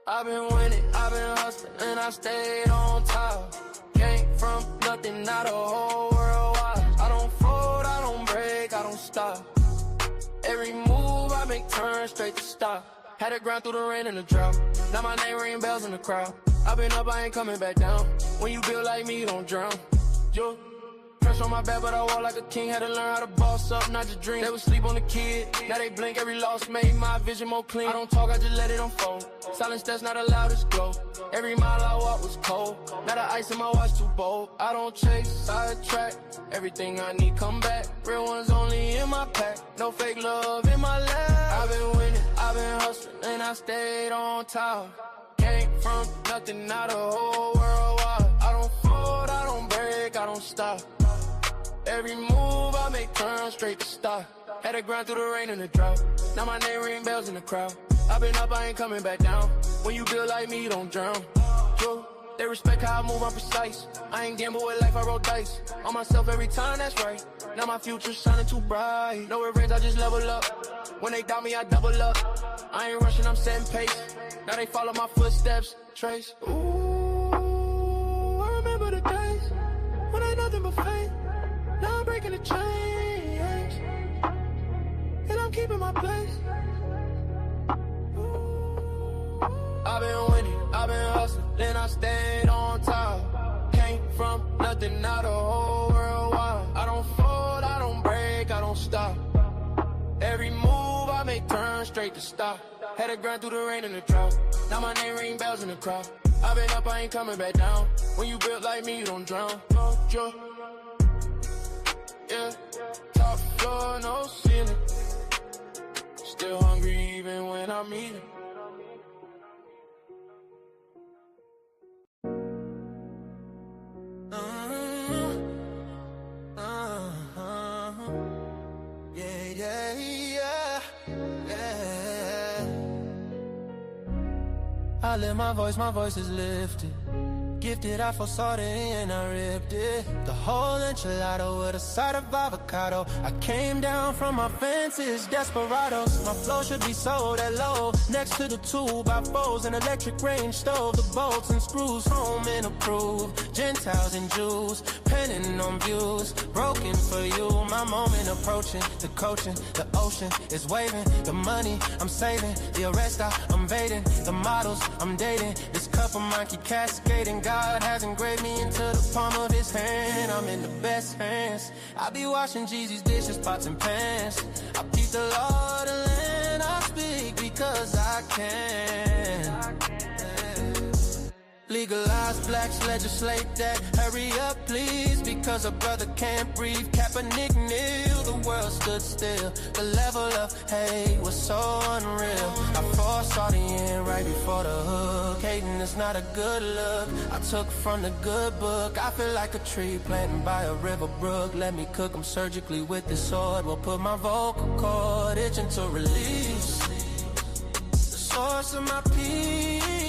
I've been winning, I've been hustling, and I stayed on top. Came from nothing, now the whole world watch. I don't fold, I don't break, I don't stop. Every move I make turns straight to stop. Had to grind through the rain and the drought. Now my name ring bells in the crowd. I've been up, I ain't coming back down. When you build like me, you don't drown. Yo, pressure on my back, but I walk like a king. Had to learn how to boss up, not just dream. They would sleep on the kid, now they blink. Every loss made my vision more clean. I don't talk, I just let it unfold. Silence that's not allowed to glow. Every mile I walk was cold. Now the ice in my watch too bold. I don't chase, sidetrack. Everything I need come back. Real ones only in my pack. No fake love in my lap. I've been winning, I've been hustling, and I stayed on top. Came from nothing, now the whole world watch. I don't fold, I don't break, I don't stop. Every move I make turn straight to stop. Had to grind through the rain and the drought. Now my name ring bells in the crowd. I've been up, I ain't coming back down. When you build like me, you don't drown. Yo, they respect how I move, I'm precise. I ain't gamble with life, I roll dice. On myself every time, that's right. Now my future's shining too bright. No revenge, I just level up. When they doubt me, I double up. I ain't rushing, I'm setting pace. Now they follow my footsteps, trace. Ooh, I remember the days when ain't nothing but faith. Now I'm breaking the chains, and I'm keeping my place. I've been winning, I've been hustling, then I stayed on top. Came from nothing, now the whole world watch. I don't fold, I don't break, I don't stop. Every move I make turn straight to stop. Had to grind through the rain and the drought. Now my name ring bells in the crowd. I've been up, I ain't coming back down. When you built like me, you don't drown. No joke. Yeah, top floor, no ceiling. Still hungry even when I'm eating. I lift my voice is lifted. Gifted, I foresaw it and I ripped it. The whole enchilada with a side of avocado. I came down from my fences, desperados. My flow should be sold at low. Next to the 2x4s, an electric range stove. The bolts and screws, home and approved. Gentiles and Jews, penning on views. Broken for you, my moment approaching. The coaching, the ocean is waving. The money I'm saving, the arrest I'm evading. The models I'm dating, this cup of mine keep cascading. God has engraved me into the palm of his hand. I'm in the best hands. I be washing Jeezy's dishes, pots and pans. I peep the Lord and land. I speak because I can. Legalize blacks, legislate that. Hurry up, please, because a brother can't breathe. Kaepernick kneel, the world stood still. The level of hate was so unreal. I foresaw the end right before the hook. Hating is not a good look. I took from the good book. I feel like a tree planted by a river brook. Let me cook them surgically with this sword. Will put my vocal cord itching to release the source of my peace.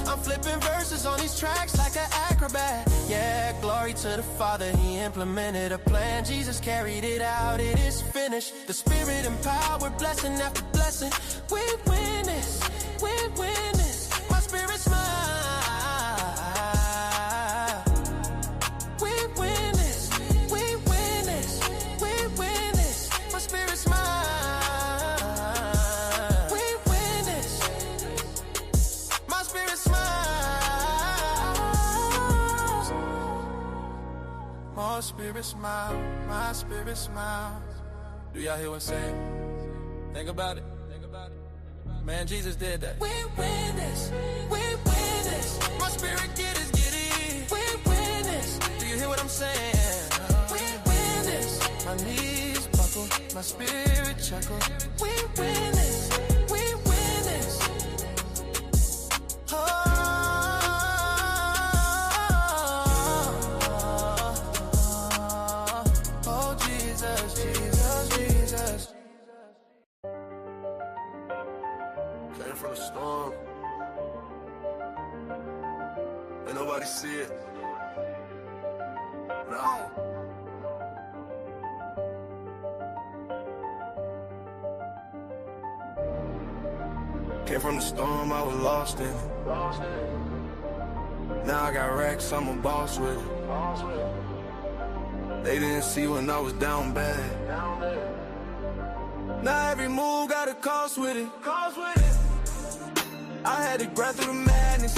I'm flipping verses on these tracks like an acrobat. Yeah, glory to the Father, he implemented a plan. Jesus carried it out, it is finished. The Spirit empowered, blessing after blessing. We win this, we win this. My spirit's mine. We win this, we win this, we win this. My spirit's mine. My spirit smile, my spirit smiles. Do y'all hear what I'm saying? Think about it. Man, Jesus did that. We win this, we win this. My spirit get it. We win this. Do you hear what I'm saying? We win this. My knees buckle, my spirit chuckle. We win this, we win this. Oh. Came from the storm. Ain't nobody see it. No. Came from the storm, I was lost in it. Now I got racks, I'm a boss with it. They didn't see when I was down bad. Now every move got a cost with it. I had to grind through the madness.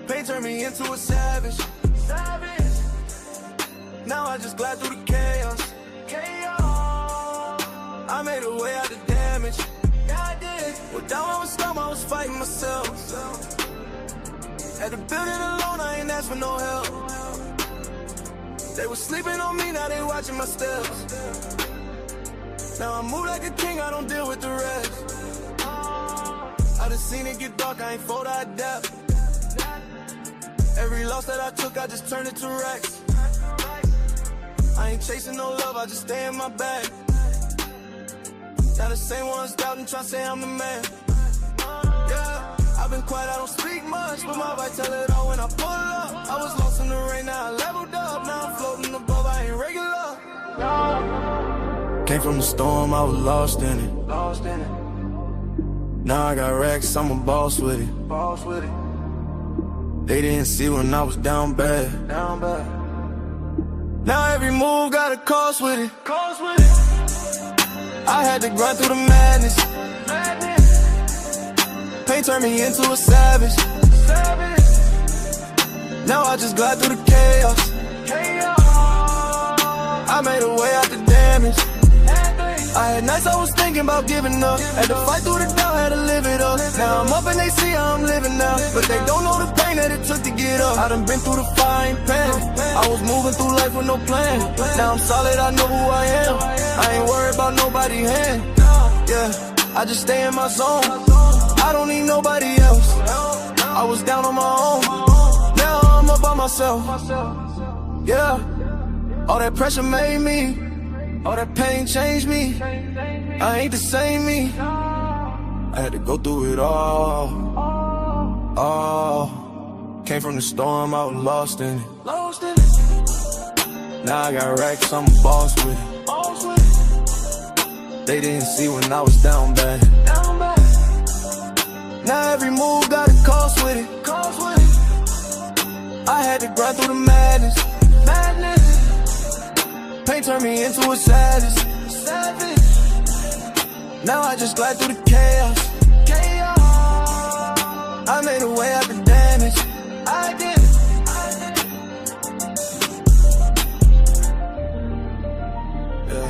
Pain turned me into a savage. Now I just glide through the chaos. I made a way out the damage. Well, down I was stuck, I was fighting myself. Had to build it alone, I ain't asked for no help. They was sleeping on me, now they watching my steps. Now I move like a king, I don't deal with the rest. I done seen it get dark, I ain't fold, I adapt. Every loss that I took, I just turned it to racks. I ain't chasing no love, I just stay in my bag. Now the same ones doubting, tryna say I'm the man. Yeah, I've been quiet, I don't speak much, but my vibe tell it all when I pull up. I was lost in the rain, now I leveled up. Now I'm floating above, I ain't regular. Came from the storm, I was lost in it. Now I got racks, I'm a boss with it. They didn't see when I was down bad. Now every move got a cost with it. I had to grind through the madness. Pain turned me into a savage. Now I just glide through the chaos. I made a way out the damage. I had nights I was thinking about giving up. Had to fight through the doubt, had to live it up. Now I'm up and they see how I'm living now, but they don't know the pain that it took to get up. I done been through the fire, ain't panic. I was moving through life with no plan. Now I'm solid, I know who I am. I ain't worried about nobody's hand. Yeah, I just stay in my zone. I don't need nobody else. I was down on my own. Now I'm up by myself. Yeah, all that pressure made me. All that pain changed me. I ain't the same me. I had to go through it all. Came from the storm, I was lost in it. Now I got racks, I'm a boss with it. They didn't see when I was down bad. Now every move got a cost with it. I had to grind through the madness. Pain turned me into a savage. Now I just glide through the chaos. I made a way out the damage. I did it. Yeah.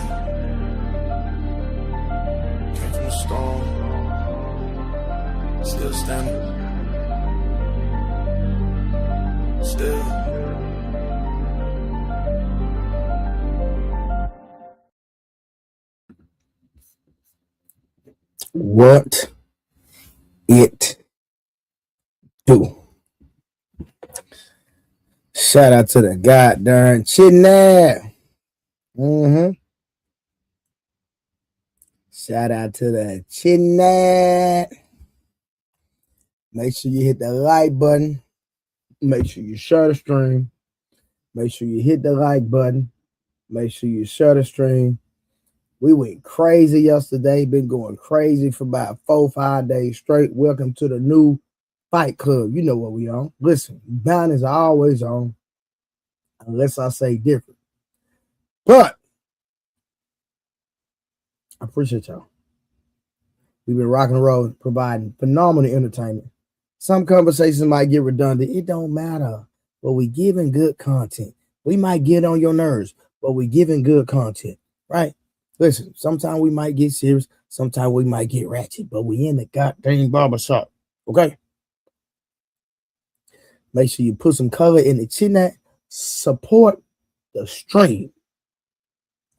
Came from the storm. Still standing. Still. What it do? Shout out to the goddamn Chinab. Shout out to the Chinab. Make sure you hit the like button. Make sure you share the stream. Make sure you hit the like button. Make sure you share the stream. We went crazy yesterday. Been going crazy for about 4 or 5 days straight. Welcome to the new Fight Club. You know what we on. Listen, bound is always on, unless I say different. But I appreciate y'all. We've been rocking and rolling, providing phenomenal entertainment. Some conversations might get redundant. It don't matter. But we giving good content. We might get on your nerves, but we giving good content, right? Listen, sometimes we might get serious. Sometimes we might get ratchet, but we in the goddamn barbershop, okay? Make sure you put some color in the chin. Support the stream,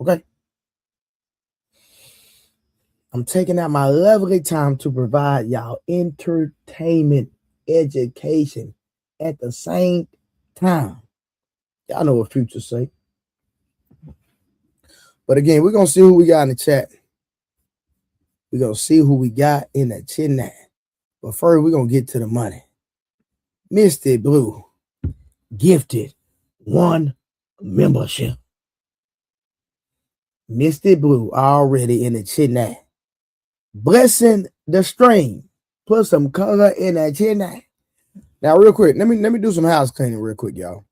okay? I'm taking out my lovely time to provide y'all entertainment, education at the same time. Y'all know what Future say. But again, we're going to see who we got in the chat. We're going to see who we got in the chin. But first, we're going to get to the money. Misty Blue gifted 1 membership. Misty Blue already in the chat now. Blessing the stream. Put some color in that chat now. Now, real quick, let me do some house cleaning real quick, y'all.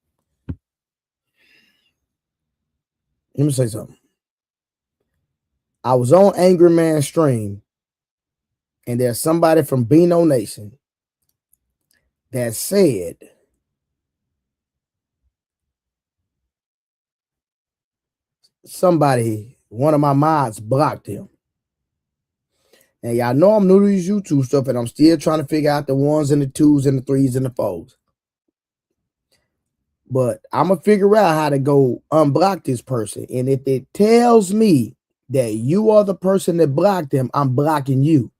Let me say something. I was on Angry Man stream, and there's somebody from Beano Nation that said one of my mods blocked him. And y'all know I'm new to this YouTube stuff, and I'm still trying to figure out the 1s and the 2s and the 3s and the 4s. But I'm going to figure out how to go unblock this person. And if it tells me that you are the person that blocked them, I'm blocking you.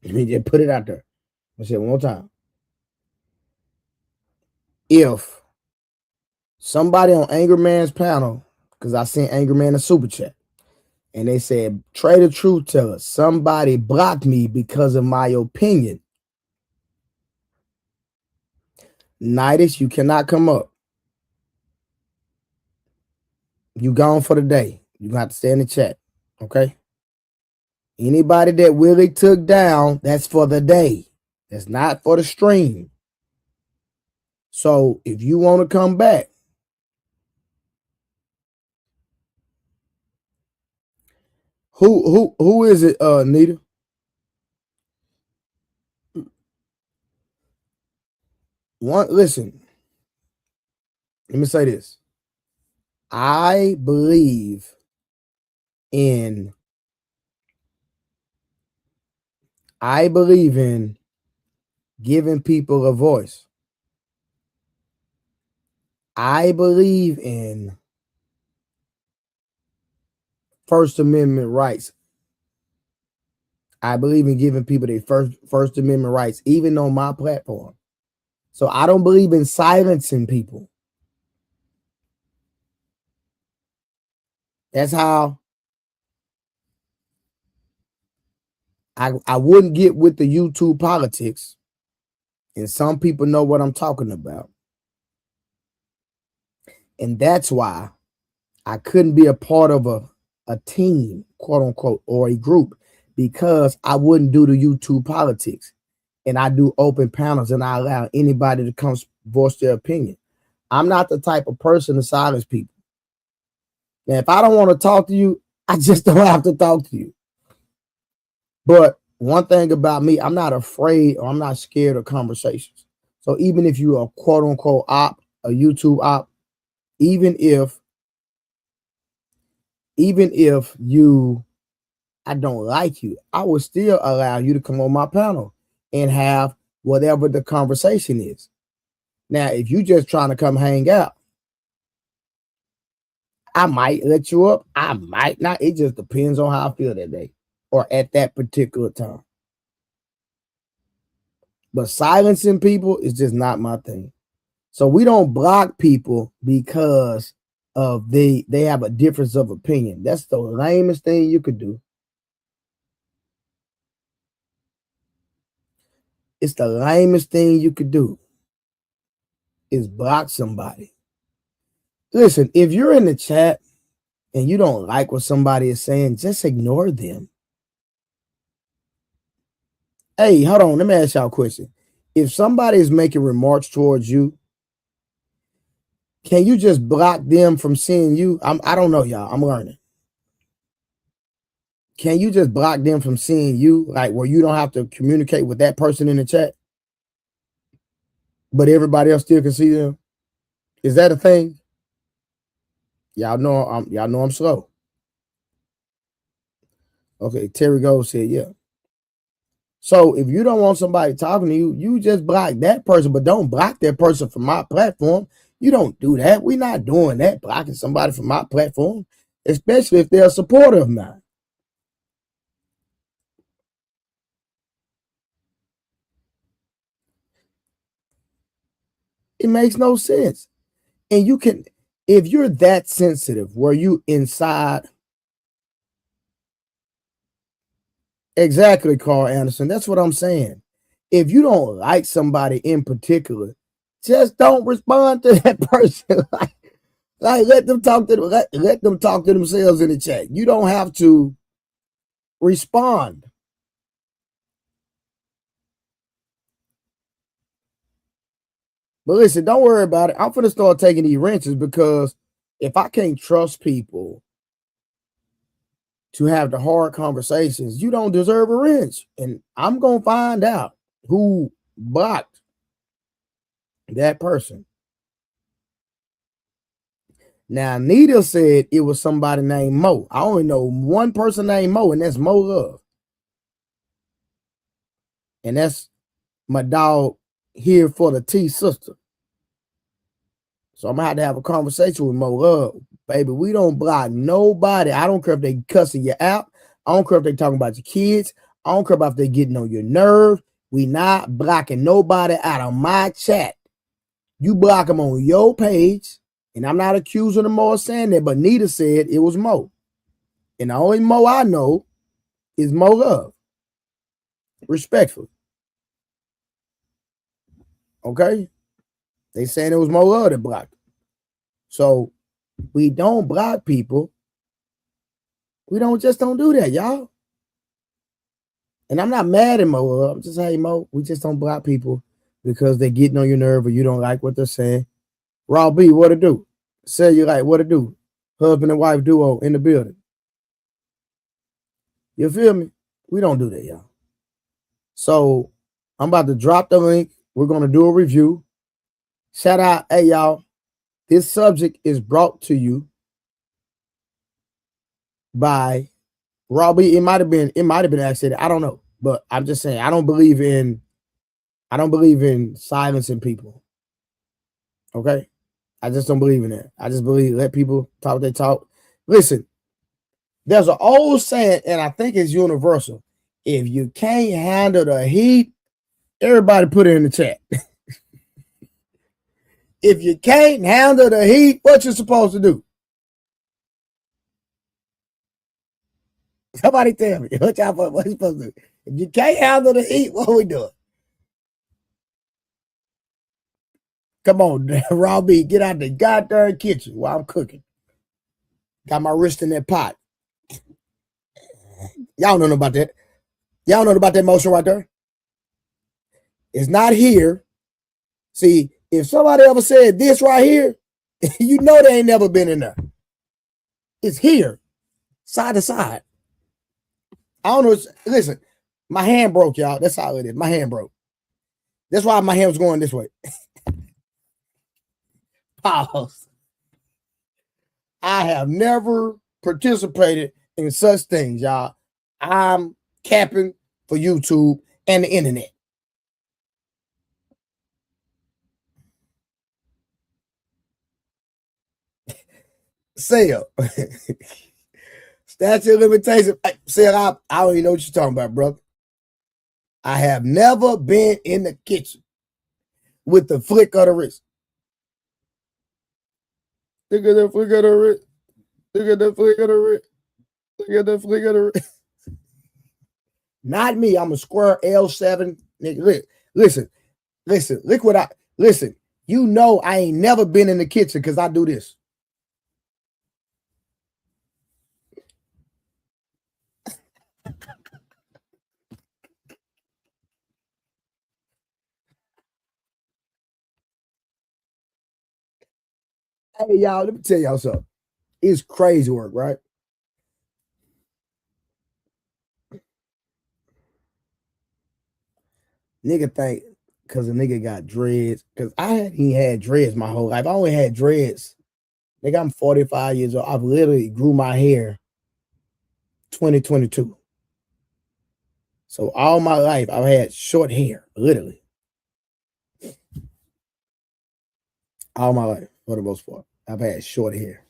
Let me just put it out there. I'll say it one more time. If somebody on Angry Man's panel, because I sent Angry Man a super chat, and they said, Trader Truth Teller, somebody blocked me because of my opinion. Nidus, you cannot come up. You gone for the day. You got to stay in the chat. Okay? Anybody that Willie took down, that's for the day. That's not for the stream. So if you want to come back, who is it, Nita? Listen, let me say this. I believe in giving people a voice. I believe in First Amendment rights. I believe in giving people their First Amendment rights, even on my platform. So I don't believe in silencing people. That's how I wouldn't get with the YouTube politics. And some people know what I'm talking about. And that's why I couldn't be a part of a team, quote unquote, or a group, because I wouldn't do the YouTube politics. And I do open panels and I allow anybody to come voice their opinion. I'm not the type of person to silence people. Now, if I don't want to talk to you, I just don't have to talk to you. But one thing about me, I'm not afraid or I'm not scared of conversations. So even if you are quote unquote op, a YouTube op, even if I don't like you, I will still allow you to come on my panel and have whatever the conversation is. Now, if you just trying to come hang out, I might let you up. I might not. It just depends on how I feel that day or at that particular time. But silencing people is just not my thing. So we don't block people because of they have a difference of opinion. That's the lamest thing you could do. It's the lamest thing you could do is block somebody. Listen, if you're in the chat and you don't like what somebody is saying, just ignore them. Hey, hold on. Let me ask y'all a question. If somebody is making remarks towards you, can you just block them from seeing you? I don't know, y'all. I'm learning. Can you just block them from seeing you, like where you don't have to communicate with that person in the chat, but everybody else still can see them? Is that a thing? Y'all know I'm slow. Okay, Terry Gold said, yeah. So if you don't want somebody talking to you, you just block that person, but don't block that person from my platform. You don't do that. We're not doing that, blocking somebody from my platform, especially if they're a supporter of mine. It makes no sense. And you can, if you're that sensitive where you inside. Exactly, Carl Anderson. That's what I'm saying. if you don't like somebody in particular, just don't respond to that person. Like let them talk to let them talk to themselves in the chat. You don't have to respond. But listen, don't worry about it. I'm gonna start taking these wrenches because if I can't trust people to have the hard conversations, you don't deserve a wrench. And I'm gonna find out who blocked that person. Now, Nita said it was somebody named Mo. I only know one person named Mo, and that's Mo Love. And that's my dog here for the T sister. So I'm gonna have a conversation with Mo Love. Baby, we don't block nobody. I don't care if they cussing you out. I don't care if they talking about your kids. I don't care about if they getting on your nerve. We not blocking nobody out of my chat. You block them on your page. And I'm not accusing them of saying that, but Nita said it was Mo. And the only Mo I know is Mo Love. Respectfully. Okay? They saying it was Mo Love that blocked. So we don't block people. We don't do that, y'all. And I'm not mad at Mo Love. I'm just saying, hey, Mo, we just don't block people because they're getting on your nerve or you don't like what they're saying. Raw B, what to do? Say you like, what to do? Husband and wife duo in the building. You feel me? We don't do that, y'all. So I'm about to drop the link. We're going to do a review. Shout out, hey, y'all. This subject is brought to you by Robbie. It might have been accident. I don't know. But I'm just saying, I don't believe in silencing people. Okay? I just don't believe in that. I just believe let people talk what they talk. Listen, there's an old saying, and I think it's universal. If you can't handle the heat, everybody put it in the chat. If you can't handle the heat, what you supposed to do? Somebody tell me. What you supposed to do? If you can't handle the heat, what we doing? Come on, Robbie, get out the goddamn kitchen while I'm cooking. Got my wrist in that pot. Y'all don't know about that. Y'all know about that motion right there? It's not here. See, if somebody ever said this right here, you know they ain't never been in there. It's here, side to side. I don't know. Listen, my hand broke, y'all. That's all it is. My hand broke. That's why my hand was going this way. Pause. I have never participated in such things, y'all. I'm capping for YouTube and the internet. Sale. Statute of limitation. Sale, I don't even know what you're talking about, brother. I have never been in the kitchen with the flick of the wrist. Look at the flick of the wrist. Look at the flick of the wrist. Look at the flick of the wrist. Not me. I'm a square L7. Nigga, listen. Look what listen. You know I ain't never been in the kitchen because I do this. Hey, y'all, let me tell y'all something. It's crazy work, right? Nigga think because a nigga got dreads, because I ain't had dreads my whole life. I only had dreads. Nigga, I'm 45 years old. I've literally grew my hair 2022. So all my life, I've had short hair, literally. All my life, for the most part, I've had short hair.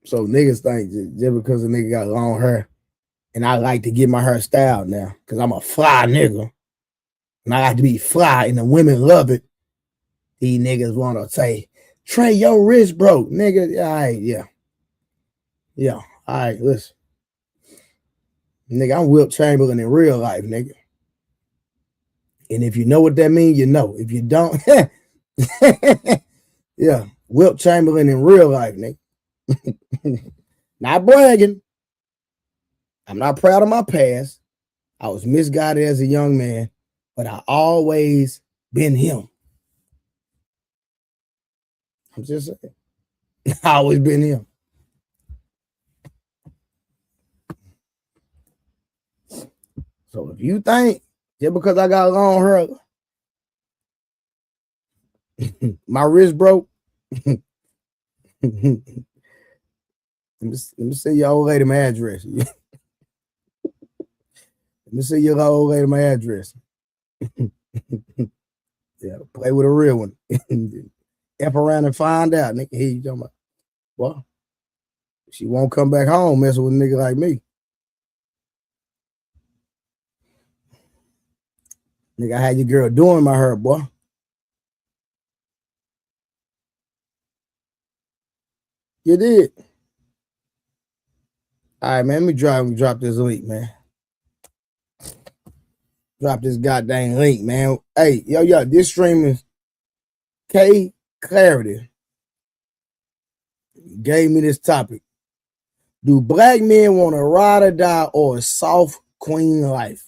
So niggas think just because a nigga got long hair, and I like to get my hair styled now, because I'm a fly nigga. And I like to be fly, and the women love it. These niggas want to say, Trey, your wrist broke. Nigga, all right, yeah. Yeah, all right, listen. Nigga, I'm Wilt Chamberlain in real life, nigga. And if you know what that means, you know. If you don't, yeah, Wilt Chamberlain in real life, nigga. Not bragging. I'm not proud of my past. I was misguided as a young man, but I always been him. I'm just saying. I always been him. So if you think just because I got long hair, my wrist broke, let me send your old lady my address. Let me send your old lady my address. Yeah, play with a real one. F around and find out, nigga. Here you talking about. Well, she won't come back home messing with a nigga like me. Nigga, I had your girl doing my hair, boy. You did. All right, man. Let me drop this link, man. Drop this goddamn link, man. Hey, yo, this stream is K Clarity. Gave me this topic. Do black men want a ride or die or a soft queen life?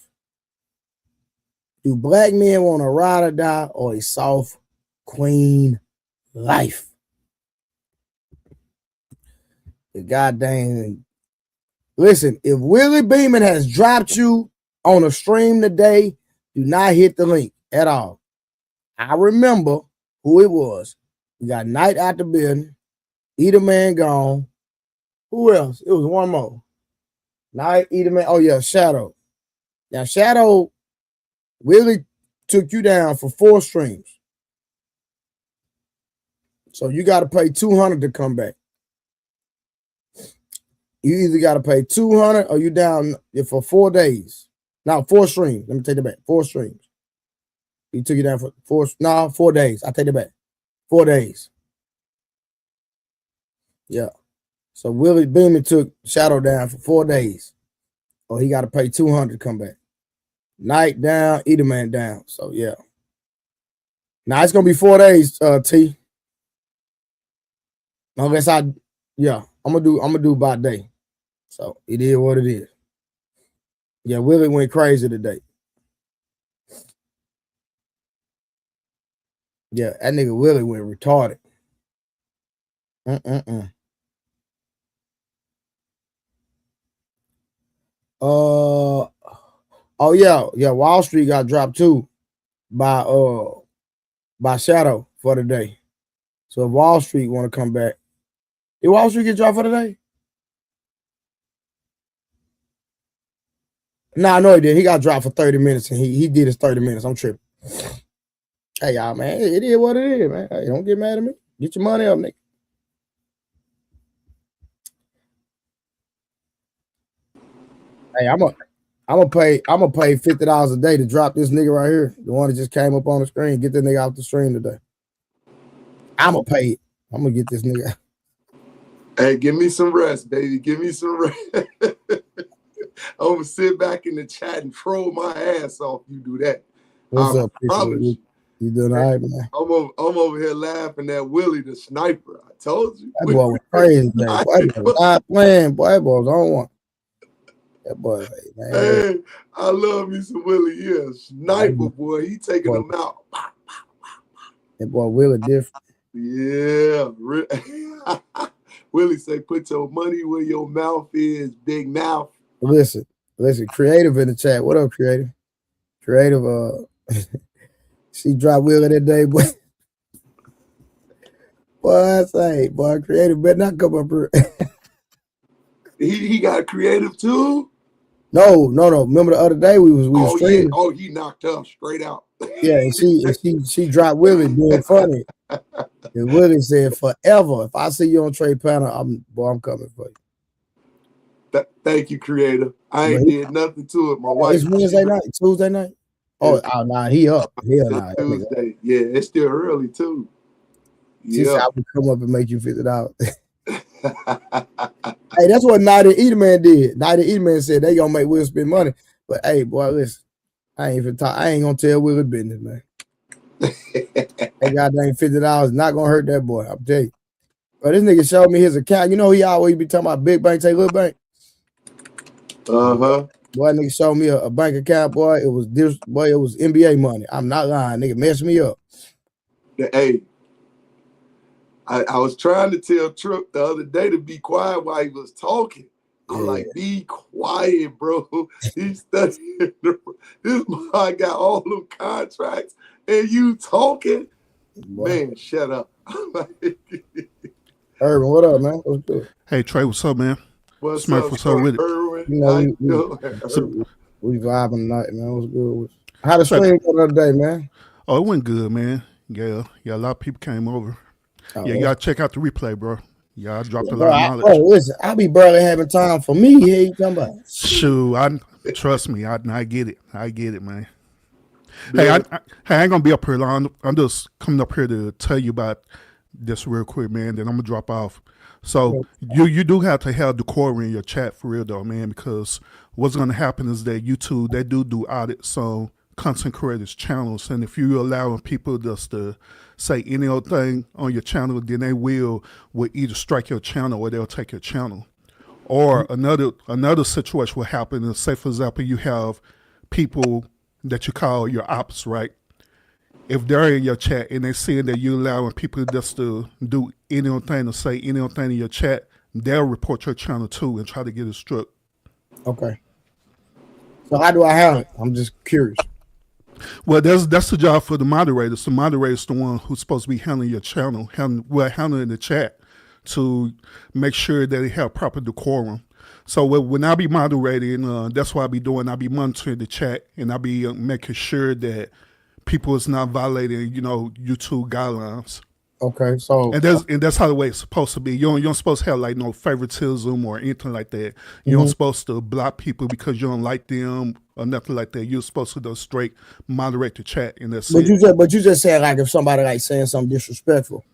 Do black men want a ride or die or a soft queen life? The goddamn. Listen, if Willie Beeman has dropped you on a stream today, do not hit the link at all. I remember who it was. We got Night out the building, Eater Man gone. Who else? It was one more. Night, Eater Man. Oh yeah, Shadow. Now Shadow really took you down for 4 streams. So you got to pay $200 to come back. You either got to pay $200 or you down for 4 days. Now 4 streams. Let me take it back. 4 streams. He took you down for 4 days. I take it back. 4 days. Yeah. So Willie Beeman took Shadow down for 4 days. Or he got to pay $200 to come back. Night down, Eater Man down. So yeah. Now it's gonna be 4 days, T. I guess I'm gonna do by day. So it is what it is. Yeah, Willie went crazy today. Yeah, that nigga Willie went retarded. Oh yeah, Wall Street got dropped too by Shadow for the day. So if Wall Street want to come back, did Wall Street get dropped for the day? Nah, no, he did. He got dropped for 30 minutes and he did his 30 minutes. I'm tripping. Hey y'all, man, it is what it is, man. Hey, don't get mad at me. Get your money up, nigga. Hey, I'm gonna pay $50 a day to drop this nigga right here. The one that just came up on the screen. Get that nigga off the stream today. I'm gonna pay it. I'm gonna get this nigga. Hey, give me some rest, baby. Give me some rest. I'm gonna sit back in the chat and troll my ass off. You do that. What's up, you doing all right, man? I'm over here laughing at Willie the sniper. I told you. That boy was crazy, man. Boy, not playing. Boy, boys don't want. That boy, man. Hey, I love me some Willie. Yeah, sniper boy. He taking them out. That boy Willie different. Yeah. Willie say, put your money where your mouth is, big mouth. Listen, Creative in the chat. What up, Creative? Creative, she dropped Willie that day, boy. Boy, I say, boy, Creative better not come up here. He got Creative too? No. Remember the other day we was streaming. Yeah. Oh, he knocked up straight out. Yeah, and she dropped Willie being funny. And Willie said, forever, if I see you on Trade Panel, I'm coming for you. Thank you, Creative. I ain't did nothing to it. My wife. It's Wednesday night, Tuesday night. Oh, nah, he up. Hell nah. Tuesday. Yeah, it's still early too. She said I would come up and make you $50. Hey, that's what Night and Eatman did. Night and Eatman said they gonna make Will spend money. But hey, boy, listen, I ain't gonna tell Will his business, man. That goddamn $50 not gonna hurt that boy. I'll tell you. But this nigga showed me his account. You know he always be talking about big bank take little bank. Uh-huh. Boy, nigga showed me a bank account, boy. It was NBA money. I'm not lying. Nigga messed me up. Hey, I was trying to tell Trip the other day to be quiet while he was talking. I'm like, be quiet, bro. He's studying. This boy got all them contracts, and you talking? Boy. Man, shut up. Irvin, what up, man? What's good? Hey, Trey, what's up, man? What's Smurf, up, what's up with it? Irwin? You know, we vibing tonight, man. What's good? How the stream go the other day, man? Oh, it went good, man. Yeah, a lot of people came over. You gotta check out the replay, bro. Yeah, I dropped a lot of knowledge. Listen, I be barely having time for me. Here you talking about? Shoot, trust me, I get it. I get it, man. Yeah. Hey, I ain't gonna be up here long. I'm just coming up here to tell you about this real quick, man. Then I'm gonna drop off. So you do have to have decorum in your chat for real, though, man. Because what's gonna happen is that YouTube they do audits on content creators' channels, and if you allowing people just to say any old thing on your channel, then they will either strike your channel or they'll take your channel. Or another situation will happen. And say, for example, you have people that you call your ops, right? If they're in your chat and they're seeing that you're allowing people just to do any old thing or say any old thing in your chat, they'll report your channel too and try to get it struck. Okay. So how do I handle it? I'm just curious. Well, that's the job for the moderators. The moderator's the one who's supposed to be handling your channel, handling the chat to make sure that they have proper decorum. So when I be moderating, that's what I be doing. I be monitoring the chat and I be making sure that people is not violating, YouTube guidelines. Okay, so and that's how the way it's supposed to be. You don't supposed to have like no favoritism or anything like that. You don't supposed to block people because you don't like them or nothing like that. You're supposed to just straight moderate the chat and that's it. But you just said like if somebody like saying something disrespectful,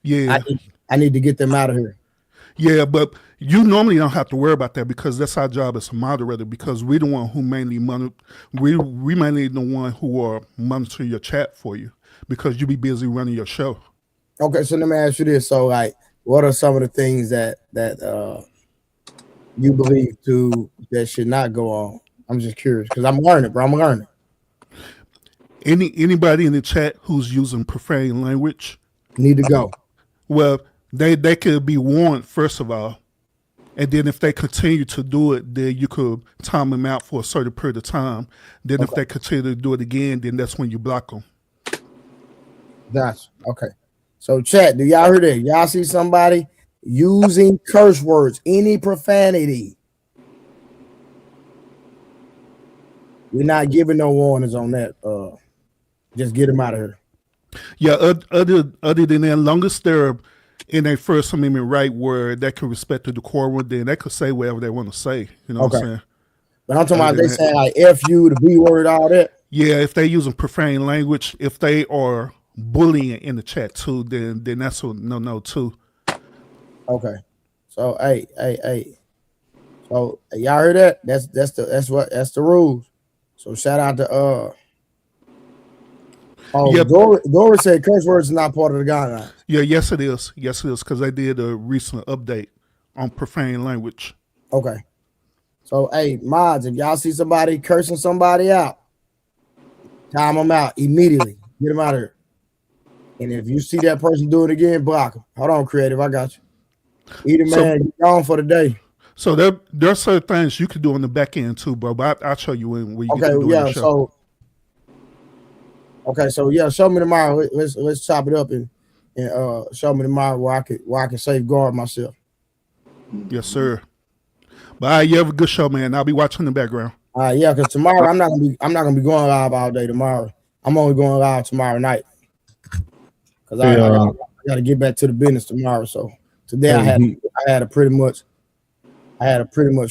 yeah, I need to get them out of here. Yeah, but you normally don't have to worry about that because that's our job as a moderator. Because we're the one who mainly we mainly the one who are monitoring your chat for you because you be busy running your show. Okay, so let me ask you this: so, like, what are some of the things that you believe that should not go on? I'm just curious because I'm learning, bro. I'm learning. Anybody in the chat who's using profane language need to go. Well, they could be warned first of all, and then if they continue to do it, then you could time them out for a certain period of time. Then if they continue to do it again, then that's when you block them. Gotcha. Okay. So, chat, do y'all hear that? Y'all see somebody using curse words, any profanity? We're not giving no warnings on that. Just get them out of here. Yeah, other than that, long as they're in a First Amendment right where they can respect the decorum, then they could say whatever they want to say. You know what I'm saying? But I'm talking about they saying like F you, the B word, all that. Yeah, if they using profane language, if they are bullying in the chat too, then that's a no too. Okay. So hey. So y'all heard that? That's the rules. So shout out to Doris said curse words is not part of the guidelines. Yeah, yes it is, because they did a recent update on profane language. Okay. So hey, mods, if y'all see somebody cursing somebody out, time them out immediately. Get them out of here. And if you see that person do it again, block them. Hold on, creative, I got you. Either man, get gone for the day. So there are certain things you can do on the back end too, bro. But I'll show you where you can do the show. So show me tomorrow. Let's chop it up and show me tomorrow where I can safeguard myself. Yes, sir. But you have a good show, man. I'll be watching in the background. Yeah, because tomorrow I'm not gonna be going live all day tomorrow. I'm only going live tomorrow night. Because I gotta get back to the business tomorrow. So today I had a pretty much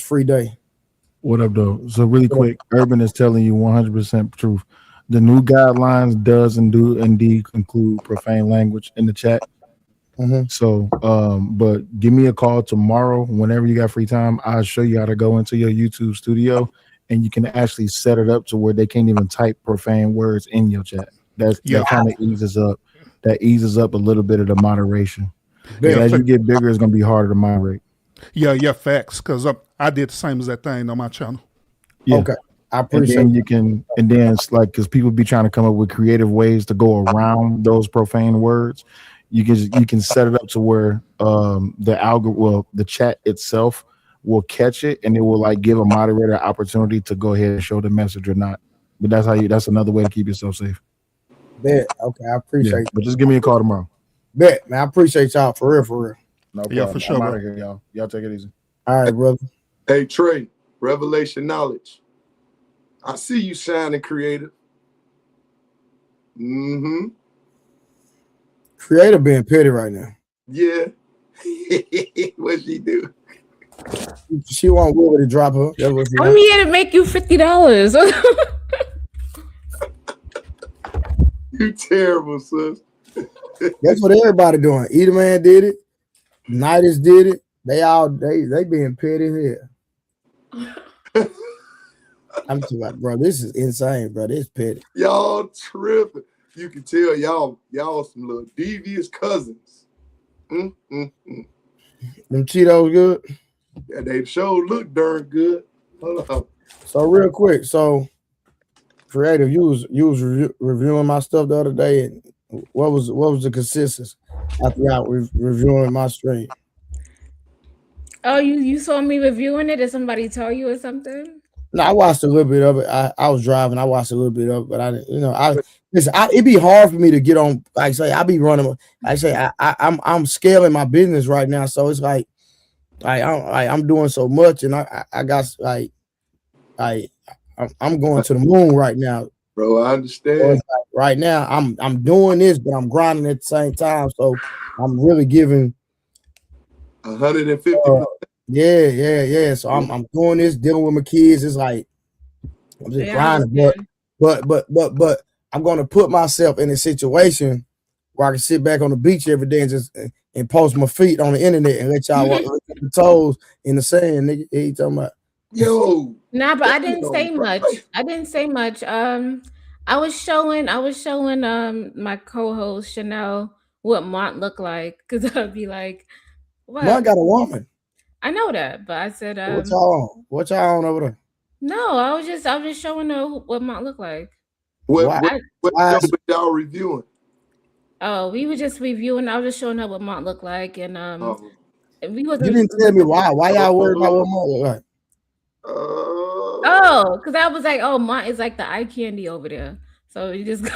free day. What up, though? So really quick, Urban is telling you 100% truth. The new guidelines does indeed include profane language in the chat. So, but give me a call tomorrow whenever you got free time. I'll show you how to go into your YouTube studio, and you can actually set it up to where they can't even type profane words in your chat. Yeah, That kind of eases up. That eases up a little bit of the moderation. Because yeah, as you get bigger, it's gonna be harder to moderate. yeah, facts. Because I did the same as that thing on my channel. Yeah. Okay, I And appreciate then it. you can, and then it's like, because people be trying to come up with creative ways to go around those profane words. You can set it up to where the chat itself will catch it, and it will like give a moderator an opportunity to go ahead and show the message or not. But that's another way to keep yourself safe. Bet. Okay, I Yeah. appreciate But just give me a call tomorrow. Bet, man. I appreciate y'all for real, for real. No Yeah, problem. for sure, I'm out bro. of here, y'all. Y'all take it easy. All right, brother. Hey, Trey, revelation knowledge. I see you shining creative. Mm-hmm. Creator being petty right now. Yeah. What she do? She want Willie to drop her. That's what she I'm want. here to make you $50. You terrible, sis. That's what everybody doing. Either man did it. Nighters did it. They being petty here. I'm talking about, bro. This is insane, bro. This petty. Y'all tripping. You can tell y'all some little devious cousins. Them Cheetos good. Yeah, they sure look darn good. Hold on. So real quick, so creative, you was reviewing my stuff the other day, and what was the consensus after y'all reviewing my stream? Oh, you saw me reviewing it? Did somebody tell you or something? No, I watched a little bit of it. I was driving. I watched a little bit of it, but I didn't. Listen. It'd be hard for me to get on. Like I say, I be running. Like I say, I'm scaling my business right now, so it's like I'm doing so much, and I got I'm going to the moon right now. Bro, I So understand. it's like right now, I'm doing this, but I'm grinding at the same time. So I'm really giving 150. Yeah. So I'm doing this, dealing with my kids. It's like I'm just grinding, but I'm gonna put myself in a situation where I can sit back on the beach every day and just and post my feet on the internet and let y'all walk the toes in the sand, nigga. You talking about? Yo. Nah, but I didn't say much. I didn't say much. I was showing my co-host Chanel what Mont looked like, because I'd be like, what? Mont got a woman. I know that, but I said What y'all on? What y'all on over there? no, I was just showing her what Mont looked like. What show were y'all reviewing? Oh, we were just reviewing. I was just showing her what Mont looked like, and we wasn't. You didn't tell me why. Why y'all worried about what Mont look like? Oh, because I was like, oh, Mont is like the eye candy over there. So you just go.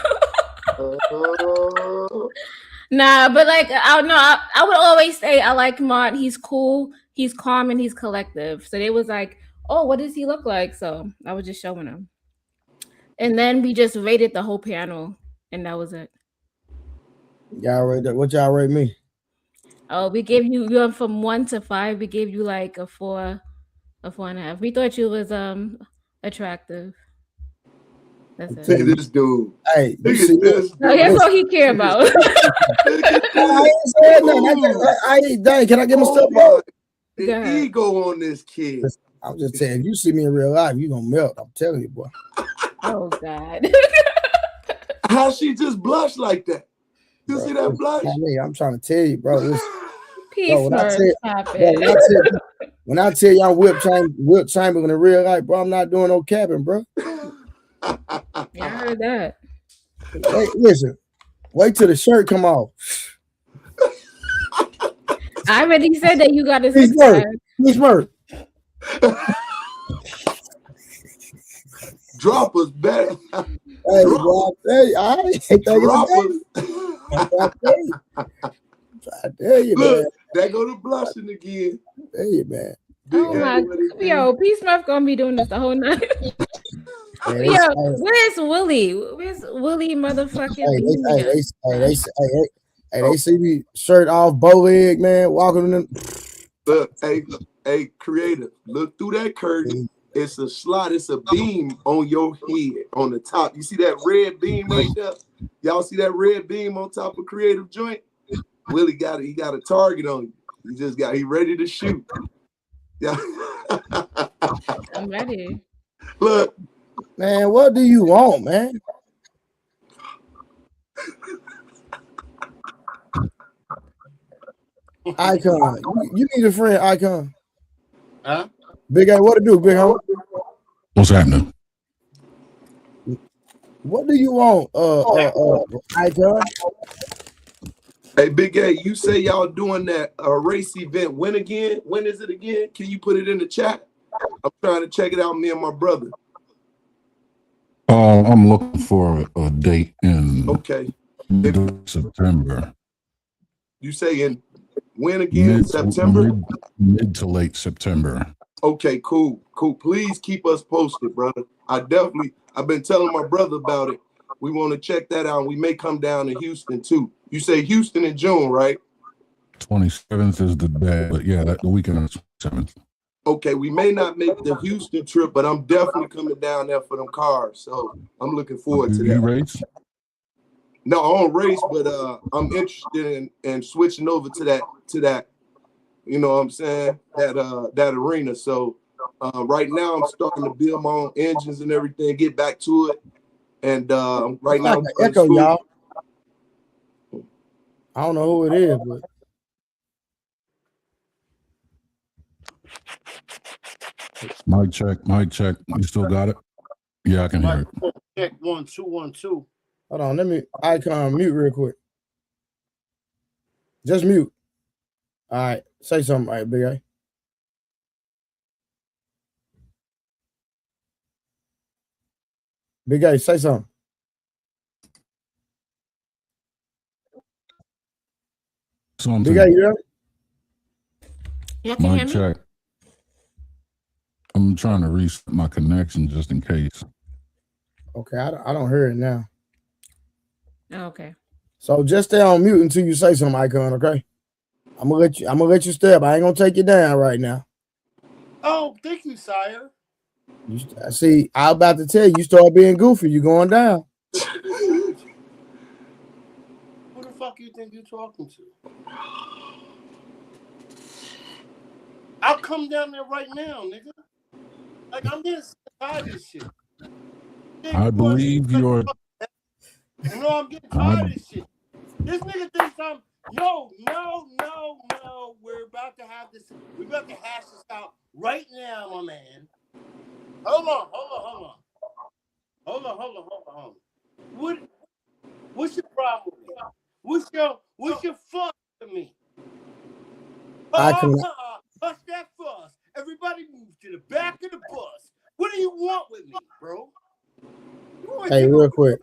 Nah, but like I don't know. I would always say I like Mont. He's cool. He's calm and he's collective. So they was like, oh, what does he look like? So I was just showing him. And then we just rated the whole panel, and that was it. Y'all rate that? What y'all rate me? Oh, we gave you from 1 to 5. We gave you like a 4, a 4.5. We thought you was attractive. That's it. Look at this dude. Hey, Look at this. No, that's all he care about. I ain't said nothing. Dang, can I get my stuff out? The ego on this kid. I'm just saying, if you see me in real life, you gonna melt. I'm telling you, boy. Oh God. How she just blushed like that? You see that blush? I'm trying to tell you, bro. When I tell you I'm Whip Chamberlain in real life, bro, I'm not doing no capping, bro. Yeah, I heard that. Listen, wait till the shirt come off. I already said that you got a He's Smurf. Drop us better. Hey, bro, I ain't thinking I tell you, look, man. There go the blushing again. Tell you, man. Oh my, yo, P Smurf gonna be doing this the whole night. Yo, where's Willie? Where's Willie motherfucking? They see me shirt off, bow leg, man, walking in them. Look, hey, creative, look through that curtain. It's a slot, it's a beam on your head on the top. You see that red beam right there? Y'all see that red beam on top of creative joint? Willie he got a target on you. He ready to shoot. Yeah. I'm ready. Look, man, what do you want, man? Icon, you need a friend, Icon. Huh? Big A, what to do, Big Ho? What's happening? What do you want, Icon? hey, Big A, you say y'all doing that race event when again? When is it again? Can you put it in the chat? I'm trying to check it out, me and my brother. I'm looking for a date in September. You saying when again? September? Mid to late September. Okay, cool. Please keep us posted, brother. I've been telling my brother about it. We want to check that out. We may come down to Houston too. You say Houston in June, right? 27th is the day, but yeah, the weekend of 27th. Okay, we may not make the Houston trip, but I'm definitely coming down there for them cars. So I'm looking forward to that. You race? No, I don't race, but I'm interested in switching over to that. You know what I'm saying? That arena. So right now I'm starting to build my own engines and everything, get back to it. And right now I'm echo, y'all. I don't know who it is, but Mic check. You still got it? Yeah, I can hear it. Check 1 2 1 2. Hold on, let me Icon mute real quick. Just mute. All right, say something, all right, Big A. Big A, say something. Big A, you there? Yeah, can you hear me? Check. I'm trying to reset my connection just in case. Okay, I don't hear it now. Oh, okay. So just stay on mute until you say something, Icon. Okay. I'm gonna let you step. I ain't gonna take you down right now. Oh, thank you, sire. See, I was about to tell you, start being goofy. You going down. Who the fuck you think you're talking to? I'll come down there right now, nigga. Like, I'm getting tired of this shit. I believe you're. You know, I'm getting tired of this shit. This nigga thinks I'm. No. We're about to have this. We're about to hash this out right now, my man. Hold on. What's your problem with me? What's your fuss with me? Bust that fuss. Everybody move to the back of the bus. What do you want with me, bro? Hey, real quick.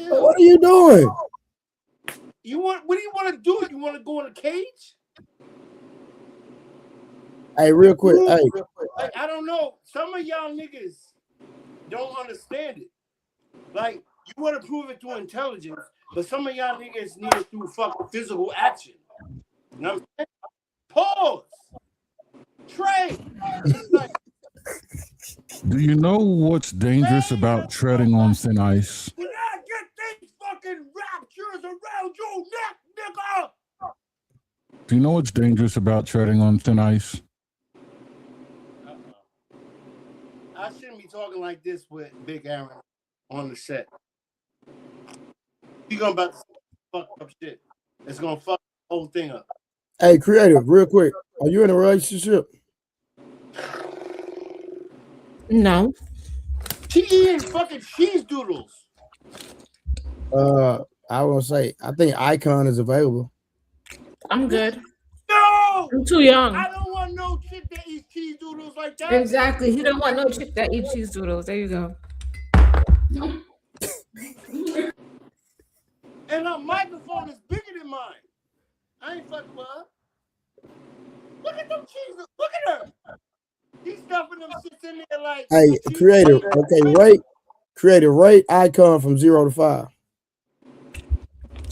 What are you doing? What do you want to do? You want to go in a cage? Hey, real quick. Like, I don't know. Some of y'all niggas don't understand it. Like, you want to prove it through intelligence, but some of y'all niggas need it through fucking physical action. You know what I'm saying? Pause. Trey. Like, Do you know what's dangerous about treading on thin ice? when I get these fucking raptures around your neck, nigga. Do you know what's dangerous about treading on thin ice? I shouldn't be talking like this with Big Aaron on the set. He gonna about to fuck up shit. It's gonna fuck the whole thing up. Hey, Creative, real quick. Are you in a relationship? No. She eating fucking cheese doodles. I will say, I think Icon is available. I'm good. No! I'm too young. I don't want no chick that eats cheese doodles like that. Exactly. He don't want no chick that eats cheese doodles. There you go. And her microphone is bigger than mine. I ain't fucking with her. Look at them cheese. Look at her. He's stuffing them shits in there like. Hey, Creative. Okay, rate Icon from 0 to 5.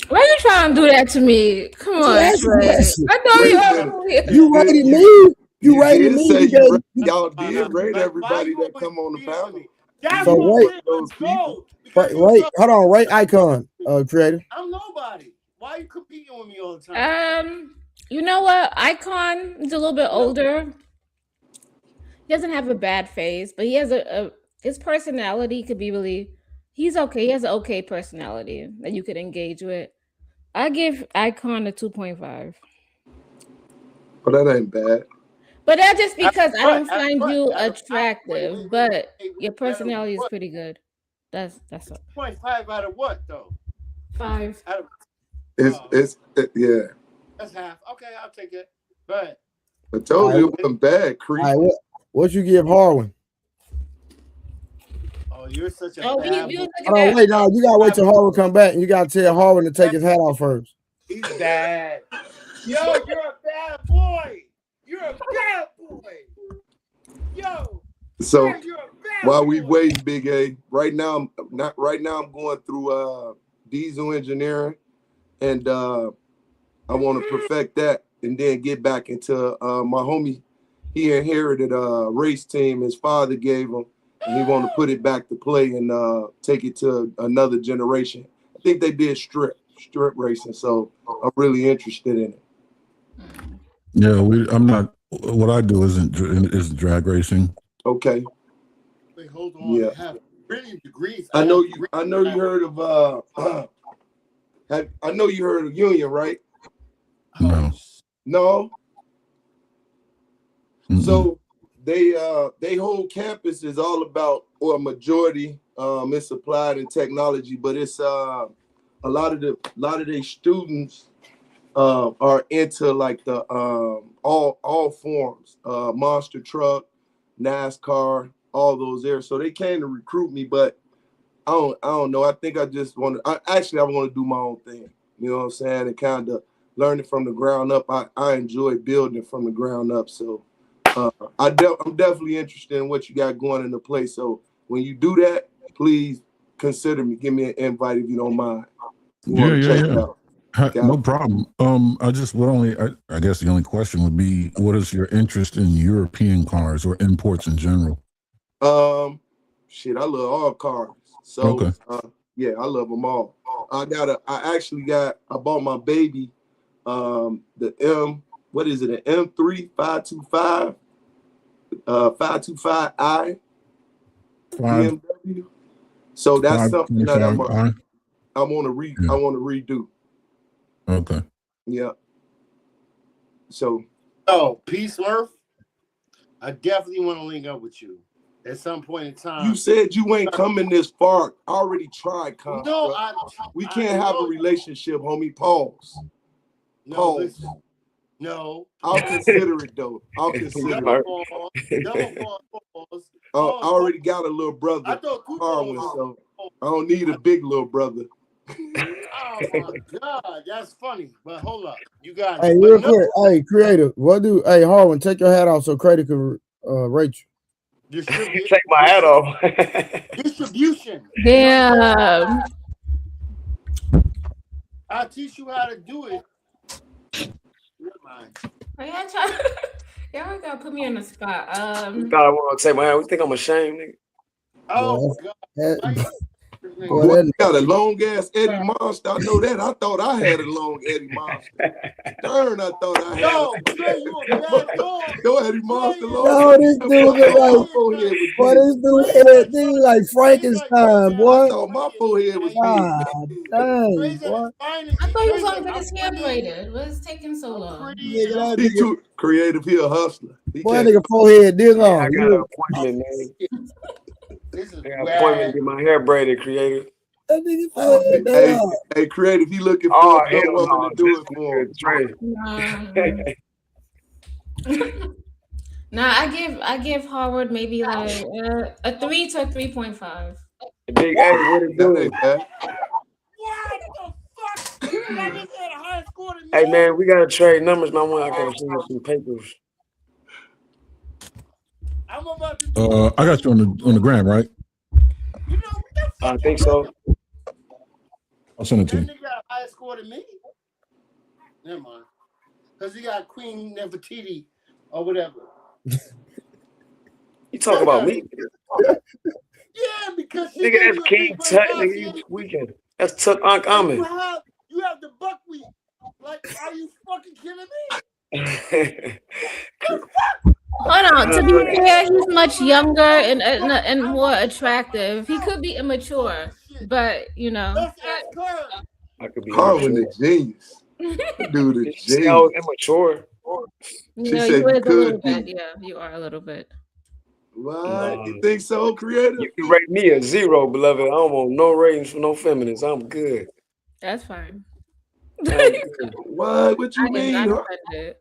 Why are you trying to do that to me? Come on, I know you rated me. You rated me. Y'all did rate everybody that come on the panel. So rate. Hold on, rate Icon. Creator? I'm nobody. Why are you competing with me all the time? You know what? Icon is a little bit older. He doesn't have a bad face, but he has his personality could be really. He's okay. He has an okay personality that you could engage with. I give Icon a 2.5. But that ain't bad. But that's just because I don't Out of find what? you Out of- attractive. wait, But wait, your out of personality is what? pretty good. That's all. 0.5 out of what though? 5. Out of, Yeah. that's half. Okay, I'll take it. But I told you it wasn't bad, Creep. All right, what you give Harwin? oh, you're such a Oh, bad you boy. look at Oh, that. wait, no, you gotta wait till Harwin come back, and you gotta tell Harwin to take his hat off first. He's bad. Yo, you're a bad boy. You're a bad boy. Yo. So you're a bad while boy. we waiting, Big A, right now I'm going through diesel engineering, and I want to perfect that and then get back into my homie. He inherited a race team his father gave him, and he want to put it back to play and take it to another generation. I think they did strip racing, so I'm really interested in it. Yeah, I'm not. What I do isn't drag racing. Okay. Wait, hold on. Yeah. I have 30 degrees. I know you heard of I know you heard of Union, right? No. No. Mm-mm. So they whole campus is all about, or a majority, it's applied in technology, but it's a lot of their students are into like the all forms, monster truck, NASCAR, all those areas. So they came to recruit me, but I don't know. I think I just want to. I want to do my own thing. You know what I'm saying? And kind of learn it from the ground up. I enjoy building it from the ground up. So I'm definitely interested in what you got going into play. So when you do that, please consider me. Give me an invite if you don't mind. Yeah. No problem. I guess the only question would be, what is your interest in European cars or imports in general? Shit, I love all cars. So okay. Yeah, I love them all. I bought my baby the an M3 525 525i BMW. So that's something that I want to redo. Okay. Yeah. So Peace, Murph. I definitely want to link up with you at some point in time. You said you ain't coming this far. I already tried, No, we can't have a relationship, homie. Pause. No, listen. No. I'll consider it though. I'll consider it. Double pause. I already got a little brother. I thought two so I don't need a big little brother. Oh my God, that's funny. But hold up, you got. Hey, real quick. Hey, Creator, Harwin, take your hat off so Creator can rate you. Take my hat off. Distribution. Damn. I'll teach you how to do it. Never mind. Y'all gotta put me on the spot. You thought I want to take my hat. You think I'm ashamed, nigga? Oh God. Boy, you got a long ass Eddie Monster. I know that. I thought I had a long Eddie Monster. Darn, I thought I had. No, you a bad dog. No Eddie Monster. No, this dude is like Frankenstein, boy. I thought my forehead was big. Dang, boy. I thought he was gonna get his hair braided. What's taking so long? He too creative. He a hustler. Boy, nigga forehead this long. I got an appointment, man. I got an appointment to get my hair braided, creative. That nigga forehead hey, creative. He looking for a woman to do it for him. Nah, I give Harvard maybe like a 3 to 3.5. Big A, what it doing? What the fuck? You got this at a high score than me. Hey man, we gotta trade numbers, man. I gotta send you some papers. I'm about to I got you on the gram, right? You know what the fuck? I think so. I'll send it to you. That nigga got a higher score than me. Never mind. Because he got Queen Nefertiti or whatever. You talk about me? Yeah, because she nigga, that's King Tut, nigga. You weekend. That's uncommon. You have the buckwheat. Like, are you fucking kidding me? Hold on. To be fair, he's much younger and more attractive. He could be immature, but you know. Let's ask Carl. I could be Carwin a genius. Dude, a Did you say I was genius. immature? She No, said you you is a could little be. bit. Yeah, you are a little bit. What? You think so, creative? You can rate me a 0, beloved. I don't want no ratings for no feminists. I'm good. That's fine. What? What you I am mean? not offended.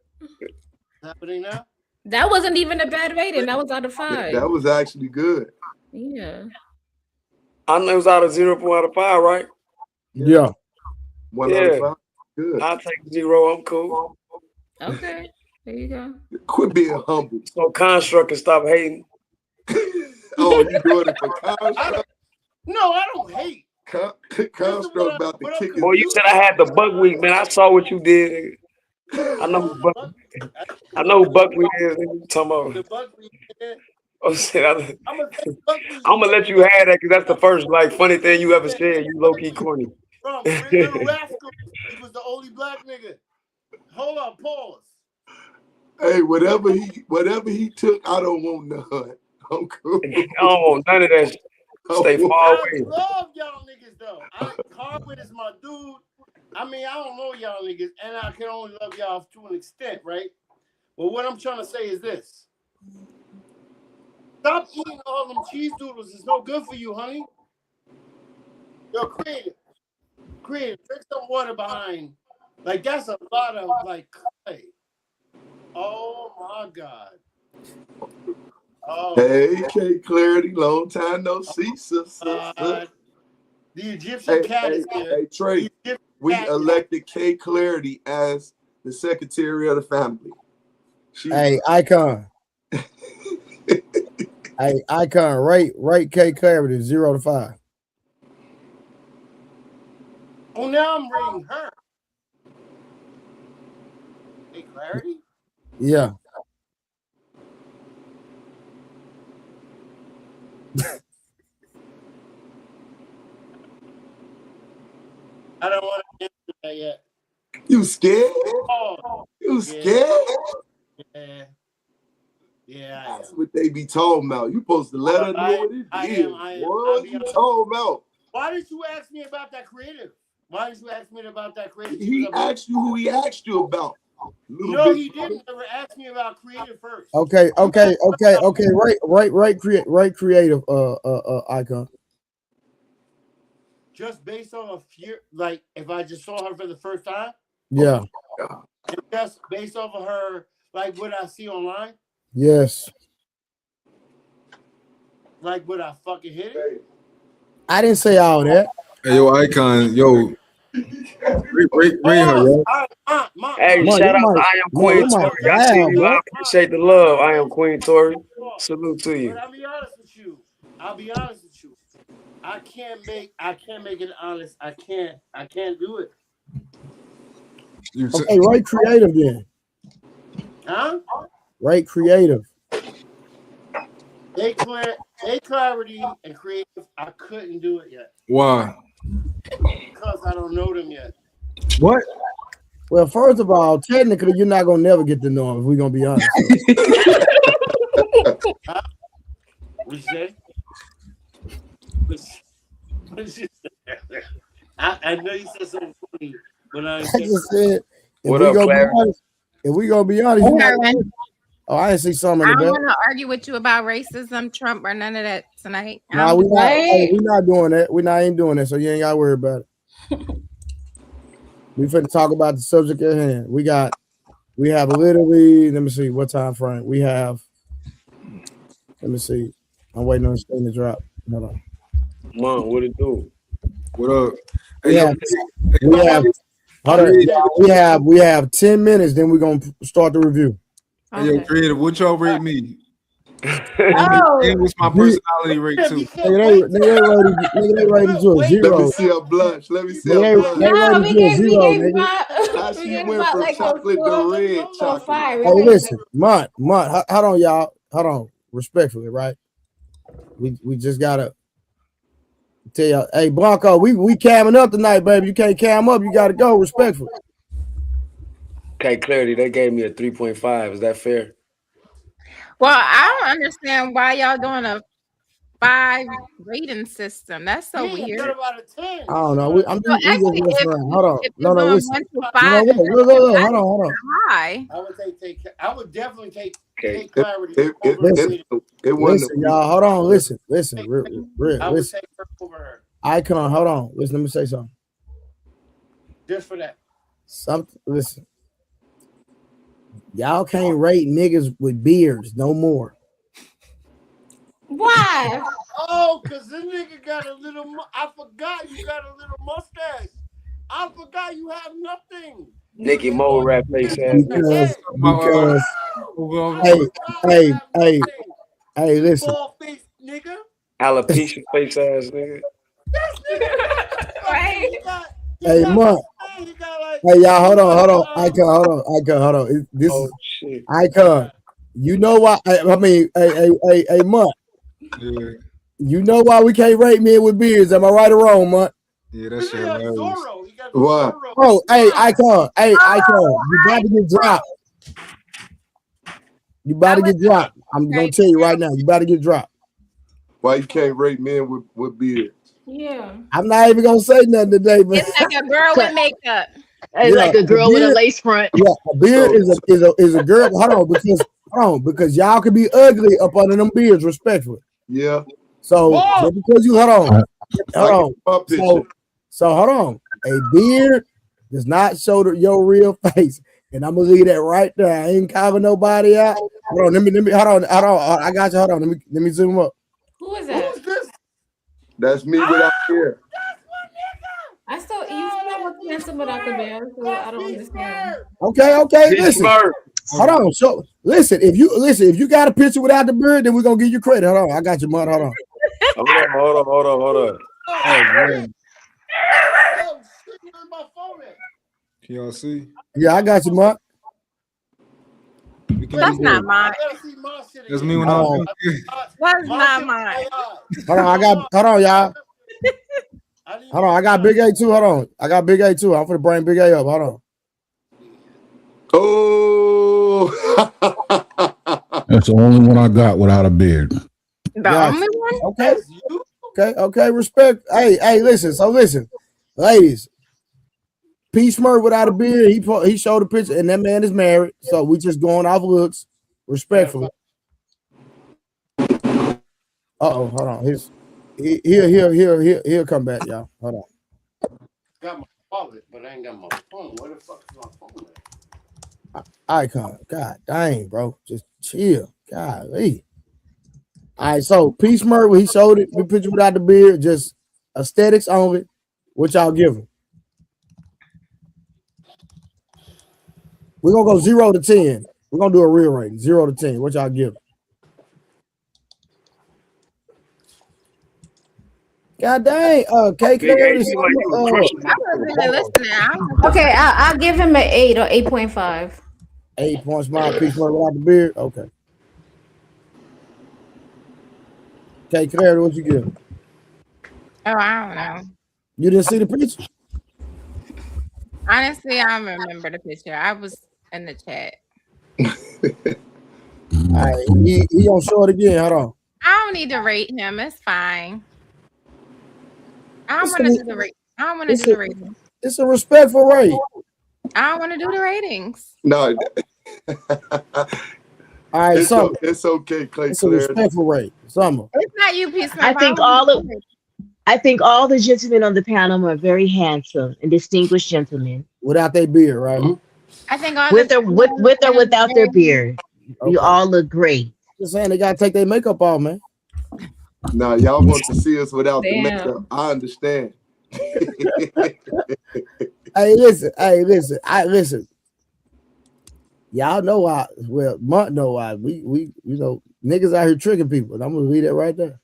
Happening now? That wasn't even a bad rating. That was out of 5. That was actually good. Yeah. I know it was out of 0 out of 5, right? Yeah. 1 out of 5. Good. I'll take 0. I'm cool. Okay. There you go. Quit being humble. So Construct can stop hating. Oh, you doing it for Construct? No, I don't hate. Construct about to kick his. Boy, you said I had the buckwheat, man. I saw what you did. I know who buckwheat is. You talking about? The buckwheat. Oh shit! I'm gonna let you have that because that's the first like funny thing you ever said. You low key corny. Bro, Little Rascal, he was the only black nigga. Hold on, pause. Hey, whatever he took, I don't want none. I'm cool. I don't want none of that. Stay far away. I love y'all niggas though. Carwin is my dude. I mean, I don't know y'all niggas, and I can only love y'all to an extent, right? But what I'm trying to say is this. Stop eating all them cheese doodles. It's no good for you, honey. Yo, creative. Drink some water behind. Like, that's a lot of, like, clay. Oh, my God. Oh. Hey, K Clarity. Long time no see, sister. The Egyptian cat is here. Hey, Trey. We elected K Clarity as the secretary of the family. Hey, Icon. Hey, Icon, rate K Clarity 0 to 5. Oh, now I'm rating her. Hey, Clarity? Yeah. I don't want to answer that yet. You scared? Oh, you scared? Yeah. Yeah, that's what they be talking about. You supposed to let her know what it is. What you talking about? Why did you ask me about that creative? Why did you ask me about that creative? He asked you who he asked you about. No, he didn't. Never ask me about creative first. Okay. Right creative Icon. Just based on a few, like if I just saw her for the first time. Yeah. And just based off of her, like what I see online. Yes. Like would I fucking hit it? I didn't say all that. Hey, yo, Icon, yo. Rate her, yo. Hey, shout out to I Am Queen Tori. I see you. I appreciate the love. I Am Queen Tori. Salute to you. But I'll be honest with you. I can't make it honest. I can't do it. Okay, right creative then. Huh? Right creative. They clarity and creative. I couldn't do it yet. Why? Because I don't know them yet. What? Well, first of all, technically, you're not gonna never get to know him if we're gonna be honest. Huh? What you say? I know you said something funny, but I just said what up, Claire? If we gonna be honest, I didn't see something. I don't want to argue with you about racism, Trump, or none of that tonight. Nah, we're not doing that. We ain't doing that, so you ain't gotta worry about it. We finna talk about the subject at hand. We have literally, let me see what time frame we have. Let me see. I'm waiting on this thing to drop. Hold on. Mom, what it do? What up? We have 10 minutes, then we're gonna start the review. Hey, yo, creative, what y'all rate me? Oh. And what's my personality rate too? They rated to a 0. Let me see a blush. Let me see They a blush. rated to a 0, nigga. How she went from chocolate to red chocolate. Hey, listen, Mont, hold on, y'all. Hold on. Respectfully, right? We just gotta Tell y'all, hey Blanco, we camming up tonight, baby. You can't cam up. You got to go. Respectful. Okay, clarity. They gave me a 3.5. Is that fair? Well, I don't understand why y'all doing a 5 rating system. That's so weird. I don't know. I'm just actually, messing around. Hold on. if No, you're listen. 1 to No, 5, look. Hold on. high. I would definitely take clarity. Listen, y'all. Hold on. Listen. Real. I would Listen. take her over her. Icon. Hold on. Listen. Let me say something. Just for that. Listen. Y'all can't rate niggas with beards no more. Why? Oh, because this nigga got a little. I forgot you got a little mustache. I forgot you have nothing. Nicky Mole rap face ass. Because hey, listen. Ball face nigga. Alopecia face ass nigga. Right. Hey, Mark. Hey, y'all, hold on. Icon, hold on. This is shit. Icon. You know why? I mean, hey, Mark. Yeah. You know why we can't rate men with beards? Am I right or wrong, Mark? Yeah, that shit hilarious. What? Oh, hey, Icon. You about to get dropped. You about to get dropped. I'm gonna tell you right now. You about to get dropped. Why you can't rate men with beards? Yeah. I'm not even gonna say nothing today, but It's like a girl with makeup. It's like a girl with a lace front. Yeah, a beard is a girl. Hold on, because y'all can be ugly up under them beards, respectfully. Yeah. So just because you hold on. So hold on. A beard does not show your real face, and I'm gonna leave that right there. I ain't calling nobody out. Hold on, let me hold on. I got you. Hold on. Let me zoom up. Who is that? Who's this? That's me without hair. You still look handsome without the beard, so I don't understand. Okay. Listen. Hold on. So listen, if you got a picture without the beard, then we're gonna give you credit. Hold on. I got your mother. Hold on. Hold on. Oh, man. Oh, shit, where's my phone at? Can y'all see? Yeah, I got you, Mark. That's not mine. That's me when I'm That's not mine. Hold on, y'all. Hold on, I got Big A too. Hold on. I got Big A too. I'm gonna bring Big A up. Hold on. Oh, That's the only one I got without a beard. The only one? Okay. Respect. Hey, listen. So listen, ladies. P. Smurf without a beard. He showed a picture, and that man is married. So we just going off looks, respectfully. Hold on. He'll come back, y'all. Hold on. Got my wallet, but I ain't got my phone. Where the fuck is my phone at? Icon. God dang, bro. Just chill. Golly. All right, so P. Smurf, he showed it, the picture without the beard, just aesthetics only. What y'all give him? We're gonna go 0 to 10. We're gonna do a real rating, 0 to 10. What y'all give? God dang, Cake. Okay, I'll give him an 8 or 8.5. 8 points, my piece without the beard. Okay. Okay, Claire, what you give? Oh, I don't know. You didn't see the picture? Honestly, I don't remember the picture. I was in the chat. All right, he gonna show it again. Hold on. I don't need to rate him. It's fine. I don't want to do the rate. I don't want to do the ratings. It's a respectful rate. I don't want to do the ratings. No. All right, it's okay, Clay. It's a respectful rate. Summer. It's not you, Peace. I think all the gentlemen on the panel are very handsome and distinguished gentlemen. Without their beard, right? Mm-hmm. I think all with or without their beard. Okay. You all look great. Just saying they gotta take their makeup off, man. Nah, y'all want to see us without the makeup. I understand. Hey, listen. Y'all know why. Well, Monk know why. We niggas out here tricking people. And I'm gonna leave that right there.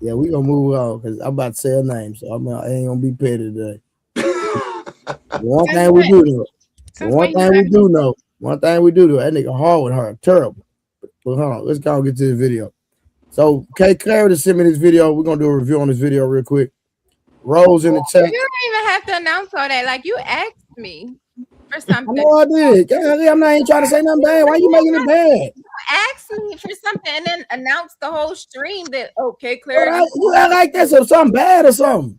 Yeah, we gonna move on because I'm about to say a name, so I ain't gonna be petty today. One thing we do know, that nigga hard with her, terrible. But hold on, let's go get to the video. So K Clarity sent me this video. We're gonna do a review on this video real quick. Rose in the chat. You don't even have to announce all that. Like you asked me for I something. know I did. I'm not even trying to say nothing bad. Why you making it bad? You asked me for something and then announced the whole stream that okay, But Clarity. you act like that's something bad or something.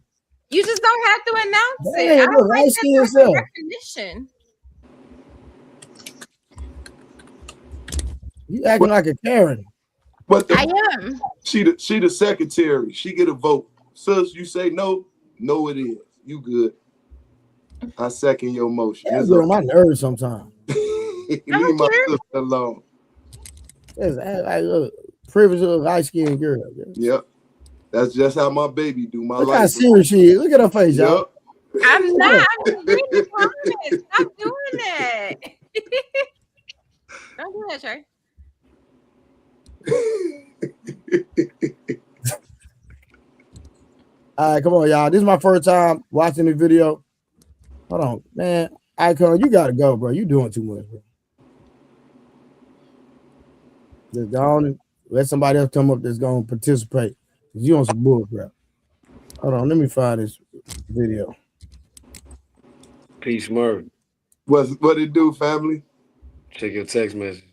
You just don't have to announce it. Damn, I look, don't like light that skin type self. of recognition. You acting like a Karen. But I am. She the secretary. She get a vote. Sis, you say no. No, it is. You good. I second your motion. That's on my nerves sometimes. Leave my sister alone. It's like a privilege of a light skinned girl. Yep. That's just how my baby do. My Look life. how serious she is. Look at her face, y'all. I'm not. I'm reading the comments. Stop doing that. Don't do that, Trey. All right, come on, y'all. This is my first time watching this video. Hold on, man. Icon, you gotta go, bro. You doing too much, bro. Just go on and let somebody else come up that's gonna participate. You on some bull crap. Hold on, let me find this video. Peace, Murph. What it do, family? Check your text message.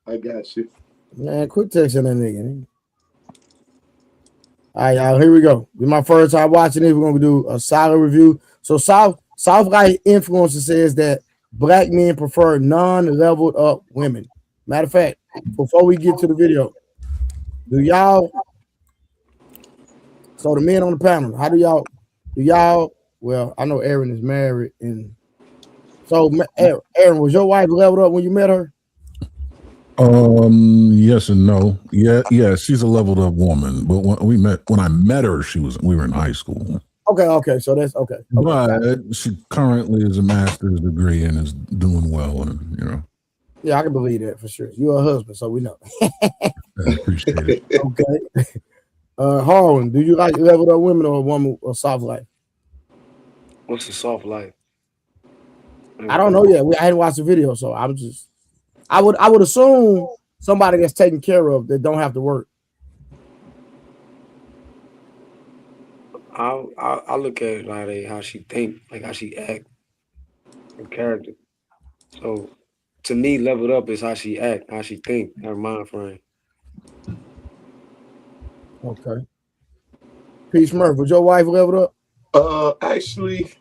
I got you. Man, quit texting that nigga. All right, y'all, here we go. This is my first time watching it. We're gonna do a solid review. So South Light Influencer says that black men prefer non-leveled up women. Matter of fact, before we get to the video, do y'all? So the men on the panel, how do y'all? Well, I know Aaron is married, and so Aaron, was your wife leveled up when you met her? Yes and no. Yeah, she's a leveled up woman. But when I met her, we were in high school. Okay, so that's okay. But she currently is a master's degree and is doing well, and Yeah, I can believe that for sure. You're a husband, so we know. I appreciate it. Okay. Harlan, do you like leveled up women or a woman or soft life? What's the soft life? I don't know yet. I hadn't watched the video, so I would assume somebody that's taken care of that don't have to work. I look at it like how she think, like how she act, her character. So to me, leveled up is how she act, how she think, her mind frame. Okay. Peace Murph, was your wife leveled up? Actually,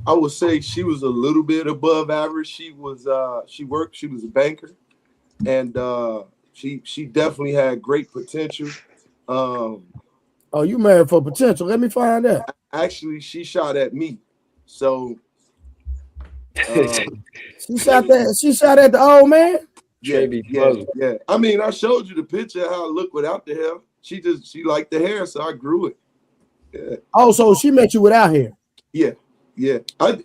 I would say she was a little bit above average. She was she was a banker, and she definitely had great potential. Oh, you married for potential. Let me find out. Actually, she shot at me. So she shot at the old man? Yeah. I mean, I showed you the picture of how I look without the hair. She liked the hair, so I grew it. Yeah. Oh, so she met you without hair? Yeah. So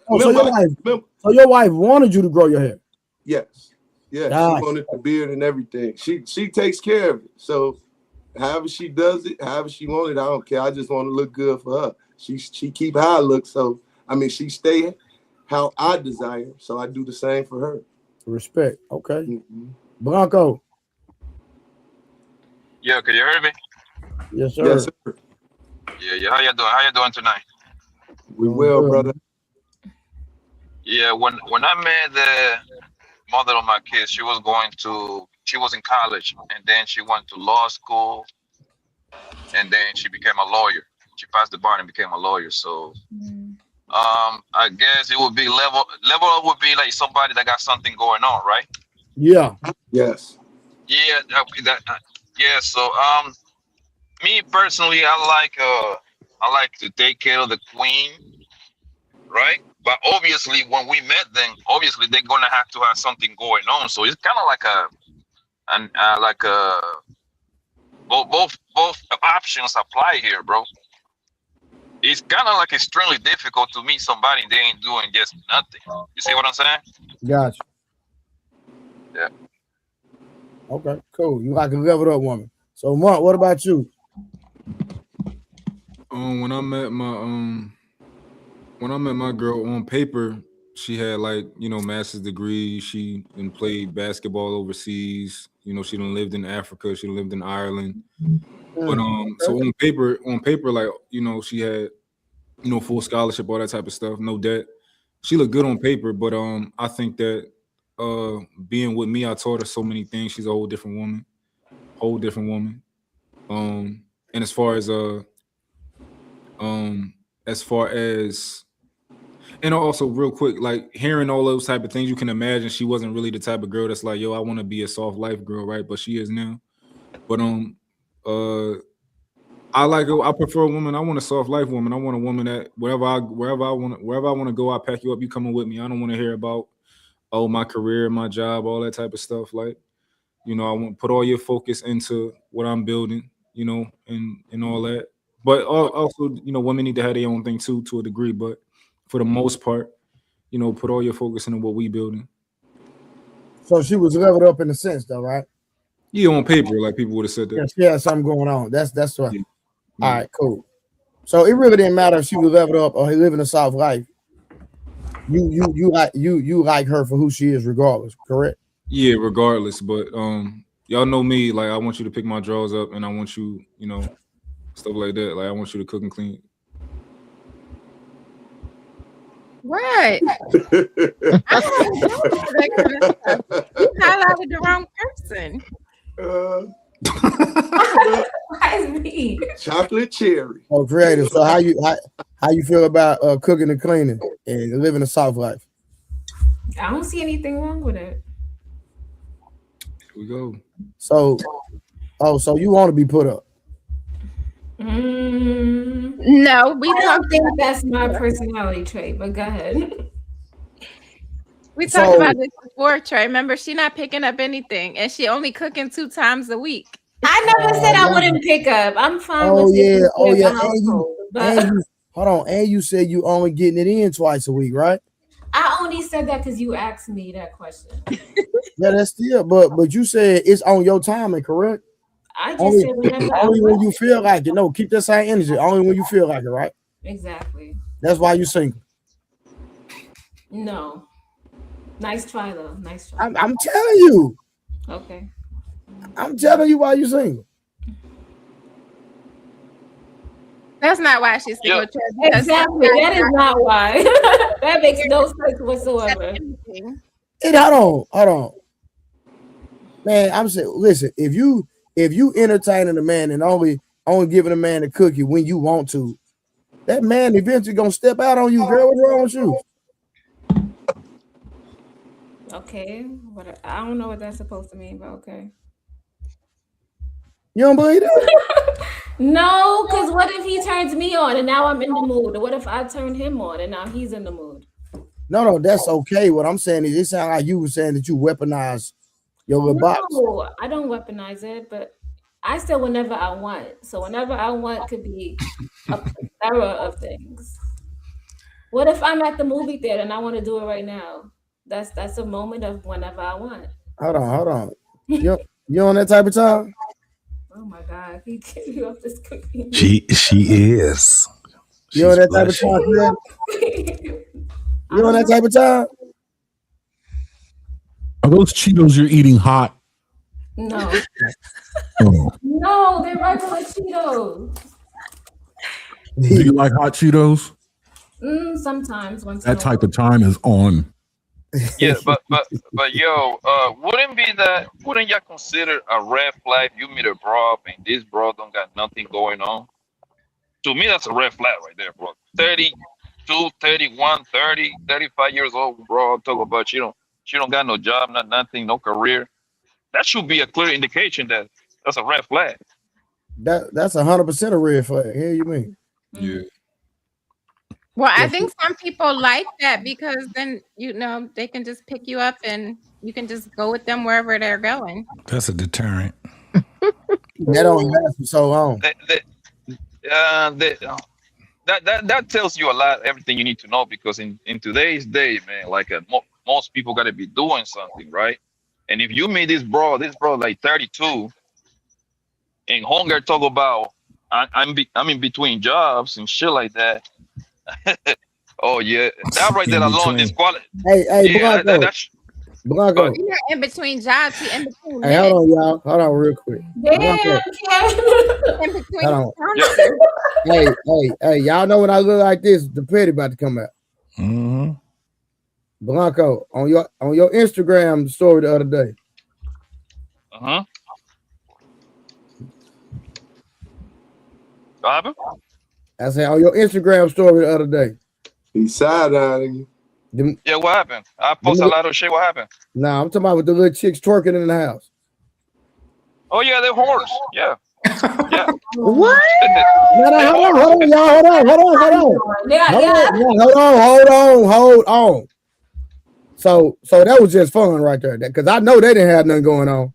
your wife wanted you to grow your hair? Yes. Yeah. Gosh. She wanted the beard and everything. She takes care of it. So however she does it, however she wanted, I don't care. I just want to look good for her. She keep how I look. So I mean, she stay how I desire. So I do the same for her. Respect. Okay. Blanco. Yeah, can you hear me? Yes, sir. Yes, sir. Yeah. How you doing? How you doing tonight? We will, brother. Yeah, when I met the mother of my kids, she was in college, and then she went to law school, and then she became a lawyer. She passed the bar and became a lawyer. So I guess it would be level up would be like somebody that got something going on, right? Yeah. Yes. Yeah. Yeah. So me personally, I like to take care of the queen, right? But obviously, when we met them, obviously they're gonna have to have something going on. So it's kind of like both options apply here, bro. It's kind of like extremely difficult to meet somebody they ain't doing just nothing. You see what I'm saying? Gotcha. Yeah. Okay, cool. You like a leveled up woman. So Mark, what about you? When I met my girl, on paper, she had master's degree. She played basketball overseas. She done lived in Africa. She lived in Ireland. But so on paper, like she had full scholarship, all that type of stuff, no debt. She looked good on paper, but I think that being with me, I taught her so many things. She's a whole different woman. And as far as and also real quick, like hearing all those type of things, you can imagine she wasn't really the type of girl that's like, yo, I want to be a soft life girl, right? But she is now. But I prefer a woman. I want a soft life woman. I want a woman that wherever I want to go, I pack you up. You coming with me. I don't want to hear about my career, my job, all that type of stuff. Like, I want to put all your focus into what I'm building, and all that. But also, women need to have their own thing too, to a degree. But for the most part, put all your focus into what we building. So she was leveled up in a sense, though, right? Yeah, on paper, like people would have said that. Yes, yeah, something going on. That's right. Yeah. All right, cool. So it really didn't matter if she was leveled up or living a soft life. You like her for who she is, regardless, correct? Yeah, regardless. But y'all know me. Like, I want you to pick my drawers up, and I want you, stuff like that. Like, I want you to cook and clean. What? You highlighted the wrong person. Why is me? Chocolate cherry. Oh, creative. So how you feel about cooking and cleaning and living a soft life? I don't see anything wrong with it. Here we go. So you want to be put up? No, I don't think that's my personality trait, but go ahead. We talked about this before, Trey. Remember, she not picking up anything, and she only cooking 2 times a week. I never said I wouldn't pick up. I'm fine with it. Oh yeah. Hold on. And you said you only getting it in twice a week, right? I only said that because you asked me that question. Yeah, that's still. But you said it's on your timing, correct? I just said whenever only when you feel like it. No, keep that same energy. Only when you feel like it, right? Exactly. That's why you single. No. Nice try though. Nice try. I'm telling you. Okay. I'm telling you why you single. That's not why she's single. Yep. Exactly. That is not why. That makes no sense whatsoever. Hold on. Man, I'm saying, listen, if you entertaining a man and only giving a man a cookie when you want to, that man eventually gonna step out on you, girl. What's wrong with you? Okay, I don't know what that's supposed to mean, but okay. You don't believe that? No, because what if he turns me on and now I'm in the mood? Or what if I turn him on and now he's in the mood? No, that's okay. What I'm saying is, it sounds like you were saying that you weaponize your little box. No, I don't weaponize it, but I said whenever I want. So whenever I want could be a plethora of things. What if I'm at the movie theater and I want to do it right now? That's a moment of whenever I want. Hold on. You on that type of time? Oh my God, he get you off this cookie. She is. You on that type of time? You on that type of time? Are those Cheetos you're eating hot? No. Oh. No, they're regular Cheetos. Do you like hot Cheetos? Sometimes. That type of time is on. Yeah, but yo, wouldn't y'all consider a red flag? You meet a bro up and this bro don't got nothing going on. To me, that's a red flag right there, bro. 32, 31, 30, 35 years old, bro. Talk about she don't got no job, nothing, no career. That should be a clear indication that that's a red flag. That's 100% a red flag. Here you mean? Yeah. Well, I think some people like that because then they can just pick you up and you can just go with them wherever they're going. That's a deterrent. That don't last for so long. That tells you a lot, everything you need to know, because in today's day, man, like most people got to be doing something, right? And if you meet this bro like 32, and hunger talk about I'm in between jobs and shit like that. Oh yeah, that right there alone is quality. Hey, Blanco. Blanco. You're not in between jobs. He in between Hey, men. hold on, y'all. Hold on real quick. Blanco. In between Hold on. sponsors. Hey, y'all know when I look like this, the petty about to come out. Mm-hmm. Blanco, on your Instagram story the other day. Uh-huh. What happened? I said on your Instagram story the other day. He side-eyeing you. Yeah, what happened? I post a lot of shit. What happened? Nah, I'm talking about with the little chicks twerking in the house. Oh yeah, they're whores. Yeah. Yeah. What? Hold on, y'all. Hold on. So that was just fun right there. Because I know they didn't have nothing going on.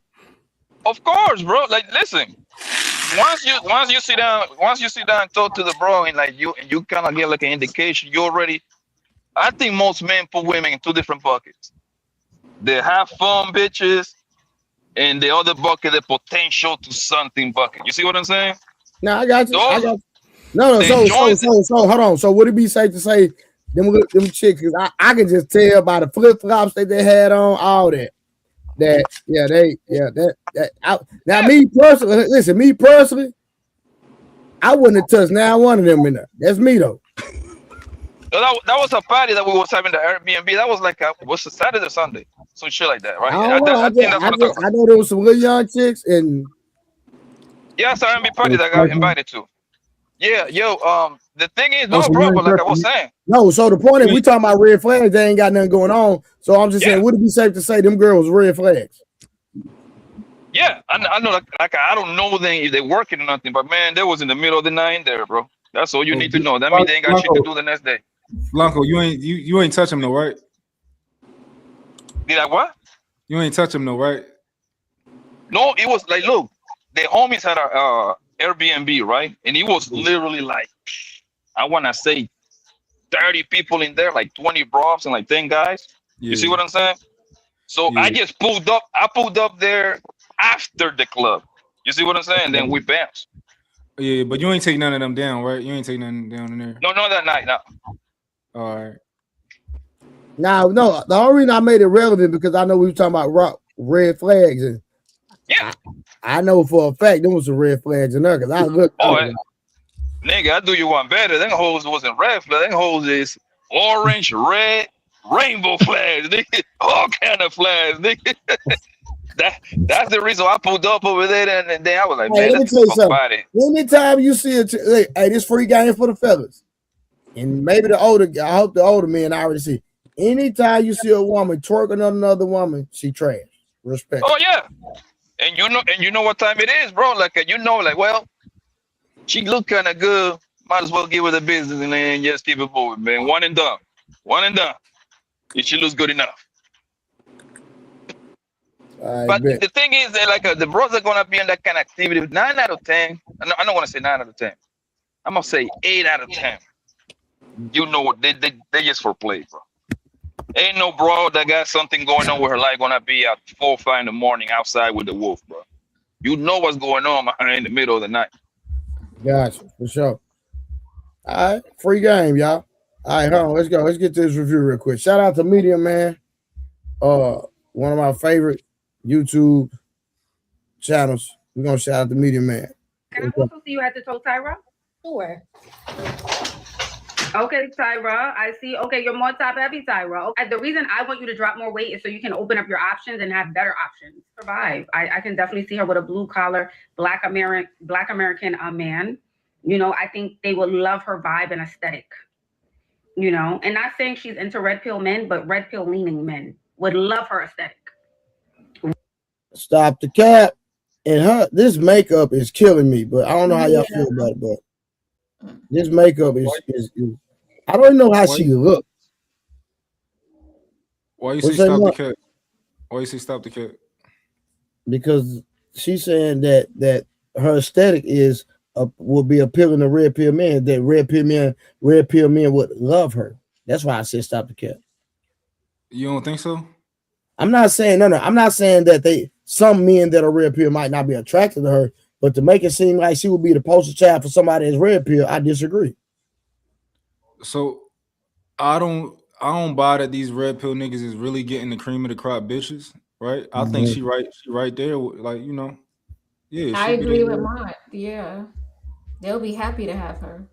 Of course, bro. Like, listen. Once you sit down and talk to the bro and like you kind of get like an indication, you already. I think most men put women in two different buckets. They have fun bitches, and the other bucket, the potential to something bucket. You see what I'm saying? No, I got you. Those, No. So hold on. So would it be safe to say them chicks? Cause I can just tell by the flip flops that they had on, all that. Me personally, I wouldn't have touched now one of them in there. That's me though. That was a party that we was having the Airbnb. That was like was it Saturday or Sunday? Some shit like that, right? I know there was some little young chicks and it's an Airbnb party that I got invited to. Yeah, the thing is, no, bro, but like I was saying. No, so the point is we talking about red flags, they ain't got nothing going on. So I'm just saying, would it be safe to say them girls red flags? Yeah, I know like I don't know if they working or nothing, but man, they was in the middle of the night there, bro. That's all you need to know. That means they ain't got shit to do the next day. Blanco, you ain't touch him though, right? Did I what? You ain't touch him though, right? No, it was like, look, the homies had a Airbnb, right? And it was literally like, I want to say 30 people in there, like 20 bros and like 10 guys. Yeah. You see what I'm saying? So I just pulled up. I pulled up there after the club. You see what I'm saying? Then we bounced. Yeah, but you ain't take none of them down, right? You ain't take none down in there. No, not that night, no. All right. Now, no, the only reason I made it relevant because I know we were talking about red flags, and I know for a fact there was some red flags in there because I looked. Nigga, I do you one better. Them hoes wasn't red flags. Them hoes is orange, red, rainbow flags, nigga. All kind of flags, nigga. That's the reason I pulled up over there, and then I was like, man, let me tell you something. Anytime you see hey, this free game for the fellas, and maybe I hope the older men already see. Anytime you see a woman twerking on another woman, she trash. Respect. Oh yeah, and you know what time it is, bro. Like like, well, she look kind of good. Might as well give her the business and then just keep it moving, man. One and done. If she looks good enough. But the thing is that like the bros are gonna be in that kind of activity. 9 out of 10. I don't want to say 9 out of 10. I'm gonna say 8 out of 10. You know what? They just for play, bro. Ain't no bro that got something going on with her life gonna be at 4 or 5 in the morning outside with the wolf, bro. You know what's going on in the middle of the night. Gotcha, for sure. All right, free game, y'all. All right, hold on. Let's go. Let's get to this review real quick. Shout out to Medium Man. One of my favorite YouTube channels. We're gonna shout out to Medium Man. Can I also see you at the toe, Tyra? Sure. Okay, Tyra, I see. Okay, you're more top heavy, Tyra. Okay. The reason I want you to drop more weight is so you can open up your options and have better options. Survive. I can definitely see her with a blue collar, Black American man. You know, I think they would love her vibe and aesthetic. You know, and not saying she's into red pill men, but red pill leaning men would love her aesthetic. Stop the cap. And this makeup is killing me, but I don't know how y'all feel about it, but this makeup is I don't know how she looks. Why you say stop the cat? Why you say stop the cat? Because she's saying that her aesthetic will be appealing to red pill men. That red pill men would love her. That's why I said stop the cat. You don't think so? I'm not saying no. I'm not saying that some men that are red pill might not be attracted to her, but to make it seem like she would be the poster child for somebody that's red pill, I disagree. So I don't I don't buy that these red pill niggas is really getting the cream of the crop bitches, right? I think she right there, like yeah. I She be agree with there. Mont. Yeah, they'll be happy to have her.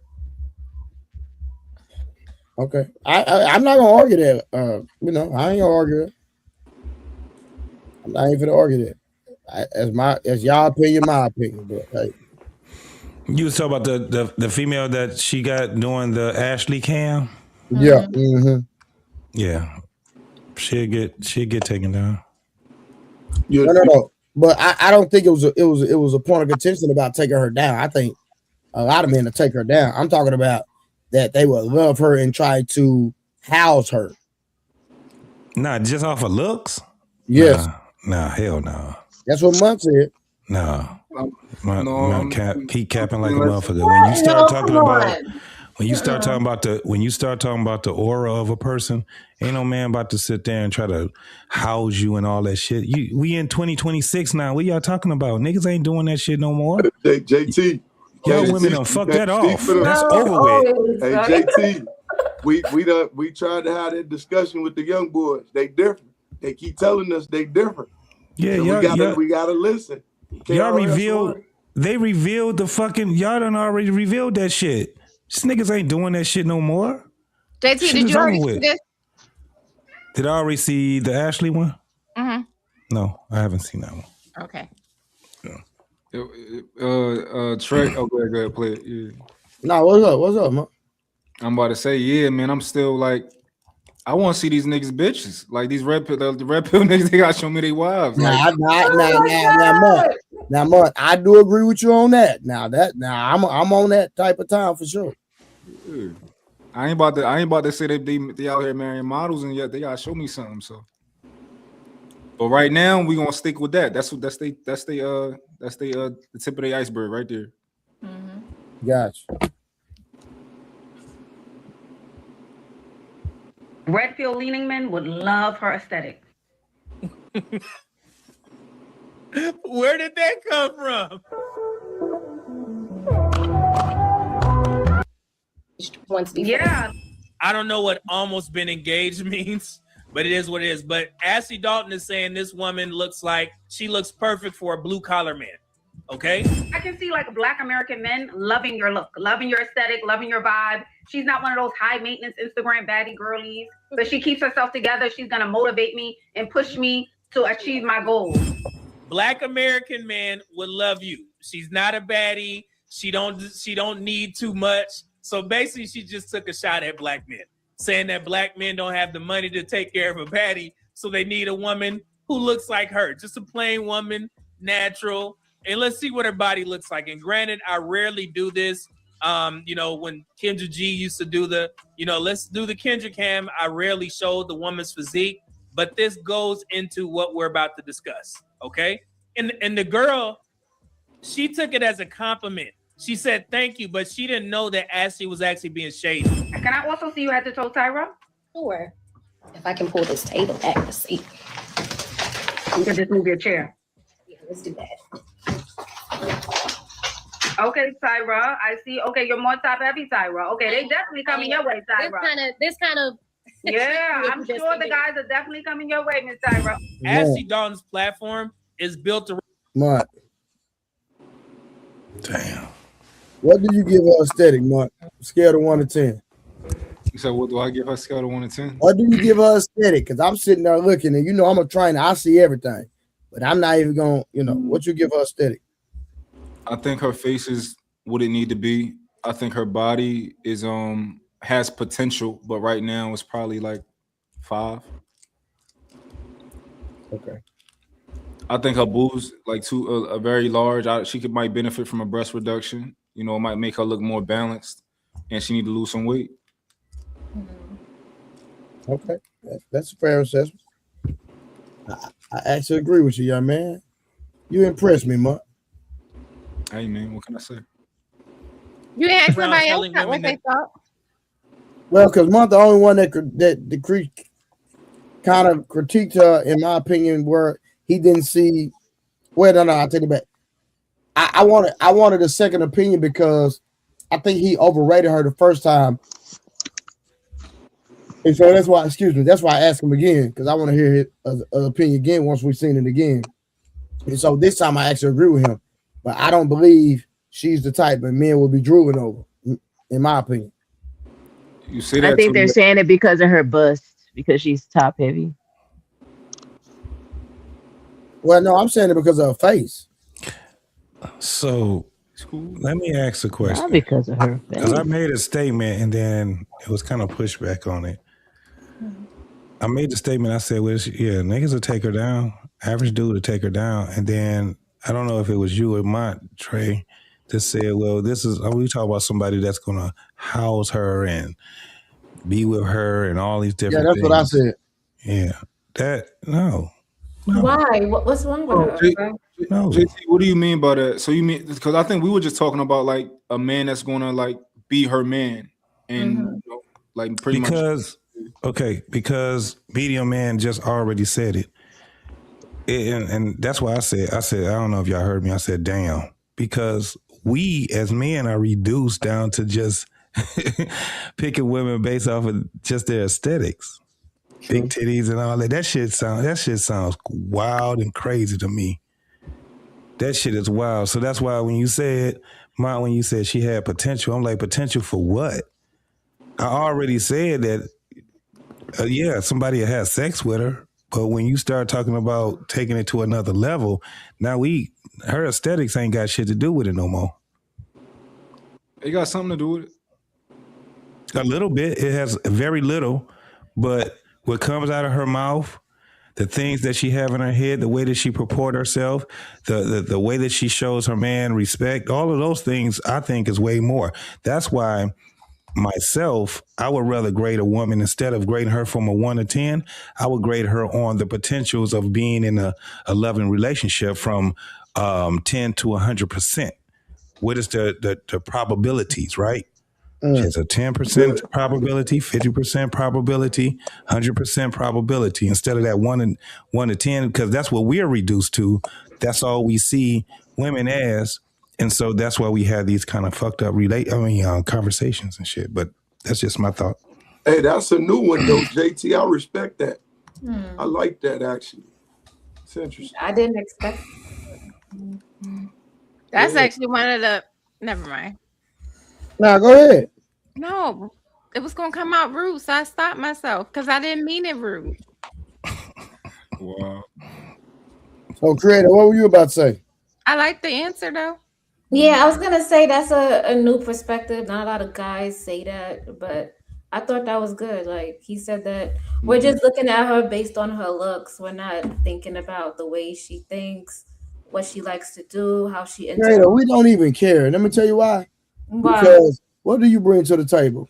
Okay, I'm not gonna argue that. I ain't gonna argue it. I'm not even gonna argue that. As y'all opinion, my opinion. But hey, You was talking about the female that she got doing the Ashley cam. yeah, Yeah, she'll get taken down. no. But I don't think it was a point of contention about taking her down. I think a lot of men to take her down. I'm talking about that they would love her and try to house her. Nah, just off of looks. Yes. Nah, hell no. That's what Mont said. No. Keep capping like a What? motherfucker. When you start talking come about on. when you start talking about the aura of a person, ain't no man about to sit there and try to house you and all that shit. We in 2026 now. What y'all talking about? Niggas ain't doing that shit no more. JT. Y'all women done fuck that off. That's over with. Hey, JT, we tried to have that discussion with the young boys. They different. They keep telling us they different. Yeah, and we gotta listen. Y'all revealed the fucking, y'all done already revealed that shit. These niggas ain't doing that shit no more. JT, did you already see this? Did I already see the Ashley one? Mm-hmm. No, I haven't seen that one. Okay. Trey, go ahead, play it. Yeah. Nah, what's up, man? I'm about to say, yeah, man. I'm still like, I want to see these niggas bitches. Like these red pill niggas, they gotta show me their wives. Now, Mont, I do agree with you on that. Now I'm on that type of time for sure. Yeah. I ain't about to say they out here marrying models and yet they gotta show me something. So, but right now we gonna stick with that. That's the tip of the iceberg right there. Gotcha. Red pill leaning men would love her aesthetic. Where did that come from? Yeah. I don't know what almost been engaged means, but it is what it is. But Ashley Dalton is saying this woman looks perfect for a blue collar man. Okay. I can see like Black American men loving your look, loving your aesthetic, loving your vibe. She's not one of those high maintenance Instagram baddie girlies, but she keeps herself together. She's going to motivate me and push me to achieve my goals. Black American man would love you. She's not a baddie. She don't need too much. So basically she just took a shot at black men, saying that black men don't have the money to take care of a baddie. So they need a woman who looks like her, just a plain woman, natural. And let's see what her body looks like. And granted, I rarely do this. When Kendra G used to do let's do the Kendra cam, I rarely showed the woman's physique, but this goes into what we're about to discuss. Okay. And the girl, she took it as a compliment. She said, thank you, but she didn't know that Ashley was actually being shady. Can I also see you head to toe, Tyra? Sure. If I can pull this table back to see. You can just move your chair. Yeah, let's do that. Okay, Tyra, I see. Okay, you're more top heavy, Tyra. Okay, they definitely coming your way, Tyra. This kind of. Yeah, I'm sure the guys are definitely coming your way, Miss Tyra. Ashley Dalton's platform is built to. Mont. Damn. What do you give her aesthetic, Mont? Scale of 1 to 10. You said, what do I give her scale of 1 to 10? What do you give her aesthetic? Because I'm sitting there looking, and I'm a trainer. I see everything, but I'm not even going. What you give her aesthetic? I think her face is what it need to be. I think her body is has potential, but right now it's probably like 5. Okay. I think her boobs like a very large. She might benefit from a breast reduction. It might make her look more balanced, and she need to lose some weight. Okay, that's a fair assessment. I actually agree with you, young man. You impressed me, Mont. Hey, man, what can I say? You asked somebody else what they thought. Well, because Mont the only one that kind of critiqued her, in my opinion, where he didn't see. Well, no, I take it back. I wanted a second opinion because I think he overrated her the first time. And so that's why, excuse me, that's why I asked him again, because I want to hear his opinion again once we've seen it again. And so this time I actually agree with him. But I don't believe she's the type that men will be drooling over, in my opinion. You see I that think they're too. saying it because of her bust, because she's top heavy. Well, no, I'm saying it because of her face. So let me ask a question. Not because of her Because I face. made a statement and then it was kind of pushback on it. I made the statement. I said, well, yeah, niggas will take her down. Average dude will take her down. And then I don't know if it was you or Mont, Trey, that said, well, we talk about somebody that's going to house her and be with her and all these different things. Yeah, that's things. what I said. Yeah. No. Why? What's wrong with her? No. JT, what do you mean by that? So you mean, because I think we were just talking about like a man that's gonna like be her man and like pretty much. Because Medium Man just already said it. And that's why I said, I don't know if y'all heard me. I said, damn, because we as men are reduced down to just picking women based off of just their aesthetics. True. Big titties and all that. That shit sounds wild and crazy to me. That shit is wild. So that's why when you said she had potential, I'm like, potential for what? I already said that, somebody has sex with her. But when you start talking about taking it to another level, now her aesthetics ain't got shit to do with it no more. It got something to do with it. A little bit. It has very little. But what comes out of her mouth, the things that she have in her head, the way that she purport herself, the way that she shows her man respect, all of those things I think is way more. That's why myself, I would rather grade a woman instead of grading her from a 1 to 10. I would grade her on the potentials of being in a loving relationship from 10 to 100%. What is the probabilities, right? She has a 10% probability, 50% probability, 100% probability instead of that 1 to 10, because that's what we're reduced to. That's all we see women as. And so that's why we have these kind of fucked up conversations and shit. But that's just my thought. Hey, that's a new one though, JT. I respect that. I like that actually. It's interesting. I didn't expect. That's actually one of the. Never mind. Now go ahead. No, it was gonna come out rude, so I stopped myself because I didn't mean it rude. Wow. So, Creator, what were you about to say? I like the answer though. Yeah, I was gonna say that's a new perspective. Not a lot of guys say that, but I thought that was good. Like he said that we're just looking at her based on her looks. We're not thinking about the way she thinks, what she likes to do, how she interacts. Creator, we don't even care. Let me tell you why. Because what do you bring to the table?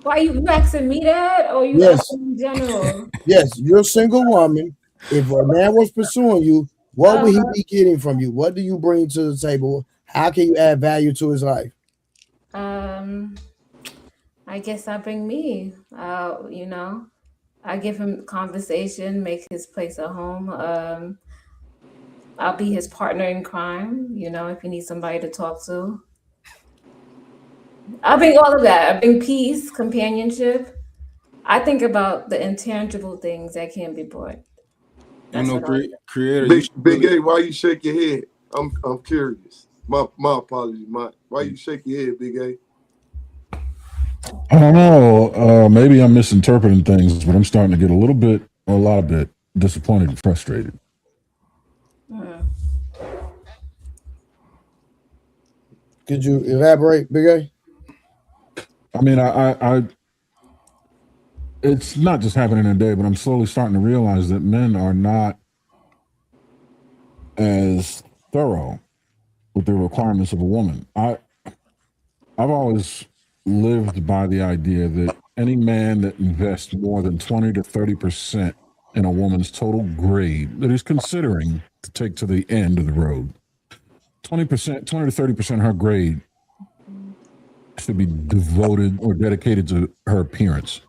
Why you asking me that, or you asking in general? Yes, you're a single woman. If a man was pursuing you, what would he be getting from you? What do you bring to the table? How can you add value to his life? I guess I bring me. I give him conversation, make his place a home. I'll be his partner in crime. If you need somebody to talk to, I bring all of that. I bring peace, companionship. I think about the intangible things that can be brought. That's Creator. Big A, why you shake your head? I'm curious. My apologies. Why you shake your head, Big A? I don't know. Maybe I'm misinterpreting things, but I'm starting to get a lot bit disappointed and frustrated. Could you elaborate, Big A? I mean, I it's not just happening today, but I'm slowly starting to realize that men are not as thorough with the requirements of a woman. I've always lived by the idea that any man that invests more than 20 to 30% in a woman's total grade that he's considering to take to the end of the road, 20 to 30% of her grade should be devoted or dedicated to her appearance.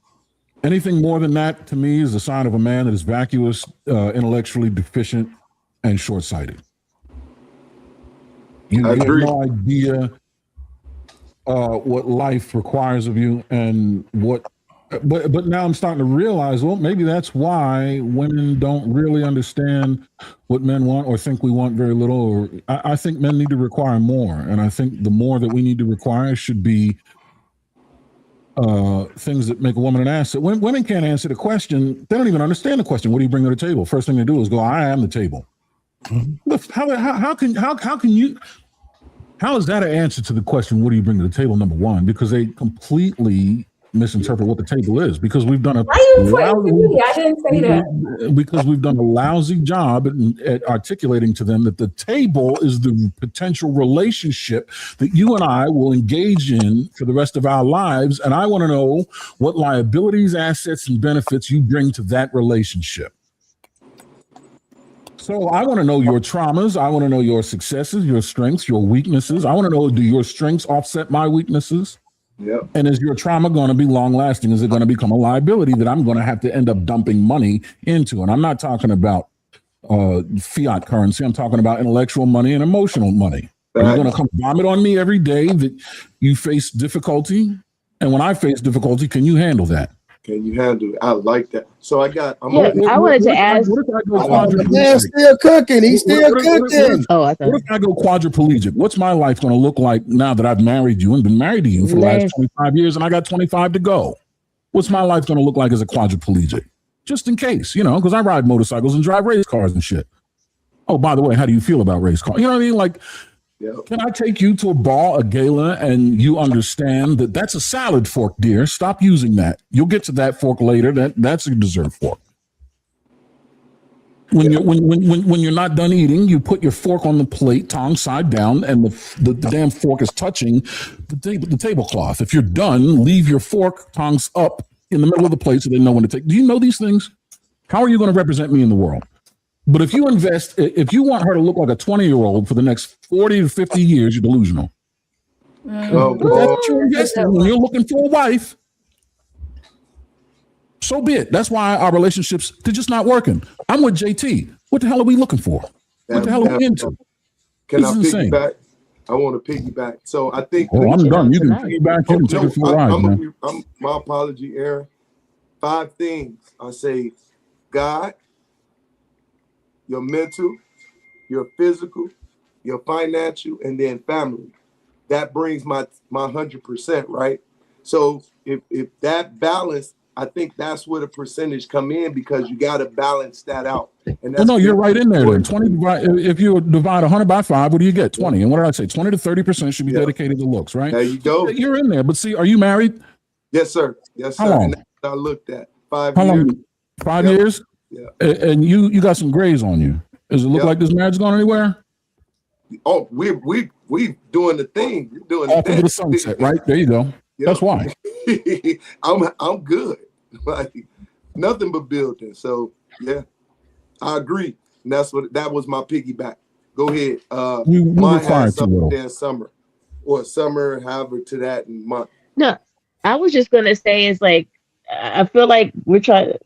Anything more than that, to me, is a sign of a man that is vacuous, intellectually deficient, and short-sighted. You have no idea what life requires of you, and what. But now I'm starting to realize, well, maybe that's why women don't really understand what men want, or think we want very little. Or I think men need to require more, and I think the more that we need to require should be things that make a woman an asset. When women can't answer the question, they don't even understand the question. What do you bring to the table? First thing they do is go, I am the table. How can you? How is that an answer to the question? What do you bring to the table? Number one, because they completely misinterpret what the table is. Because we've done a I didn't say that. Because we've done a lousy job at articulating to them that the table is the potential relationship that you and I will engage in for the rest of our lives. And I want to know what liabilities, assets, and benefits you bring to that relationship. So I want to know your traumas. I want to know your successes, your strengths, your weaknesses. I want to know, do your strengths offset my weaknesses? Yep. And is your trauma going to be long lasting? Is it going to become a liability that I'm going to have to end up dumping money into? And I'm not talking about fiat currency. I'm talking about intellectual money and emotional money. Are you going to come vomit on me every day that you face difficulty? And when I face difficulty, can you handle that? Can you handle it? I like that. So I wanted to ask. The man's still cooking. He's still cooking. I thought. What if I go quadriplegic? What's my life going to look like now that I've married you and been married to you for the last 25 years and I got 25 to go? What's my life going to look like as a quadriplegic? Just in case, because I ride motorcycles and drive race cars and shit. Oh, by the way, how do you feel about race cars? You know what I mean? Like, can I take you to a ball, a gala, and you understand that that's a salad fork, dear? Stop using that. You'll get to that fork later. That's a dessert fork. When you're not done eating, you put your fork on the plate, tongue side down, and the damn fork is touching the tablecloth. If you're done, leave your fork tongs up in the middle of the plate so they know when to take. Do you know these things? How are you going to represent me in the world? But if you want her to look like a 20-year-old for the next 40 to 50 years, you're delusional. But that's what you're investing when you're looking for a wife. So be it. That's why our relationships, they're just not working. I'm with JT. What the hell are we looking for? What the hell are we into? Can I piggyback? I want to piggyback. So I think. Oh, I'm done. You can piggyback. You can take it for a ride, man. My apology, Aaron. 5 things. I say, God, your mental, your physical, your financial, and then family. That brings my 100%, right? So if that balance, I think that's where the percentage come in, because you got to balance that out. And that's you're right in there. Then 20. If you divide 100 by 5, what do you get? 20. And what did I say? 20 to 30% should be dedicated to looks, right? There you go. You're in there. But see, are you married? Yes, sir. Yes, sir. How long? And that's what I looked at 5 How years. long? 5 years? Yeah. And you got some grays on you. Does it look like this marriage going anywhere? Oh, we doing the thing. We're doing off into the sunset, right? There you go. That's why. I'm good. Like nothing but building. So yeah, I agree. And that was my piggyback. Go ahead. Mine had something there summer however to that month. No, I was just gonna say is like I feel like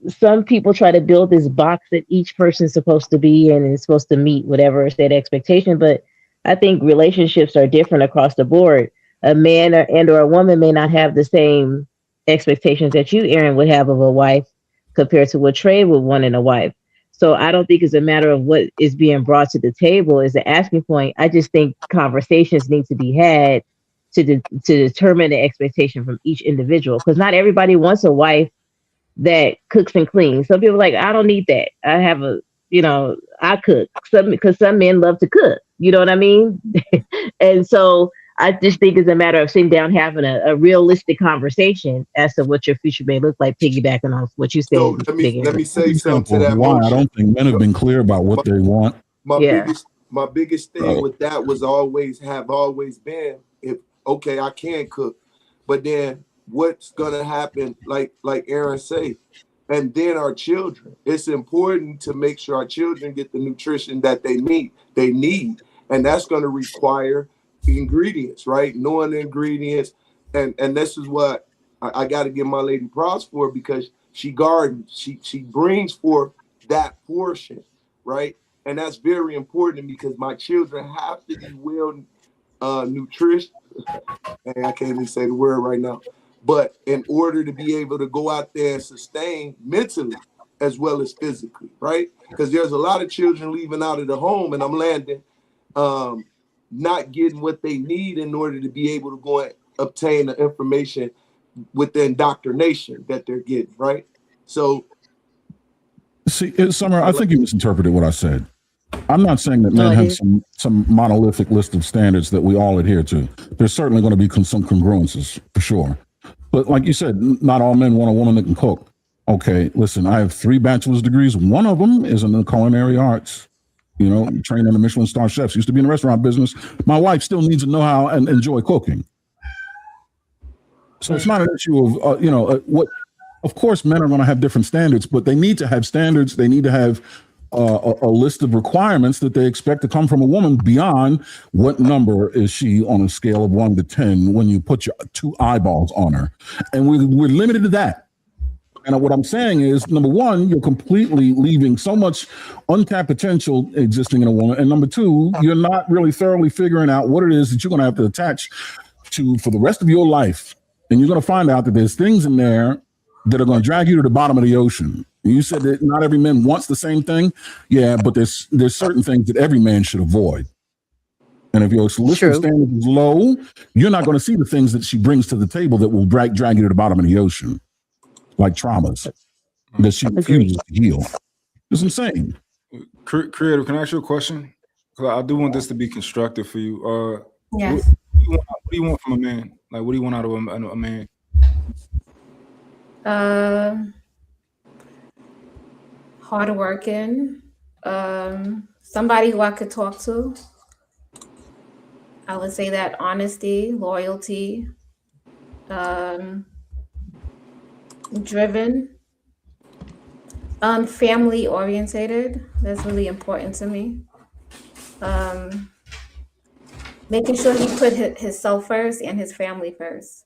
some people try to build this box that each person's supposed to be in and is supposed to meet whatever state expectation. But I think relationships are different across the board. A man or a woman may not have the same expectations that you, Aaron, would have of a wife compared to what Trey would want in a wife. So I don't think it's a matter of what is being brought to the table as the asking point. I just think conversations need to be had to determine the expectation from each individual, because not everybody wants a wife that cooks and cleans. Some people are like, I don't need that. I have I cook because some men love to cook. You know what I mean? And so I just think it's a matter of sitting down, having a realistic conversation as to what your future may look like, piggybacking on what you said. So let me say something to that. Why I don't think men have been clear about what they want. My biggest thing with that was always been, okay, I can cook, but then what's gonna happen? Like Aaron say, and then our children. It's important to make sure our children get the nutrition that they need, and that's gonna require ingredients, right? Knowing the ingredients, and this is what I got to give my lady props for, because she gardens, she brings forth that portion, right? And that's very important because my children have to be well nutrition. I can't even say the word right now. But in order to be able to go out there and sustain mentally as well as physically, right? Because there's a lot of children leaving out of the home, and I'm landing, not getting what they need in order to be able to go and obtain the information with the indoctrination that they're getting, right? So, see, Summer, I think you misinterpreted what I said. I'm not saying that men have some monolithic list of standards that we all adhere to. There's certainly going to be some congruences for sure. But like you said, not all men want a woman that can cook. Okay, listen, I have 3 bachelor's degrees. One of them is in the culinary arts. You know, trained under Michelin star chefs. Used to be in the restaurant business. My wife still needs to know how and enjoy cooking. So it's not an issue of, what. Of course, men are going to have different standards, but they need to have standards. They need to have a list of requirements that they expect to come from a woman beyond what number is she on a scale of 1 to 10 when you put your 2 eyeballs on her. And we're limited to that. And what I'm saying is, number one, you're completely leaving so much untapped potential existing in a woman. And number 2, you're not really thoroughly figuring out what it is that you're going to have to attach to for the rest of your life. And you're going to find out that there's things in there that are going to drag you to the bottom of the ocean. You said that not every man wants the same thing. Yeah, but there's certain things that every man should avoid. And if your listening standard is low, you're not going to see the things that she brings to the table that will drag you to the bottom of the ocean, like traumas that she refuses to heal. It's insane. Creative, can I ask you a question? I do want this to be constructive for you. Yes. What do you want from a man? Like, what do you want out of a man? Hardworking, somebody who I could talk to. I would say that honesty, loyalty, driven, family orientated. That's really important to me. Making sure he put himself first and his family first.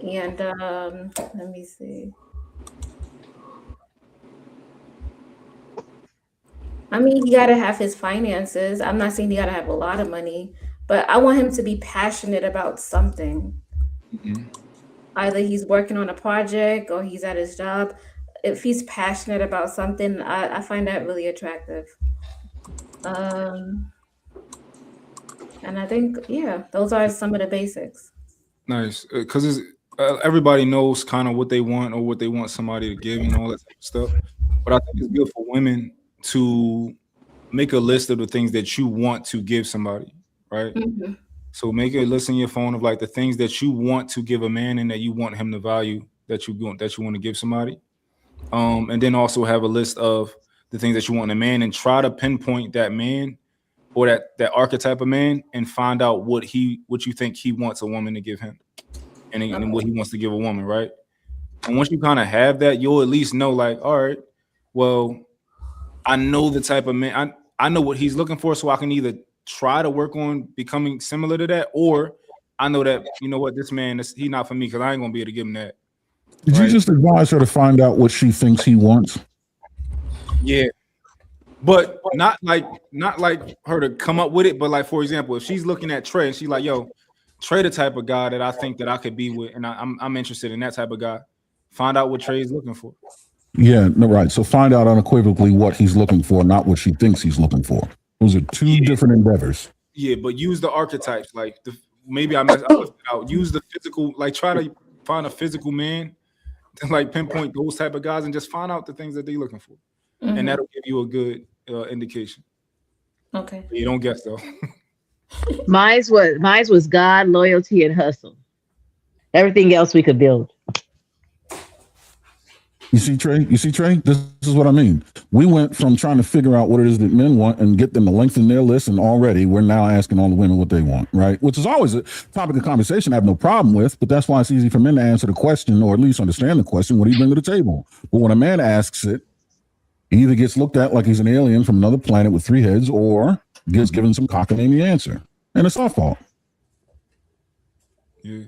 And let me see. I mean, he gotta have his finances. I'm not saying he gotta have a lot of money, but I want him to be passionate about something. Mm-hmm. Either he's working on a project or he's at his job. If he's passionate about something, I find that really attractive. And I think, yeah, those are some of the basics. Nice, because everybody knows kind of what they want or what they want somebody to give and all that type of stuff. But I think it's good for women to make a list of the things that you want to give somebody, right? Mm-hmm. So make a list in your phone of like the things that you want to give a man and that you want him to value that you want to give somebody. And then also have a list of the things that you want in a man and try to pinpoint that man or that archetype of man and find out what you think he wants a woman to give him and what he wants to give a woman, right? And once you kind of have that, you'll at least know like, all right, well, I know the type of man, I know what he's looking for, so I can either try to work on becoming similar to that, or I know that, you know what, this man, he's not for me because I ain't going to be able to give him that. Did you just advise her to find out what she thinks he wants? Yeah. But not like her to come up with it, but like, for example, if she's looking at Trey and she's like, yo, Trey the type of guy that I think that I could be with, and I'm interested in that type of guy, find out what Trey's looking for. Yeah, no, right. So find out unequivocally what he's looking for, not what she thinks he's looking for. Those are 2 different endeavors. Yeah, but use the archetypes. Like maybe I left it out. Use the physical, like try to find a physical man to like pinpoint those type of guys and just find out the things that they're looking for. Mm-hmm. And that'll give you a good indication. Okay. You don't guess though. Mine was God, loyalty, and hustle. Everything else we could build. You see, Trey? This is what I mean. We went from trying to figure out what it is that men want and get them to lengthen their list, and already we're now asking all the women what they want, right? Which is always a topic of conversation I have no problem with, but that's why it's easy for men to answer the question, or at least understand the question, what do you bring to the table? But when a man asks it, he either gets looked at like he's an alien from another planet with 3 heads, or gets given some cockamamie answer. And it's our fault. Yeah.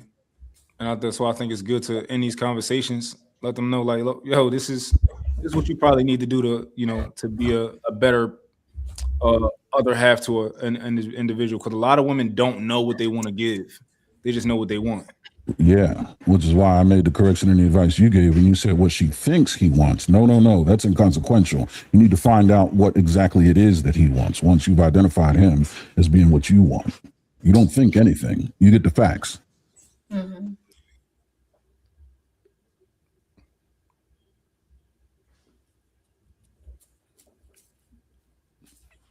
And that's why I think it's good to end these conversations. Let them know, like, look, yo, this is what you probably need to do to, you know, to be a better other half to an individual, because a lot of women don't know what they want to give. They just know what they want. Yeah, which is why I made the correction in the advice you gave when you said what she thinks he wants. No, that's inconsequential. You need to find out what exactly it is that he wants once you've identified him as being what you want. You don't think anything. You get the facts. Mm-hmm.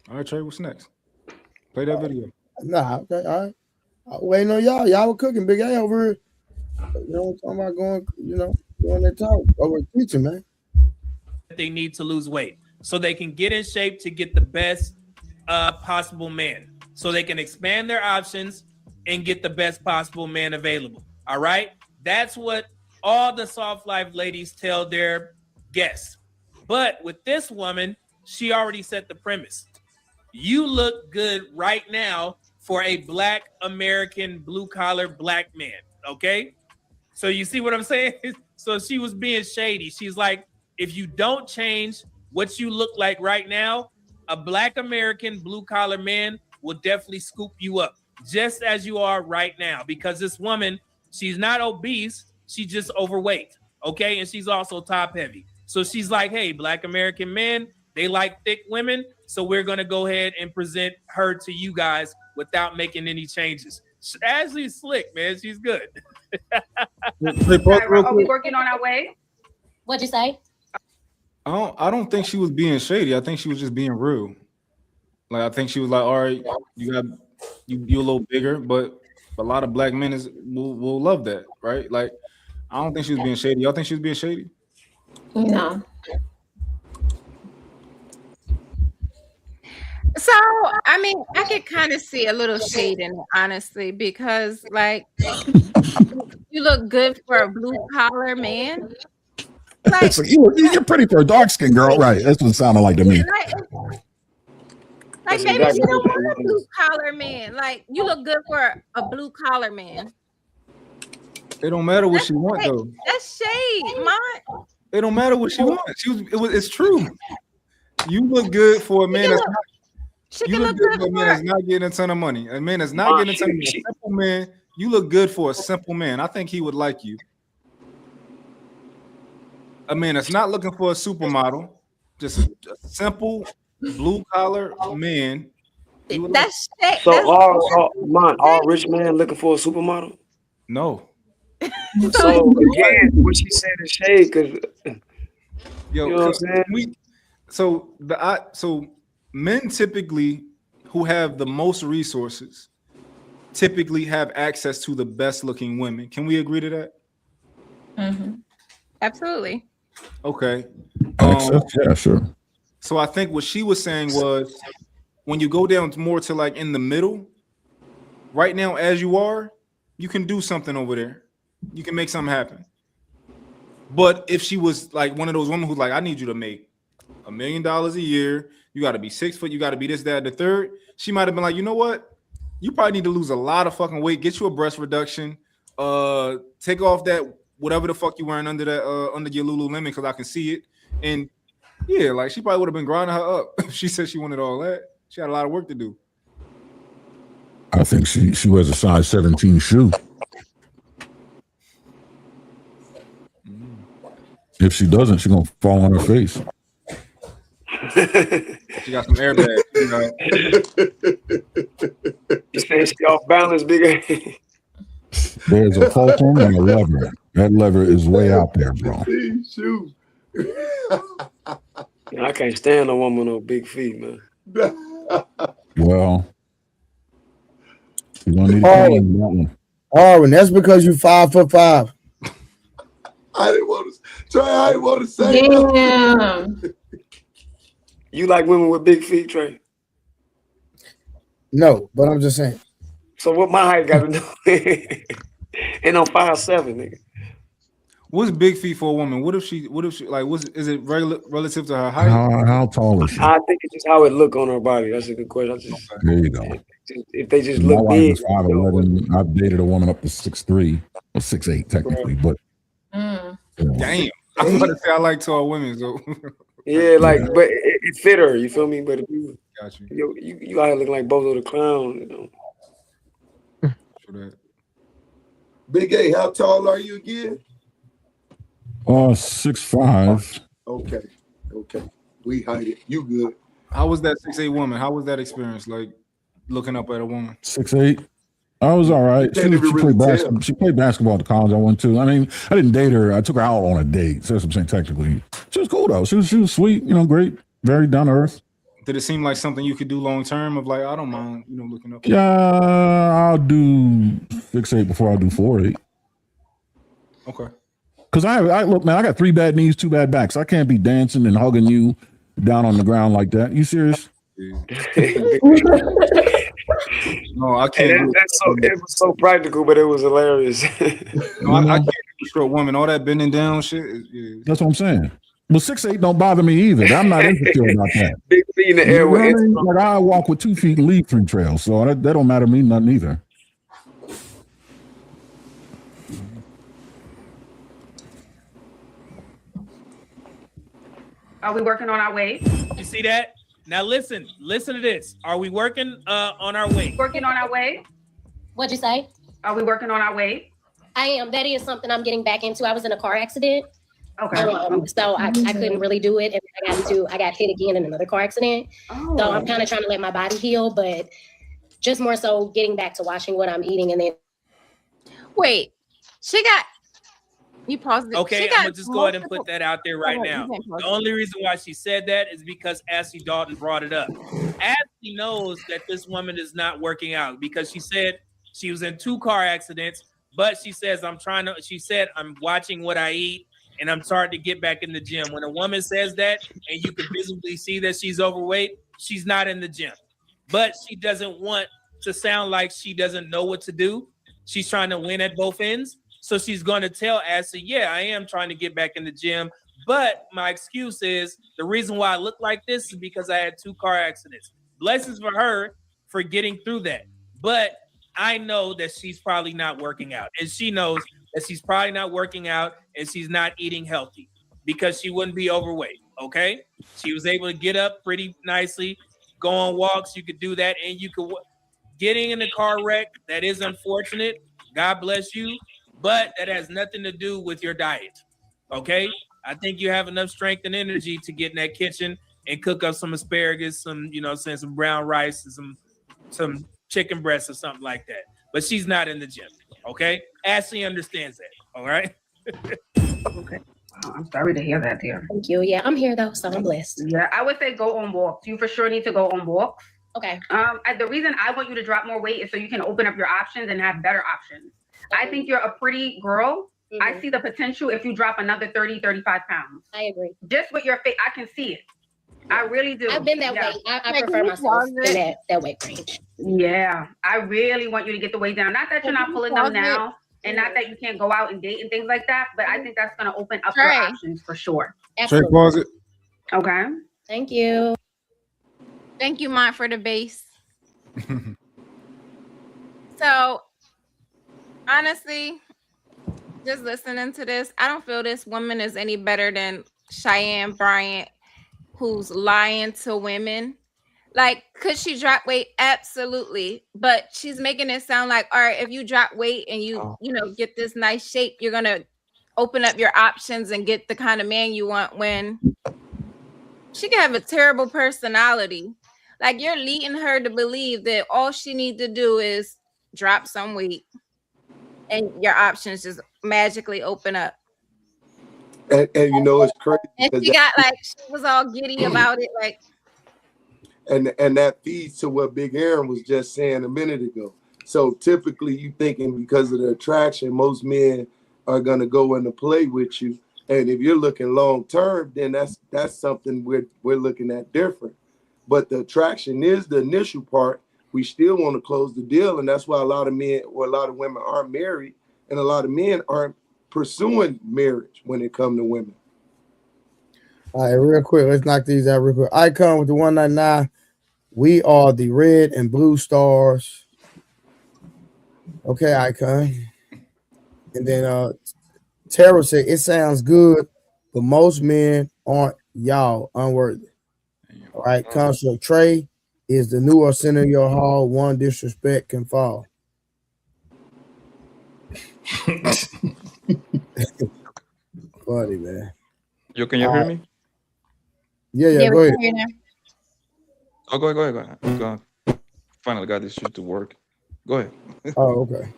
All right, Trey, what's next? Play that video. Nah, okay, all right. Waiting on y'all. Y'all were cooking, Big A over here. You know, talking about going that talk over teaching, man. They need to lose weight so they can get in shape to get the best possible man, so they can expand their options and get the best possible man available. All right, that's what all the soft life ladies tell their guests. But with this woman, she already set the premise. You look good right now for a Black American blue collar black man. Okay, so you see what I'm saying? So she was being shady. She's like, if you don't change what you look like right now, a Black American blue collar man will definitely scoop you up just as you are right now. Because this woman, she's not obese, she's just overweight. Okay, and she's also top heavy. So she's like, hey, Black American men, they like thick women. So we're going to go ahead and present her to you guys without making any changes. Ashley's slick, man. She's good. Are we working on our way? What'd you say? I don't think she was being shady. I think she was just being real. Like, I think she was like, all right, you're a little bigger, but a lot of black men will love that, right? Like, I don't think she was being shady. Y'all think she was being shady? No. So, I mean, I could kind of see a little shade in it, honestly, because like you look good for a blue collar man. Like, So you're pretty for a dark skinned girl, right? That's what it sounded like to me. Like maybe she don't want a blue collar man. Like, you look good for a blue collar man. It don't matter what she want though. That's shade, man. It don't matter what she wants. It's true. You look good for a man that's not. You look good for a man that's not getting a ton of money. A man that's not getting a ton of money. A simple man. You look good for a simple man. I think he would like you. A man that's not looking for a supermodel, just a simple blue collar man. That's shade. So all rich men looking for a supermodel? No. So again, what she said is shade, because you know what I'm saying? So men typically who have the most resources typically have access to the best looking women. Can we agree to that? Mm-hmm. Absolutely. Okay. Yeah, sure. So I think what she was saying was, when you go down more to like in the middle, right now as you are, you can do something over there. You can make something happen. But if she was like one of those women who's like, I need you to make $1 million a year, you got to be 6 foot, you got to be this, that, the third, she might have been like, you know what? You probably need to lose a lot of fucking weight, get you a breast reduction, take off that whatever the fuck you wearing under that under your Lululemon, because I can see it. And yeah, like she probably would have been grinding her up if she said she wanted all that. She had a lot of work to do. I think she wears a size 17 shoe. If she doesn't, she's gonna fall on her face. She got some airbags. You know. You saying she off balance, big? There's a fulcrum and a lever. That lever is way out there, bro. I can't stand a woman with big feet, man. Well, you're gonna need a that one. Oh, and that's because you 5'5". I didn't want to say Damn. You like women with big feet, Trey? No, but I'm just saying. So what my height got to do? And I'm 5'7", nigga. What's big feet for a woman? What if she like? Is it relative to her height? How tall is she? I think it's just how it look on her body. That's a good question. There you go. If they just My look wife big, is 5'11". I've dated a woman up to 6'3" or 6'8" technically, but Damn. I was about to say I like tall women, so yeah, like, but it fit her. You feel me? But if you Got you. Yo, you out here looking like Bozo the Clown, you know. For that. Big A, how tall are you again? 6'5". Okay. We hide it. You good. How was that 6'8" woman? How was that experience? Like looking up at a woman. 6'8". I was all right. She played basketball at the college I went to. I mean, I didn't date her. I took her out on a date. So that's what I'm saying technically. She was cool though. She was sweet, great, very down to earth. Did it seem like something you could do long term? Of like, I don't mind, looking up. Yeah, I'll do 6'8" before I'll do 4'8". Okay. Because I look, man, I got 3 bad knees, 2 bad backs. I can't be dancing and hugging you down on the ground like that. You serious? No, I can't. It was so practical, but it was hilarious. No, I can't do a short woman. All that bending down shit. That's what I'm saying. Well, 6'8" don't bother me either. I'm not insecure about that. Big feet in the air. Like I walk with 2 feet and leave 3 trails, so that don't matter to me nothing either. Are we working on our weight? You see that? Now listen to this. Are we working on our weight? Working on our weight? What'd you say? Are we working on our weight? I am. That is something I'm getting back into. I was in a car accident. Okay. So I couldn't really do it. And I got hit again in another car accident. Oh. So I'm kind of trying to let my body heal, but just more so getting back to watching what I'm eating. And then Wait, you paused it. Okay, I'm gonna just go ahead and put that out there right now. The only reason why she said that is because Ashley Dalton brought it up. Ashley knows that this woman is not working out because she said she was in 2 car accidents, but she says I'm watching what I eat and I'm starting to get back in the gym. When a woman says that and you can visibly see that she's overweight, she's not in the gym. But she doesn't want to sound like she doesn't know what to do. She's trying to win at both ends. So she's going to tell Ashley, yeah, I am trying to get back in the gym. But my excuse is the reason why I look like this is because I had 2 car accidents. Blessings for her for getting through that. But I know that she's probably not working out. And she knows that she's probably not working out and she's not eating healthy because she wouldn't be overweight. Okay. She was able to get up pretty nicely, go on walks. You could do that. And you could getting in a car wreck. That is unfortunate. God bless you. But that has nothing to do with your diet, okay? I think you have enough strength and energy to get in that kitchen and cook up some asparagus, some brown rice, and some chicken breasts or something like that. But she's not in the gym, okay? Ashley understands that, all right? Okay. I'm sorry to hear that, dear. Thank you. Yeah, I'm here though, so I'm blessed. Yeah, I would say go on walks. You for sure need to go on walks. Okay. The reason I want you to drop more weight is so you can open up your options and have better options. I think you're a pretty girl. Mm-hmm. I see the potential if you drop another 30, 35 pounds. I agree. Just with your face, I can see it. I really do. I've been that way. I prefer myself in that weight range. Yeah. I really want you to get the weight down. Not that you're not pulling them now and not that you can't go out and date and things like that, but I think that's going to open up your options for sure. Absolutely. Pause it. Okay. Thank you. Thank you, Mont, for the base. So, honestly, just listening to this, I don't feel this woman is any better than Cheyenne Bryant, who's lying to women. Like, could she drop weight? Absolutely. But she's making it sound like, all right, if you drop weight and you get this nice shape, you're going to open up your options and get the kind of man you want, when she can have a terrible personality. Like, you're leading her to believe that all she needs to do is drop some weight and your options just magically open up. And it's crazy. And she was all giddy about it. Like, and that feeds to what Big Aaron was just saying a minute ago. So typically you thinking because of the attraction, most men are gonna go into play with you. And if you're looking long term, then that's something we're looking at different. But the attraction is the initial part. We still want to close the deal, and that's why a lot of men or a lot of women aren't married, and a lot of men aren't pursuing marriage when it comes to women. All right, real quick, let's knock these out real quick. Icon with the 199. We are the red and blue stars. Okay, Icon. And then Tara said, it sounds good, but most men aren't y'all unworthy. All right, Construct Trey. is the newer center of your hall. One disrespect can fall. Funny, man. Can you hear me? Yeah, go ahead. Oh, go ahead. Go ahead. Finally got this shit to work. Go ahead. Oh, okay.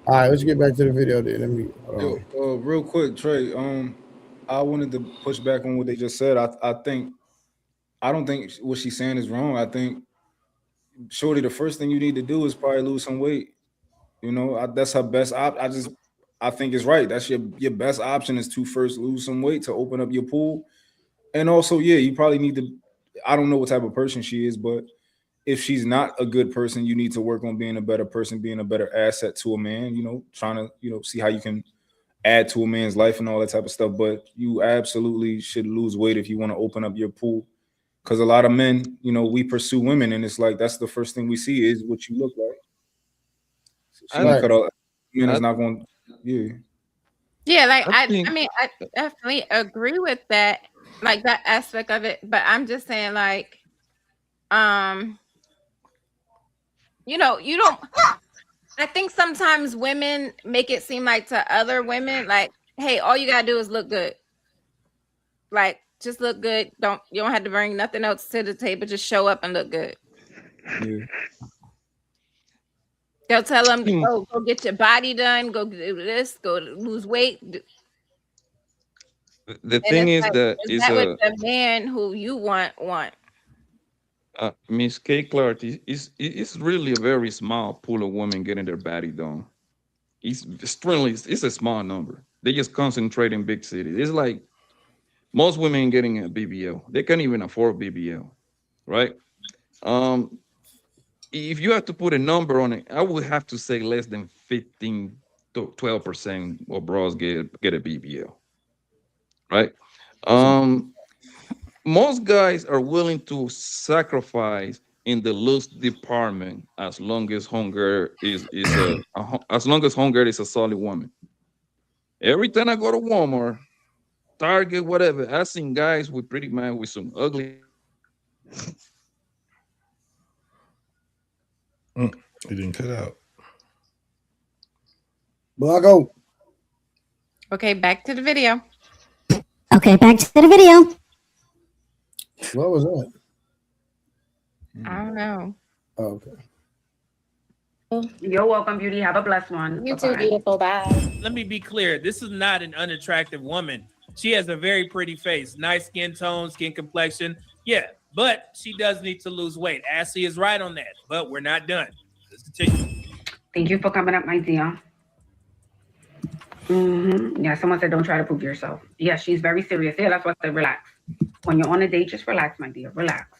All right, let's get back to the video then. Let me Real quick, Trey. I wanted to push back on what they just said. I don't think what she's saying is wrong. I think, shorty, the first thing you need to do is probably lose some weight. You know, that's her best I think it's right. That's your best option is to first lose some weight to open up your pool. And also, yeah, you probably need to, I don't know what type of person she is, but if she's not a good person, you need to work on being a better person, being a better asset to a man, you know, trying to, you know, see how you can add to a man's life and all that type of stuff. But you absolutely should lose weight if you want to open up your pool. Because a lot of men, you know, we pursue women and it's like that's the first thing we see is what you look like. So she gonna cut out men is not going Yeah, like I mean, I definitely agree with that, like that aspect of it. But I'm just saying, like, you know, you don't. I think sometimes women make it seem like to other women, like, hey, all you gotta do is look good. Like, just look good. You don't have to bring nothing else to the table. Just show up and look good. Yeah. They'll tell them, go get your body done. Go do this. Go lose weight. The thing is that is that what the man who you want? Miss K. Clark is really a very small pool of women getting their body done. It's a small number. They just concentrate in big cities. It's like most women getting a BBL. They can't even afford BBL, right? If you have to put a number on it, I would have to say less than 15 to 12% of bras get a BBL, right? Most guys are willing to sacrifice in the loose department as long as hunger is as long as hunger is a solid woman. Every time I go to Walmart, Target, whatever, I've seen guys with pretty man with some ugly. It didn't cut out. Blanco. Okay, back to the video. Okay, back to the video. What was that? I don't know. Oh, okay. You're welcome, beauty. Have a blessed one. You too, beautiful. Bye. Let me be clear. This is not an unattractive woman. She has a very pretty face, nice skin tone, skin complexion. Yeah, but she does need to lose weight. Ashley is right on that, but we're not done. Let's continue. Thank you for coming up, my dear. Yeah, someone said don't try to prove yourself. Yeah, she's very serious. Yeah, that's what I said. Relax. When you're on a date, just relax, my dear. Relax.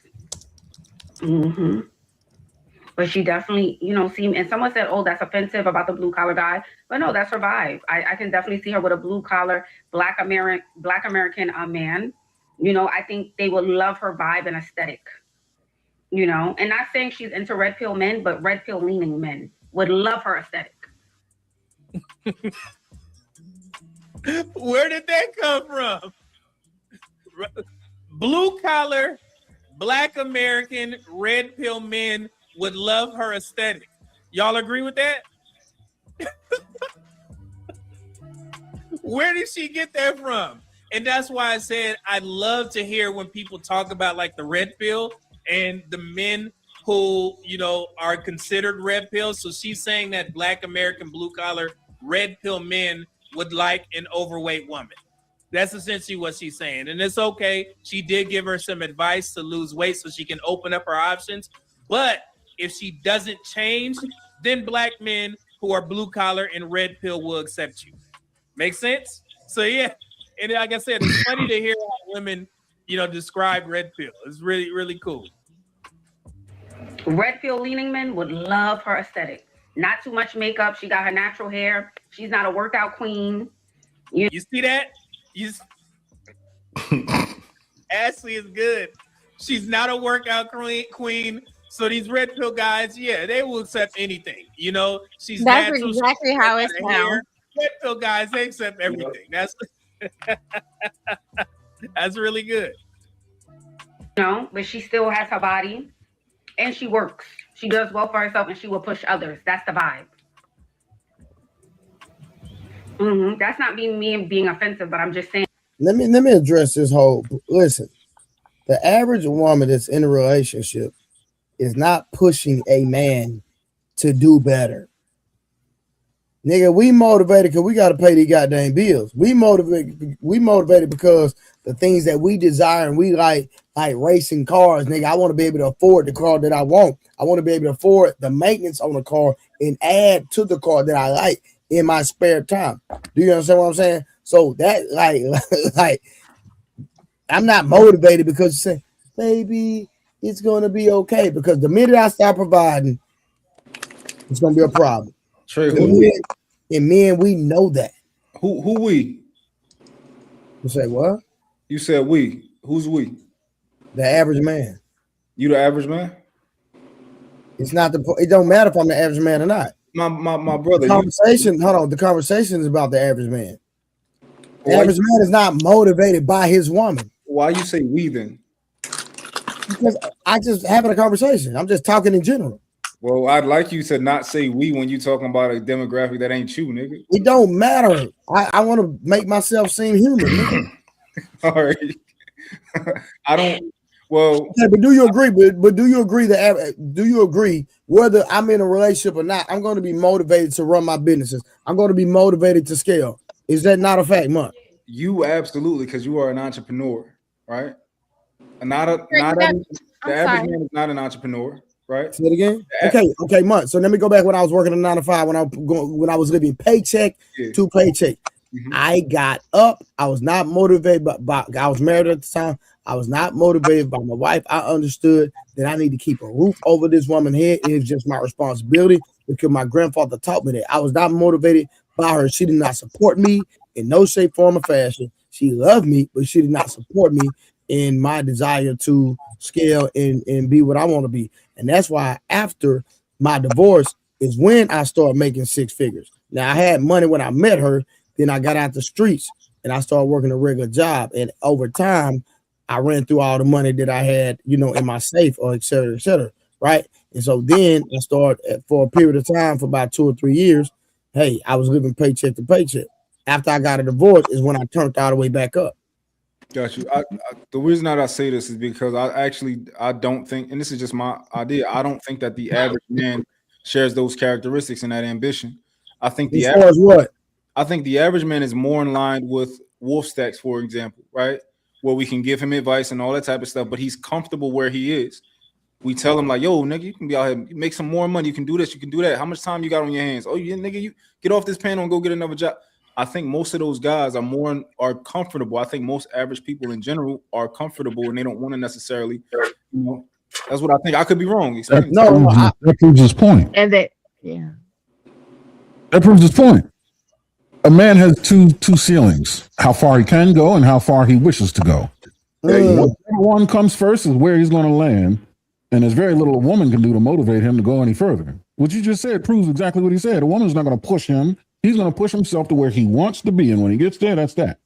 But she definitely, you know, seemed, and someone said, oh, that's offensive about the blue collar guy. But no, that's her vibe. I can definitely see her with a blue collar, black American man. You know, I think they would love her vibe and aesthetic. You know, and not saying she's into red pill men, but red pill leaning men would love her aesthetic. Where did that come from? Blue collar, black American, red pill men would love her aesthetic. Y'all agree with that? Where did she get that from? And that's why I said I love to hear when people talk about like the red pill and the men who, you know, are considered red pill. So she's saying that black American blue collar red pill men would like an overweight woman. That's essentially what she's saying. And it's okay. She did give her some advice to lose weight so she can open up her options. But if she doesn't change, then black men who are blue collar and red pill will accept you. Make sense? So yeah. And like I said, it's funny to hear how women, you know, describe red pill. It's really, really cool. Red pill leaning men would love her aesthetic. Not too much makeup. She got her natural hair. She's not a workout queen. You see that? Ashley is good. She's not a workout queen. So these red pill guys, yeah, they will accept anything. You know, she's That's natural. exactly how it sounds. Red pill guys, they accept everything. That's that's really good. You know, but she still has her body. and she works. She does well for herself, and she will push others. That's the vibe. That's not me being offensive, but I'm just saying. Let me address this whole. Listen, the average woman that's in a relationship is not pushing a man to do better. Nigga, we motivated because we got to pay these goddamn bills. We motivated because the things that we desire and we like racing cars. Nigga, I want to be able to afford the car that I want. I want to be able to afford the maintenance on the car and add to the car that I like in my spare time. Do you understand what I'm saying? So that like I'm not motivated because you say, baby, it's gonna be okay. Because the minute I start providing, it's gonna be a problem. Trey, and men, we know that. Who we? You say what? You said we. Who's we? The average man. You the average man? It's not it don't matter if I'm the average man or not. My brother. The conversation, hold on. The conversation is about the average man. The average man is not motivated by his woman. Why you say we then? Because I just having a conversation. I'm just talking in general. Well, I'd like you to not say we when you talking about a demographic that ain't you, nigga. It don't matter. I want to make myself seem human. Nigga. All right. I don't. Well, okay, but do you agree? But do you agree that? Do you agree whether I'm in a relationship or not? I'm going to be motivated to run my businesses. I'm going to be motivated to scale. Is that not a fact, Monk? You absolutely, because you are an entrepreneur, right? The average man is not an entrepreneur, right? Say it again. Okay, Monk. So let me go back when I was working a 9 to 5 when I was living paycheck to paycheck. I got up. I was not motivated by I was married at the time. I was not motivated by my wife. I understood that I need to keep a roof over this woman's head. It was just my responsibility because my grandfather taught me that. I was not motivated by her. She did not support me in no shape, form, or fashion. She loved me, but she did not support me in my desire to scale and be what I want to be. And that's why after my divorce is when I started making 6 figures. Now, I had money when I met her. Then I got out the streets and I started working a regular job. And over time, I ran through all the money that I had, in my safe or et cetera, right? And so then I started for a period of time for about 2 or 3 years. Hey, I was living paycheck to paycheck. After I got a divorce is when I turned all the way back up. Got you. The reason that I say this is because I don't think, and this is just my idea, I don't think that the average man shares those characteristics and that ambition. I think the average man is more in line with Wolf Stacks, for example, right? Where we can give him advice and all that type of stuff, but he's comfortable where he is. We tell him like, yo, nigga, you can be out here, make some more money. You can do this, you can do that. How much time you got on your hands? Oh, yeah, nigga, you get off this panel and go get another job. I think most of those guys are comfortable. I think most average people in general are comfortable and they don't want to necessarily, that's what I think. I could be wrong. That proves his point. And that proves his point. A man has two ceilings: how far he can go and how far he wishes to go. Whichever one comes first is where he's going to land, and there's very little a woman can do to motivate him to go any further. What you just said proves exactly what he said. A woman's not going to push him. He's going to push himself to where he wants to be, and when he gets there, that's that.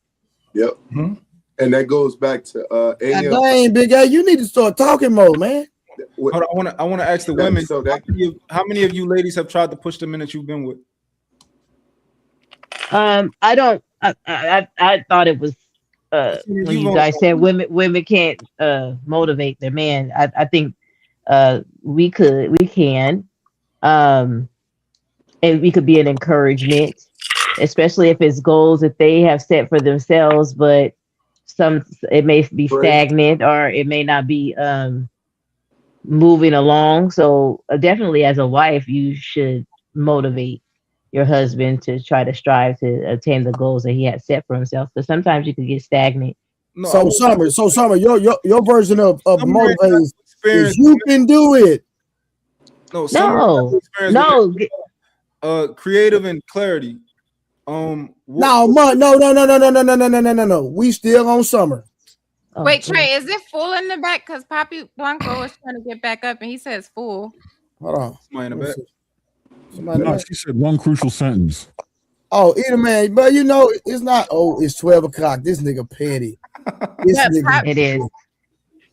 Yep. And that goes back to dang, Big A, you need to start talking more, man. Hold on, I want to ask the women. So how many of you ladies have tried to push the men that you've been with? I don't. I thought it was when you guys said women can't motivate their man. I think we can, and we could be an encouragement, especially if it's goals that they have set for themselves, but it may be stagnant or it may not be moving along. So definitely as a wife, you should motivate your husband to try to strive to attain the goals that he has set for himself. But sometimes you can get stagnant. So Summer, your version of motivate is you can do it. No. Creative and clarity. No. We still on Summer. Wait, Trey, is it full in the back? Because Papi Blanco is trying to get back up and he says full. Hold on. Somebody in the back. No, she said one crucial sentence. Oh, either man, but it's not. Oh, it's 12 o'clock. This nigga petty. It is.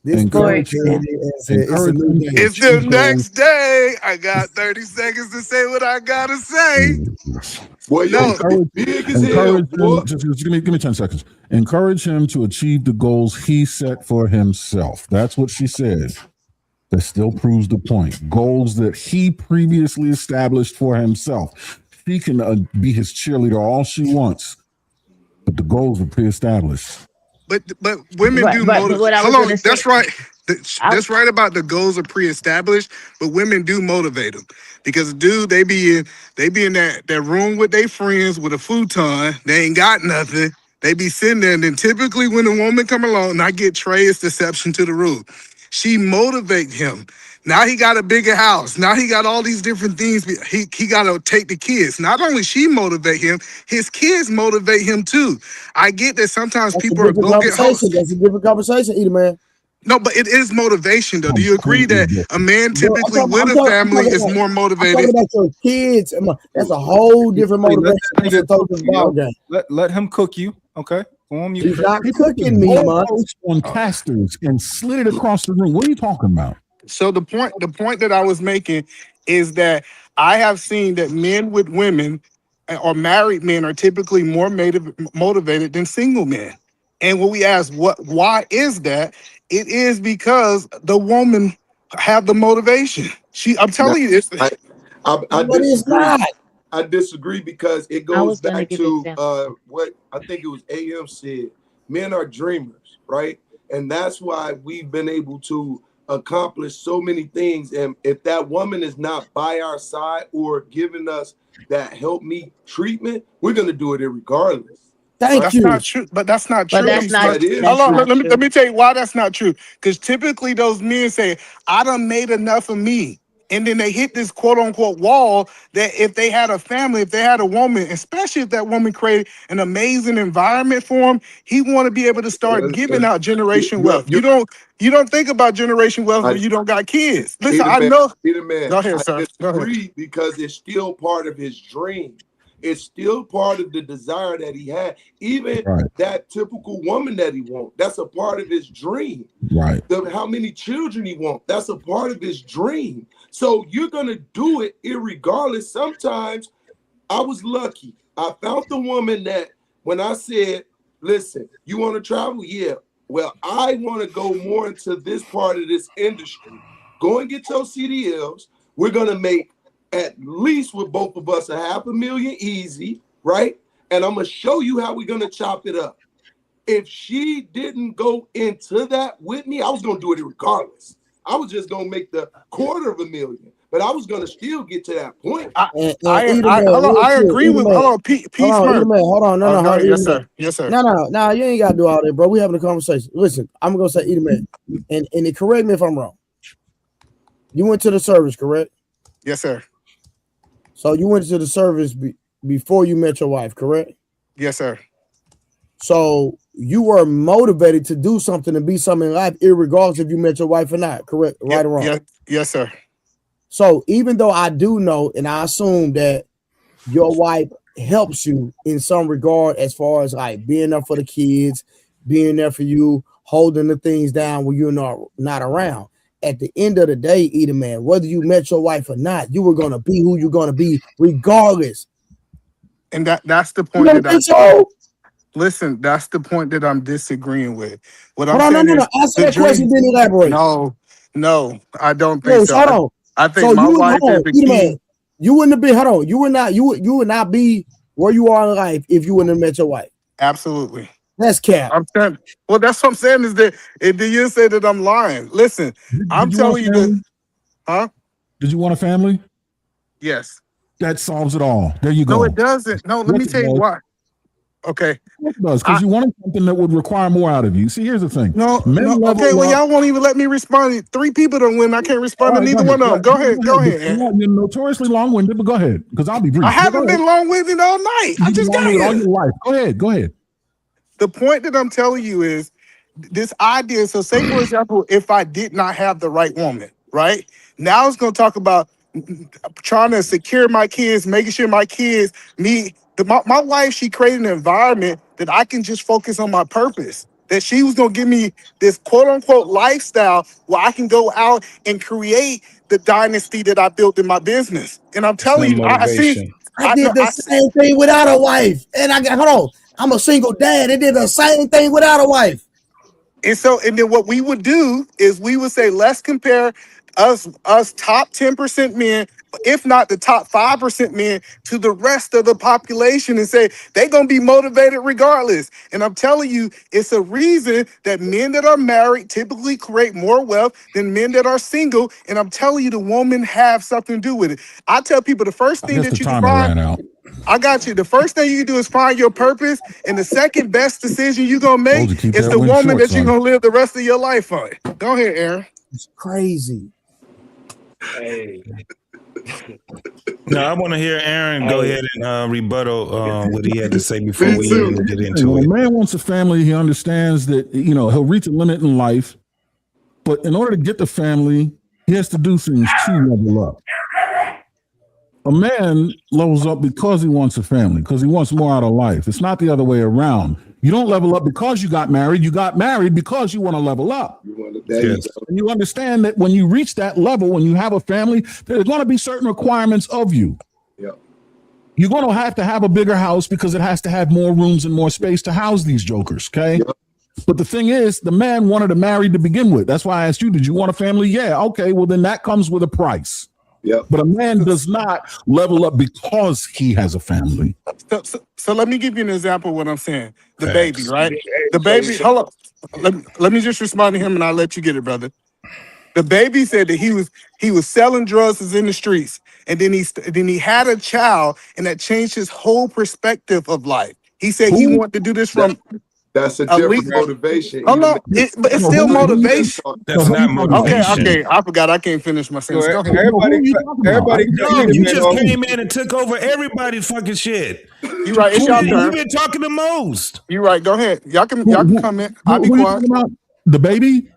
This Encourage kid him. it's Encourage a new him day. to It's the achieve next goals. day. I got 30 seconds to say what I gotta say. Boy, No, big as hell, encourage boy. him. Just give me 10 seconds. Encourage him to achieve the goals he set for himself. That's what she said. That still proves the point. Goals that he previously established for himself. She can be his cheerleader all she wants, but the goals are pre-established. But women do But motivate. what I was Hold on, gonna say, that's right. That's right about the goals are pre-established, but women do motivate them because dude, they be in that room with their friends with a futon. They ain't got nothing. They be sitting there, and then typically when a woman come along, and I get Trey's deception to the rule. She motivate him. Now he got a bigger house. Now he got all these different things. He got to take the kids. Not only she motivate him, his kids motivate him too. I get that sometimes That's a people are different go get hoes. conversation. That's a different conversation, either man. No, but it is motivation though. Do you agree that a man Bro, typically with a family is more I'm motivated? talking about your kids. That's a whole different Wait, motivation. let That's a that totally nigga different ball cook you, game. yo. Let him cook you. Okay. Go on mute. He's not He put the cooking me, man. goalpost on casters and slid it across the room. What are you talking about? So the point that I was making is that I have seen that men with women or married men are typically more motivated than single men. And when we ask why is that? It is because the woman have the motivation. I'm telling you this. But I it's disagree. not. I disagree because it I goes was gonna back give to example. what I think it was AM said. Men are dreamers, right? And that's why we've been able to accomplish so many things. And if that woman is not by our side or giving us that help me treatment, we're gonna do it regardless. Thank That's you. not true, but that's not But true. that's not That is that's Hold on, not let true. me tell you why that's not true. Because typically those men say, I done made enough of me. And then they hit this quote unquote wall that if they had a family, if they had a woman, especially if that woman created an amazing environment for him, he want to be able to start giving out generation wealth. You don't think about generation wealth when you don't got kids. Listen, I know. Go ahead, sir. Go ahead. disagree because it's still part of his dream. It's still part of the desire that he had. Even that typical woman that he wants, that's a part of his dream. Right. How many children he wants, that's a part of his dream. So you're gonna do it irregardless. Sometimes I was lucky. I found the woman that when I said, listen, you want to travel? Yeah. Well, I want to go more into this part of this industry. Go and get your CDLs. We're going to make at least with both of us $500,000 easy, right? And I'm going to show you how we're going to chop it up. If she didn't go into that with me, I was going to do it regardless. I was just going to make the $250,000, but I was going to still get to that point. I agree with. Hold on, Pete Smurf. Hold on, no, Go ahead. Edie Yes, Man. sir. Yes, sir. No, you ain't gotta do all that, bro. We having a conversation. Listen, I'm gonna say Edie Man, and correct me if I'm wrong. You went to the service, correct? Yes, sir. So you went to the service before you met your wife, correct? Yes, sir. So you were motivated to do something and be something in life, irregardless if you met your wife or not, correct? Right or wrong? Yes, sir. So even though I do know and I assume that your wife helps you in some regard as far as like being there for the kids, being there for you, holding the things down when you're not around. At the end of the day, Edie Man, whether you met your wife or not, you were gonna be who you're gonna be regardless. And that's the point You don't think so? Listen, that's the point that I'm disagreeing with. What Hold I'm on, saying no. is Answer the that question, dream. then elaborate. No, I don't think No, so. hold on. I think So my you would wife is the Edie key. Man, you wouldn't have been. Hold on, you would not be where you are in life if you wouldn't have met your wife. Absolutely. That's cap. I'm saying. Well, that's what I'm saying is that. Do you say that I'm lying? Listen, I'm Did you want telling a you family? that. Huh? Did you want a family? Yes. That solves it all. There you go. No, it doesn't. No, let me Yes, it tell you does. why. Okay. It does, because you wanted something that would require more out of you. See, here's the thing. No. Men level Okay. Well, up. y'all won't even let me respond. 3 people don't win. I can't respond All to right, neither one of them. Go ahead. Go ahead. Ed. You're notoriously long-winded, but go ahead, because I'll be brief. I haven't been long-winded all night. I You've been just got long-winded all here. your life. Go ahead. The point that I'm telling you is this idea. So, say for example, if I did not have the right woman, right now, it's going to talk about trying to secure my kids, making sure my kids meet my wife. She created an environment that I can just focus on my purpose. that she was gonna give me this quote unquote lifestyle where I can go out and create the dynasty that I built in my business. And I'm It's telling not you, I see. motivation. I did the same thing without a wife. And I got, hold on, I'm a single dad. They did the same thing without a wife. And so, and then what we would do is we would say, let's compare us top 10% men, if not the top 5% men, to the rest of the population and say they're gonna be motivated regardless. And I'm telling you, it's a reason that men that are married typically create more wealth than men that are single. And I'm telling you, the woman have something to do with it. I tell people the first I thing guess the that you can timer find. ran out. I got you. The first thing you can do is find your purpose, and the second best decision you're gonna Told make you keep is that the wind woman short, that you're son. gonna live the rest of your life on. Go ahead, Aaron. It's crazy. Hey. No, I want to hear Aaron go ahead and rebuttal what he had to say before Me we too. even get Hey, into when it. a man wants a family, he understands that he'll reach a limit in life, but in order to get the family, he has to do things to level up. A man levels up because he wants a family, because he wants more out of life. It's not the other way around. You don't level up because you got married. You got married because you want to level up. Yes. And you understand that when you reach that level, when you have a family, there's going to be certain requirements of you. Yeah. You're going to have a bigger house because it has to have more rooms and more space to house these jokers, okay? Yep. But the thing is, the man wanted to marry to begin with. That's why I asked you, did you want a family? Yeah, okay, well then that comes with a price. Yep. But a man does not level up because he has a family. So let me give you an example of what I'm saying. The Facts. baby, right? The baby, hold up. Let me just respond to him and I'll let you get it, brother. The baby said that he was selling drugs in the streets, and then he had a child, and that changed his whole perspective of life. He said he wanted to do this from That's a at different least. motivation. Hold on, but it's still motivation. That's not motivation. Okay, I forgot. I can't finish my sentence. Go ahead. Everybody, No, you just came in and took over everybody's fucking shit. You right. It's your turn. You've been talking the most. You right. Go ahead. Y'all can comment. I'll be Who you quiet. talking about? The baby?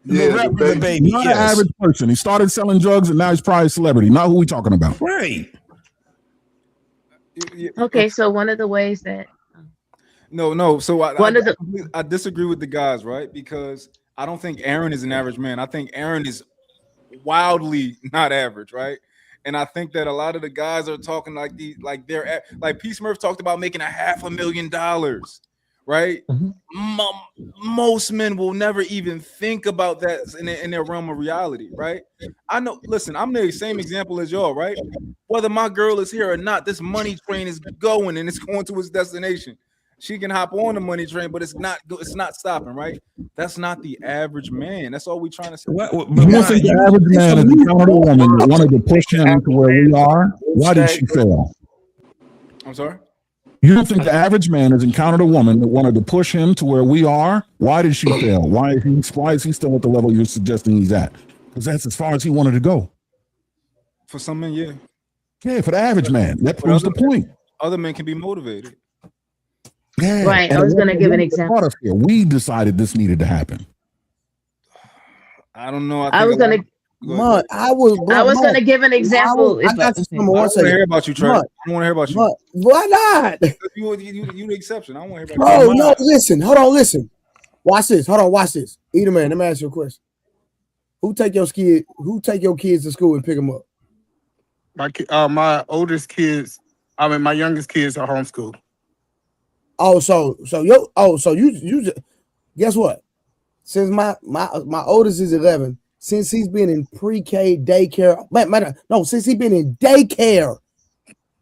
The rapper, the baby. Not Yes. an average person. He started selling drugs and now he's probably a celebrity. Not who we talking about. Right. Okay, so one of the ways that No. So One of the- I disagree with the guys, right? Because I don't think Aaron is an average man. I think Aaron is wildly not average, right? And I think that a lot of the guys are talking like they're like P. Smurf talked about making $500,000, right? Most men will never even think about that in their realm of reality, right? I know. Listen, I'm the same example as y'all, right? Whether my girl is here or not, this money train is going and it's going to its destination. She can hop on the money train, but it's not stopping, right? That's not the average man. That's all we're trying to say. You don't think the average man has encountered a woman that wanted to push him to where we are? Why did she fail? I'm sorry? You don't think the average man has encountered a woman that wanted to push him to where we are? Why did she fail? Why is he still at the level you're suggesting he's at? Because that's as far as he wanted to go. For some men, yeah. Yeah, for the average man. That proves the point. Other men can be motivated. Yeah. Right, And I was it going to wasn't give an what example. brought us here. We decided this needed to happen. I don't know. I was going to. Mud, I was going to give an example. I got you. I don't want to hear about you, Trey. I don't want to hear about you. Mud, why not? You the exception. I don't want to hear about you. Bro, no, listen. Hold on, listen. Watch this. Hold on, watch this. Either man, let me ask you a question. Who take your kids to school and pick them up? My oldest kids, my youngest kids are homeschooled. You guess what? Since my oldest is 11, since he's been in pre-K daycare, since he's been in daycare,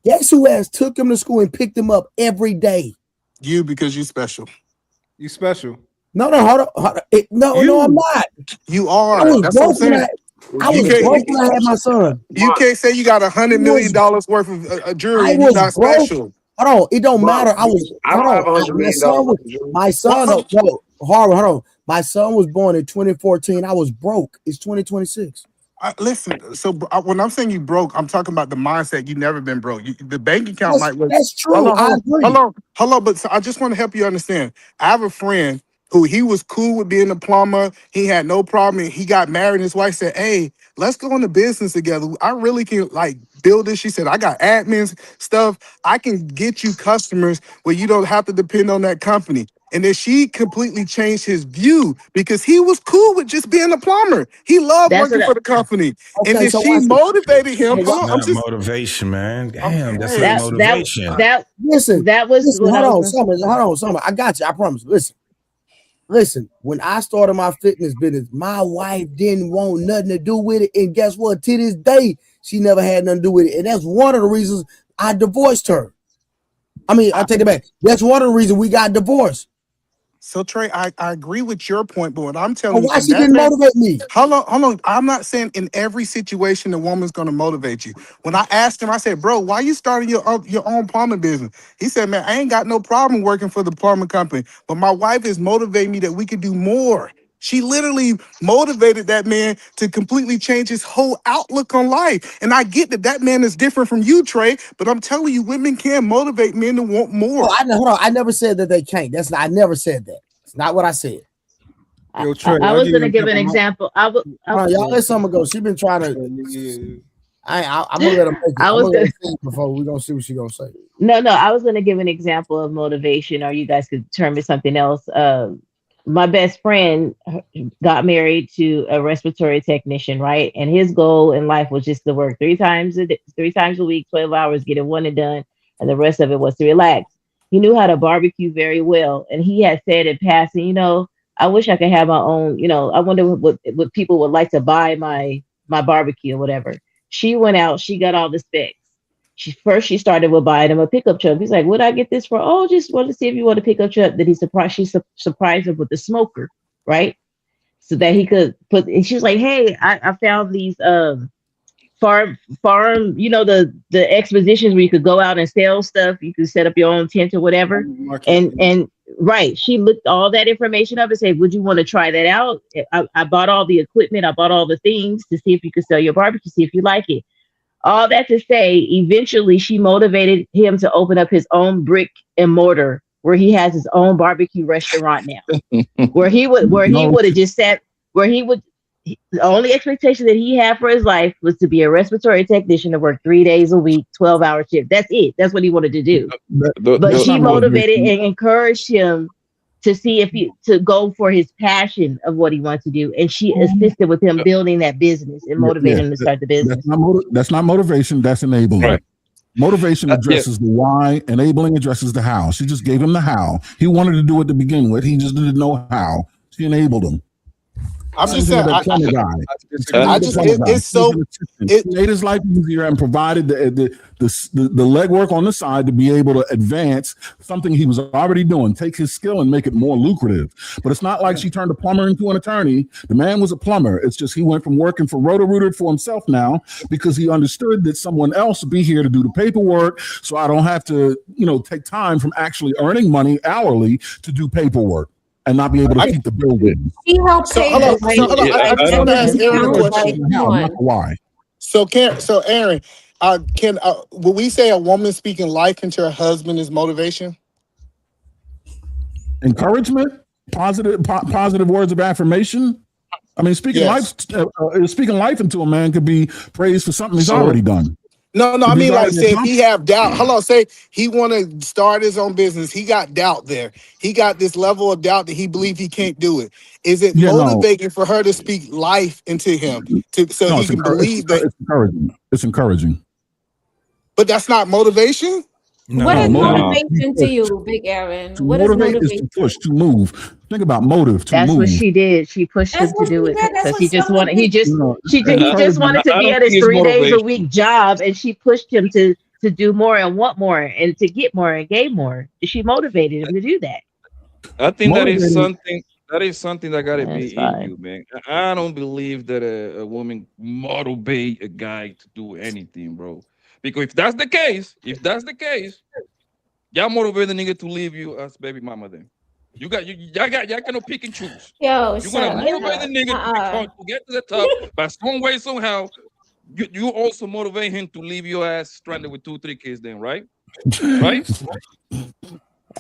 guess who has took him to school and picked him up every day? You, because you special. You special. No, hold on. No, I'm not. You are. I was That's what I'm broke when saying. I was broke when I had my son. You can't say you got $100 million worth of jewelry I and you're was not broke. special. Hold on, it don't matter. I don't have $100 million. My son, Harvard, hold on. My son was born in 2014. I was broke. It's 2026. Listen, so when I'm saying you broke, I'm talking about the mindset. You never been broke. The bank account might work. That's true. I agree. Hold on. But I just want to help you understand. I have a friend who he was cool with being a plumber. He had no problem. He got married. And his wife said, "Hey, let's go into business together. I really can build this." She said, "I got admin stuff. I can get you customers where you don't have to depend on that company." And then she completely changed his view because he was cool with just being a plumber. He loved That's working what for the company. And Okay, then so she watch this. motivated him. So Hold That's on, what? I'm not just motivation, man. Damn, that's not okay. motivation. Listen, that was listen, what I hold was on, gonna say. Summer. I got you. I promise. Listen. When I started my fitness business, my wife didn't want nothing to do with it. And guess what? To this day, she never had nothing to do with it. And that's one of the reasons I divorced her. I mean, I take it back. That's one of the reasons we got divorced. So Trey, I agree with your point, but what I'm But telling you why in she that didn't motivate me? hold on. I'm not saying in every situation the woman's gonna motivate you. When I asked him, I said, "Bro, why you starting your own plumbing business?" He said, "Man, I ain't got no problem working for the plumbing company, but my wife is motivating me that we could do more." She literally motivated that man to completely change his whole outlook on life. And I get that that man is different from you, Trey, but I'm telling you, women can motivate men to want more. Oh, hold on. I never said that they can't. I never said that. It's not what I said. Yo, Trey, I I'll was give you gonna an give an example. example. I would. Hold on, y'all let Summer go. She been trying to. I'm gonna let her make it. I I'm was gonna let gonna. her see before we gonna see what she gonna say. No, I was gonna give an example of motivation, or you guys could term it something else. My best friend got married to a respiratory technician, right? And his goal in life was just to work 3 times a week, 12 hours, get it one and done, and the rest of it was to relax. He knew how to barbecue very well, and he had said in passing, I wish I could have my own. I wonder what people would like to buy my barbecue or whatever. She went out, she got all the specs. She started with buying him a pickup truck. He's like, "What I get this for?" Oh, just want to see if you want a pickup truck. That surprised him with the smoker, right? So that he could put. And she was like, "Hey, I found these farm, the expositions where you could go out and sell stuff. You could set up your own tent or whatever." And right, she looked all that information up and said, "Would you want to try that out?" I bought all the equipment. I bought all the things to see if you could sell your barbecue, see if you like it. All that to say, eventually she motivated him to open up his own brick and mortar where he has his own barbecue restaurant now. where he would have just sat where he would the only expectation that he had for his life was to be a respiratory technician to work 3 days a week, 12-hour shift. That's it. That's what he wanted to do. But That's she not motivated motivation. and encouraged him to see if he to go for his passion of what he wants to do. And she assisted with him building that business and motivated him to start the business. That's not motivation. That's enabling. Right. Motivation addresses the why. Enabling addresses the how. She just gave him the how. He wanted to do it to begin with. He just didn't know how. She enabled him. I'm Same just thing saying. with that plumber guy. It's so She made his life easier and provided the legwork on the side to be able to advance something he was already doing, take his skill and make it more lucrative. But it's not like she turned a plumber into an attorney. The man was a plumber. It's just he went from working for Roto-Rooter for himself now because he understood that someone else would be here to do the paperwork, so I don't have to, take time from actually earning money hourly to do paperwork and not be able to keep the building. He helped pay the rent. I just want to ask Aaron a question. Why? So Aaron, will we say a woman speaking life into her husband is motivation? Encouragement, positive words of affirmation. I mean, speaking life into a man could be praise for something he's already done. No, I mean, like, say if he have doubt, say he want to start his own business, he got doubt there. He got this level of doubt that he believes he can't do it. Is it motivating for her to speak life into him so he can believe that? It's encouraging. It's encouraging. But that's not motivation? What is motivation to you, Big Aaron? To What is motivate is motivation? to push, to move. Think about motive. To That's move. what she did. She pushed him to do it because he just wanted. He just wanted to be at his 3 days a week job, and she pushed him to do more and want more and to get more and gain more. She motivated him to do that. I think that is something that gotta be in you, man. I don't believe that a woman motivate a guy to do anything, bro. Because if that's the case, y'all motivate the nigga to leave you as baby mama. Then y'all cannot pick and choose. Yo, You're gonna motivate the nigga to get to the top, but some way, somehow, you also motivate him to leave your ass stranded with 2-3 kids. Then, right? Right?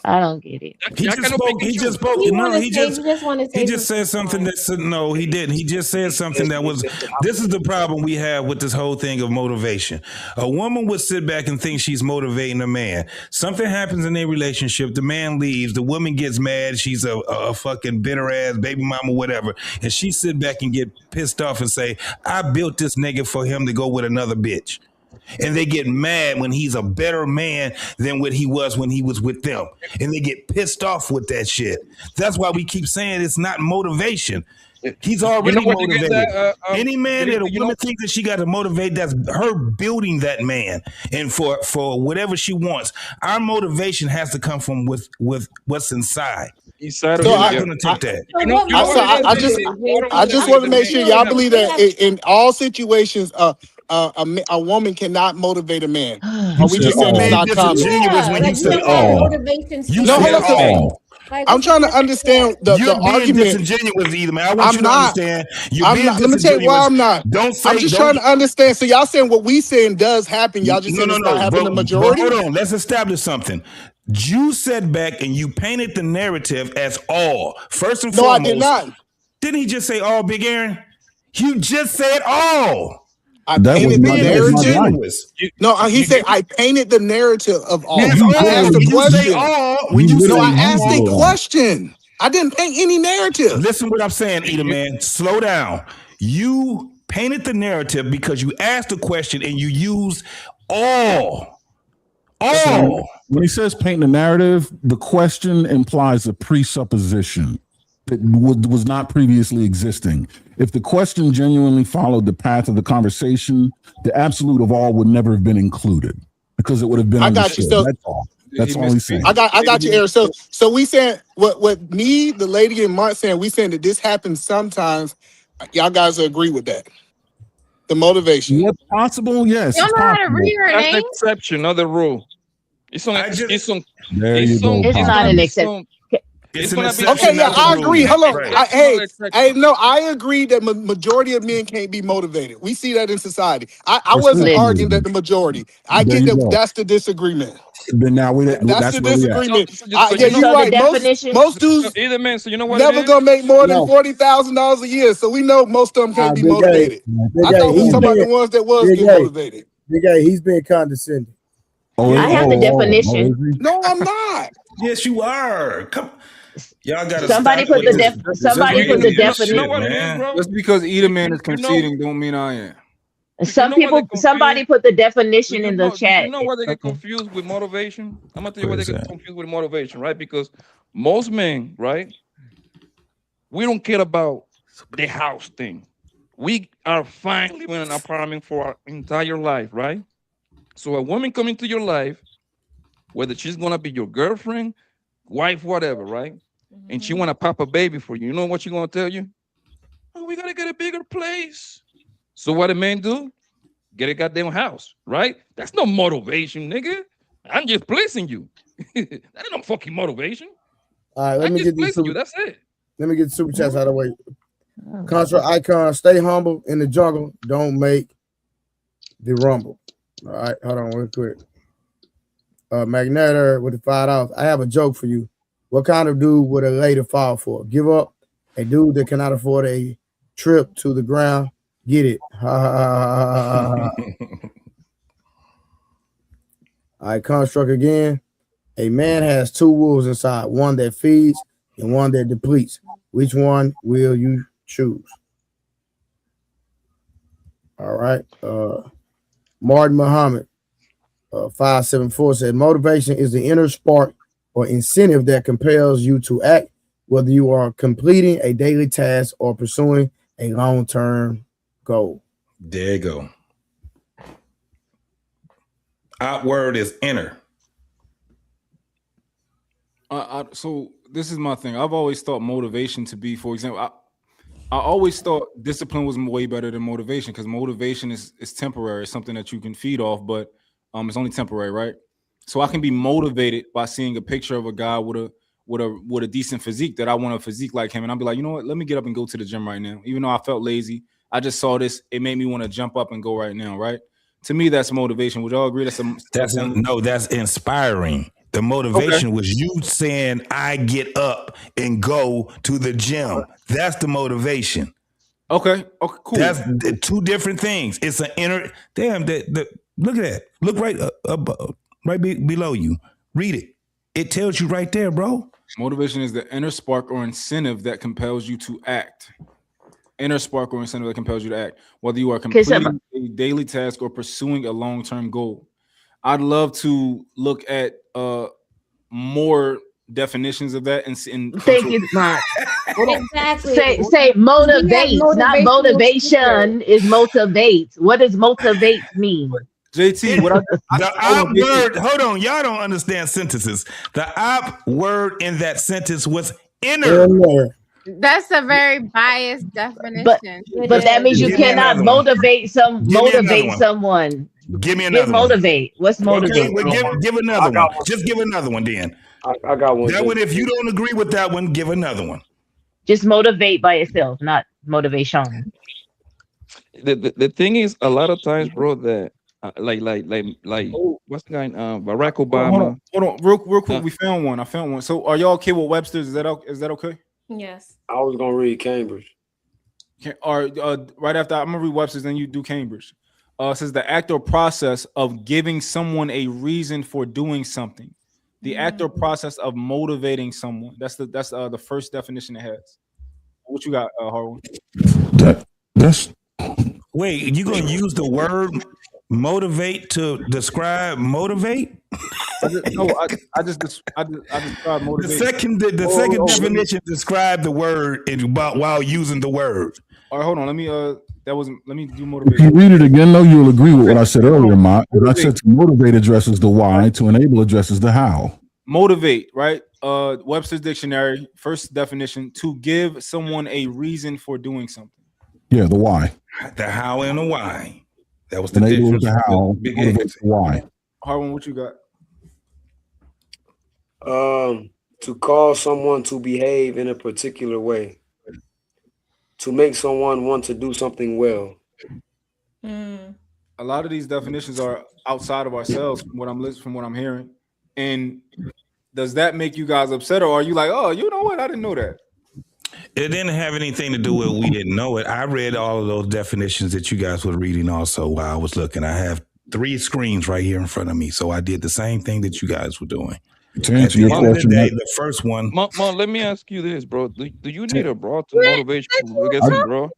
I don't get it. He just spoke. He just spoke. He No, wanna he say- just. he just wanna say He just something. said something that said no. He didn't. He just said something that was. This is the problem we have with this whole thing of motivation. A woman would sit back and think she's motivating a man. Something happens in their relationship. The man leaves. The woman gets mad. She's a fucking bitter ass baby mama, whatever. And she sit back and get pissed off and say, "I built this nigga for him to go with another bitch." And they get mad when he's a better man than what he was when he was with them. And they get pissed off with that shit. That's why we keep saying it's not motivation. He's already where you get motivated. that, Any man that a you woman know- thinks that she got to motivate, that's her building that man. And for whatever she wants, our motivation has to come from with what's inside. Inside of You're you, not yeah. going to take that. I just want to make sure y'all believe that in all situations, a woman cannot motivate a man. Or we just saying it's not common. When you say You No, said hold on. I'm trying to understand the You're being argument. disingenuous, either, man. I want you to understand. You're I'm being not. Let me tell you why I'm not. Don't say. I'm just trying to understand. So y'all saying what we saying does happen. Y'all just saying it's not happening the majority. But hold on. Let's establish something. You sat back and you painted the narrative as all. First and foremost. No, I did not. Didn't he just say all, Big Aaron? You just said all. I painted the narrative. No, he said I painted the narrative of all. Yes, I asked a you say question. all when you No, say I asked a all. question. I didn't paint any narrative. Listen what I'm saying, Eda, man. Slow down. You painted the narrative because you asked a question and you used all. All. When he says paint the narrative, the question implies a presupposition that was not previously existing. If the question genuinely followed the path of the conversation, the absolute of all would never have been included because it would have been I got you. understood. So That's all. That's all he's saying. I got you, Eric. So we saying what me, the lady, and Mark saying. We saying that this happens sometimes. Y'all guys agree with that? The motivation. Yeah, possible. Yes. You don't know how to read her That's the name? exception, not the rule. It's on. There you go. It's not an exception. It's an gonna be Okay, yeah, I agree. Hold on. Right. I agree that majority of men can't be motivated. We see that in society. I wasn't arguing that the majority. I There get you that. go. That's the disagreement. Then now That's the where we at. disagreement. So Yeah, you know- you're right. the definition- Most dudes Either man. So you know what? never gonna make more than $40,000 a year. So we know most of them can't be motivated. I thought we were talking about the ones that was getting motivated. Big A, he's being condescending. I have the definition. No, I'm not. Yes, you are. Come. Y'all got to Somebody put the definition. man. Just because Edelman is conceding don't mean I am. Somebody put the definition in the chat. You know where they get confused with motivation? I'm gonna tell you where they get confused with motivation, right? Because most men, right, we don't care about the house thing. We are fine living in an apartment for our entire life, right? So a woman coming to your life, whether she's gonna be your girlfriend, wife, whatever, right? And she wanna pop a baby for you. You know what she's gonna tell you? Oh, we gotta get a bigger place. So what do men do? Get a goddamn house, right? That's no motivation, nigga. I'm just placing you. That ain't no fucking motivation. All right, let I'm me just get these placing you. super, That's it. let me get the super chats out of the way. Contra icon, stay humble in the jungle. Don't make the rumble. All right, hold on real quick. Magnetar with the $5. I have a joke for you. What kind of dude would a lady fall for? Give up? A dude that cannot afford a trip to the ground. Get it. Ha, ha, ha, ha, ha, ha. All right, construct again. A man has two wolves inside, one that feeds and one that depletes. Which one will you choose? All right. Martin Muhammad, 574 said, motivation is the inner spark or incentive that compels you to act, whether you are completing a daily task or pursuing a long-term goal. There you go. Outward is inner. So this is my thing. I've always thought motivation to be, for example, I always thought discipline was way better than motivation because motivation is temporary. It's something that you can feed off, but it's only temporary, right? So I can be motivated by seeing a picture of a guy with a decent physique that I want a physique like him, and I'll be like, you know what? Let me get up and go to the gym right now. Even though I felt lazy, I just saw this. It made me want to jump up and go right now, right? To me, that's motivation. Would y'all agree? That's inspiring. The motivation was you saying, I get up and go to the gym. That's the motivation. Okay, cool. That's two different things. It's an inner, damn, look at that. Look right below you. Read it. It tells you right there, bro. Motivation is the inner spark or incentive that compels you to act. Inner spark or incentive that compels you to act, whether you are completing a daily task or pursuing a long-term goal. I'd love to look at more definitions of that and Thank you, Mark. Exactly. Say motivates, not motivation. Is motivate. What does motivate mean? JT, what the op word, hold on, y'all don't understand sentences. The op word in that sentence was inner. That's a very biased definition. But that means you cannot motivate someone. Give me another Give one. motivate. What's motivate? Okay, well, give another one. Just give another one then. I got one. That one, if you don't agree with that one, give another one. Just motivate by itself, not motivation. The thing is, a lot of times, bro, that like what's the guy? Barack Obama. Hold on, real quick. We found one. I found one. So, are y'all okay with Webster's? Is that okay? Yes. I was gonna read Cambridge. Or right after I'm gonna read Webster's, then you do Cambridge. It says the act or process of giving someone a reason for doing something. The act or process of motivating someone. That's the first definition it has. What you got, Harlan? That's Wait, you gonna use the word motivate to describe motivate? I just described motivation. The second definition described the word while using the word. All right, hold on. Let me let me do if you motivation. read it again, though, you'll agree with what I said earlier, Mott. I said to motivate addresses the why, to enable addresses the how. Motivate, right? Webster's dictionary, first definition: to give someone a reason for doing something. Yeah, the why. The how and the why. That was the enable difference. the how, motivate the why. Harlan, what you got? To cause someone to behave in a particular way. To make someone want to do something well. A lot of these definitions are outside of ourselves from what I'm hearing. And does that make you guys upset, or are you like, oh, you know what? I didn't know that. It didn't have anything to do with we didn't know it. I read all of those definitions that you guys were reading also while I was looking. I have 3 screens right here in front of me. So I did the same thing that you guys were doing. To answer your question, the first one. Mom, let me ask you this, bro. Do you need a bra to motivate you to get some bra?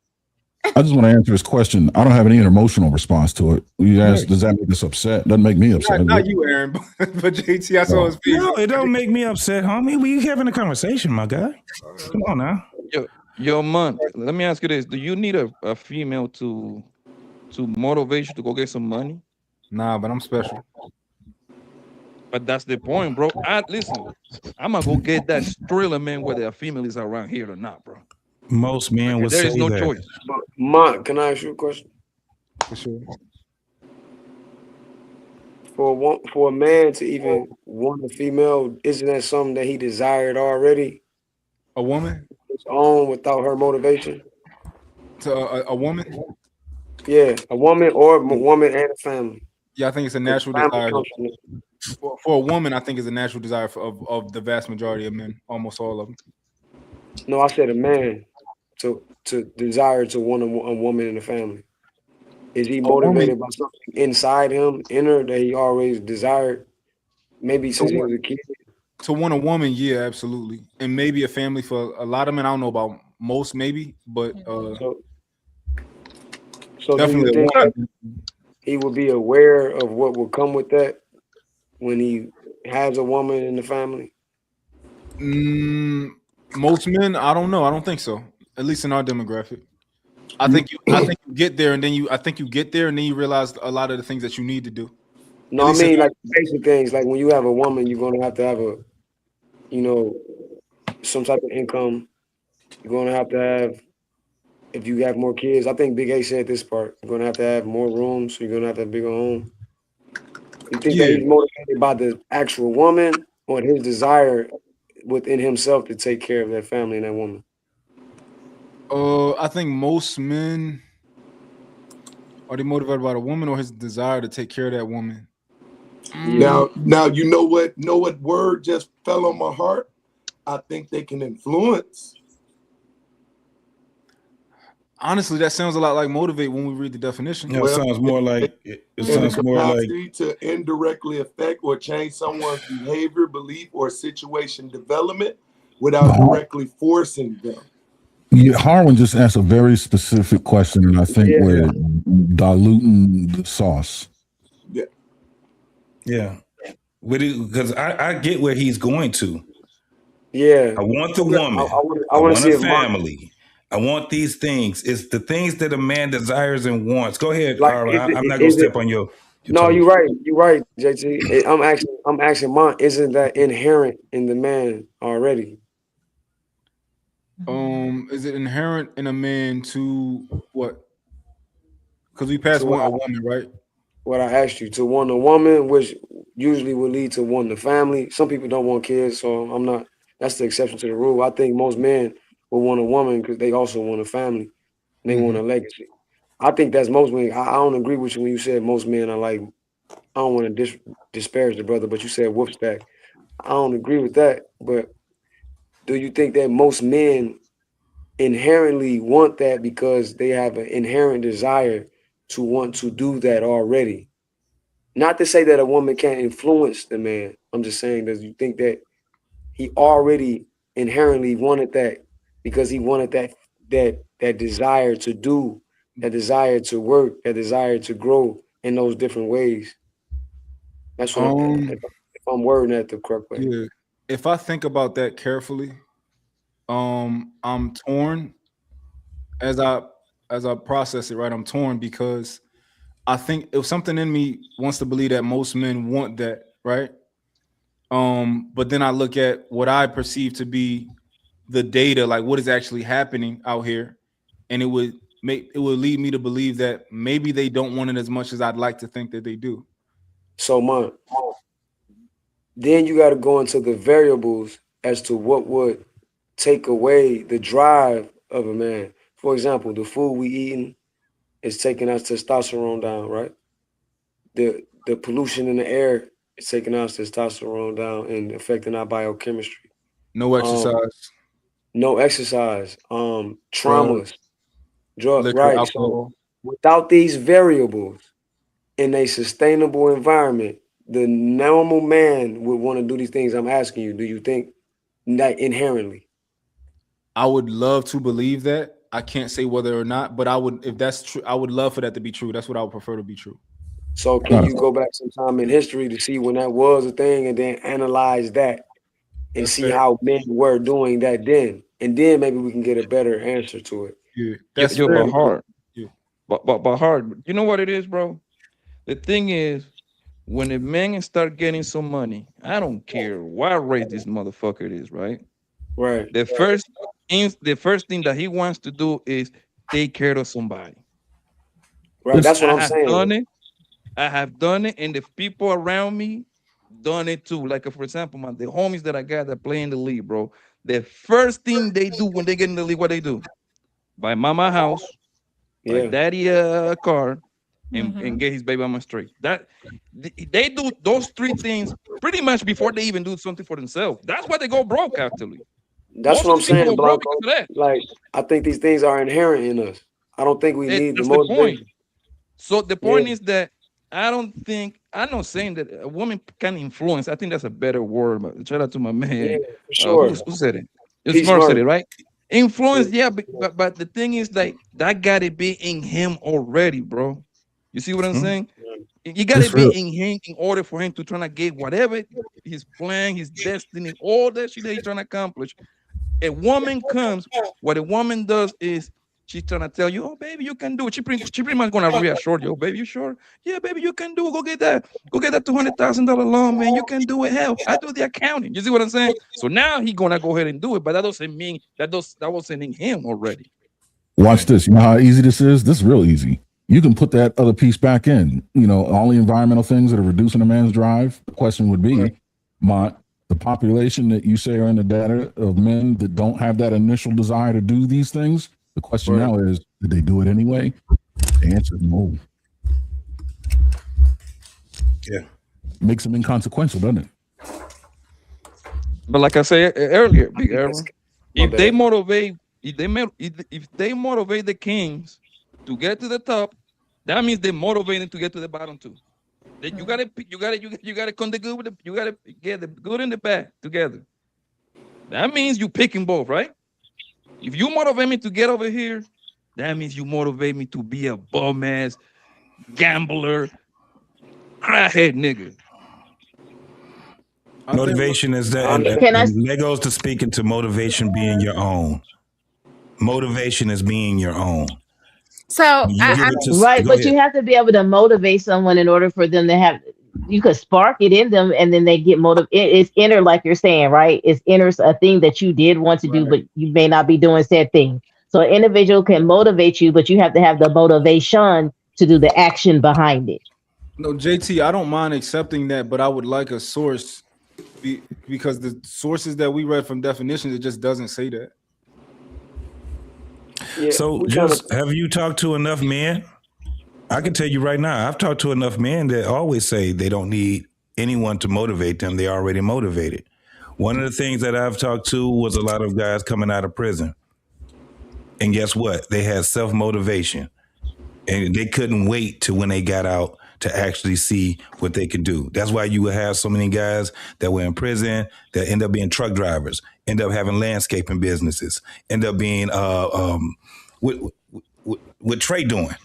I just want to answer his question. I don't have any emotional response to it. You guys, does that make us upset? Doesn't make me upset. Not you, Aaron, but JT, I saw his face. No, it don't make me upset, homie. We having a conversation, my guy. Come on now. Yo, man, let me ask you this. Do you need a female to motivate you to go get some money? Nah, but I'm special. But that's the point, bro. Listen, I'm gonna go get that thriller, man, whether a female is around here or not, bro. Most men would say there is no that. choice. Mark, can I ask you a question? For sure. For a man to even want a female, isn't that something that he desired already? A woman? His own without her motivation? To a woman? Yeah, a woman or a woman and a family. Yeah, I think it's a natural desire. For a woman, I think it's a natural desire of the vast majority of men, almost all of them. No, I said a man to desire to want a woman in the family. Is he motivated by something inside him, inner, that he always desired? Maybe since he was a kid. To want a woman, yeah, absolutely. And maybe a family for a lot of men. I don't know about most, maybe, but so definitely do you think he would be aware of what will come with that when he has a woman in the family? Most men, I don't know. I don't think so. At least in our demographic. I think you get there and then you realize a lot of the things that you need to do. No, I mean like basic things. Like when you have a woman, you're gonna have to have some type of income. You're gonna have to have, if you have more kids. I think Big A said this part. You're gonna have to have more rooms, so you're gonna have to have a bigger home. You think that he's motivated by the actual woman or his desire within himself to take care of that family and that woman? I think most men, are they motivated by the woman or his desire to take care of that woman? Now you know what word just fell on my heart? I think they can influence. Honestly, that sounds a lot like motivate when we read the definition. No, it sounds more like it In sounds the more like capacity to indirectly affect or change someone's behavior, belief, or situation development without directly forcing them. Yeah, Harwin just asked a very specific question, and I think we're diluting the sauce. yeah. Because I get where he's going to. Yeah. I want the woman. I want to want see a if Mark, family. I want these things. It's the things that a man desires and wants. Go ahead, like, Harwin. I'm not gonna step on your no, toes. you're right, JT. I'm asking Mark, isn't that inherent in the man already? Is it inherent in a man to what? Because we passed one a woman, right? What I asked you, to want a woman, which usually would lead to wanting a family. Some people don't want kids, so I'm not. That's the exception to the rule. I think most men will want a woman because they also want a family and they want a legacy. I think that's most men. I don't agree with you when you said most men are like. I don't want to disparage the brother, but you said wolf stack. I don't agree with that. But do you think that most men inherently want that because they have an inherent desire to want to do that already? Not to say that a woman can't influence the man. I'm just saying, does you think that he already inherently wanted that because he wanted that desire to do, that desire to work, that desire to grow in those different ways? That's what if I'm wording that the correct way. Yeah. If I think about that carefully, I'm torn as I process it, right? I'm torn because I think if something in me wants to believe that most men want that, right? But then I look at what I perceive to be the data, like what is actually happening out here, and it would lead me to believe that maybe they don't want it as much as I'd like to think that they do. So, man, then you got to go into the variables as to what would take away the drive of a man. For example, the food we eating is taking our testosterone down, right? The pollution in the air is taking our testosterone down and affecting our biochemistry. No exercise. No exercise. Traumas. Liquor, Right. alcohol. So without these variables in a sustainable environment, the normal man would want to do these things. I'm asking you, do you think that inherently? I would love to believe that. I can't say whether or not, but I would, if that's true, I would love for that to be true. That's what I would prefer to be true. So can you go back some time in history to see when that was a thing and then analyze that and see how men were doing that then? And then maybe we can get a better answer to it. Yeah, That's but hard. Yeah. But hard. You know what it is, bro? The thing is, when a man start getting some money, I don't care what race this motherfucker is, right? Right. The first thing that he wants to do is take care of somebody. Right. That's what I'm saying. I have done it, and the people around me done it too. Like for example, the homies that I got that play in the league, bro. The first thing they do when they get in the league, what they do? Buy mama a house, buy daddy a car, and get his baby mama straight. That they do those three things pretty much before they even do something for themselves. That's why they go broke actually. That's what I'm saying, Blanco. Like, I think these things are inherent in us. I don't think we need the motivation. So the point is that I'm not saying that a woman can influence. I think that's a better word. But shout out to my man. Yeah, for sure. Who said it? It's Smart said it, right? Influence, but the thing is like that gotta be in him already, bro. You see what I'm saying? You gotta be in him in order for him to try to get whatever his plan, his destiny, all that shit that he's trying to accomplish. A woman comes, what a woman does is she's trying to tell you, oh baby, you can do it. She pretty much gonna reassure you, oh baby, you sure? Yeah, baby, you can do it. Go get that $200,000 loan, man. You can do it. Hell, I do the accounting. You see what I'm saying? So now he's gonna go ahead and do it, but that doesn't mean that wasn't in him already. Watch this. You know how easy this is? This is real easy. You can put that other piece back in. You know, all the environmental things that are reducing a man's drive. The question would be, the population that you say are in the data of men that don't have that initial desire to do these things. The question now is, did they do it anyway? The answer is no. Yeah. makes them inconsequential, doesn't it? But like I said earlier, Big Arrow, My if they bad. motivate, if they motivate the kings to get to the top, that means they're motivating to get to the bottom too. That you gotta come the good with the, you gotta get the good and the bad together. That means you picking both, right? If you motivate me to get over here, that means you motivate me to be a bum ass gambler, crackhead nigga. Motivation is that, and that goes to speaking to motivation being your own. Motivation is being your own. So Right, but you have to be able to motivate someone in order for them to have. You could spark it in them, and then they get motivated. It's inner, like you're saying, right? It's inner, a thing that you did want to do, but you may not be doing said thing. So an individual can motivate you, but you have to have the motivation to do the action behind it. No, JT, I don't mind accepting that, but I would like a source because the sources that we read from definitions, it just doesn't say that. Yeah, So just have you talked to enough men? I can tell you right now, I've talked to enough men that always say they don't need anyone to motivate them. They're already motivated. One of the things that I've talked to was a lot of guys coming out of prison. And guess what? They had self-motivation. And they couldn't wait to when they got out to actually see what they could do. That's why you would have so many guys that were in prison that end up being truck drivers, end up having landscaping businesses, end up being what Trey doing,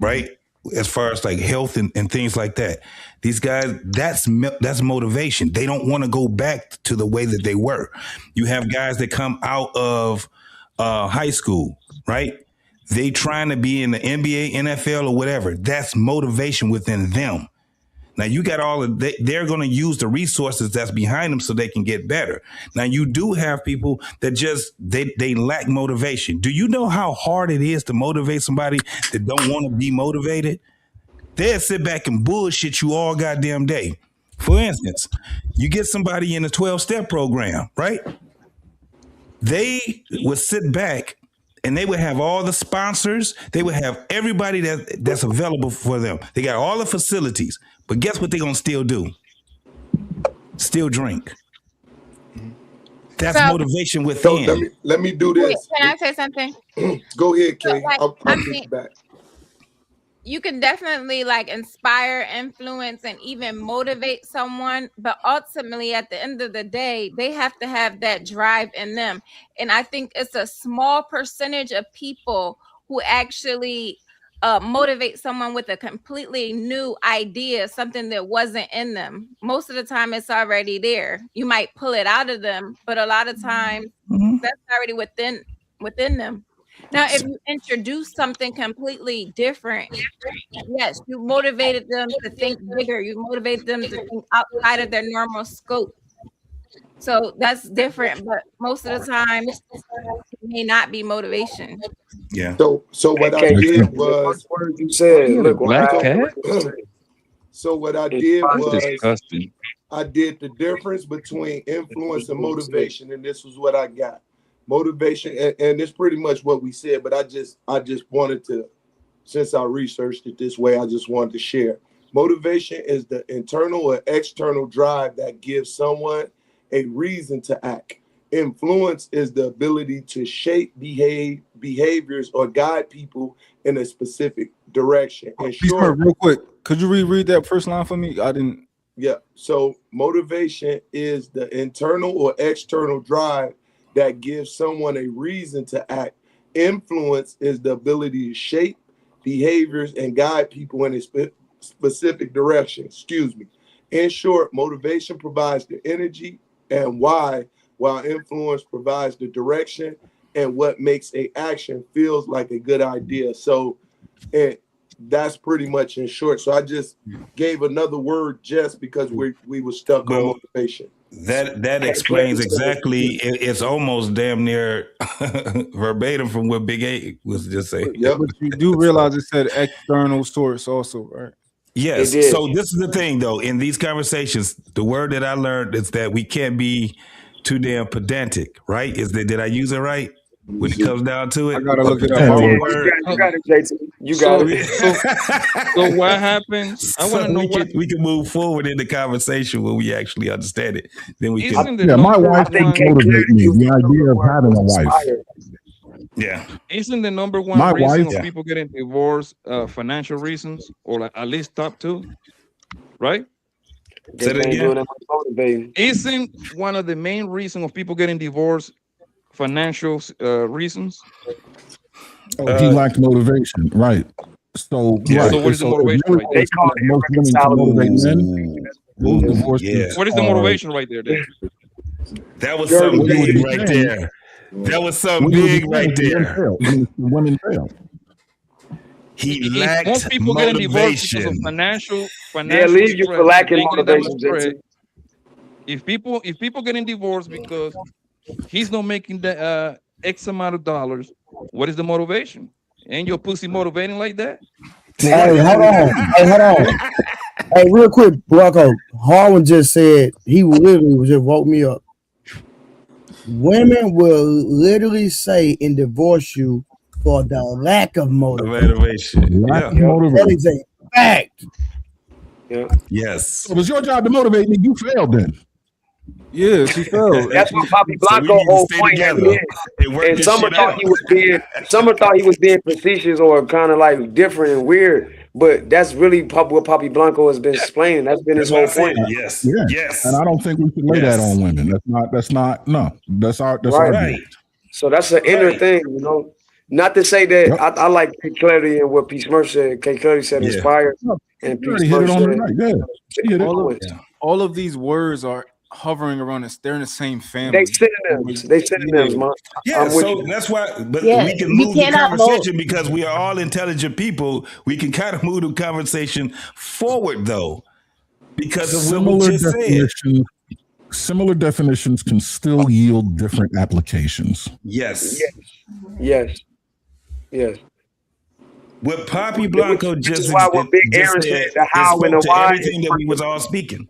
right? As far as like health and things like that. These guys, that's motivation. They don't want to go back to the way that they were. You have guys that come out of high school, right? They trying to be in the NBA, NFL, or whatever. That's motivation within them. Now you got they're going to use the resources that's behind them so they can get better. Now you do have people that just, they lack motivation. Do you know how hard it is to motivate somebody that don't want to be motivated? They'll sit back and bullshit you all goddamn day. For instance, you get somebody in a 12-step program, right? They would sit back and they would have all the sponsors. They would have everybody that's available for them. They got all the facilities. But guess what they're going to still do? Still drink. That's motivation within. So let me do this. Can I say something? Go ahead, Kay. So, I'll kick you back. You can definitely like inspire, influence, and even motivate someone, but ultimately at the end of the day, they have to have that drive in them. And I think it's a small percentage of people who actually motivate someone with a completely new idea, something that wasn't in them. Most of the time it's already there. You might pull it out of them, but a lot of times that's already within them. Now, if you introduce something completely different, yes, you motivated them to think bigger. You motivated them to think outside of their normal scope. So that's different, but most of the time, it may not be motivation. Yeah. So what I did was you said, look, Black cat. So what I did was disgusting. I did the difference between influence and motivation, and this was what I got. Motivation, and it's pretty much what we said, but I just wanted to, since I researched it this way, I just wanted to share. Motivation is the internal or external drive that gives someone a reason to act. Influence is the ability to shape behaviors or guide people in a specific direction. And sure, real quick, could you reread that first line for me? I didn't. Yeah. So motivation is the internal or external drive that gives someone a reason to act. Influence is the ability to shape behaviors and guide people in a specific direction. Excuse me. In short, motivation provides the energy and why, while influence provides the direction and what makes a action feels like a good idea. So that's pretty much in short. So I just gave another word just because we were stuck on motivation. That explains exactly. It's almost damn near verbatim from what Big A was just saying. Yep. But you do realize it said external source also, right? Yes. So this is the thing, though. In these conversations, the word that I learned is that we can't be too damn pedantic, right? Did I use it right? When it comes down to it, I gotta look it up. You got it, JT. You got it. So what happens? I want to know we can move forward in the conversation when we actually understand it. Then we can. My wife motivates me. The idea of having a wife. Yeah. Isn't the number one My reason wife- of people getting divorced financial reasons, or like at least top two, right? Say that again. Isn't one of the main reasons of people getting divorced financial reasons? He lacked motivation, right? So, Yeah. So what is the motivation right there? They call most women to motivate men. Those divorces. What is the motivation right there? Then? That was something big right there. That was something big right there. Women fail. He If lacked most people getting divorced because of motivation. financial leave you stress, for lacking thinking that motivation, much JT. stress, if people getting divorced because he's not making the X amount of dollars, what is the motivation? Ain't your pussy motivating like that? Hey, hold on. Hey, real quick, Blanco. Harlan just said he literally just woke me up. Women will literally say and divorce you for the lack of motivation. That is a fact. Yeah. Yes. So it was your job to motivate me. You failed then. Yeah, she failed. That's what Poppy Blanco whole point has been. And Summer thought he was being facetious or kind of like different and weird, but that's really what Poppy Blanco has been explaining. That's been his whole point. Yes. Yeah. Yes. And I don't think we should lay that on women. That's not that's our Right. deal. So that's an inner thing, you know. Not to say that I like K Clarity and what P. Smurf said. K Clarity said inspired, and P. already hit it Smurf on the said right. Yeah. He hit it. All of these words are hovering around us. They're in the same family. They synonyms, man. Yeah, I'm with so you. that's why. But Yeah, we can you move the cannot conversation because we are all intelligent people. We can kind of move the conversation forward, though, because of what we just said. Similar definitions can still yield different applications. Yes. Yes. What Poppy Blanco Which just is why what Big just Aaron said, said, the how it and the spoke to why. everything that we was all speaking.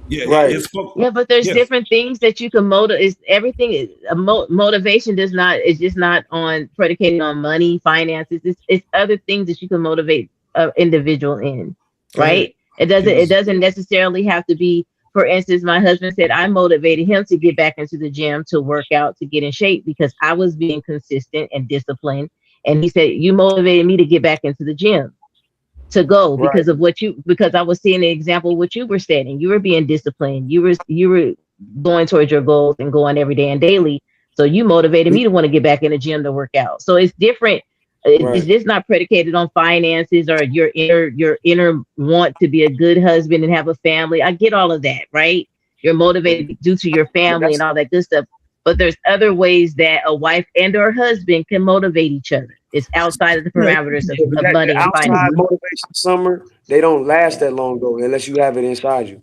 Yeah, Right. it spoke. Yeah, but there's Yeah. different things that you can motivate. Is everything is motivation does not is just not on predicated on money, finances. It's other things that you can motivate an individual in, right? It doesn't necessarily have to be. For instance, my husband said I motivated him to get back into the gym, to work out, to get in shape because I was being consistent and disciplined. And he said, you motivated me to get back into the gym, to go because of because I was seeing the example of what you were saying. You were being disciplined. You were going towards your goals and going every day and daily. So you motivated me to want to get back in the gym to work out. So it's different. It's just not predicated on finances or your inner want to be a good husband and have a family. I get all of that, right? You're motivated due to your family and all that good stuff. But there's other ways that a wife and or husband can motivate each other. It's outside of the parameters of money and outside finance. motivation, Summer, they don't last that long though, unless you have it inside you.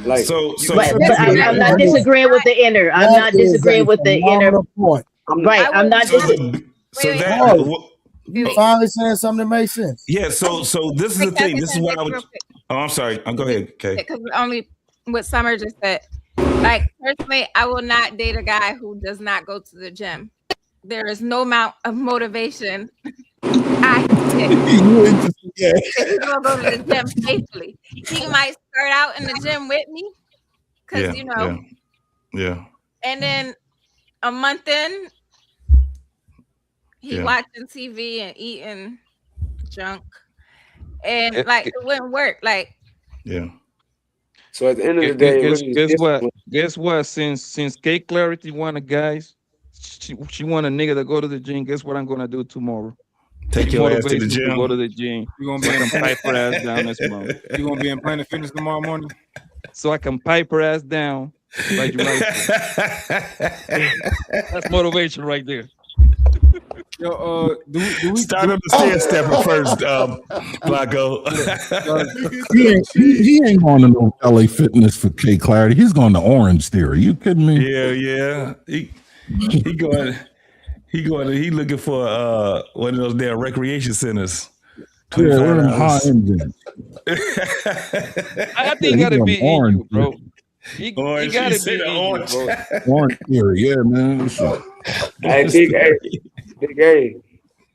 Like, but I'm not disagreeing with the inner. I'm not disagreeing with the inner. Point. Right. I'm not disagreeing. You finally saying something that makes sense. Yeah. So this is the thing. This is why I would. Oh, I'm sorry. Go ahead. Okay. Because only what Summer just said. Like personally, I will not date a guy who does not go to the gym. There is no amount of motivation I can get. He will go to the gym faithfully. He might start out in the gym with me, because Yeah. and then a month in, he watching TV and eating junk, and like it wouldn't work. Like So at the end of the day, guess what? Since K Clarity wanted guys, she want a nigga to go to the gym. Guess what I'm gonna do tomorrow? Take your ass to the gym. Go to the gym. You gonna so be I can pipe her ass down this month. You gonna be in Planet Fitness tomorrow morning? So I can pipe her ass down. Like you right. That's motivation right there. Yo, do we start up the stair stepper first, Blanco? he ain't going to no LA Fitness for K Clarity. He's going to Orange Theory. You kidding me? Yeah. He looking for one of those damn recreation centers. Yeah, we're in high end. I think it gotta be in you, bro. You gotta be in you, bro. Orange Theory, yeah, man. Hey, Big A.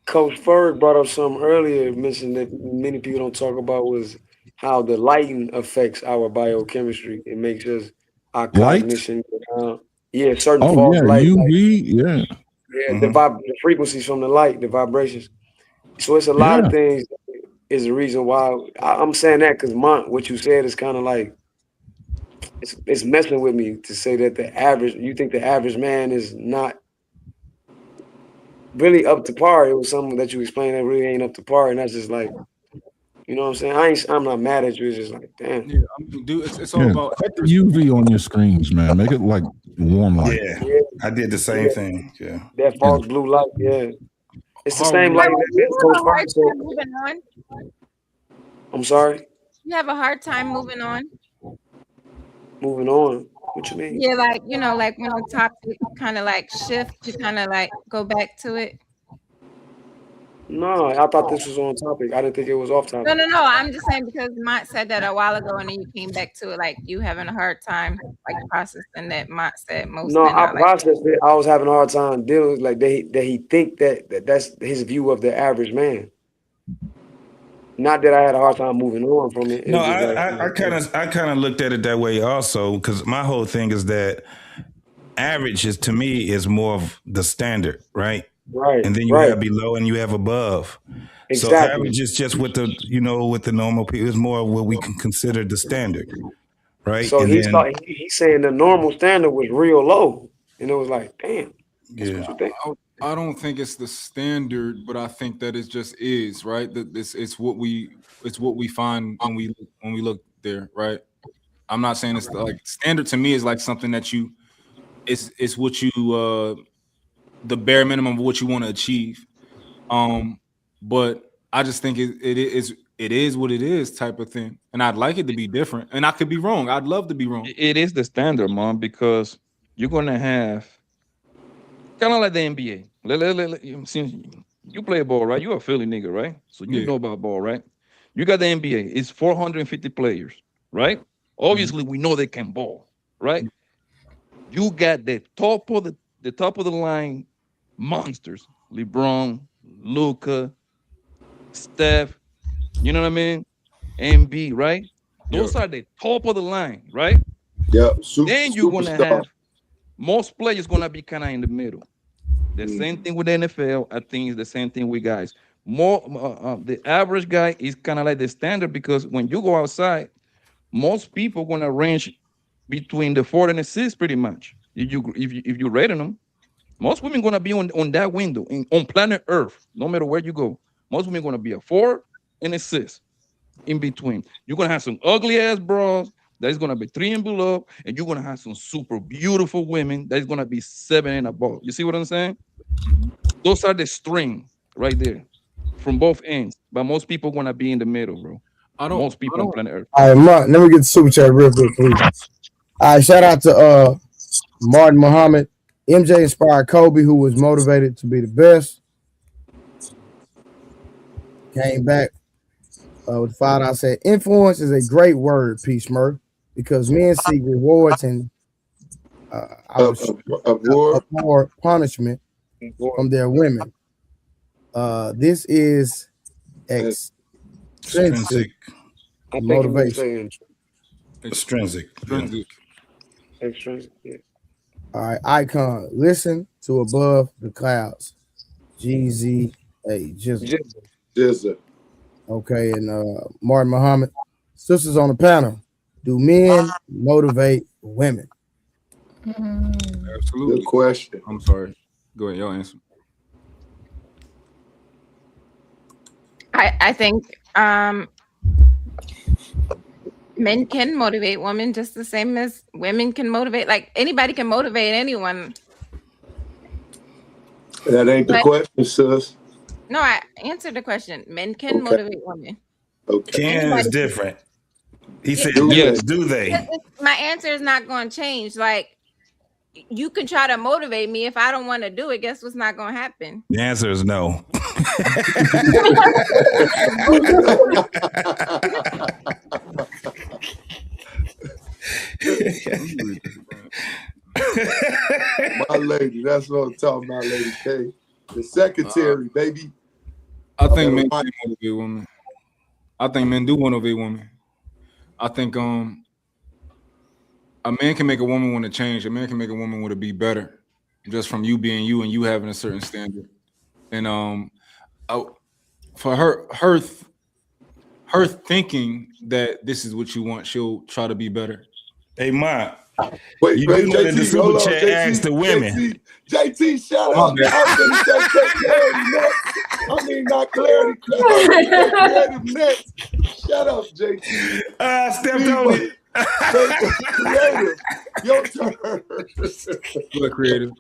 Coach Ferg brought up something earlier, mentioned that many people don't talk about was how the lighting affects our biochemistry. It makes us our Light? cognition go down. Yeah, certain Oh false yeah, light, like UV. Yeah. the frequencies from the light, the vibrations. So it's a lot of Yeah. things is the reason why I'm saying that because what you said is kind of like it's messing with me to say that you think the average man is not really up to par. It was something that you explained that really ain't up to par, and that's just like, you know what I'm saying? I'm not mad at you. It's just like, damn. Yeah, I mean, dude, it's all Yeah. about Put the UV on your screens, man. Make it like warm light. Yeah, I did the same thing. Yeah. That false blue light, yeah. It's the How same we- light So that you Coach have a hard Ferg said. time moving on. I'm sorry, You have a hard time moving on. moving on. What you mean? Yeah, like like when the topic kind of like shift, you kind of like go back to it. No, I thought this was on topic. I didn't think it was off No, topic. no, no. I'm just saying because Mott said that a while ago, and then you came back to it, like you having a hard time like processing that Mott said most No, men I are like. processed it. I was having a hard time dealing with like that he think that's his view of the average man. Not that I had a hard time moving on from it. It No, was just like I kind of looked at it that way also because my whole thing is that average is to me is more of the standard, right? Right. And then you have below and you have above. So Exactly. average is just with the with the normal people. It's more of what we can consider the standard, right? So And he's then saying the normal standard was real low, and it was like, damn. That's what you think. I don't think it's the standard, but I think that it just is right. That it's what we find when we look there, right? I'm not saying it's like standard to me is like something that it's what you the bare minimum of what you want to achieve. But I just think it is what it is type of thing, and I'd like it to be different, and I could be wrong. I'd love to be wrong. It is the standard, man, because you're gonna have kind of like the NBA. Since you play ball, right? You're a Philly nigga, right? So you know about ball, right? You got the NBA. It's 450 players, right? Obviously, we know they can ball, right? You got the top of the line monsters: LeBron, Luka, Steph. You know what I mean? MB, right? Those are the top of the line, right? Yeah. Then you're gonna Superstar. have most players gonna be kind of in the middle. The same thing with the NFL. I think it's the same thing with guys. More the average guy is kind of like the standard because when you go outside, most people gonna range between the 4 and the 6 pretty much. If you rating them, most women gonna be on that window on planet Earth, no matter where you go. Most women gonna be a 4 and a 6 in between. You're gonna have some ugly ass bras that is gonna be 3 and below, and you're gonna have some super beautiful women that is gonna be 7 and above. You see what I'm saying? Those are the string right there from both ends. But most people gonna be in the middle, bro. Most people on planet Earth. All right, Mark, let me get the super chat real quick, please. All right, shout out to Martin Muhammad. MJ inspired Kobe, who was motivated to be the best. Came back with $5. I said, influence is a great word, P. Smurf, because men seek rewards and abhor punishment from their women. This is extrinsic motivation. Extrinsic. Extrinsic, yeah. All right, icon. Listen to above the clouds. GZA. Jizzle. Okay, and Martin Muhammad. Sisters on the panel. Do men motivate women? Absolutely. Good question. I'm sorry. Go ahead, y'all answer. I think men can motivate women just the same as women can motivate. Like anybody can motivate anyone. That ain't the question, sis. No, I answered the question. Men can motivate women. Okay. Can is different. He said, yes. Do they? My answer is not going to change. Like you can try to motivate me. If I don't want to do it, guess what's not going to happen? The answer is no. My lady, that's what I'm talking about, Lady K. The secretary, baby. I think men do motivate women. I think men do motivate women. I think a man can make a woman want to change. A man can make a woman want to be better, just from you being you and you having a certain standard. And for her thinking that this is what you want, she'll try to be better. Hey, Ma. Wait, You do know that the JT, super hold on, chat JT, asked the women. JT, shut Oh, up. my bad. I'm gonna say clarity next. I mean, not clarity. Creative next. Shut up, JT. I stepped on it. Creative, your turn. What creative?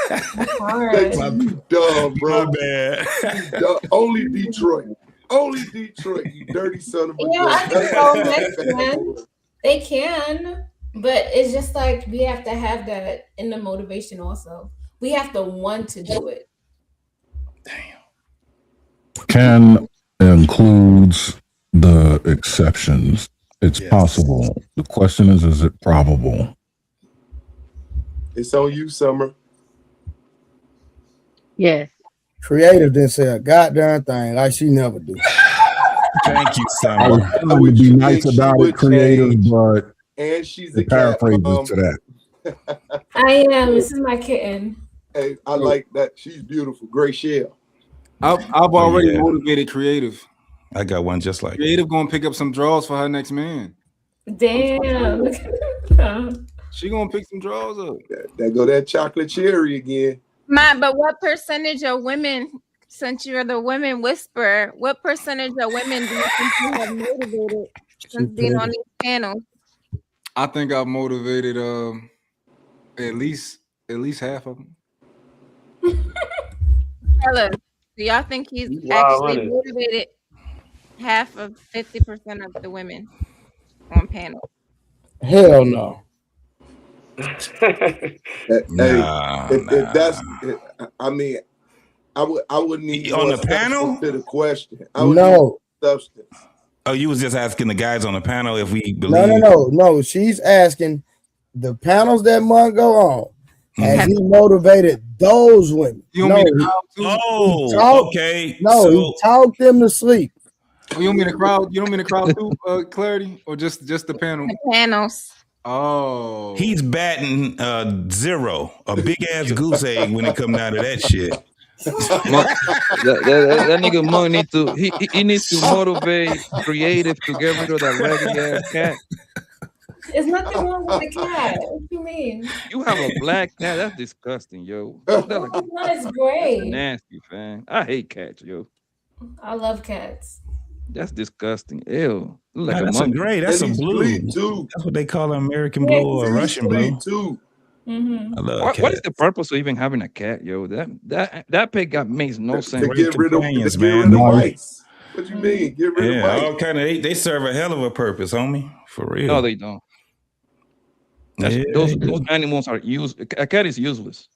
JT, you dumb, bro. My bad. You dumb. Only Detroit. Only Detroit, you dirty son of a gun. I can go next, man. They can, but it's just like we have to have that in the motivation also. We have to want to do it. Can includes the exceptions. It's possible. The question is it probable? It's on you, Summer. Yes. Creative didn't say a goddamn thing like she never do. Thank you, I was Summer. trying to be nice about it, creative, but And she's it paraphrases to that. I am. This is my kitten. Hey, I like that. She's beautiful. Great shell. I've already motivated creative. I got one just like Creative gonna pick up some draws for her next man. Damn. She gonna pick some draws up. There go that chocolate cherry again. But what percentage of women, since you're the women whisperer, what percentage of women do you think you have motivated since being on these panels? I think I've motivated at least half of them. Fellas, do y'all think he's Wow, actually honey. motivated half of 50% of the women on panel? Hell no. If that's, I mean, I wouldn't need On more the panel? to the question. I would No. need substance. Oh, you was just asking the guys on the panel if we believe. No. She's asking the panels that Monk go on. Has he motivated those women? You No. want me to crowd too? Oh, okay. No, So- he talked them to sleep. Oh, you don't mean the crowd? You don't mean the crowd too, Clarity, or just the panel? The panels. Oh, He's batting 0, a big ass goose egg when it come down to that shit. that nigga Monk need to he needs to motivate creative to get rid of that raggedy ass cat. There's nothing wrong with the cat. What do you mean? You have a black cat. That's disgusting, yo. That's great. Nasty, man. I hate cats, yo. I love cats. That's disgusting. Ew. Look like Nah, a that's a monkey. gray. That's a blue. That's what they call an American blue or a Russian blue. Too. I love What is cats. the purpose of even having a cat, yo? That pig makes no sense. To get rid of companions, mice. What you mean? Get rid of Yeah, mice. all kind of. They serve a hell of a purpose, homie. For real. No, they don't. Those animals are useless. A cat is useless.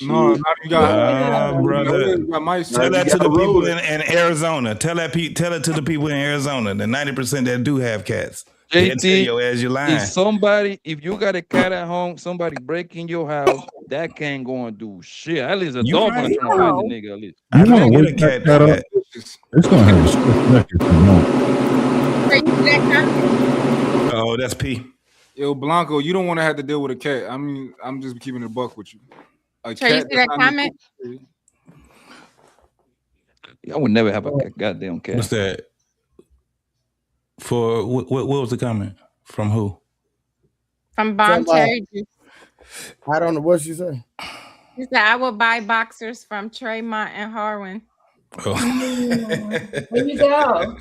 no, not you got brother. you got mice. Tell that to the people in Arizona. Tell it to the people in Arizona. The 90% that do have cats. They'll tell your ass you lying. If you got a cat at home, somebody break in your house, that can't go and do shit. At least a You dog right. gonna try to find the nigga at least. You want to get a wake that cat cat for up? It's going to have a stiff neck if you don't. Oh, that's P. Yo, Blanco, you don't want to have to deal with a cat. I mean, I'm just keeping it a buck with you. A Trey, you cat see that does not comment? need- I would never have a goddamn cat. What's that? For what was the comment? From who? From Bomb Somebody- Cherry Juice. I don't know what she said. He said, I will buy boxers from Tremont and Harwin. Oh. There you go.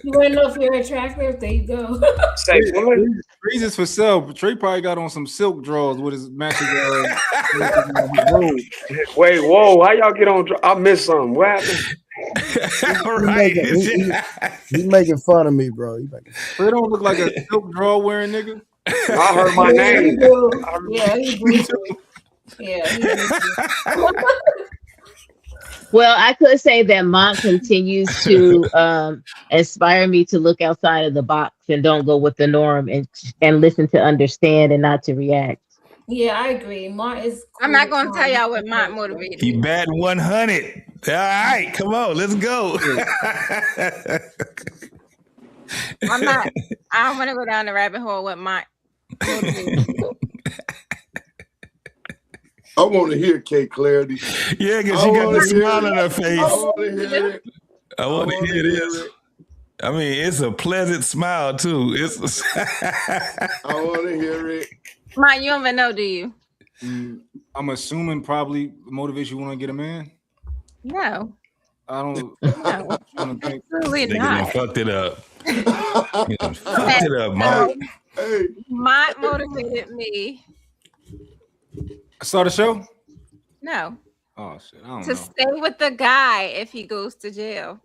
You want to know if you're attractive? There you go. Reasons for sale. But Trey probably got on some silk drawers with his matching. Wait, whoa! How y'all get on? I missed something. What happened? He's making fun of me, bro. Trey don't look like a silk drawer wearing nigga. I heard my Yeah, he name. do. Yeah, he do. Yeah, he do. Well, I could say that Mont continues to inspire me to look outside of the box and don't go with the norm and listen to understand and not to react. Yeah, I agree. Mont is cool. I'm not gonna tell y'all what Mont motivated He me. batting 100. All right, come on, let's go. I'm not. I don't want to go down the rabbit hole with Mont motivated me. I want to hear K Clarity. Yeah, because she got the smile on her face. I want to hear it. I want to hear this. I mean, it's a pleasant smile too. It's. I want to hear it. Mont, you don't even know, do you? I'm assuming probably motivates you want to get a man. No. I don't. No. Absolutely not. Fucked it up. Fucked it up, Mont. Hey. Mont motivated me. Saw the show? No. Oh shit! I don't To know. stay with the guy if he goes to jail.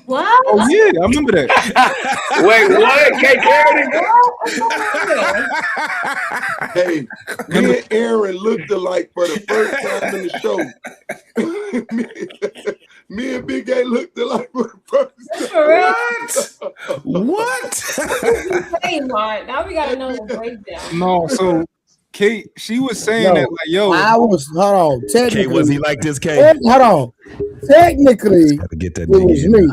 What? Oh yeah, I remember that. Wait, what? Hey, me and Aaron looked alike for the first time in the show. me and Big A looked alike for the first time. What? Hey, Mont. Now we gotta know the breakdown. No, so Kate, she was saying No, that like, yo, I was hold on. Technically, K, was he like this, K? Hold on. Technically, Get that it was me.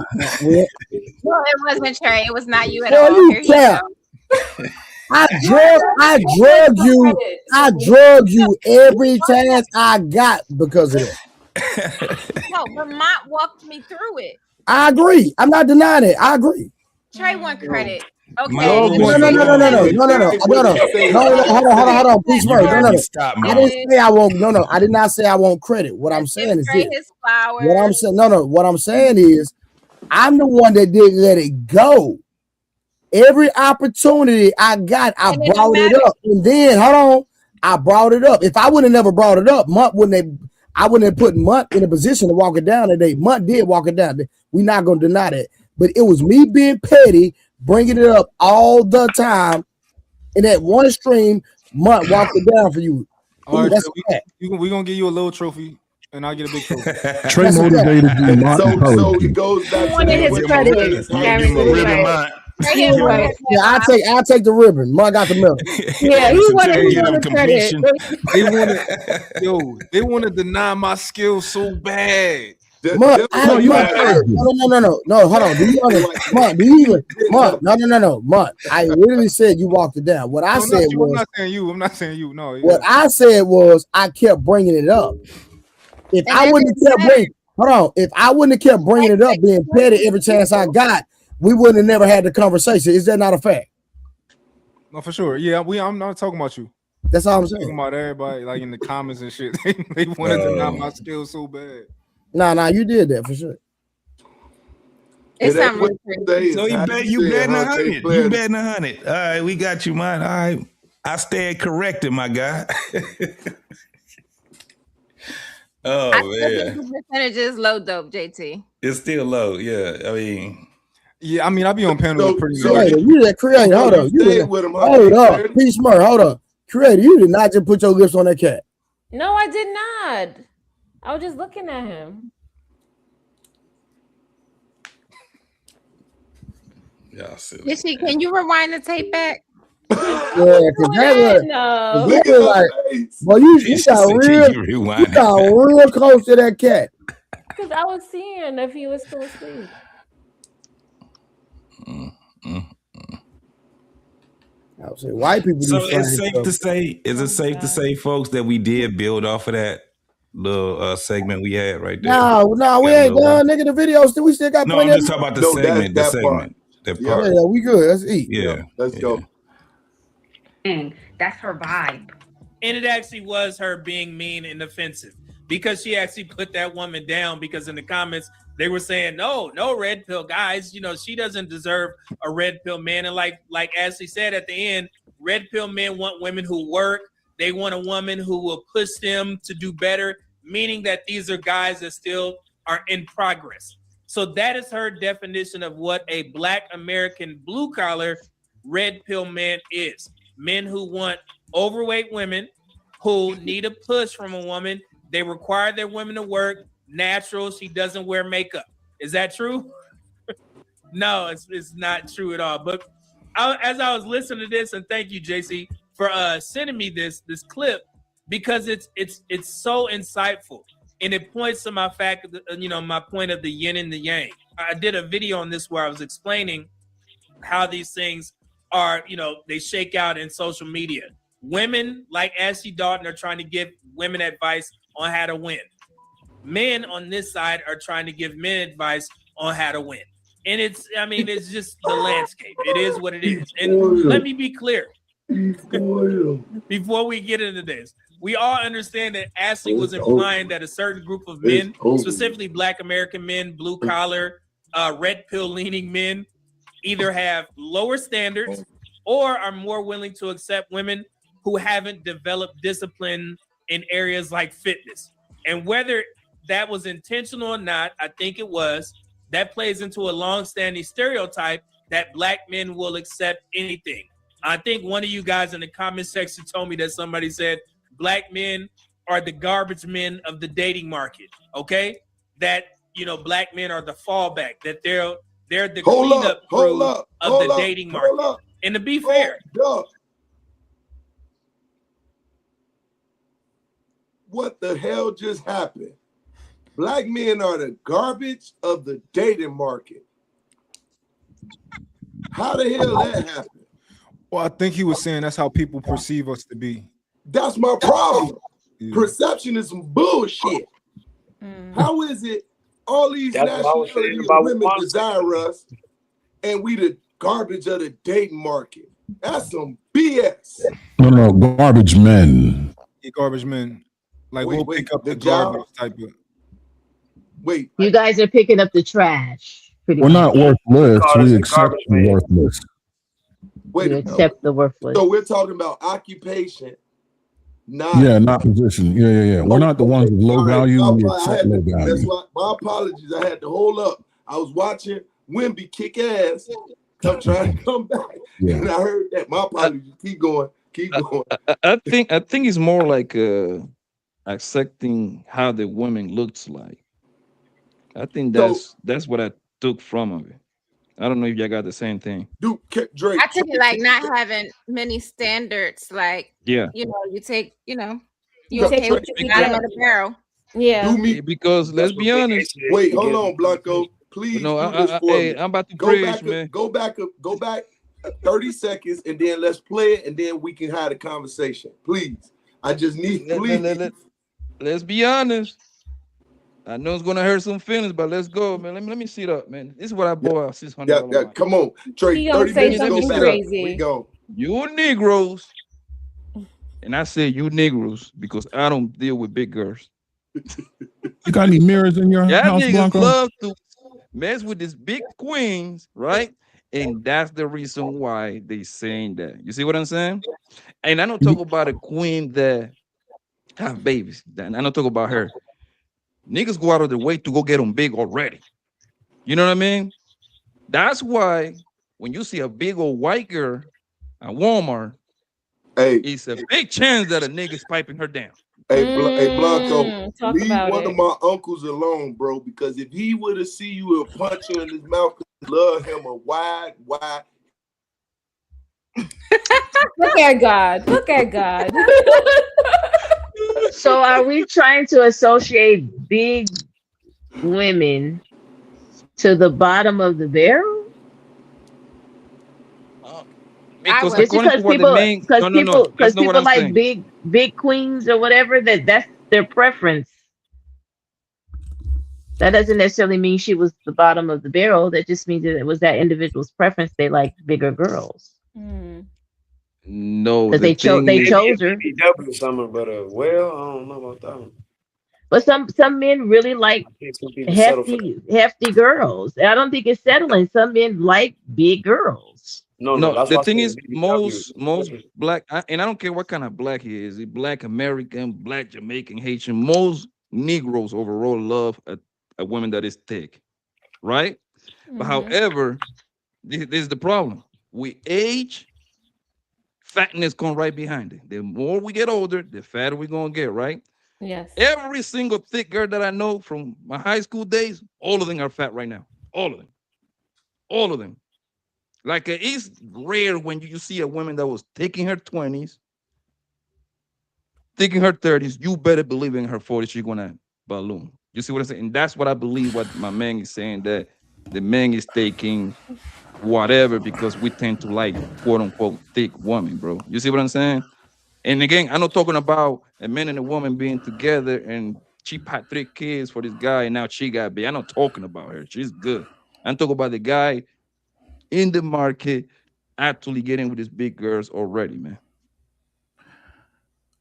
No, it wasn't Trey. It was not you at Well, all. you Here you cap. go. I drug you every chance I got because of that. No, but Mont walked me through it. I agree. I'm not denying it. I agree. Trey want credit. Okay. No. Hold on. Please, first. No. Stop, I didn't say I won't. No. I did not say I won't credit. What I'm saying is Trey this. his flowers. What I'm saying. No. What I'm saying is, I'm the one that didn't let it go. Every opportunity I got, I brought it up, and then hold on, I brought it up. If I would have never brought it up, I wouldn't have put Mutt in a position to walk it down today. Mutt did walk it down. We're not gonna deny that, but it was me being petty, bringing it up all the time. In that one stream, Mutt walked it down for you. all right, That's so a fact. we're gonna give you a little trophy, and I'll get a big trophy. Trey motivated you, Mont So encouraged you. it goes back to wanted his credit. Give him a ribbon, Mont. He wanted, Yeah, I'll take the ribbon. Mutt got the medal. yeah, he wanted Trey his get him little credit. completion. They want to deny my skills so bad. Mutt, no, hold on. Do you understand? Mutt, do you even? Mutt, no. Mutt, I literally said you walked it down. What I said was, I'm not saying you. I'm not saying you. No. what I said was, I kept bringing it up. If I wouldn't have kept bringing it up, being petty every chance I got, we wouldn't have never had the conversation. Is that not a fact? No, for sure. Yeah, I'm not talking about you. That's all I'm talking saying. about everybody, like in the comments and shit. They wanted to deny my skills so bad. Nah, you did that for sure. It's not really crazy. So you betting 100. You betting 100. All right, we got you, man. All right, I stand corrected, my guy. Oh I still man, think the percentage is low, dope, JT. it's still low. Yeah, I mean, I be on panels pretty much. Creator, you that creator. Hold up. Hold up. Peace, Smurf. Hold up. Creator, you did not just put your lips on that cat. No, I did not. I was just looking at him. yeah, silly. Did she? Can you rewind the tape back? Yeah, because that was like, well, you got real close to that cat. Because I was seeing if he was still asleep. I would say white people. So it's safe to say, is it safe to say, folks, that we did build off of that little segment we had right there? No, we ain't done, nigga. The video still, we still got. No, I'm just talking about the segment. The segment. That part. Yeah, we good. Let's eat. Yeah, let's go. That's her vibe. And it actually was her being mean and offensive because she actually put that woman down, because in the comments they were saying, no red pill guys, she doesn't deserve a red pill man. And like Ashley said at the end, red pill men want women who work. They want a woman who will push them to do better, meaning that these are guys that still are in progress. So that is her definition of what a Black American blue collar red pill man is. Men who want overweight women, who need a push from a woman, they require their women to work natural. She doesn't wear makeup. Is that true? No, it's not true at all. But as I was listening to this, and thank you, JC, for sending me this clip, because it's so insightful, and it points to my fact, my point of the yin and the yang. I did a video on this where I was explaining how these things are, they shake out in social media. Women like Ashley Dalton are trying to give women advice on how to win. Men on this side are trying to give men advice on how to win. And it's just the landscape. It is what it is. And let me be clear. Before we get into this, we all understand that Ashley was implying that a certain group of men, specifically Black American men, blue collar, red pill leaning men, either have lower standards or are more willing to accept women who haven't developed discipline in areas like fitness. And whether that was intentional or not, I think it was. That plays into a long-standing stereotype that Black men will accept anything. I think one of you guys in the comment section told me that somebody said Black men are the garbage men of the dating market. Okay, that Black men are the fallback. That they're the cleanup crew of the dating market. And to be fair, what the hell just happened? Black men are the garbage of the dating market. How the hell that happened? Well, I think he was saying that's how people perceive us to be. That's my problem. Yeah. Perception is some bullshit. How is it all these nationalities of women desire us and we the garbage of the dating market? That's some BS. No, garbage men. Yeah, garbage men. Like we'll pick up the garbage type of. Wait. You guys are picking up the trash. We're not worthless. We accept the worthless. Wait, you accept the worthless. So we're talking about occupation, not position. Yeah. We're not the ones with low value. We accept low value. That's why my apologies. I had to hold up. I was watching Wimby kick ass. I'm trying to come back, and I heard that. My apologies. Keep going. I think it's more like accepting how the woman looks like. I think that's what I took from it. I don't know if y'all got the same thing. Dude, Drake. I took it like not having many standards. Like, you take, you okay what you got out of the barrel. Yeah. Because let's be honest. Wait, hold on, Blanco. Please. No, I'm about to preach, man. Go back 30 seconds, and then let's play it, and then we can have a conversation. Please. I just need. Let's be honest. I know it's gonna hurt some feelings, but let's go, man. Let me see it up, man. This is what I bought $600. Yeah, come on, Trey. 30 minutes go back. We go. You Negroes, and I say you Negroes because I don't deal with big girls. You got any mirrors in your house, Blanco? Love to mess with these big queens, right? And that's the reason why they saying that. You see what I'm saying? And I don't talk about a queen that have babies. I don't talk about her. Niggas go out of their way to go get them big already. You know what I mean? That's why when you see a big old white girl at Walmart, it's a big chance that a nigga's piping her down. Hey, Blanco, leave one of my uncles alone, bro, because if he would have seen you and punch you in his mouth, love him a wide. Look at God. Look at God. So are we trying to associate big women to the bottom of the barrel? Because people like big queens or whatever, that's their preference. That doesn't necessarily mean she was the bottom of the barrel. That just means that it was that individual's preference. They like bigger girls. No, they chose her. Summer, but I don't know about that one. But some men really like hefty girls. I don't think it's settling. Some men like big girls. No. The thing is, most black, and I don't care what kind of black he is. Black American, black Jamaican, Haitian. Most Negroes overall love a woman that is thick, right? But however, this is the problem. We age. Fatness come right behind it. The more we get older, the fatter we're gonna get, right? Yes. Every single thick girl that I know from my high school days, all of them are fat right now. All of them. All of them. Like it's rare when you see a woman that was thick in her 20s, thick in her 30s. You better believe in her 40s, she's gonna balloon. You see what I'm saying? And that's what I believe what my man is saying, that the man is taking whatever because we tend to like quote unquote thick woman, bro. You see what I'm saying? And again, I'm not talking about a man and a woman being together and she had 3 kids for this guy and now she got big. I'm not talking about her. She's good. I'm talking about the guy in the market actually getting with these big girls already, man.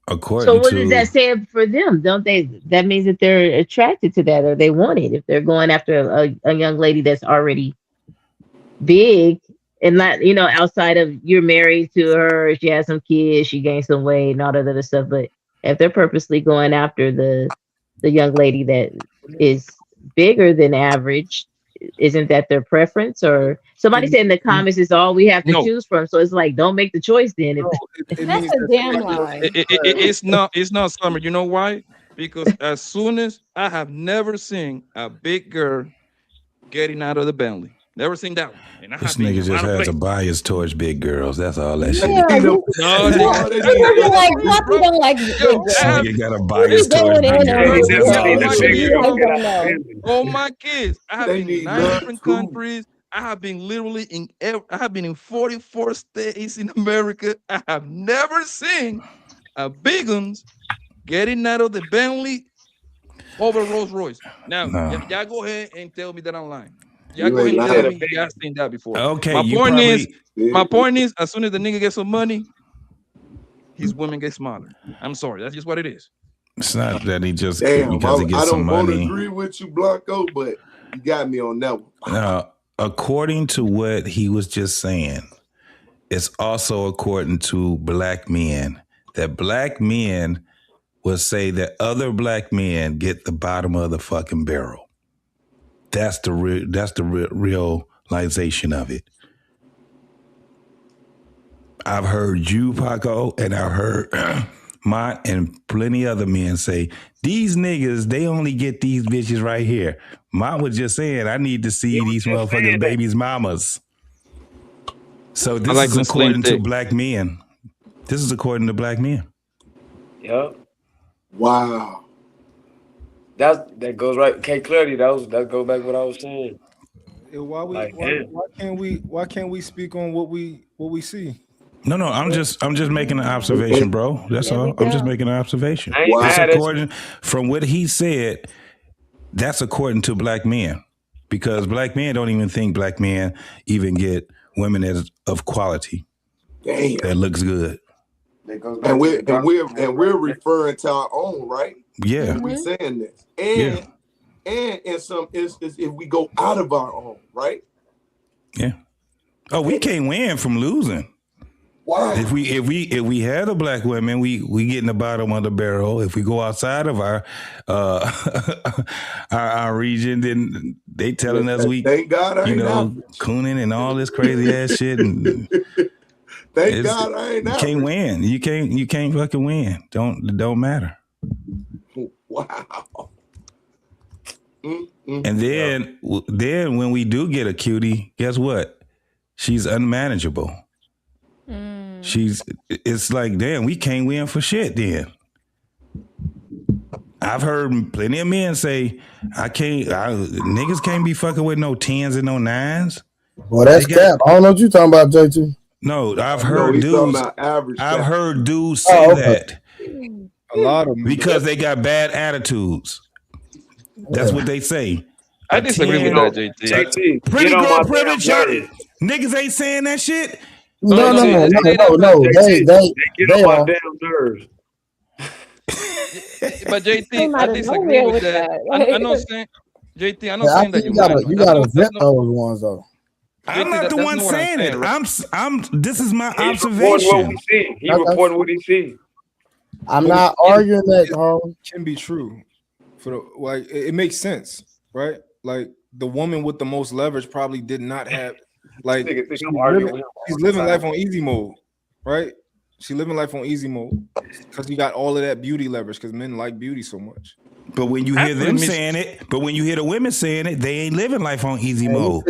So According what does to that say for them? Don't they? That means that they're attracted to that or they want it. If they're going after a young lady that's already big and not, outside of you're married to her, she has some kids, she gained some weight and all that other stuff. But if they're purposely going after the young lady that is bigger than average, isn't that their preference? Or somebody said in the comments it's all we have to No, choose from. So it's like, don't make the choice then. No, it That's means a that damn lie. it's not summer. You know why? Because as soon as I have never seen a big girl getting out of the Bentley. Never seen that one. And I this have been in nigga a just lot of has a places. bias towards big girls. That's all that Yeah, shit. No, he doesn't like Fluffy don't like big Yo, girls. I have Nigga got a He bias towards going big in on girls. big That's girls. all that shit You is. guys don't know. oh my kids. I have They been in need 9 love different too. countries. I have been literally I have been in 44 states in America. I have never seen a big ones getting out of the Bentley over Rolls Royce. Now, No. y'all go ahead and tell me that I'm lying. Y'all You go ahead ain't and tell lying. me y'all seen that before. Okay, My you point is, probably as soon as the nigga gets some money, his women get smaller. I'm sorry, that's just what it is. it's not that he just Damn, because he I gets some don't want to money. agree with you, Blanco, but you got me on that one. According to what he was just saying, it's also according to black men that black men will say that other black men get the bottom of the fucking barrel. That's the realization of it. I've heard you, Paco, and I've heard Mont and plenty other men say, these niggas, they only get these bitches right here. Mont was just saying, I need to see these motherfuckers' babies' mamas. So this like is the slim according to thick. black men. This is according to black men. Yep. Wow. That goes right. K Clarity, that goes back to what I was saying. Why can't we speak on what we see? No, I'm just making an observation, bro. That's There we all. I'm just go. making an observation. I ain't It's mad at you. according from what he said. That's according to black men, because black men don't even think black men even get women as of quality. Damn. That looks good. And we're referring to our own, right? Yeah. When we saying this. And in some instances, if we go out of our own, right? Yeah. Oh, we can't win from losing. Wow. If we had a black women, we get in the bottom of the barrel. If we go outside of our our region, then they telling us we Thank God I ain't average. cooning and all this crazy ass shit. And Thank God I ain't you average. can't win. You can't fucking win. It don't matter. Wow. And then when we do get a cutie, guess what? She's unmanageable. It's like, damn, we can't win for shit then. I've heard plenty of men say, niggas can't be fucking with no 10s and no 9s. Well, that's cap. I don't know what you talking about, JT. No, I've heard dudes. I've heard dudes say that. A lot of them. Because they got bad attitudes. That's what they say. I disagree with that, JT. Pretty Get on girl my privilege damn shirt. nerves. Niggas ain't saying that shit. No. They get on my damn nerves. But JT, Came I out of disagree nowhere with with that. that. I know saying JT, I'm not Yeah, I saying that think you're lying. you gotta vet those ones though. I'm not the one saying it. This is my Reporting what observation. we see. He reporting what he see. I'm not arguing that, Carl. Can be true. It makes sense, right? Like the woman with the most leverage probably did not have she's living life on easy mode, right? She living life on easy mode because you got all of that beauty leverage because men like beauty so much. But when you hear them saying it, but when you hear the women saying it, they ain't living life on easy mode.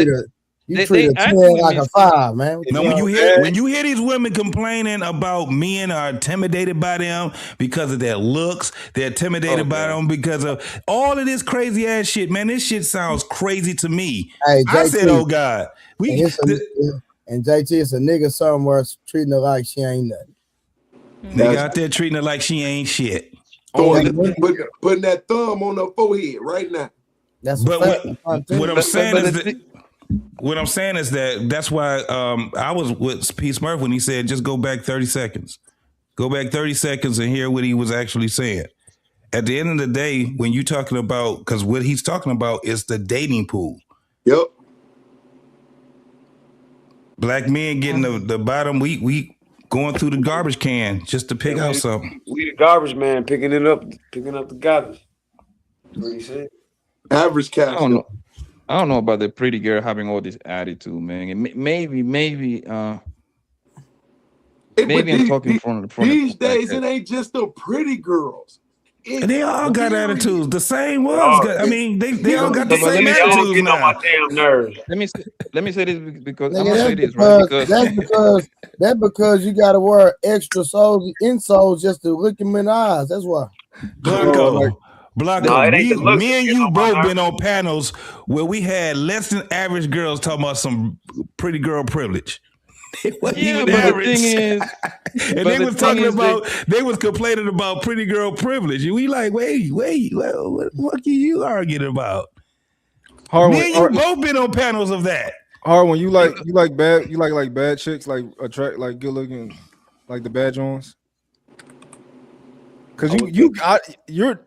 You treat a 10 like a 5, man. No, when you hear these women complaining about men are intimidated by them because of their looks, they're intimidated by them because of all of this crazy ass shit, man. This shit sounds crazy to me. Hey, I JT, said, oh God. And JT, it's a nigga somewhere treating her like she ain't nothing. Nigga out there treating her like she ain't shit. Putting that thumb on her forehead right now. That's but what I'm saying is that what I'm saying is that that's why I was with P. Smurf when he said just go back 30 seconds. Go back 30 seconds and hear what he was actually saying. At the end of the day, when you're talking about, because what he's talking about is the dating pool. Yep. Black men getting the bottom, we going through the garbage can just to pick out something. We the garbage man picking up the garbage. That's what he said. Average cash. I don't know about the pretty girl having all this attitude, man. And maybe I'm talking from these days. It ain't just the pretty girls. They all got attitudes. The same ones. I mean, they all got the same attitudes now. On my damn nerves. Let me say this because Nigga, I'm gonna say this right because that's because you gotta wear extra insoles just to look him in the eyes. That's why. Blanco, me and you both been on panels where we had less than average girls talking about some pretty girl privilege. It wasn't even average. The thing is, and they was talking about, they was complaining about pretty girl privilege. And we like, wait, what are you arguing about? Me and you both been on panels of that. Harwin, you like bad chicks, like attract, like good looking, like the bad Jones. Because you're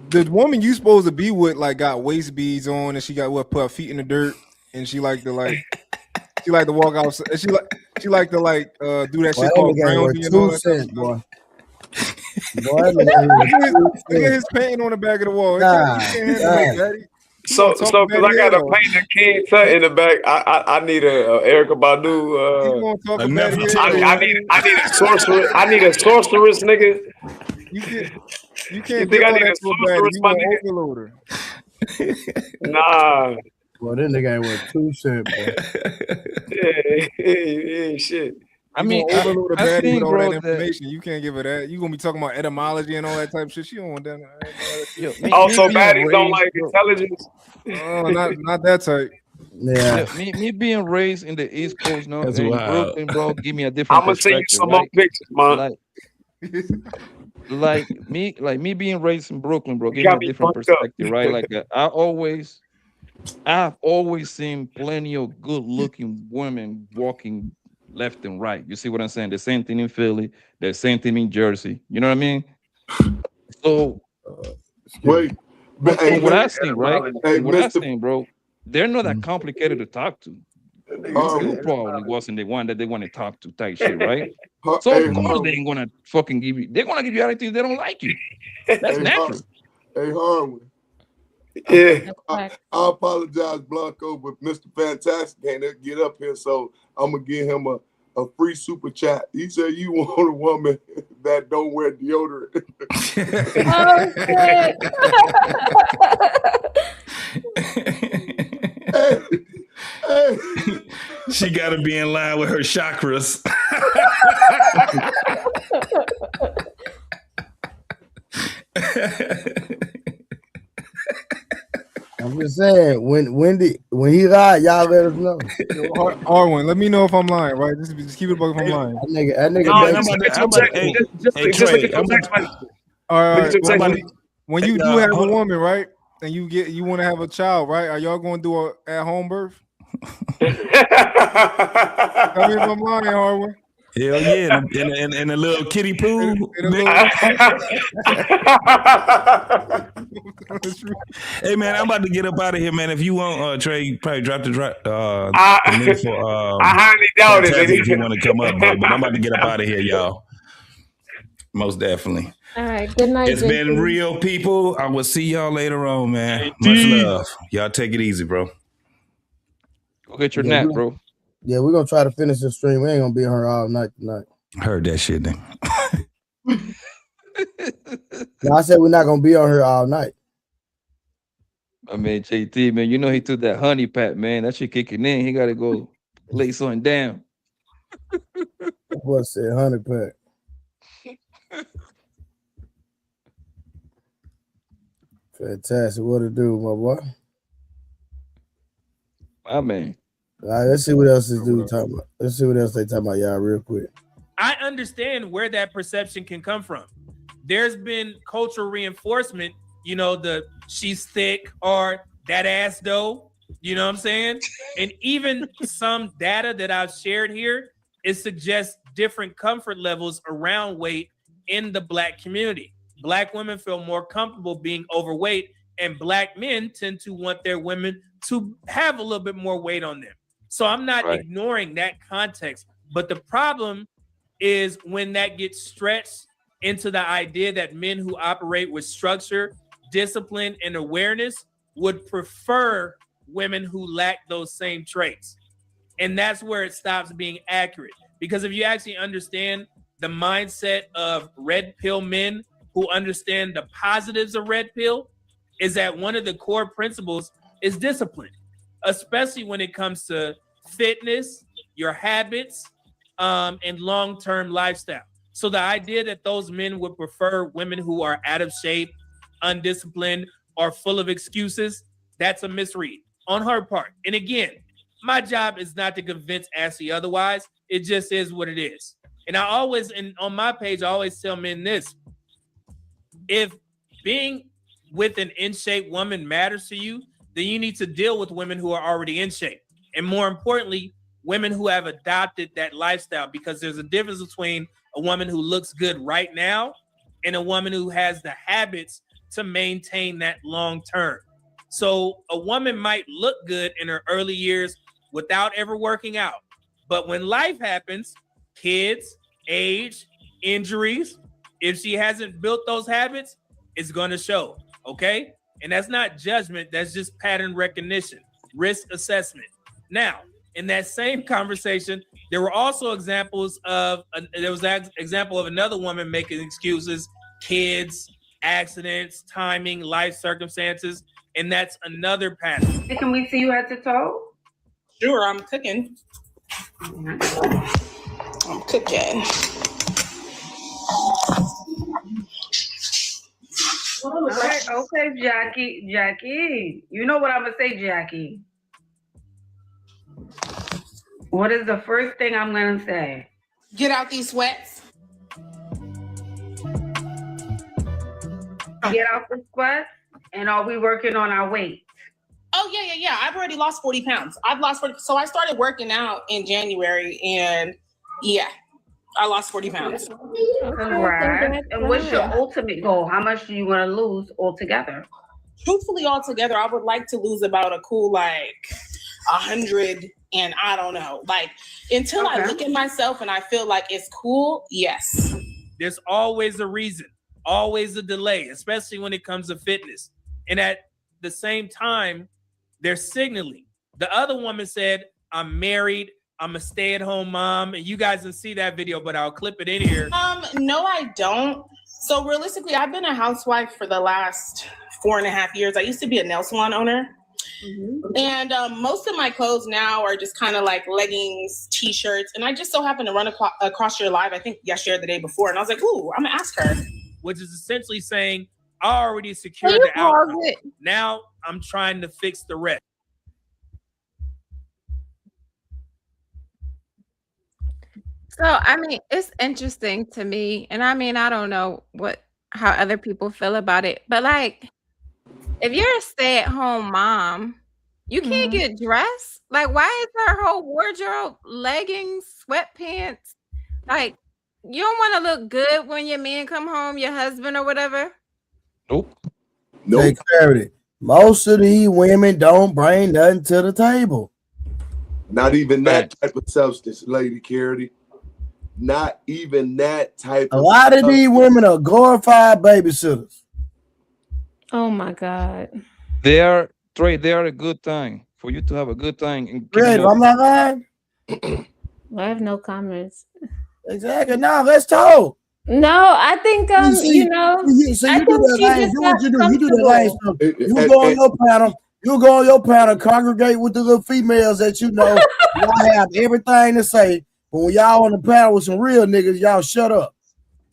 the woman you supposed to be with, like got waist beads on, and she got put her feet in the dirt, and she like to walk outside. She like to do that shit called grounding and all that stuff. Look at his painting on the back of the wall. So because I got a painted King Tut in the back, I need a Erykah Badu. I need a sorceress. I need a sorceress, nigga. You can't think I need a sorceress, my nigga. Nah. Well, then nigga ain't worth 2 cents, boy. Yeah, shit. I mean, overload a baddie with all that information. You can't give her that. You gonna be talking about etymology and all that type of shit. She don't want that. Also, baddies don't like intelligence. Oh, not that type. Yeah. Me being raised in the East Coast, no, in Brooklyn, bro, give me a different. I'm gonna send you some more pictures, man. Like me being raised in Brooklyn, bro, give me a different perspective, right? Like I've always seen plenty of good-looking women walking left and right. You see what I'm saying? The same thing in Philly, the same thing in Jersey. You know what I mean? So, wait, what I seen, right? What I seen, bro, they're not that complicated to talk to. You probably wasn't the one that they want to talk to, type shit, right? So of course they ain't gonna fucking give you. They're gonna give you attitude. They don't like you. That's natural. Hey, Harwin. Yeah. I apologize, Blanco, but Mr. Fantastic can't get up here, so I'm gonna give him a free super chat. He said you want a woman that don't wear deodorant. Hey. She got to be in line with her chakras. I'm just saying, when he lied, y'all let us know. Harwin, let me know if I'm lying, right? Just keep it buck if I'm lying. That nigga. All right. When you do have a woman, right, and you want to have a child, right? Are y'all going to do a at-home birth? Tell me if I'm lying, Harwin. Hell yeah, in a little kiddie pool. Hey man, I'm about to get up out of here, man. If you want, Trey, probably drop the link for. I highly doubt it. If you want to come up, but I'm about to get up out of here, y'all. Most definitely. All right. Good night. It's been real, people. I will see y'all later on, man. Much love. Y'all take it easy, bro. Go get your nap, bro. Yeah, we're gonna try to finish the stream. We ain't gonna be on here all night tonight. Heard that shit then. No, I said we're not gonna be on here all night. I mean, JT, man, you know he took that honey pat, man. That shit kicking in. He got to go lay something down. What said 100 pack? Fantastic. What to do, my boy? My man. All right, let's see what else this dude talking about. Let's see what else they talking about, y'all, real quick. I understand where that perception can come from. There's been cultural reinforcement, you know, the she's thick or that ass though, you know what I'm saying? And even some data that I've shared here, it suggests different comfort levels around weight in the Black community. Black women feel more comfortable being overweight, and Black men tend to want their women to have a little bit more weight on them. So I'm not ignoring that context, but the problem is when that gets stretched into the idea that men who operate with structure, discipline, and awareness would prefer women who lack those same traits. And that's where it stops being accurate. Because if you actually understand the mindset of red pill men who understand the positives of red pill, is that one of the core principles is discipline, especially when it comes to fitness, your habits, and long-term lifestyle. So the idea that those men would prefer women who are out of shape, undisciplined, or full of excuses, that's a misread on her part. And again, my job is not to convince Ashley otherwise. It just is what it is. And I always, and on my page, I always tell men this: if being with an in-shape woman matters to you, then you need to deal with women who are already in shape. And more importantly, women who have adopted that lifestyle, because there's a difference between a woman who looks good right now and a woman who has the habits to maintain that long term. So a woman might look good in her early years without ever working out. But when life happens, kids, age, injuries, if she hasn't built those habits, it's going to show. Okay. And that's not judgment. That's just pattern recognition, risk assessment. Now, in that same conversation, there were also examples of, there was an example of another woman making excuses, kids, accidents, timing, life circumstances. And that's another pattern. Can we see you head to toe? Sure, I'm cooking. I'm cooking. Okay, Jackie. You know what I'm gonna say, Jackie. What is the first thing I'm gonna say? Get out these sweats. Get out the sweats, and are we working on our weight? Oh, yeah. I've already lost 40 pounds. I've lost 40. So I started working out in January, and yeah, I lost 40 pounds. Congrats. And what's your ultimate goal? How much do you want to lose altogether? Truthfully, altogether, I would like to lose about a cool, 100, and I don't know. Until I look at myself and I feel like it's cool, yes. There's always a reason, always a delay, especially when it comes to fitness. And at the same time, they're signaling. The other woman said, I'm married, I'm a stay-at-home mom. And you guys didn't see that video, but I'll clip it in here. No, I don't. So realistically, I've been a housewife for the last 4.5 years. I used to be a nail salon owner. Mm-hmm. And most of my clothes now are just kind of like leggings, t-shirts. And I just so happened to run across your live, I think yesterday or the day before. And I was like, ooh, I'm gonna ask her. Which is essentially saying, I already secured the outcome. Now I'm trying to fix the rest. So, I mean, it's interesting to me. And I mean, I don't know how other people feel about it. But if you're a stay-at-home mom, you can't get dressed. Why is her whole wardrobe leggings, sweatpants? You don't want to look good when your man come home, your husband or whatever? Nope. Take clarity. Most of these women don't bring nothing to the table. Not even that type of substance, Lady Carity. Not even that type of A lot of these women are glorified babysitters. Oh my God. They are a good thing for you to have a good time. Right, I'm not lying. I have no comments. Exactly. Now let's talk. No, I think you know, So I you do think that she lane. just Do got what you do. You do that lane comfortable. stuff. You go on your panel. You go on your panel. Congregate with the little females that you know. Y'all have everything to say. But when y'all on the panel with some real niggas, y'all shut up.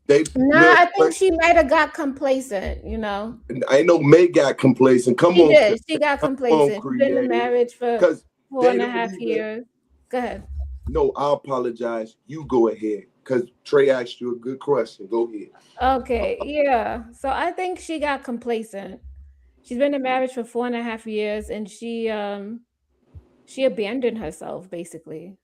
I think she might have got complacent, you know. I know May got complacent. Come She on, did. She got come on, complacent. She's been in creative. marriage for Because 4.5 years. Go ahead. No, I apologize. You go ahead. Because Trey asked you a good question. Go ahead. Okay, yeah. So I think she got complacent. She's been in marriage for 4.5 years, and she abandoned herself basically,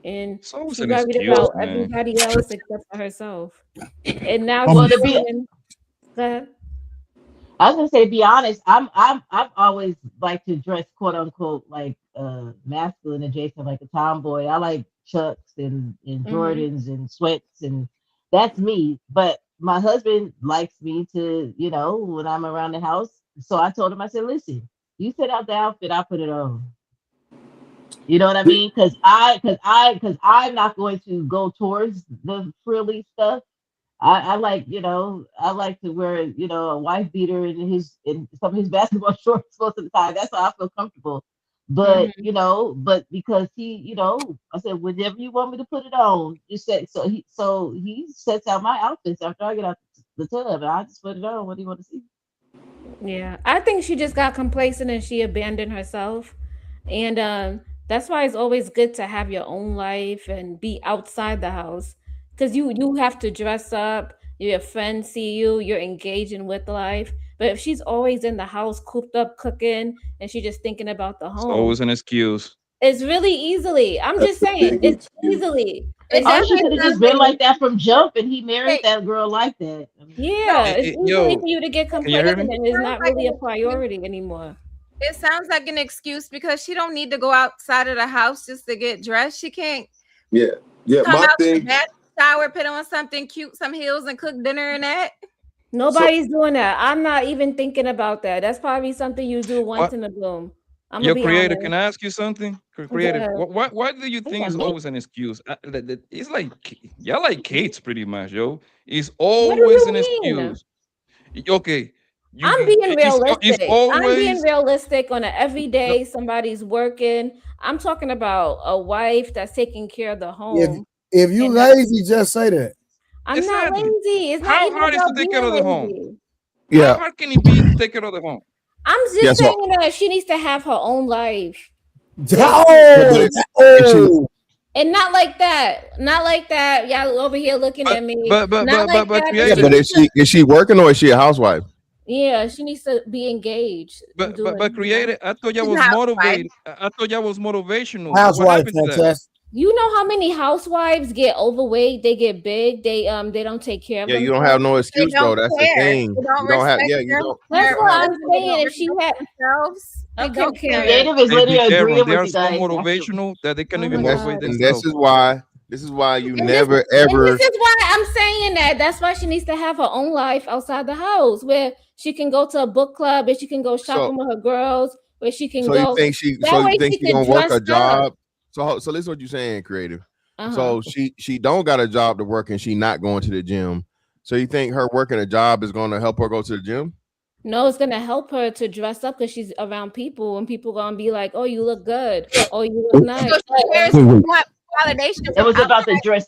and It's always she an worried excuse, about man. everybody else except for herself. And now Well, she's to be, feeling. Go ahead. I was gonna say, be honest. I've always liked to dress quote unquote like masculine adjacent, like a tomboy. I like Chucks and Jordans and sweats, and that's me. But my husband likes me to, you know, when I'm around the house. So I told him, I said, listen, you set out the outfit, I put it on. You know what I mean? Because I'm not going to go towards the frilly stuff. I like, you know, I like to wear, you know, a wife beater in some of his basketball shorts most of the time. That's how I feel comfortable. But you know, because he, you know, I said, whenever you want me to put it on, you said so he sets out my outfits after I get out the tub and I just put it on. What do you want to see? Yeah, I think she just got complacent and she abandoned herself. And that's why it's always good to have your own life and be outside the house. Because you have to dress up, your friends see you, you're engaging with life. But if she's always in the house, cooped up, cooking, and she's just thinking about the It's home, always an excuse. it's really easily. I'm just saying, it's easily. It Oh, she definitely could have sounds just been like like that from jump, and he married Wait. that girl like that. I mean, Yeah, it's easily Yo, for you to get can you hear complacent me? and it's sounds not like really an a excuse. priority anymore. It sounds like an excuse because she don't need to go outside of the house just to get dressed. She can't Yeah. come My out the thing. bath, shower, put on something cute, some heels, and cook dinner and that. Nobody's doing that. I'm not even thinking about that. That's probably something you do once What? in a bloom. I'm gonna Yo, be creator, honest. can I ask you something? Go Creative, ahead. why do you think it's always an excuse? It's like y'all like Kate's pretty much, yo. It's What do always you an mean? excuse. Okay, I'm being it's realistic. I'm being always realistic on an no, everyday somebody's working. I'm talking about a wife that's taking care of the home. If you And that's, lazy, just say that. I'm not exactly. lazy. It's not How even hard is to about take being care of the home? lazy. How Yeah. hard can it be to take care of the home? I'm Yeah. just So, saying that she needs to have her own life. but if she, And not like that. Not like that. Y'all over here looking at me. Not like that. But yeah, she but needs to, is she working or is she a housewife? yeah, she needs to be engaged and But doing, you know. creative, I thought y'all She's a was housewife. motivated. I thought y'all was motivational. What Housewife, happened to that? fantastic. You know how many housewives get overweight, they get big, they don't take care of Yeah, you don't have themselves. no They excuse don't though. That's the care. thing. They don't You don't have. respect Yeah, you don't. That's what I'm they saying. don't If she respect had, themselves. They okay, don't care. period. Creative is Hey, literally Big Aaron, agreeing they with are you so guys. motivational that they can't Oh even my motivate God. And this themselves. is why you And this never and this ever. is why I'm saying that. That's why she needs to have her own life outside the house, where she can go to a book club, where she can go So shopping with her girls, where she can so you go. think she That way she can gonna work dress a up. job? So listen what you're saying, creative. Uh-huh. So she don't got a job to work and she not going to the gym. So you think her working a job is going to help her go to the gym? No, it's gonna help her to dress up because she's around people, and people gonna be like, "Oh, you look good. Oh, you look nice." So she cares And what validation It from was about the outside dress.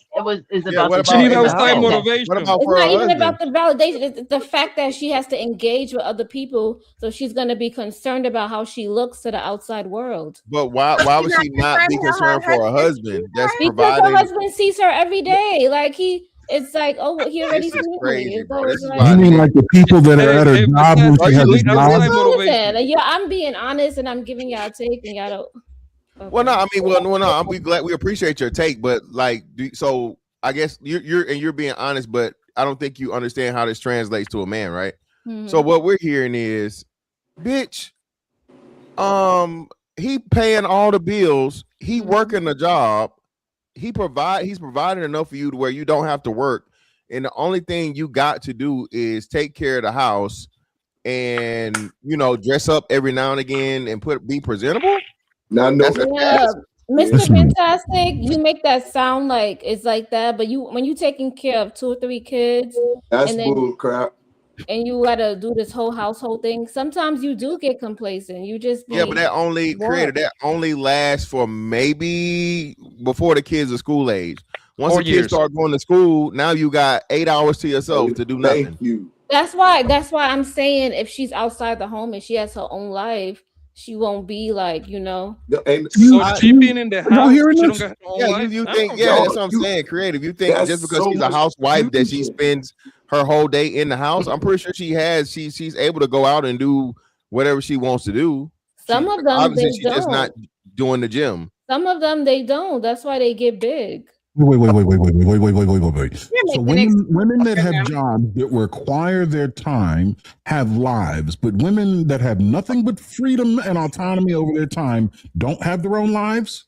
It's Yeah. about What the She about dress need in the outside home. what motivation. about it's for not her even husband? about the validation. It's the fact that she has to engage with other people, so she's gonna be concerned about how she looks to the outside world. But why She's would not she not concerned be how her concerned for her husband sees husband that's her. Because her providing? husband sees her every day. Like it's like, oh, he This already is seen me. crazy, bro. So This it's is like, why You mean like the people that are at her Hey, job when are she you has a need job? outside motivation. listen, yeah, I'm being honest and I'm giving y'all a take and y'all don't. Well, no, Okay. I mean, no, we glad we appreciate your take, but like, so I guess you're being honest, but I don't think you understand how this translates to a man, right? So Mhm. what we're hearing is, bitch, he paying all the bills, he working a job, he's providing enough for you to where you don't have to work, and the only thing you got to do is take care of the house and dress up every now and again and be presentable. Now, no, That's Yeah, Mr. Fantastic, you make that sound like it's like that, but when you taking care of 2 or 3 kids, That's and then bull crap. and you gotta do this whole household thing, sometimes you do get complacent. You just be but that only bored. that only lasts for maybe before the kids are school age. Once 4 the kids years. start going to school, now you got 8 hours to yourself to do nothing. Thank you. That's why I'm saying if she's outside the home and she has her own life, she won't be like, So she being in the house, she don't got her own life. You I think, don't yeah, get that's it. what I'm saying. Creative. You think That's just because so she's a much housewife that she confusion. spends her whole day in the house? I'm pretty sure she's able to go out and do whatever she wants to do. Some of them Obviously they she's just not don't. doing the gym. Some of them they don't. That's why they get big. Wait. So making women that for have them. jobs that require their time have lives, but women that have nothing but freedom and autonomy over their time don't have their own lives.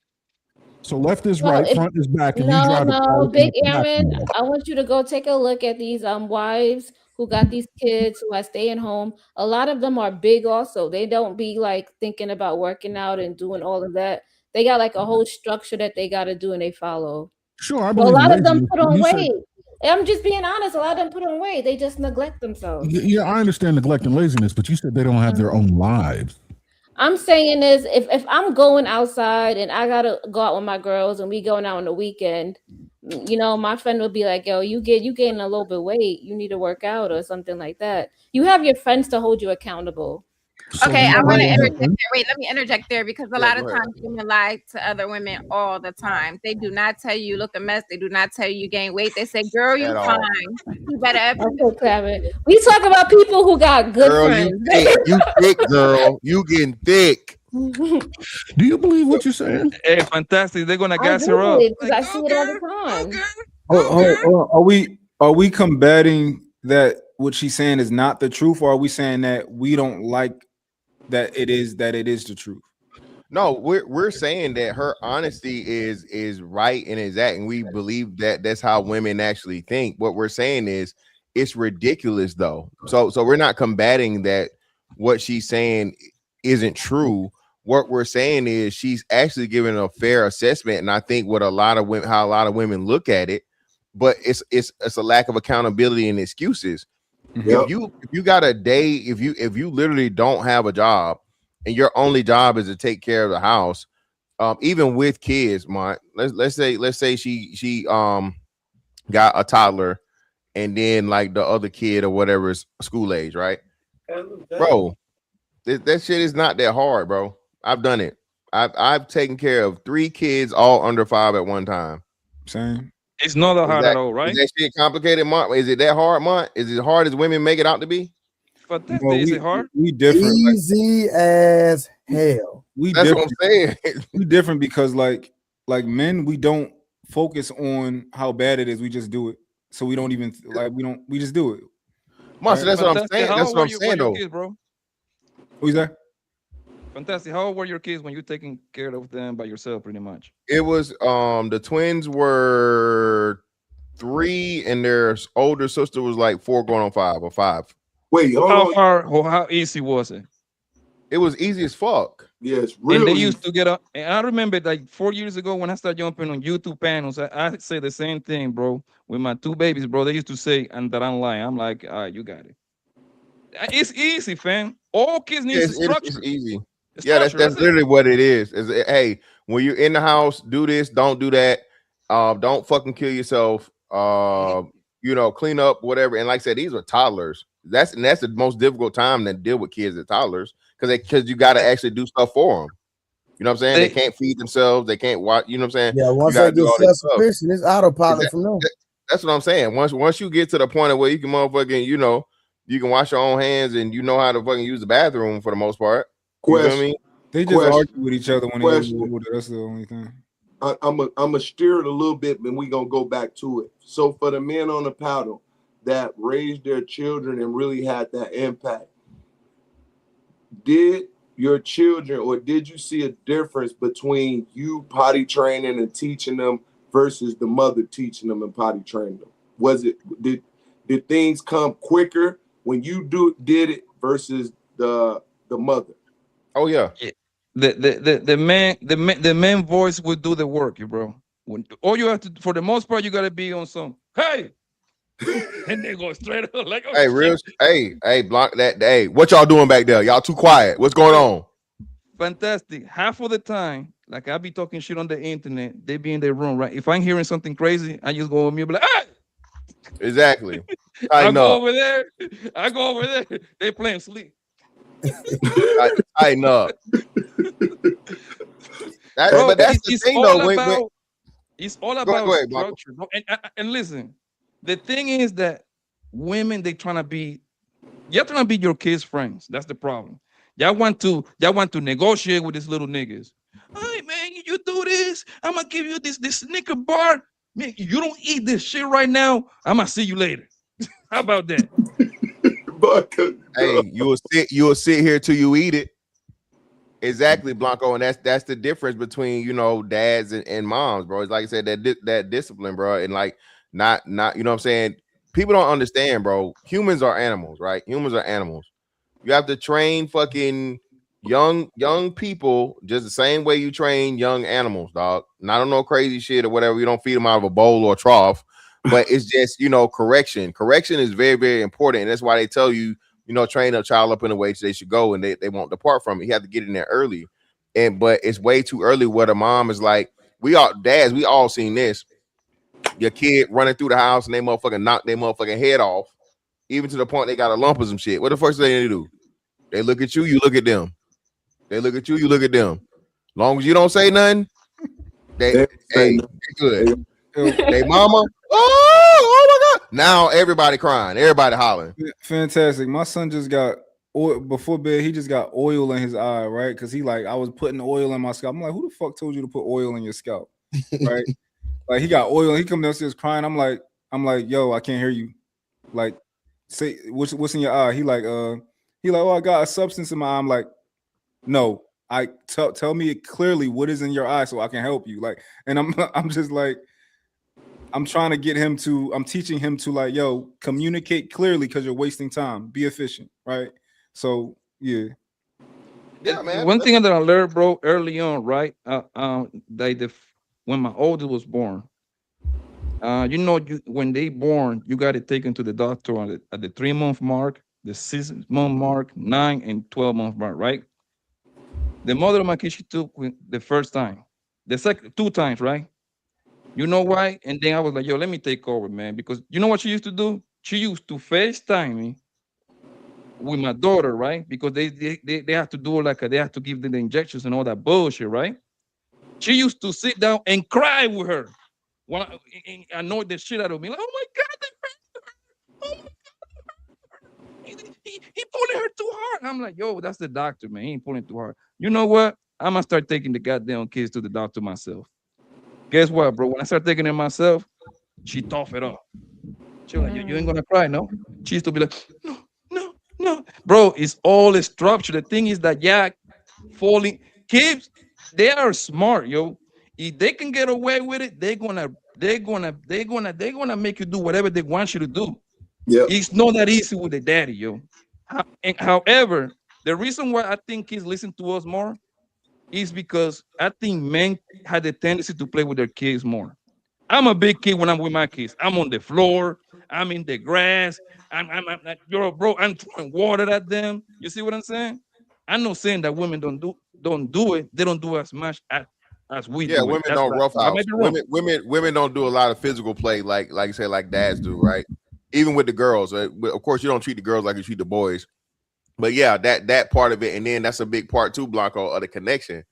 So left is Well, right, front is back, and you no, drive a car Big in the back Aaron, window. I want you to go take a look at these wives who got these kids who are staying home. A lot of them are big also. They don't be like thinking about working out and doing all of that. They got like a whole structure that they got to do and they follow. Sure, I So a believe in lot of them laziness. put But on you said, weight. I'm just being honest. A lot of them put on weight. They just neglect themselves. yeah, I understand neglect and laziness, but you said they don't have their own lives. I'm saying is if I'm going outside and I gotta go out with my girls and we going out on the weekend, my friend would be like, yo, you getting a little bit weight. You need to work out or something like that. You have your friends to hold you accountable. Okay, I want to interject happen. there. Wait, let me interject there because a Yeah, lot go of ahead. times women lie to other women all the time. They do not tell you look a mess. They do not tell you gain weight. They say, "Girl, you At all. fine. You better." Okay, Kevin. We talk about people who got good Girl, friends. you thick, girl. You getting thick. Do you believe what you're saying? Hey, fantastic! They're gonna I gas do her up. believe because I see it all the time. Are we combating that what she's saying is not the truth, or are we saying that we don't like that it is the truth? No, we're saying that her honesty is right and exact, and we believe that that's how women actually think. What we're saying is it's ridiculous, though. So we're not combating that what she's saying isn't true. What we're saying is she's actually giving a fair assessment, and I think what how a lot of women look at it, but it's a lack of accountability and excuses. Yep. If you got a day, if you literally don't have a job and your only job is to take care of the house, even with kids, let's say she got a toddler and then like the other kid or whatever is school age, right? Bro, that shit is not that hard, bro. I've done it. I've taken care of 3 kids all under 5 at one time. Same. It's not that hard at all, right? Is that shit complicated, Mont? Is it that hard, Mont? Is it hard as women make it out to be? Fantastic. No, Is it hard? we different. Easy as hell. We That's different. what I'm saying. We different because like men, we don't focus on how bad it is. We just do it. So we don't even we just do it. Monster, that's what I'm Fantastic. saying. How That's old what I'm were your saying, though. kids, bro? Who's that? Fantastic. How old were your kids when you taking care of them by yourself, pretty much? It was the twins were 3 and their older sister was like 4 going on 5 or 5. Wait, hold How on. hard or how easy was it? It was easy as fuck. Yeah, it's And they really used to get up. And I remember like 4 years ago when I started jumping on YouTube panels, I say the same thing, bro. With my 2 babies, bro, they used to say, and that I'm lying. I'm like, you got it. It's easy, fam. All kids need It's structure. easy. It's Yeah, structure, that's it. literally what it is. Hey, when you're in the house, do this, don't do that. Don't fucking kill yourself. Clean up, whatever. And like I said, these are toddlers. That's the most difficult time to deal with kids and toddlers because you got to actually do stuff for them. You know what I'm saying? They can't feed themselves. They can't watch. You know what I'm saying? Yeah, once you gotta they do get all this stuff. self-sufficient, it's autopilot from them. That's what I'm saying. Once you get to the point of where you can motherfucking, you can wash your own hands and you know how to fucking use the bathroom for the most part. You feel me? They just argue with each other when they get older. That's the only thing. I'm a steer it a little bit, and we gonna go back to it. So for the men on the panel that raised their children and really had that impact, did your children or did you see a difference between you potty training and teaching them versus the mother teaching them and potty training them? Did things come quicker when you did it versus the mother? Oh yeah. the man voice will do the work, bro. All you have to, for the most part, you gotta be on some hey, and they go straight up like, oh Hey, shit. hey, block that. Hey, what y'all doing back there? Y'all too quiet. What's going on? Fantastic. Half of the time, like I be talking shit on the internet, they be in their room, right? If I'm hearing something crazy, I just go over me and be like, hey! Exactly. I Tighten go up. over there. I go over there. They playing sleep. Tighten up. Bro, But that's the it's thing, all though. about it's all Go about ahead, Blanco. structure, bro. And listen, the thing is that women you're trying to be your kids' friends. That's the problem. Y'all want to negotiate with these little niggas. Hey man, you do this. I'm gonna give you this Snicker bar. Man, you don't eat this shit right now. I'm gonna see you later. How about that? Hey, you will sit here till you eat it. Exactly, Blanco, and that's the difference between dads and moms, bro. It's like I said, that discipline, bro, and like not you know what I'm saying. People don't understand, bro. Humans are animals, right? Humans are animals. You have to train fucking young people just the same way you train young animals, dog. Not on no crazy shit or whatever. You don't feed them out of a bowl or a trough, but it's just correction. Correction is very, very important, and that's why they tell you, train a child up in the way they should go, and they won't depart from it. You have to get in there early, but it's way too early. Where the mom is like, we all seen this. Your kid running through the house and they motherfucking knock their motherfucking head off, even to the point they got a lump or some shit. What the first thing they do? They look at you, you look at them. They look at you, you look at them. Long as you don't say nothing, they good. They mama, oh my god. Now everybody crying, everybody hollering. Fantastic. My son just got oil before bed. He just got oil in his eye, right? Because I was putting oil in my scalp. I'm like, who the fuck told you to put oil in your scalp? Right? Like he got oil. He come downstairs crying. I'm like, yo, I can't hear you. Like, say what's in your eye? He like, oh, I got a substance in my eye. I'm like, no, tell me clearly what is in your eye so I can help you. Like, and I'm just like, I'm trying to get him to, I'm teaching him to like, yo, communicate clearly because you're wasting time. Be efficient, right? So yeah. Yeah, man. One thing that I learned, bro, early on, right? When my oldest was born, when they born, you got to take them to the doctor at the 3-month mark, the 6-month mark, 9 and 12-month mark, right? The mother of my kid, she took the first time, the second 2 times, right? You know why? And then I was like, yo, let me take over, man, because you know what she used to do? She used to FaceTime me with my daughter, right? Because they have to do they have to give them the injections and all that bullshit, right? She used to sit down and cry with her. When I annoyed the shit out of me. Like, oh my god, oh my god, he pulling her too hard. I'm like, yo, that's the doctor, man. He ain't pulling too hard. You know what? I'm gonna start taking the goddamn kids to the doctor myself. Guess what, bro? When I start taking it myself, she tough it up. She was like, you ain't gonna cry, no? She used to be like, no. Bro, it's all a structure. The thing is that falling kids, they are smart, yo. If they can get away with it, they're gonna make you do whatever they want you to do. Yeah. It's not that easy with the daddy, yo. However, the reason why I think kids listen to us more is because I think men had the tendency to play with their kids more. I'm a big kid when I'm with my kids. I'm on the floor. I'm in the grass. I'm bro. I'm throwing water at them. You see what I'm saying? I'm not saying that women don't do it. They don't do as much as we Yeah, do it. women That's don't what rough I house. might be wrong. Women don't do a lot of physical play like you say, like dads do, right? Even with the girls. Of course, you don't treat the girls like you treat the boys. But yeah, that part of it, and then that's a big part too, Blanco, of the connection.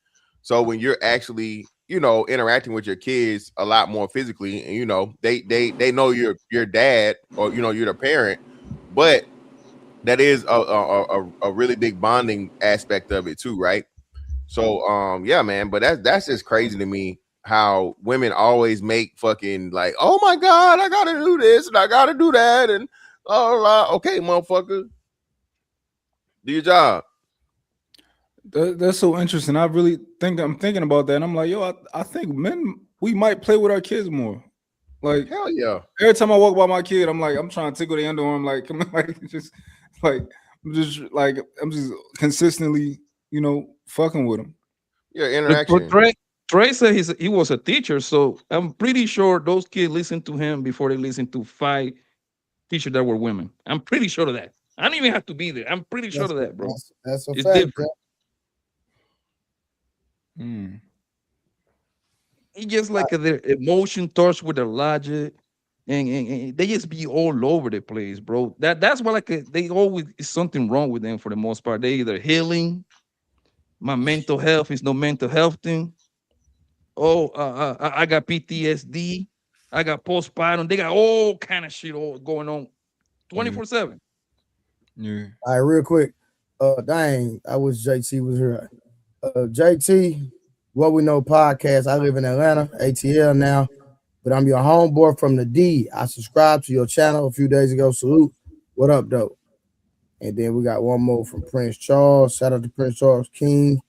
So when you're actually, interacting with your kids a lot more physically, and they know your dad, or you're the parent, but that is a really big bonding aspect of it too, right? So yeah, man, but that's just crazy to me how women always make fucking like, oh my god, I gotta do this and I gotta do that, and okay, motherfucker, do your job. That's so interesting. I'm thinking about that. And I'm like, yo, I think men, we might play with our kids more. Like, hell yeah. Every time I walk by my kid, I'm like, I'm trying to tickle the underarm. Like, come on, like, I'm just consistently, fucking with him. Yeah, But interaction. Trey said he was a teacher, so I'm pretty sure those kids listened to him before they listened to 5 teachers that were women. I'm pretty sure of that. I don't even have to be there. I'm pretty sure of that, bro. That's a It's fact. different. Mm. It's just like their emotion touched with their logic, and they just be all over the place, bro. That's why they always is something wrong with them for the most part. They either healing. My mental health is no mental health thing. Oh, I got PTSD. I got postpartum. They got all kind of shit all going on 24/7. Yeah. All right, real quick. Dang, I wish JT was here. JT, What We Know podcast. I live in Atlanta, ATL now, but I'm your homeboy from the D. I subscribed to your channel a few days ago. Salute. What up, though? And then we got one more from Prince Charles. Shout out to Prince Charles King.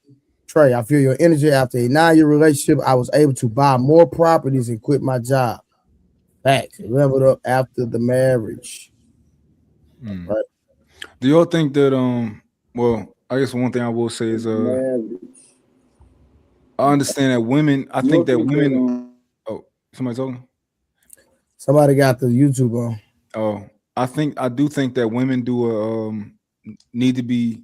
Trey, I feel your energy. After a 9-year relationship, I was able to buy more properties and quit my job. Facts. Leveled up after the marriage. Mm. Right. Do y'all think that well, I guess one thing I will say is I understand that women, I think that women oh, somebody talking? Somebody got the YouTube on. Oh, I do think that women do need to be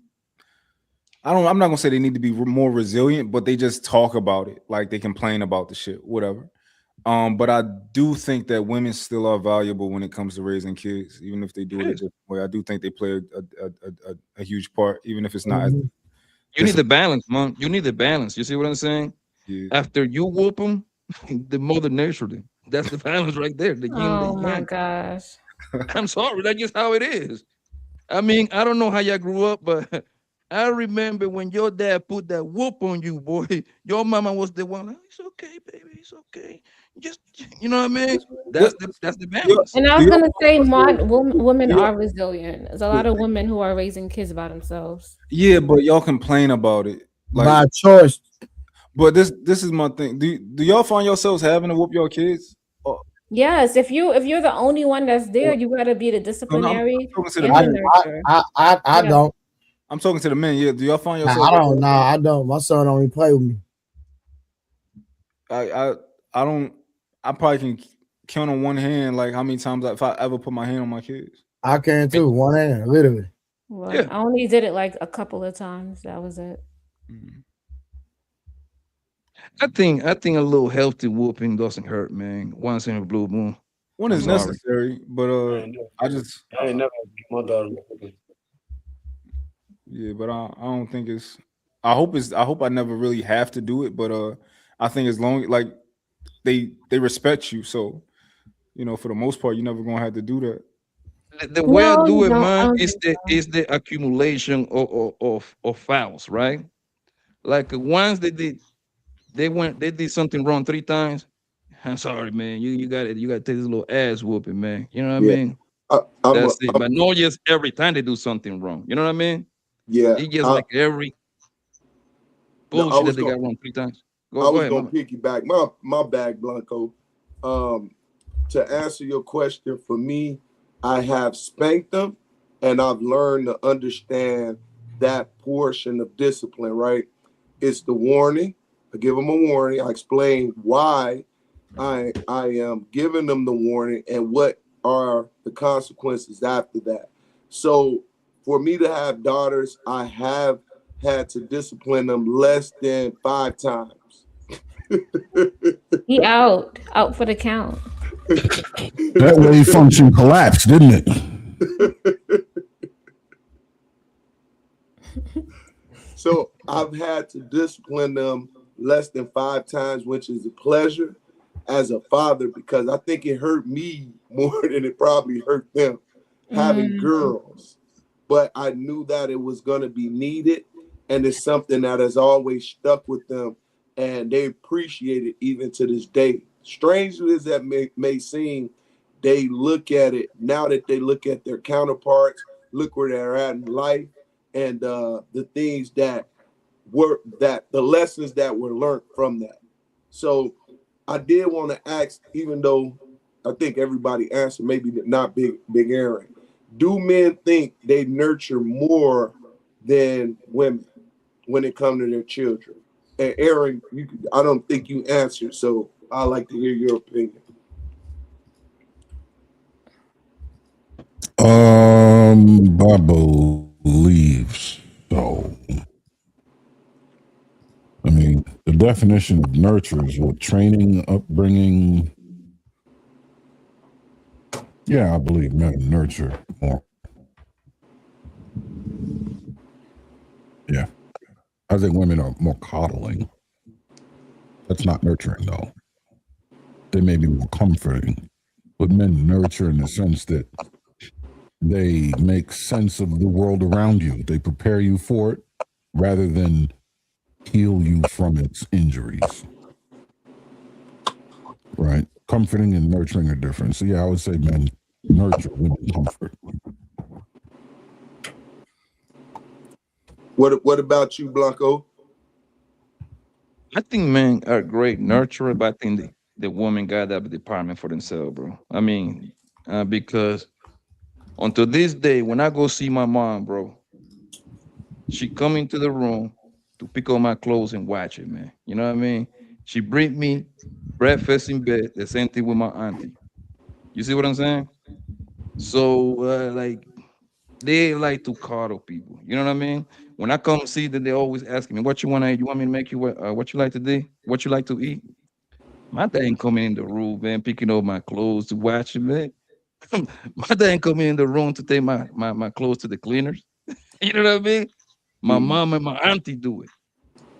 I'm not gonna say they need to be more resilient, but they just talk about it. Like they complain about the shit, whatever. But I do think that women still are valuable when it comes to raising kids, even if they do it a different way. I do think they play a huge part, even if it's not as You need the balance, man. You need the balance. You see what I'm saying? Yeah. After you whoop them, the mother nurtured them. That's the balance right there. The yin, the Oh my yang. gosh. I'm sorry, that's just how it is. I mean, I don't know how y'all grew up, but I remember when your dad put that whoop on you, boy. Your mama was the one. Like, it's okay, baby. It's okay. Just you know what I mean? That's the balance. And I was gonna say, women Yeah. are resilient. There's a lot of women who are raising kids by themselves. Yeah, but y'all complain about it By choice. But this is my thing. Do y'all find yourselves having to whoop your kids? Yes, if you're the only one that's there, you gotta be the disciplinary talking to the and men. the nurturer. I Yeah. don't. I'm talking to the men. Yeah. Do y'all find Nah, yourselves? I don't. Nah, I don't. My son don't even play with me. I don't. I probably can count on one hand like how many times if I ever put my hand on my kids. I can too. One hand, literally. Well, Yeah. I only did it like a couple of times. That was it. I think a little healthy whooping doesn't hurt, man. Once in a blue moon. One I'm is sorry. necessary, but I just I ain't never beat my daughter. yeah, but I don't think it's. I hope I never really have to do it, but I think as long like they respect you, so for the most part, you're never gonna have to do that. The way I No, do you it, don't. I man, don't is think so. the accumulation of fouls, right? Like once they did something wrong 3 times. I'm sorry, man. You got to take this little ass whooping, man. You know what I Yeah. mean? I'm That's it. But not just every time they do something wrong. You know what I mean? yeah. It's just like every No, bullshit that they got wrong 3 times. I Go was ahead, gonna mama. piggyback my bag, Blanco. To answer your question, for me, I have spanked them, and I've learned to understand that portion of discipline. Right? It's the warning. I give them a warning. I explain why I am giving them the warning and what are the consequences after that. So for me to have daughters, I have had to discipline them less than 5 times. He out for the count. That wave function collapsed, didn't it? So I've had to discipline them less than 5 times, which is a pleasure as a father, because I think it hurt me more than it probably hurt them having girls. But I knew that it was going to be needed, and it's something that has always stuck with them, and they appreciate it even to this day. Strangely as that may seem, they look at it now that they look at their counterparts, look where they're at in life, and the things that the lessons that were learned from that. So I did want to ask, even though I think everybody answered, maybe not Big Aaron, do men think they nurture more than women when it comes to their children? And Aaron, I don't think you answered, so I'd like to hear your opinion. I believe so. I mean, the definition of nurture is what training, upbringing. Yeah, I believe men nurture more. Yeah. I think women are more coddling. That's not nurturing, though. They may be more comforting, but men nurture in the sense that they make sense of the world around you. They prepare you for it rather than heal you from its injuries. Right? Comforting and nurturing are different. So yeah, I would say men nurture, women comfort. What about you, Blanco? I think men are great nurturer, but I think the woman got that department for themselves, bro. I mean, because until this day, when I go see my mom, bro, she come into the room to pick up my clothes and watch it, man. You know what I mean? She bring me breakfast in bed. The same thing with my auntie. You see what I'm saying? So, like, they like to coddle people. You know what I mean? When I come see that, they always asking me, "What you want to eat? You want me to make you what you like to do? What you like to eat?" My dad ain't coming in the room, man, picking up my clothes to watch it, man. My dad ain't coming in the room to take my clothes to the cleaners. You know what I mean? My mom and my auntie do it.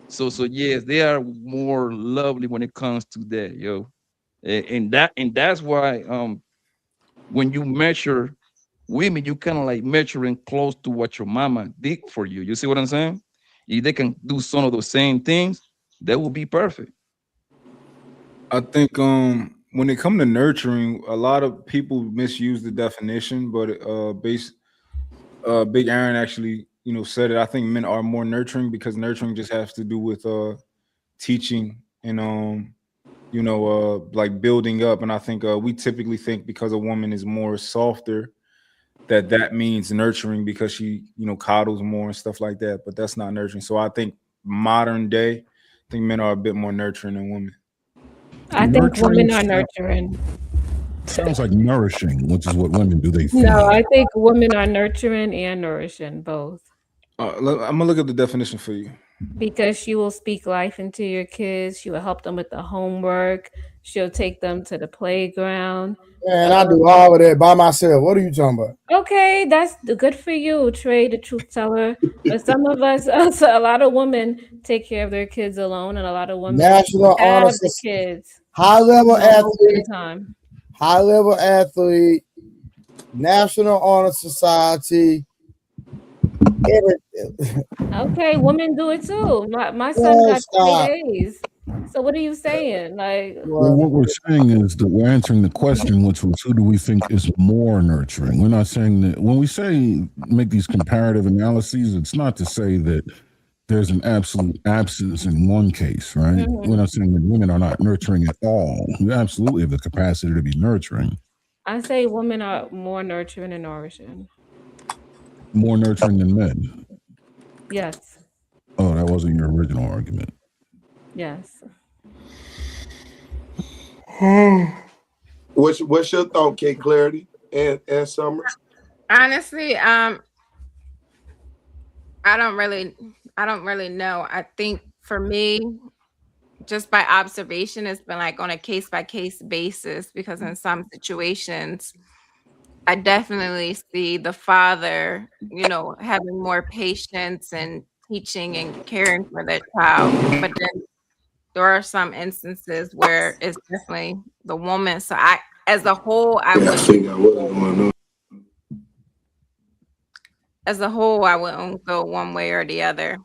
So yes, they are more lovely when it comes to that, yo. And that's why when you measure women, you kind of like measuring close to what your mama did for you. You see what I'm saying? If they can do some of those same things, that will be perfect. I think when it comes to nurturing, a lot of people misuse the definition, but Big Aaron actually, said it. I think men are more nurturing because nurturing just has to do with teaching and like building up. And I think we typically think because a woman is more softer that means nurturing because she coddles more and stuff like that. But that's not nurturing. So I think modern day, I think men are a bit more nurturing than women. I think women are nurturing. Sounds like nourishing, which is what women do. They feed. No, I think women are nurturing and nourishing both. I'm gonna look up the definition for you. Because she will speak life into your kids. She will help them with the homework. She'll take them to the playground. Man, I do all of that by myself. What are you talking about? Okay, that's good for you, Trey, the truth teller. But some of us, also, a lot of women take care of their kids alone, and a lot of women National have honor the kids. high level athlete, Time. high level athlete, National Honor Society. Everything. Okay, women do it too. My son got straight A's. So what are you saying? Like, Well, what we're saying is that we're answering the question, which was who do we think is more nurturing? We're not saying that when we say make these comparative analyses, it's not to say that there's an absolute absence in one case, right? Mm-hmm. We're not saying that women are not nurturing at all. We absolutely have the capacity to be nurturing. I say women are more nurturing and nourishing. More nurturing than men. Yes. Oh, that wasn't your original argument. Yes. What's your thought, Kate Clarity and Summer? Honestly, I don't really know. I think for me, just by observation, it's been like on a case by case basis because in some situations, I definitely see the father, having more patience and teaching and caring for their child. But then there are some instances where it's definitely the woman. So as a whole, I wouldn't go one way or the other.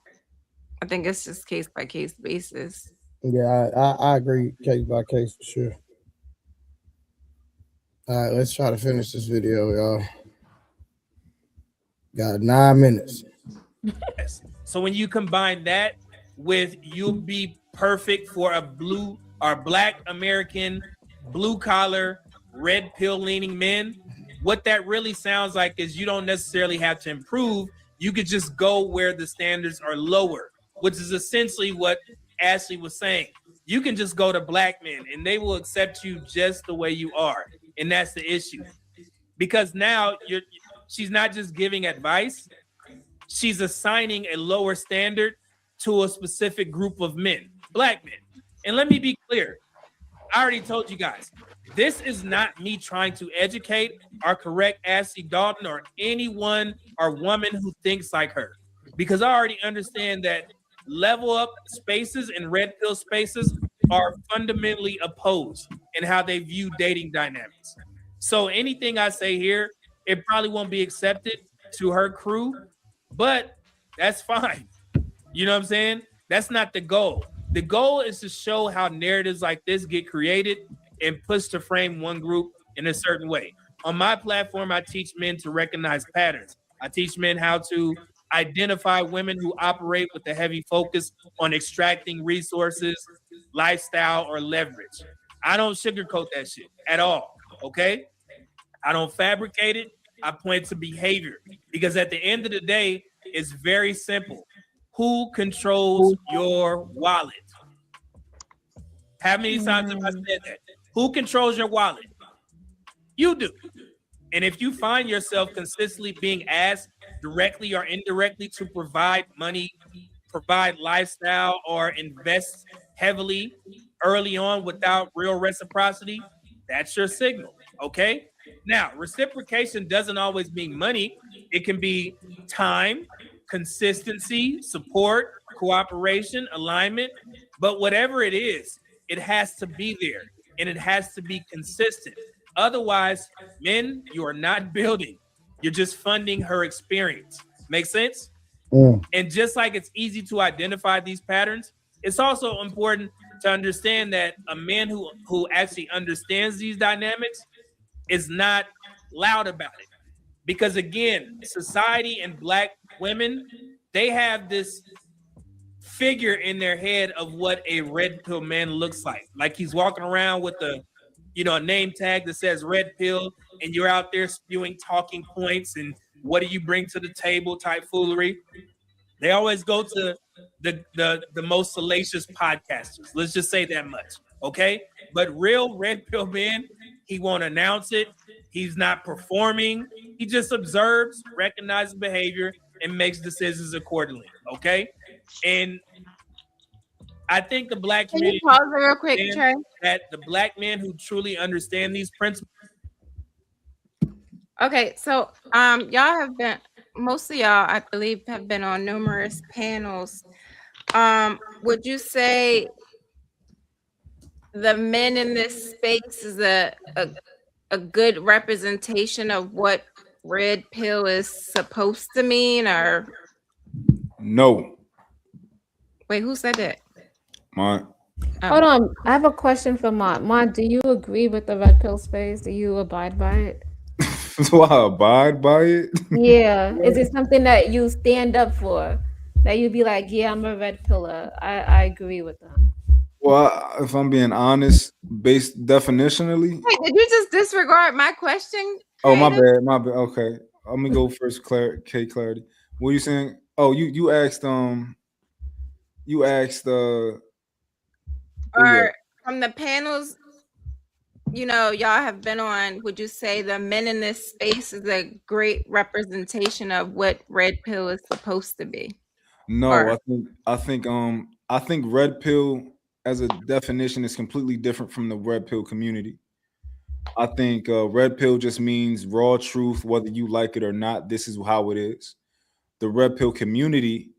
I think it's just case by case basis. Yeah, I agree, case by case for sure. All right, let's try to finish this video, y'all. Got 9 minutes. So when you combine that with you'll be perfect for a blue or black American blue collar red pill leaning men, what that really sounds like is you don't necessarily have to improve. You could just go where the standards are lower, which is essentially what Ashley was saying, you can just go to black men and they will accept you just the way you are. And that's the issue. Because now she's not just giving advice, she's assigning a lower standard to a specific group of men, black men. And let me be clear. I already told you guys, this is not me trying to educate or correct Ashley Dalton or anyone or woman who thinks like her. Because I already understand that level up spaces and red pill spaces are fundamentally opposed in how they view dating dynamics. So anything I say here, it probably won't be accepted to her crew, but that's fine. You know what I'm saying? That's not the goal. The goal is to show how narratives like this get created and pushed to frame one group in a certain way. On my platform, I teach men to recognize patterns. I teach men how to identify women who operate with a heavy focus on extracting resources, lifestyle, or leverage. I don't sugarcoat that shit at all, okay? I don't fabricate it. I point to behavior because at the end of the day, it's very simple. Who controls your wallet? How many times have I said that? Who controls your wallet? You do. And if you find yourself consistently being asked directly or indirectly to provide money, provide lifestyle, or invest heavily early on without real reciprocity, that's your signal. Okay. Now, reciprocation doesn't always mean money. It can be time, consistency, support, cooperation, alignment. But whatever it is, it has to be there and it has to be consistent. Otherwise, men, you are not building. You're just funding her experience. Make sense? And just like it's easy to identify these patterns, it's also important to understand that a man who actually understands these dynamics is not loud about it. Because again, society and black women, they have this figure in their head of what a red pill man looks like. Like he's walking around with a name tag that says red pill, and you're out there spewing talking points and what do you bring to the table type foolery. They always go to the most salacious podcasters. Let's just say that much. Okay. But real red pill man, he won't announce it. He's not performing. He just observes, recognizes behavior, and makes decisions accordingly. Okay. And I think the black Can you community pause it real quick, Trey? that the black men who truly understand these principles. Okay, so y'all have been, most of y'all, I believe, have been on numerous panels. Would you say the men in this space is a good representation of what red pill is supposed to mean, or No. wait, who said that? My Hold on, I have a question for Mont. Mont, do you agree with the red pill space? Do you abide by it? Do I abide by it? Yeah. Is it something that you stand up for? That you be like, yeah, I'm a red pillar. I agree with them. Well, if I'm being honest, based definitionally. Wait, did you just disregard my question? Oh, my Creative? bad. Okay. Let me go first. Clarity. What are you saying? Oh, you asked Or from the panels, y'all have been on, would you say the men in this space is a great representation of what red pill is supposed to be? No, Or- I think red pill as a definition is completely different from the red pill community. I think red pill just means raw truth, whether you like it or not. This is how it is. The red pill community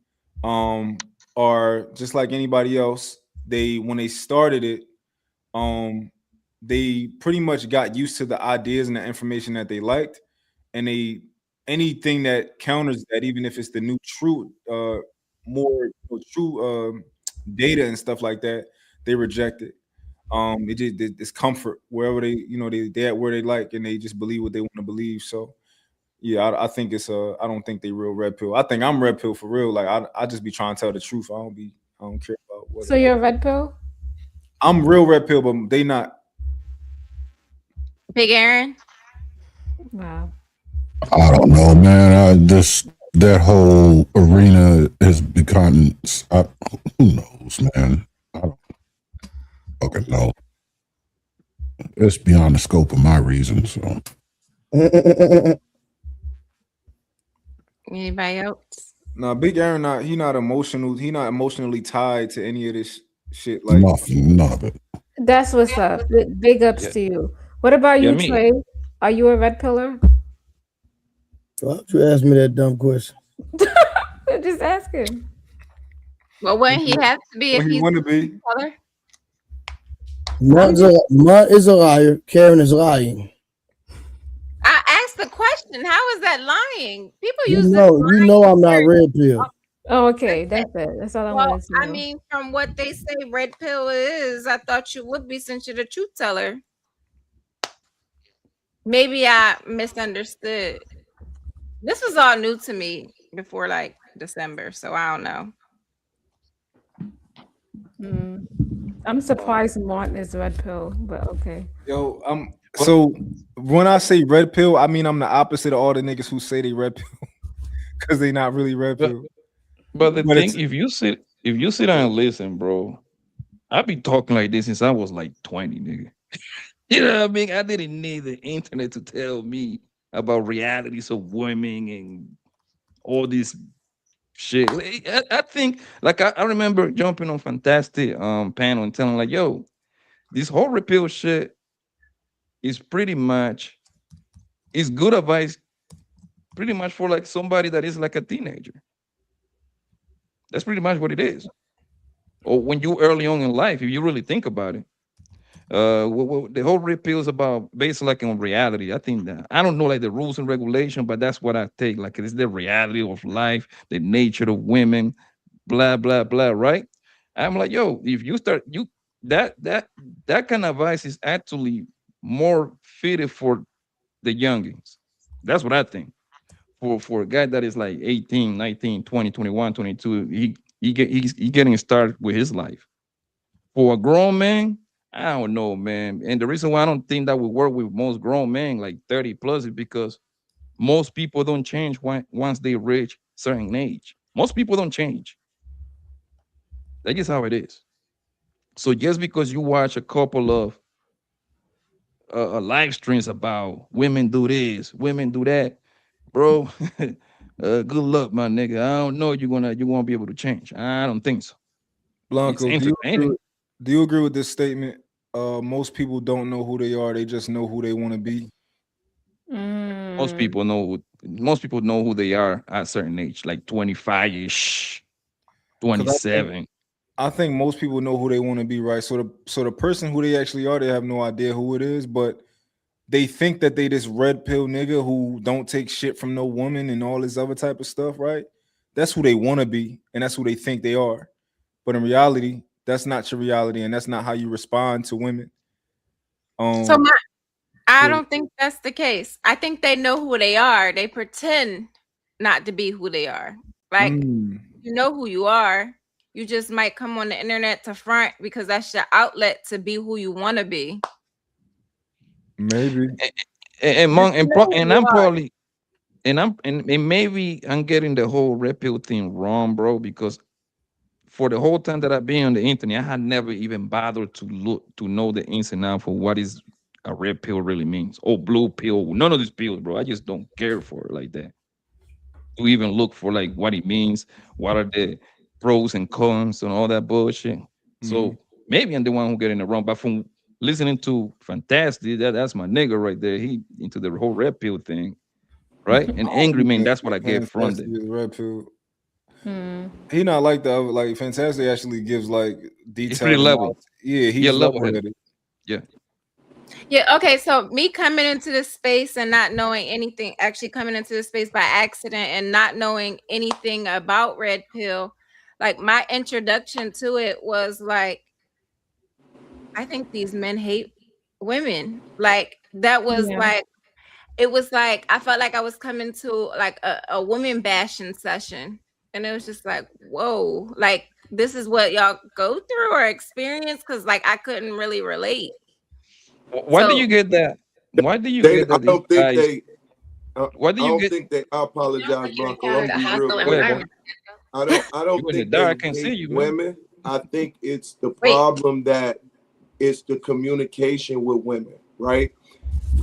are just like anybody else. When they started it, they pretty much got used to the ideas and the information that they liked, and anything that counters that, even if it's the new more true data and stuff like that, they reject it. It's comfort wherever they at where they like, and they just believe what they want to believe. So yeah, I think it's I don't think they real red pill. I think I'm red pill for real. Like I just be trying to tell the truth. I don't care about what. So you're a red pill? I'm real red pill, but they not. Big Aaron? Wow. I don't know, man. That whole arena has become. Who knows, man? Okay, no. It's beyond the scope of my reason. So Anybody else? Nah, Big Aaron, he not emotional. He not emotionally tied to any of this shit. Like nothing, none of it. That's what's up. Big ups Yeah. to you. What about Yeah, you, me. Trey? Are you a red pillar? Why'd you ask me that dumb question? Just asking. Well, wouldn't he have to be if when he he's want to be. color? Mutt is a liar. Karen is lying. I asked the question. How is that lying? People You use this know I'm not red pill. Oh, okay. That's it. That's all I Well, wanted to know. I mean, from what they say red pill is, I thought you would be since you're the truth teller. Maybe I misunderstood. This was all new to me before like December, so I don't know. I'm surprised Martin is red pill, but okay. Yo, so when I say red pill, I mean I'm the opposite of all the niggas who say they red pill because they not really red pill. But the But thing, it's- if you sit down and listen, bro, I've been talking like this since I was like 20, nigga. You know what I mean? I didn't need the internet to tell me about realities of women and all this shit. I think, like, I remember jumping on Fantastic panel and telling like, yo, this whole repeal shit is pretty much is good advice pretty much for like somebody that is like a teenager. That's pretty much what it is. Or when you early on in life, if you really think about it. The whole repeal is about based like on reality. I think that I don't know like the rules and regulation, but that's what I take. Like it's the reality of life, the nature of women, blah blah blah. Right? I'm like, yo, if you start that kind of advice is actually more fitted for the youngins. That's what I think. For a guy that is like 18, 19, 20, 21, 22, he's getting started with his life. For a grown man, I don't know, man. And the reason why I don't think that would work with most grown men, like 30 plus, is because most people don't change once they reach certain age. Most people don't change. That's just how it is. So just because you watch a couple of live streams about women do this, women do that, bro, good luck, my nigga. I don't know you won't be able to change. I don't think so. It's Blanco, entertaining. do you agree with this statement? Most people don't know who they are; they just know who they want to be. Most people know who they are at a certain age, like 25-ish, 27. I think most people know who they want to be, right? So the person who they actually are, they have no idea who it is, but they think that they this red pill nigga who don't take shit from no woman and all this other type of stuff, right? That's who they want to be, and that's who they think they are. But in reality, that's not your reality, and that's not how you respond to women. So I don't think that's the case. I think they know who they are. They pretend not to be who they are. Like you know who you are. You just might come on the internet to front because that's your outlet to be who you want to be. Maybe. And I'm probably and maybe I'm getting the whole red pill thing wrong, bro, because for the whole time that I've been on the internet, I had never even bothered to look to know the ins and outs for what is a red pill really means. Oh, blue pill, none of these pills, bro. I just don't care for it like that. To even look for like what it means, what are the pros and cons and all that bullshit. So maybe I'm the one who getting it wrong. But from listening to Fantastic, that's my nigga right there. He into the whole red pill thing, right? And Angry Man, that's what I get from Fantastic it. is red pill. He not like the other, like Fantastic actually gives like detailed. It's pretty level. analysis. Yeah, he's level-headed. Yeah. Yeah, okay. So me coming into this space and not knowing anything, actually coming into this space by accident and not knowing anything about red pill, like my introduction to it was like, I think these men hate women. Like that was like, it was like I felt like I was coming to like a woman bashing session. And it was just like, whoa, like this is what y'all go through or experience, because like I couldn't really relate. Why do you get that? Why do you get that? I don't think guys, they. why do I you don't get? think they. I apologize, Blanco. I'm gonna be real Go quick. ahead, I don't You in the think dark, I they can't see hate you, man. women. I think it's the problem that it's the communication with women, right?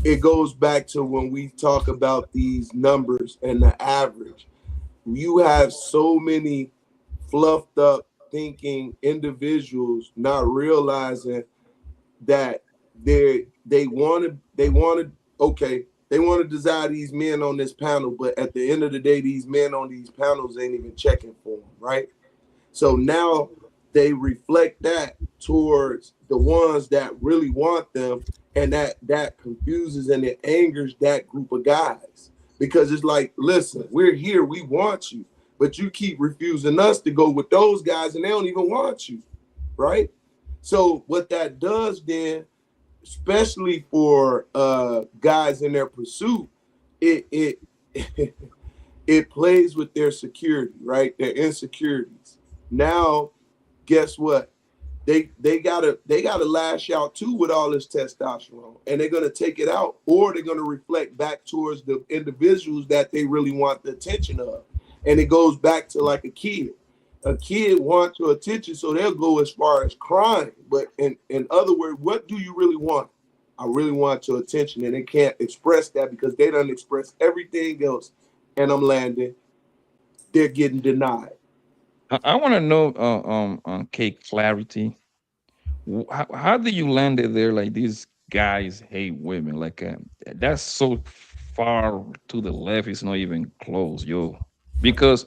It goes back to when we talk about these numbers and the average. You have so many fluffed up thinking individuals not realizing that they want to okay, they want to desire these men on this panel, but at the end of the day, these men on these panels ain't even checking for them, right? So now they reflect that towards the ones that really want them, and that confuses and it angers that group of guys, because it's like, listen, we're here, we want you, but you keep refusing us to go with those guys, and they don't even want you, right? So what that does then, especially for guys in their pursuit, it it plays with their security, right? Their insecurities. Now, guess what? They gotta lash out too with all this testosterone, and they're gonna take it out, or they're gonna reflect back towards the individuals that they really want the attention of. And it goes back to like a kid. A kid wants your attention, so they'll go as far as crying. But in other words, what do you really want? I really want your attention, and they can't express that because they don't express everything else. And I'm landing. They're getting denied. I want to know, on Cake Clarity, how do you land it there? Like these guys hate women, like that's so far to the left. It's not even close, yo. Because,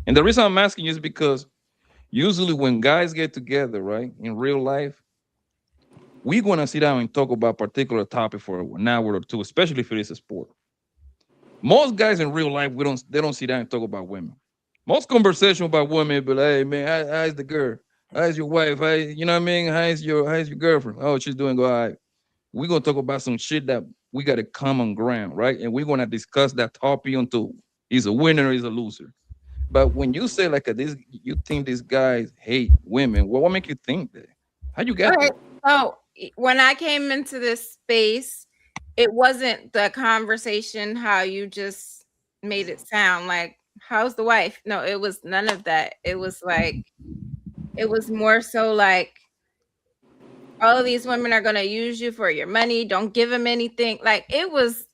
and the reason I'm asking you is because usually when guys get together, right, in real life, we're gonna sit down and talk about a particular topic for an hour or two, especially if it is a sport. Most guys in real life, they don't sit down and talk about women. Most conversation about women be like, hey man, how's the girl? How's your wife? How, you know what I mean? How's your girlfriend? Oh, she's doing all right. We're gonna talk about some shit that we got a common ground, right? And we're gonna discuss that topic until he's a winner or he's a loser. But when you say like this, you think these guys hate women. Well, what make you think that? How you get Okay, there? so when I came into this space, it wasn't the conversation how you just made it sound like, how's the wife? No, it was none of that. It was more so like, all of these women are going to use you for your money. Don't give them anything. Like it was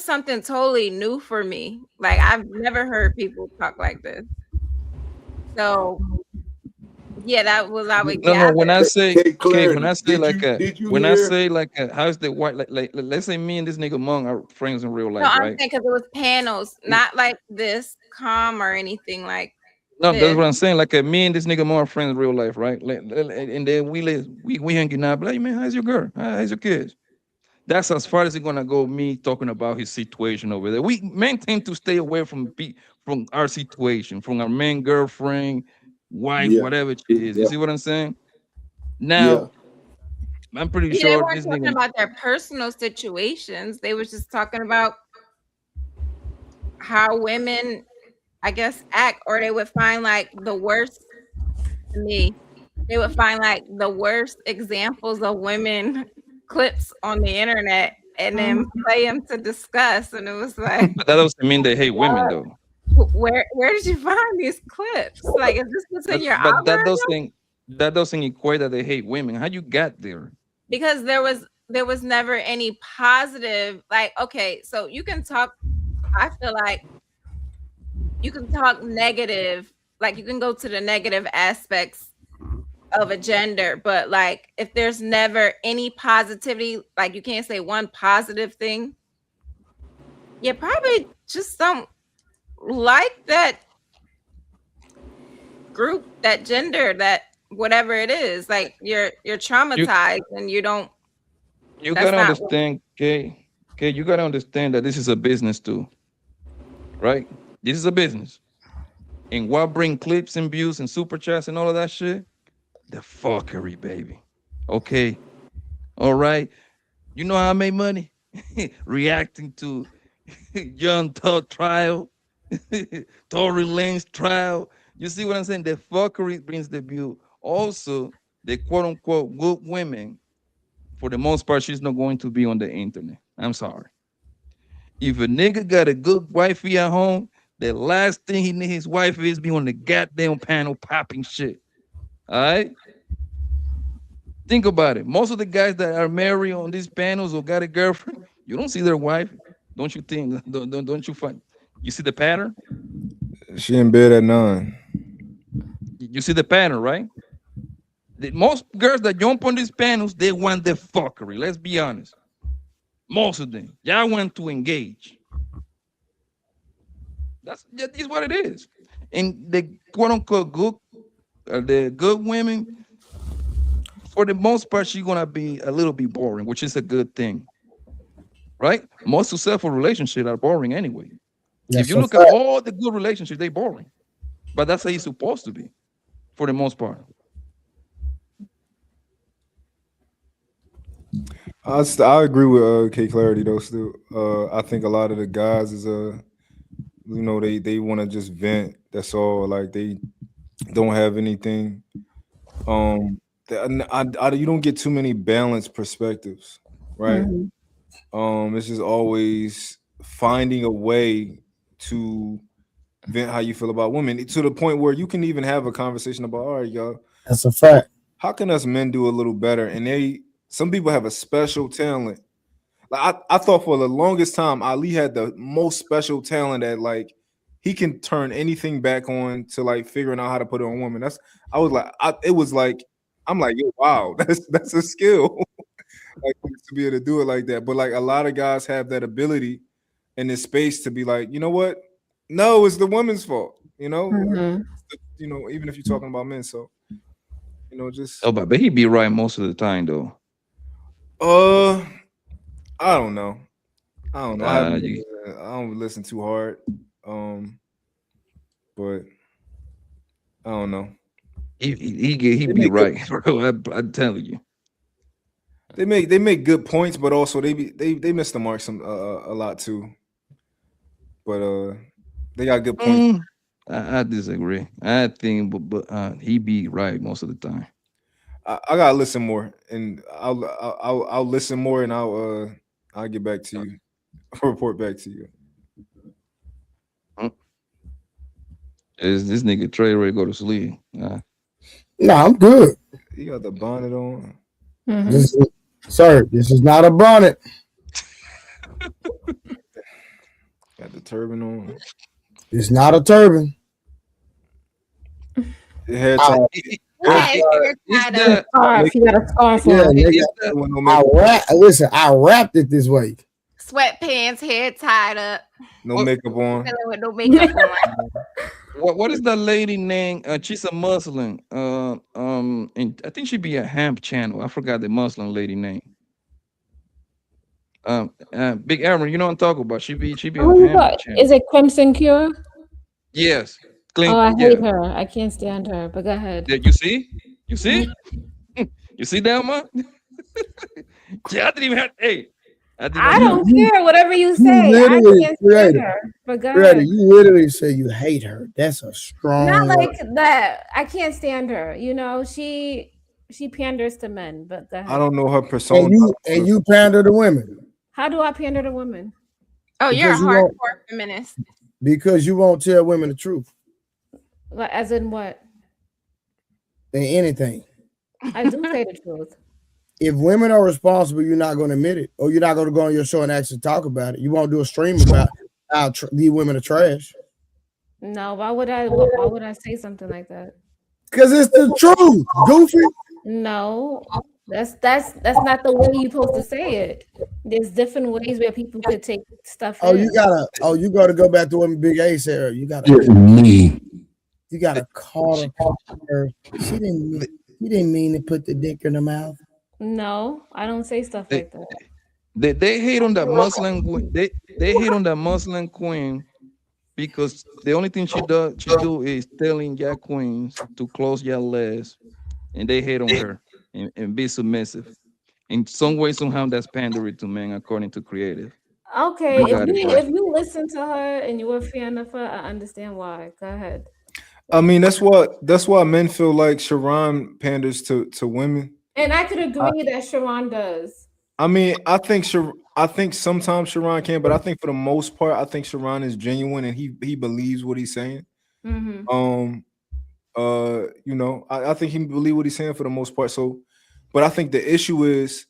something totally new for me. Like I've never heard people talk like this. So yeah, that was I would No, when I gather. say, okay, when I say like did you when I hear? say like how's the white, like let's say me and this nigga Mung are friends in real No, life, I'm right? saying because it was panels, not like this calm or anything like No, that's this. what I'm saying. Like me and this nigga Mung are friends in real life, right? And then we hanging out, like, man, how's your girl? How's your kids? That's as far as it's gonna go. Me talking about his situation over there. We men tend to stay away from our situation, from our main girlfriend, wife, Yeah, whatever she is. You yeah, see what I'm saying? yeah. Now, I'm pretty Yeah, they sure weren't this talking nigga. about their personal situations. They was just talking about how women, I guess, act, or they would find like the worst to me. They would find like the worst examples of women clips on the internet and then play them to discuss. And it was like, But that doesn't mean they hate women, what? though. Where did you find these clips? Like, is this what's in your But algorithm? that doesn't equate that they hate women. How you got there? Because there was never any positive. Like, okay, so you can talk. I feel like you can talk negative. Like, you can go to the negative aspects of a gender, but like if there's never any positivity, like you can't say one positive thing, you probably just don't like that group, that gender, that whatever it is. Like you're You traumatized and you don't, you that's gotta not understand, okay? Okay, you gotta understand that this is a business too, right? This is a business. And what bring clips and views and super chats and all of that shit? The fuckery, baby. Okay. All right. You know how I make money? Reacting to Young Tug trial, Tory Lanez trial. You see what I'm saying? The fuckery brings the view. Also, the quote unquote good women, for the most part, she's not going to be on the internet. I'm sorry. If a nigga got a good wifey at home, the last thing he need his wife is be on the goddamn panel popping shit. All right. Think about it. Most of the guys that are married on these panels or got a girlfriend, you don't see their wife. Don't you think? Don't you find? You see the pattern? She in bed at 9. You see the pattern, right? Most girls that jump on these panels, they want the fuckery. Let's be honest. Most of them. Y'all want to engage. That's what it is. And the quote unquote good, the good women, for the most part, she's gonna be a little bit boring, which is a good thing, right? Most successful relationships are boring anyway. If That's you a look at fact. all the good relationships, they're boring. But that's how it's supposed to be, for the most part. I agree with K Clarity though. Still, I think a lot of the guys is they want to just vent. That's all. Like they don't have anything. You don't get too many balanced perspectives, right? Mhm. It's just always finding a way to vent how you feel about women to the point where you can even have a conversation about, all right, y'all. That's a fact. How can us men do a little better? And some people have a special talent. Like I thought for the longest time, Ali had the most special talent that like he can turn anything back on to like figuring out how to put it on women. I'm like, yo, wow, that's a skill. Like to be able to do it like that. But like a lot of guys have that ability in this space to be like, you know what? No, it's the woman's fault. Mhm. Even if you're talking about men. So, just Oh, but he be right most of the time, though. I don't know. I You, don't listen too hard. But I don't know. he They be make good- right, bro. I'm telling you. They make good points, but also they miss the mark a lot too. But they got good points. I disagree. I think, but he be right most of the time. I gotta listen more, and I'll listen more, and I'll get back to you. I'll report back to you. Is this nigga Trey ready to go to sleep? Nah, I'm good. You got the bonnet on. Sir, this is not a bonnet. Got the turban on. It's not a turban. Hair I- tie. He got a scarf Yeah, on. nigga, listen, I wrapped it this way. Sweatpants, hair tied up. No makeup on. Chilling with no makeup on. What is that lady name? She's a Muslim. And I think she be a hemp channel. I forgot the Muslim lady name. Big Aaron, you know what I'm talking about? She be Oh, a you hemp got- channel. Is it Crimson Cure? Yes. Oh, I hate her. I can't stand her. But go ahead. You see? You see? You see that, man? Yeah, I didn't even have. Hey, I don't care. Whatever you say. I literally, can't stand Creator, her. But go Creator, ahead. you literally say you hate her. That's a strong Not word. like that. I can't stand her. You know, she panders to men. But go ahead. I don't know her persona. And you pander to women. How do I pander to women? Oh, you're a Because you won't- hardcore feminist. Because you won't tell women the truth Like, as in what? in anything. I do say the truth. If women are responsible, you're not going to admit it, or you're not going to go on your show and actually talk about it. You won't do a stream about how these women are trash. No, why would I say something like that? Because it's the truth, goofy. No, that's not the way you're supposed to say it. There's different ways where people could take stuff. Oh, in. you gotta go back to what Big A said. You gotta call her. She didn't mean to put the dick in her mouth. No, I don't say stuff like that. They hate on that Muslim. They hate on that Muslim queen because the only thing she do is telling your queens to close your legs, and they hate on her and be submissive. In some way, somehow, that's pandering to men, according to Creative. Okay, You got it, bro. if you listen to her and you were a fan of her, I understand why. Go ahead. I mean, that's why men feel like Sharon panders to women. And I could agree that Sharon does. I mean, I think sometimes Sharon can, but I think for the most part, I think Sharon is genuine and he believes what he's saying. Mm-hmm. I think he believes what he's saying for the most part. So, But I think the issue is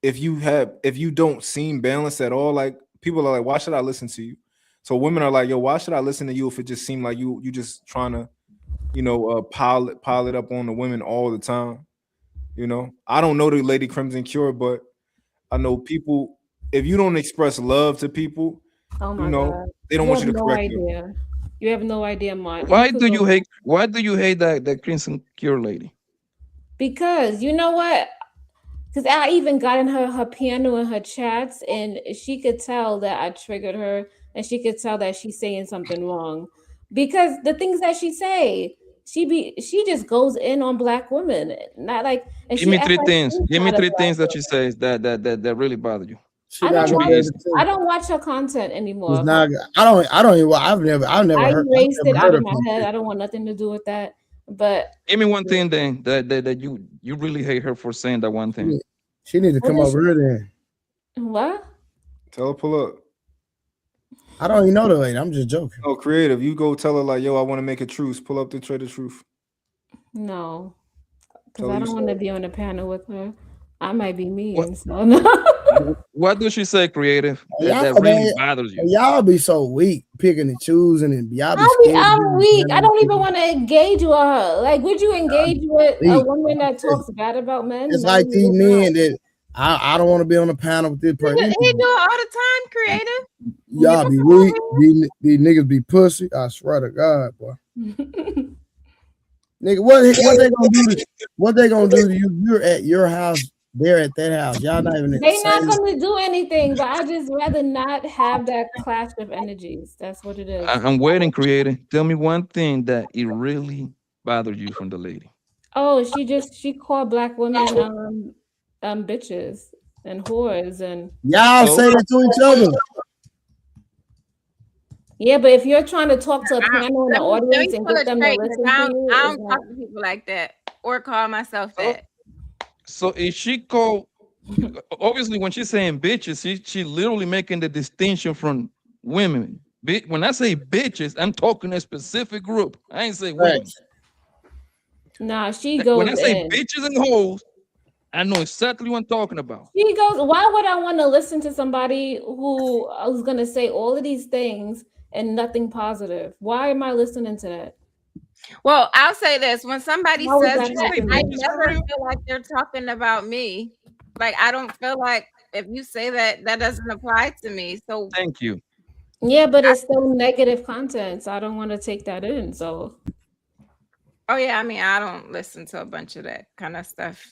if you don't seem balanced at all, like people are like, why should I listen to you? So women are like, yo, why should I listen to you if it just seemed like you just trying to, pile it up on the women all the time? I don't know the Lady Crimson Cure, but I know people. If you don't express love to people, Oh my God. they don't You want have you to no correct them. idea. You have no idea, Mark. Why do you hate? Why do you hate that Crimson Cure lady? Because you know what? Because I even got in her piano and her chats, and she could tell that I triggered her, and she could tell that she's saying something wrong. Because the things that she say, she just goes in on black women, not like, and Give she me acts three like things. she's Give me not a three black things that she woman. says that really bother you. I not don't gonna watch. be able to. I don't watch her content anymore. It's not. I don't even. I've never I heard. erased it out Heard of of my her. head. I don't want nothing to do with that. But Give me one thing then that you really hate her for saying that one thing. She need to what come is over here then. what? Tell her pull up. I don't even know the lady. I'm just joking. Oh, creative. You go tell her like, yo, I want to make a truce. Pull up the Trader Truth. No, because Tell I her you don't want to sorry. be on a panel with her. I might be What mean, so no. what does she say, creative? Y'all, That really man, bothers you. y'all be so weak picking and choosing, and y'all be scared. I'm weak. I don't even want to engage with her. Like, would you engage with a woman that talks bad about men? It's No, like you these would not. men that I don't want to be on a panel with this person. He do it all the time, creative. Y'all be weak. These niggas be pussy. I swear to God, boy. Nigga, what they gonna do to what they gonna do to you? You're at your house, they're at that house. Y'all not even in the They not same. going to do anything, but I just rather not have that clash of energies. That's what it is. I'm waiting, creative. Tell me one thing that it really bothers you from the lady. Oh, she called black women bitches and whores and Y'all So say that to each other. yeah, but if you're trying to talk to a panel in the Let audience me and pull get it them to straight because listen to you, I it's don't not. talk to people like that or call myself that. so if she called, obviously when she's saying bitches, she literally making the distinction from women. When I say bitches, I'm talking a specific group. I ain't say women. Nah, she When goes I say in. bitches and hoes, I know exactly what I'm talking about. She goes. Why would I want to listen to somebody who's gonna say all of these things and nothing positive? Why am I listening to that? Well, I'll say this: when somebody How would says that that, happen I then? never feel like they're talking about me. Like I don't feel like if you say that, that doesn't apply to me. So Thank you. Yeah, but it's still negative content, so I don't want to take that in. So oh yeah, I mean I don't listen to a bunch of that kind of stuff.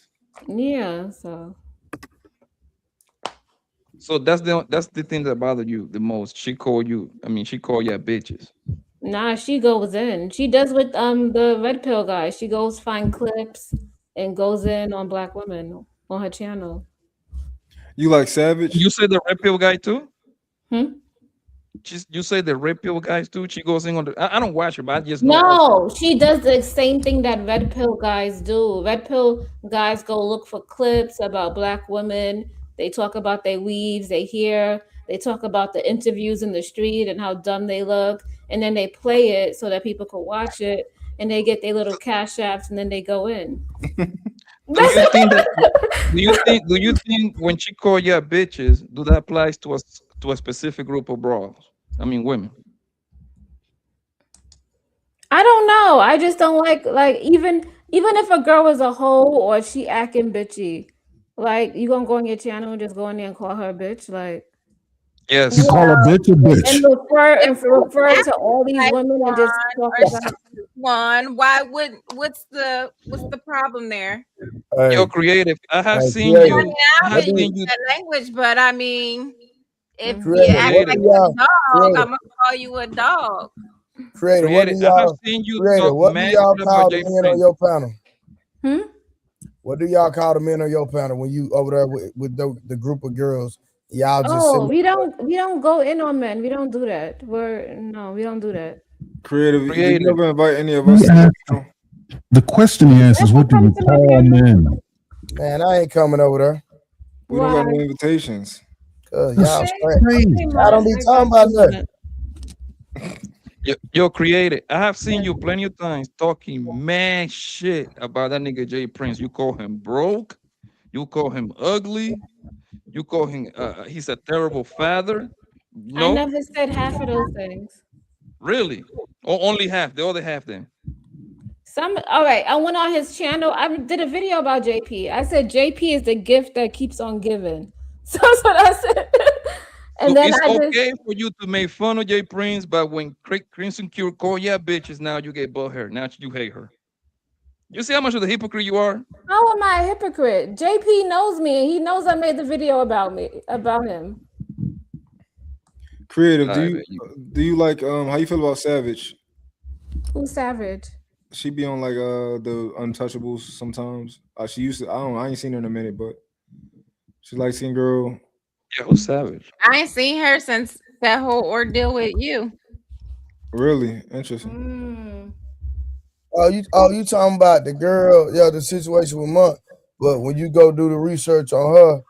yeah, so So that's the thing that bothered you the most. She called you. I mean, she called you bitches. nah, she goes in. She does with the red pill guy. She goes find clips and goes in on black women on her channel. You like Savage? You say the red pill guy too? Hmm? You say the red pill guys too? She goes in on the. I don't watch her, but I just know. No, she does the same thing that red pill guys do. Red pill guys go look for clips about black women. They talk about their weaves, they hear, they talk about the interviews in the street and how dumb they look, and then they play it so that people can watch it and they get their little cash apps and then they go in. Do you think that? Do you think when she call you bitches, do that applies to a specific group of bras? I mean, women. I don't know. I just don't like even if a girl is a hoe or she acting bitchy, like you gonna go on your channel and just go in there and call her a bitch, like Yes. You call a bitch a bitch. and refer to all these Like women and just talk or about. one, why would what's the problem there? You're creative. I have seen creative. I you. mean, I I have don't seen use you. that language, but I mean, if you Creative. act What like do a y'all? dog, Creative. I'm gonna call you a dog. Creative. What do Creative. I have y'all? seen you Creative. talk What do mad y'all shit call about the Jay men on Prince. your panel? Hmm? What do y'all call the men on your panel when you over there with the group of girls? Y'all just Oh, sitting. we don't go in on men. We don't do that. We don't do that. Creative. Did you Creative. ever invite any of He us? asked, the question he asks is, what do you call men? Man, I ain't coming over there. We don't got Why? no invitations. Cause That's y'all Okay, straight. crazy. okay, Y'all don't man. be I talking got about you, nothing. man. You're creative. I have seen you plenty of times talking mad shit about that nigga Jay Prince. You call him broke. You call him ugly. You call him he's a terrible father. I No, never said half of those things. really. Or only half. The other half then. All right. I went on his channel. I did a video about JP. I said JP is the gift that keeps on giving. So that's what I said. And So then it's I just okay for you to make fun of Jay Prince, but when Crimson Cure call yeah bitches, now you get butthurt. Now you hate her. You see how much of the hypocrite you are? how am I a hypocrite? JP knows me and he knows I made the video about him. Creative, All right, man. do you like how you feel about Savage? Who's Savage? She be on like the Untouchables sometimes. She used to. I ain't seen her in a minute, but she light skinned girl. Yeah, who's Savage? I ain't seen her since that whole ordeal with you. Really interesting. You talking about the girl? Yeah, the situation with Monk. But when you go do the research on her,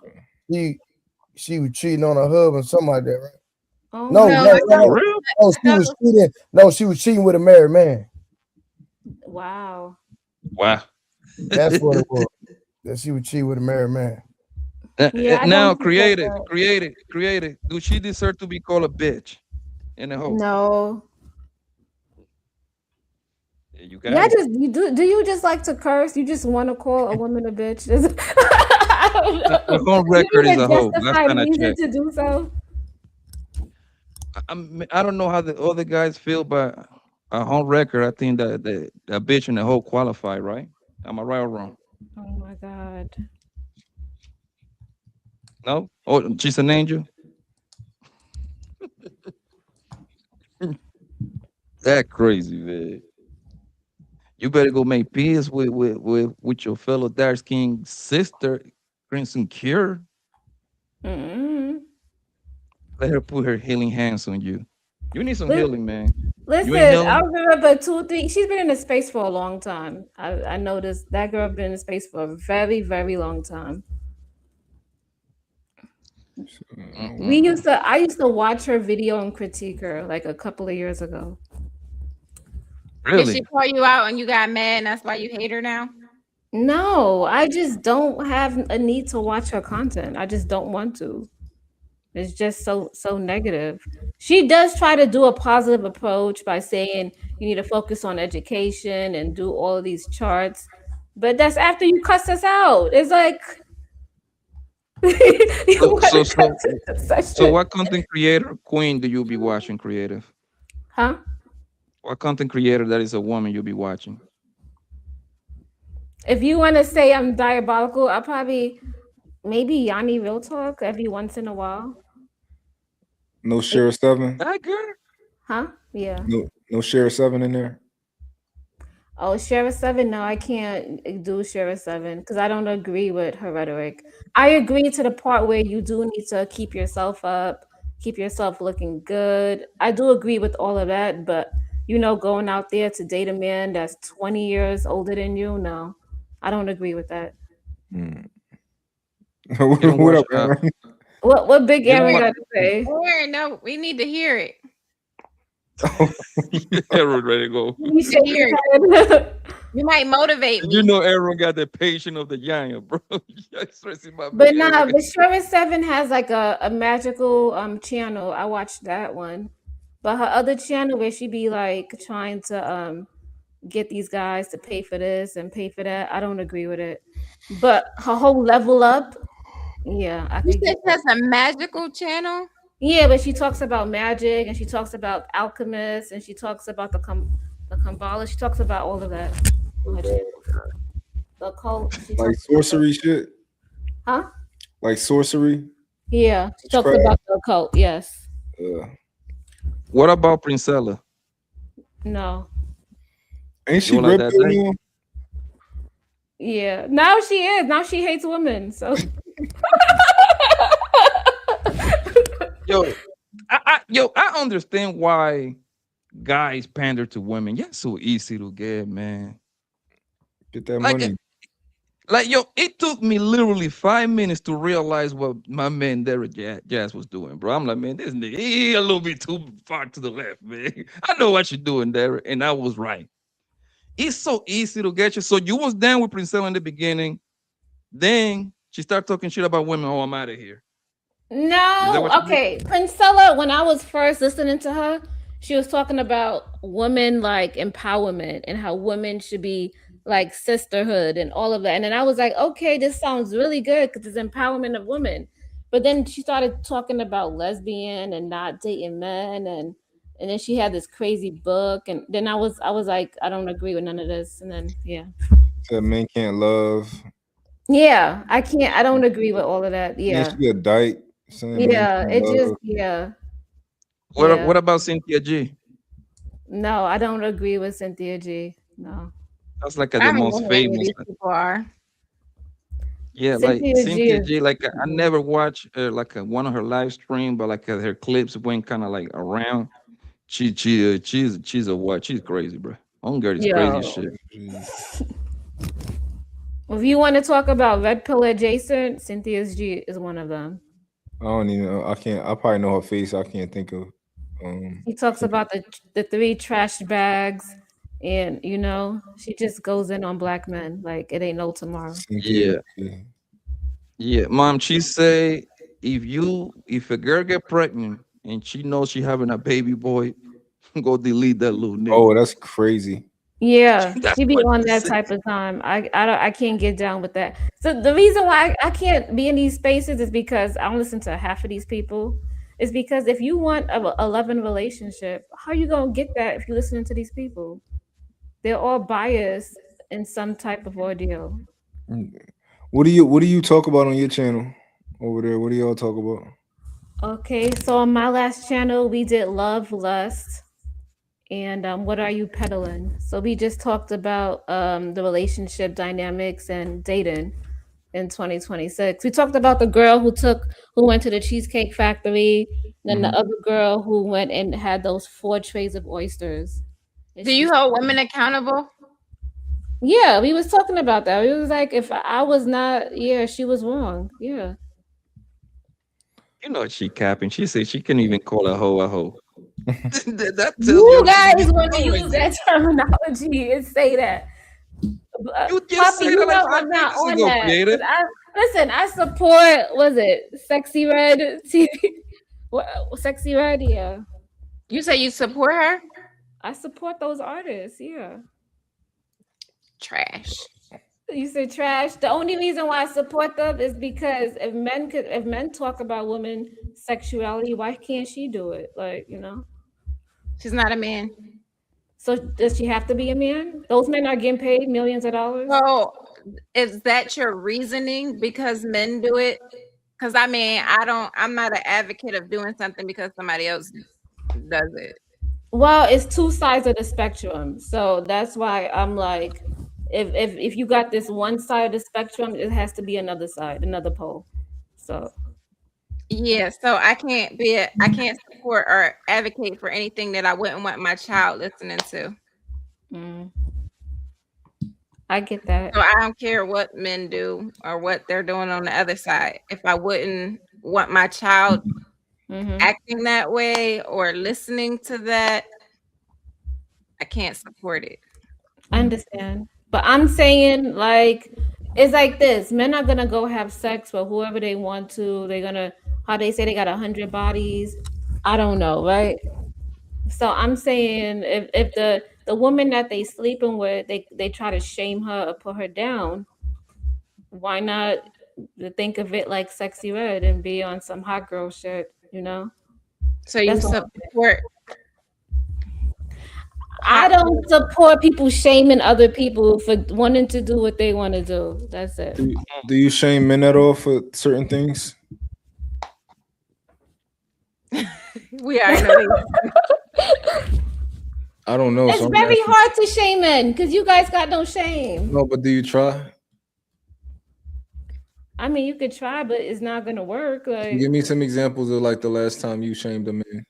she was cheating on her husband, something like that, right? Oh, No, she was cheating. No, she was cheating with a married man. Wow. Wow. That's what it was. That she would cheat with a married man. Yeah, I Now don't think that- creative. Do she deserve to be called a bitch? In the hole? No. Yeah, you got Yeah, it. do you just like to curse? You just want to call a woman a bitch? I don't know. The whole You record need is a hoe. Last justified time I reason checked. to do so. I don't know how the other guys feel, but a home record, I think that the bitch and the hoe qualify, right? Am I right or wrong? Oh my God. No? Oh, she's an angel? That crazy, man. You better go make peace with your fellow dark skinned sister, Crimson Cure. Mm-hmm. Let her put her healing hands on you. You need some Li- healing, man. Listen, You ain't healing? I remember 2-3. She's been in the space for a long time. I noticed that girl been in the space for a very, very long time. I used to watch her video and critique her like a couple of years ago. Did she call you out and you got mad and that's why you hate her now? No, I just don't have a need to watch her content. I just don't want to. It's just so negative. She does try to do a positive approach by saying you need to focus on education and do all of these charts. But that's after you cuss us out. It's like So what content creator queen do you be watching, creative? Huh? What content creator that is a woman you'll be watching? If you want to say I'm diabolical, I'll probably maybe Yanni Real Talk every once in a while. No Share 7. That girl? Huh? Yeah. No Share 7 in there. Oh, Shara 7? No, I can't do Shara 7 because I don't agree with her rhetoric. I agree to the part where you do need to keep yourself up, keep yourself looking good. I do agree with all of that, but going out there to date a man that's 20 years older than you, no, I don't agree with that. What up, Aaron? What Big You know Aaron what? got to say? Aaron, no, we need to hear it. Aaron ready to go. We need to hear it. You might motivate me. You know Aaron got the patience of the giant, bro. Stressing my But big nah, Aaron. but Shara 7 has like a magical channel. I watched that one. But her other channel where she be like trying to get these guys to pay for this and pay for that, I don't agree with it. But her whole level up, yeah, I You think said that's a magical channel? yeah, but she talks about magic and she talks about alchemists and she talks about the Kabbalah. She talks about all of that on her channel. The occult. She Like talks sorcery shit. Huh? Like sorcery. Yeah, she talks Witchcraft. about the occult. Yes. What about Princella? No. Ain't she You like real that good thing? now? Yeah. Now she is. Now she hates women. So I understand why guys pander to women. Yeah, it's so easy to get, man. Get that Like, money. it took me literally 5 minutes to realize what my man Derek Jazz was doing, bro. I'm like, man, this nigga, he a little bit too far to the left, man. I know what you're doing, Derek, and I was right. It's so easy to get you. So you was down with Princella in the beginning, then She started talking shit about women. Oh, I'm out of here. Is that No, what she did? okay. Princella, when I was first listening to her, she was talking about women like empowerment and how women should be like sisterhood and all of that. And then I was like, okay, this sounds really good because it's empowerment of women. But then she started talking about lesbian and not dating men, and then she had this crazy book, and then I was like, I don't agree with none of this. And then Said men can't love. I don't agree with all of that. Yeah, Yeah. she a dyke. Saying men Yeah, can't it just love. What about Cynthia G? No, I don't agree with Cynthia G. No. That's like I the don't know most who any of famous. these people are. Yeah, like Cynthia G Cynthia is G. Like I never watched one of her live stream, but like her clips went kind of like around. She's a what? She's crazy, bro. Homegirl is crazy as yo. shit. If you want to talk about red pill adjacent, Cynthia G is one of them. I don't even know. I can't. I probably know her face. I can't think of. He talks about the 3 trash bags, and she just goes in on black men like it ain't no tomorrow. Yeah, yeah. Mom, she say if a girl get pregnant and she knows she having a baby boy, go delete that little nigga. Oh, that's crazy. Yeah, That's he be what on she that said. type of time. I can't get down with that. So the reason why I can't be in these spaces is because I don't listen to half of these people. It's because if you want a loving relationship, how you gonna get that if you're listening to these people? They're all biased in some type of ordeal. What do you talk about on your channel over there? What do y'all talk about? Okay, so on my last channel, we did love, lust, and what are you peddling? So we just talked about the relationship dynamics and dating in 2026. We talked about the girl who went to the Cheesecake Factory, then the other girl who went and had those 4 trays of oysters. Do you hold women accountable? Yeah, we was talking about that. We was like, if I was not, she was wrong. Yeah. You know she capping. She said she couldn't even call a hoe a hoe. That tells You everything guys you want to know right use there. that terminology and say that. You just Puppy, say you that like know 5 I'm not minutes on ago, that. 'Cause creative. I support, was it Sexy Red TV? Sexy Red, yeah. You say you support her? I support those artists, yeah. Trash. You say trash. The only reason why I support them is because if men talk about women sexuality, why can't she do it? Like, She's not a man. So does she have to be a man? Those men are getting paid millions of dollars. So is that your reasoning because men do it? Because I'm not an advocate of doing something because somebody else does it. Well, it's 2 sides of the spectrum. So that's why I'm like, if you got this one side of the spectrum, it has to be another side, another pole. So Yeah, so I can't support or advocate for anything that I wouldn't want my child listening to. I get that. So I don't care what men do or what they're doing on the other side. If I wouldn't want my child acting that way or listening to that, I can't support it. I understand. But I'm saying, like, it's like this. Men are gonna go have sex with whoever they want to. They're gonna, how they say they got 100 bodies. I don't know, right? So I'm saying if the woman that they sleeping with, they try to shame her or put her down, why not think of it like Sexy Red and be on some hot girl shit, So you support. I don't support people shaming other people for wanting to do what they want to do. That's it. Do you shame men at all for certain things? We already know. I don't know. It's so I'm very asking. hard to shame men because you guys got no shame. No, but do you try? I mean, you could try, but it's not gonna work. Like, Give me some examples of like the last time you shamed a man.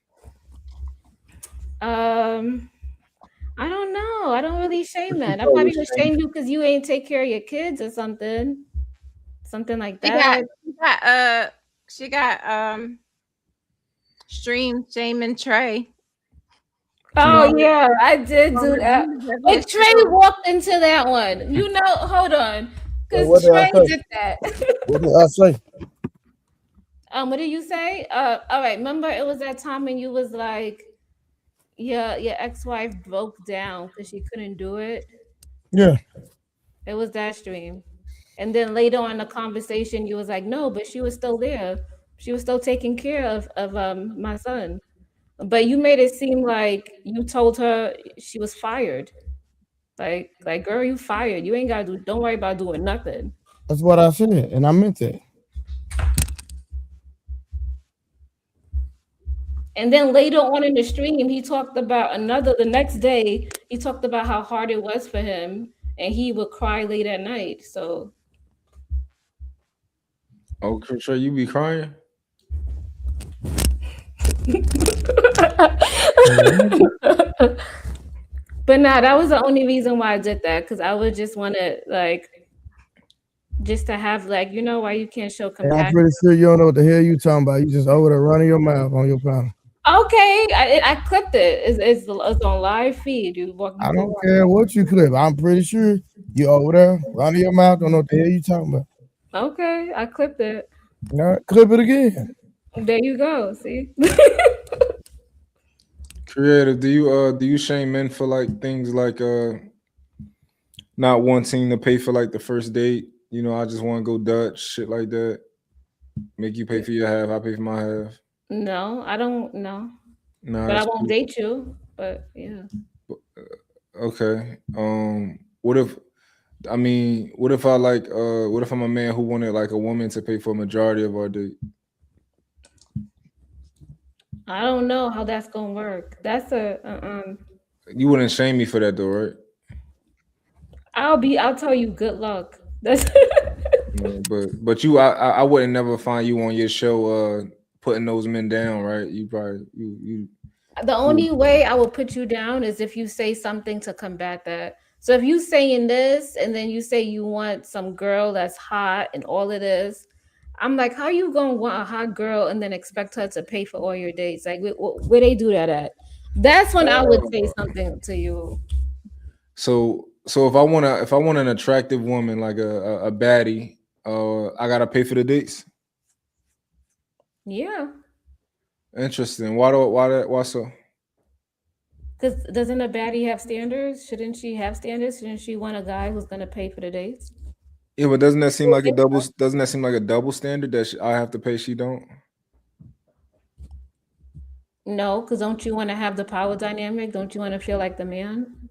I don't know. I don't really shame men. I Oh, probably you would shame- shame you because you ain't take care of your kids or something like She that. got stream shaming Trey. Oh yeah, I did do that. But Trey walked into that one. Hold on. What Because did I Trey say? did that. What did I say? What did you say? All right. Remember, it was that time when you was like, your ex-wife broke down because she couldn't do it. Yeah. It was that stream. And then later on in the conversation, you was like, no, but she was still there. She was still taking care of my son. But you made it seem like you told her she was fired. Like girl, you fired. You ain't gotta do. Don't worry about doing nothing. That's what I said, and I meant that. And then later on in the stream, he talked about the next day, he talked about how hard it was for him and he would cry late at night. So Oh, Trey, you be crying? but nah, that was the only reason why I did that, because I would just want to just to have why you can't show And I'm compassion. pretty sure you don't know what the hell you talking about. You just over there running your mouth on your panel. Okay, I clipped it. It's on live feed. You I don't care what you clip. I'm pretty sure you over there running your mouth. Don't know what the hell you talking about. Okay, I clipped it. All right, clip it again. There you go. See. Creative, do you shame men for like things like not wanting to pay for like the first date? You know, I just want to go Dutch, shit like that. Make you pay for your half, I pay for my half. No, I don't know. Nah, But I that's won't cool. date you. But yeah. Okay. What if what if I'm a man who wanted like a woman to pay for a majority of our date? I don't know how that's gonna work. That's a You wouldn't shame me for that though, right? I'll tell you good luck. That's No, but I wouldn't never find you on your show putting those men down, right? You probably you the only way I will put you down is if you say something to combat that. So if you saying this and then you say you want some girl that's hot and all it is, I'm like, how you gonna want a hot girl and then expect her to pay for all your dates? Like, where they do that at? That's when I would say something to you. So if I want an attractive woman like a baddie, I gotta pay for the dates. Yeah, Interesting. Why so? because doesn't a baddie have standards? Shouldn't she have standards? Shouldn't she want a guy who's gonna pay for the dates? Yeah, but doesn't that seem like a double standard that I have to pay, she don't? No, because don't you want to have the power dynamic? Don't you want to feel like the man?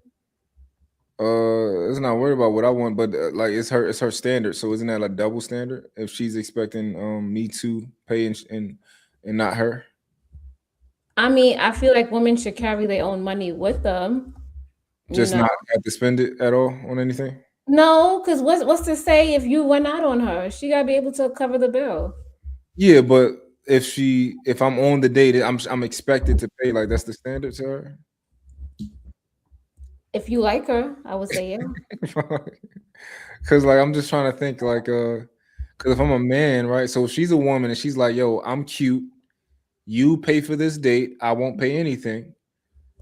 It's not worried about what I want, but like it's her standard. So isn't that a double standard if she's expecting me to pay and not her? I mean, I feel like women should carry their own money with them. Just not have to spend it at all on anything. No, because what's to say if you went out on her? She gotta be able to cover the bill. Yeah, but if I'm on the date, I'm expected to pay. Like that's the standard to her. If you like her, I would say yeah. Cause like I'm just trying to think like cause if I'm a man, right? So if she's a woman and she's like, yo, I'm cute, you pay for this date, I won't pay anything.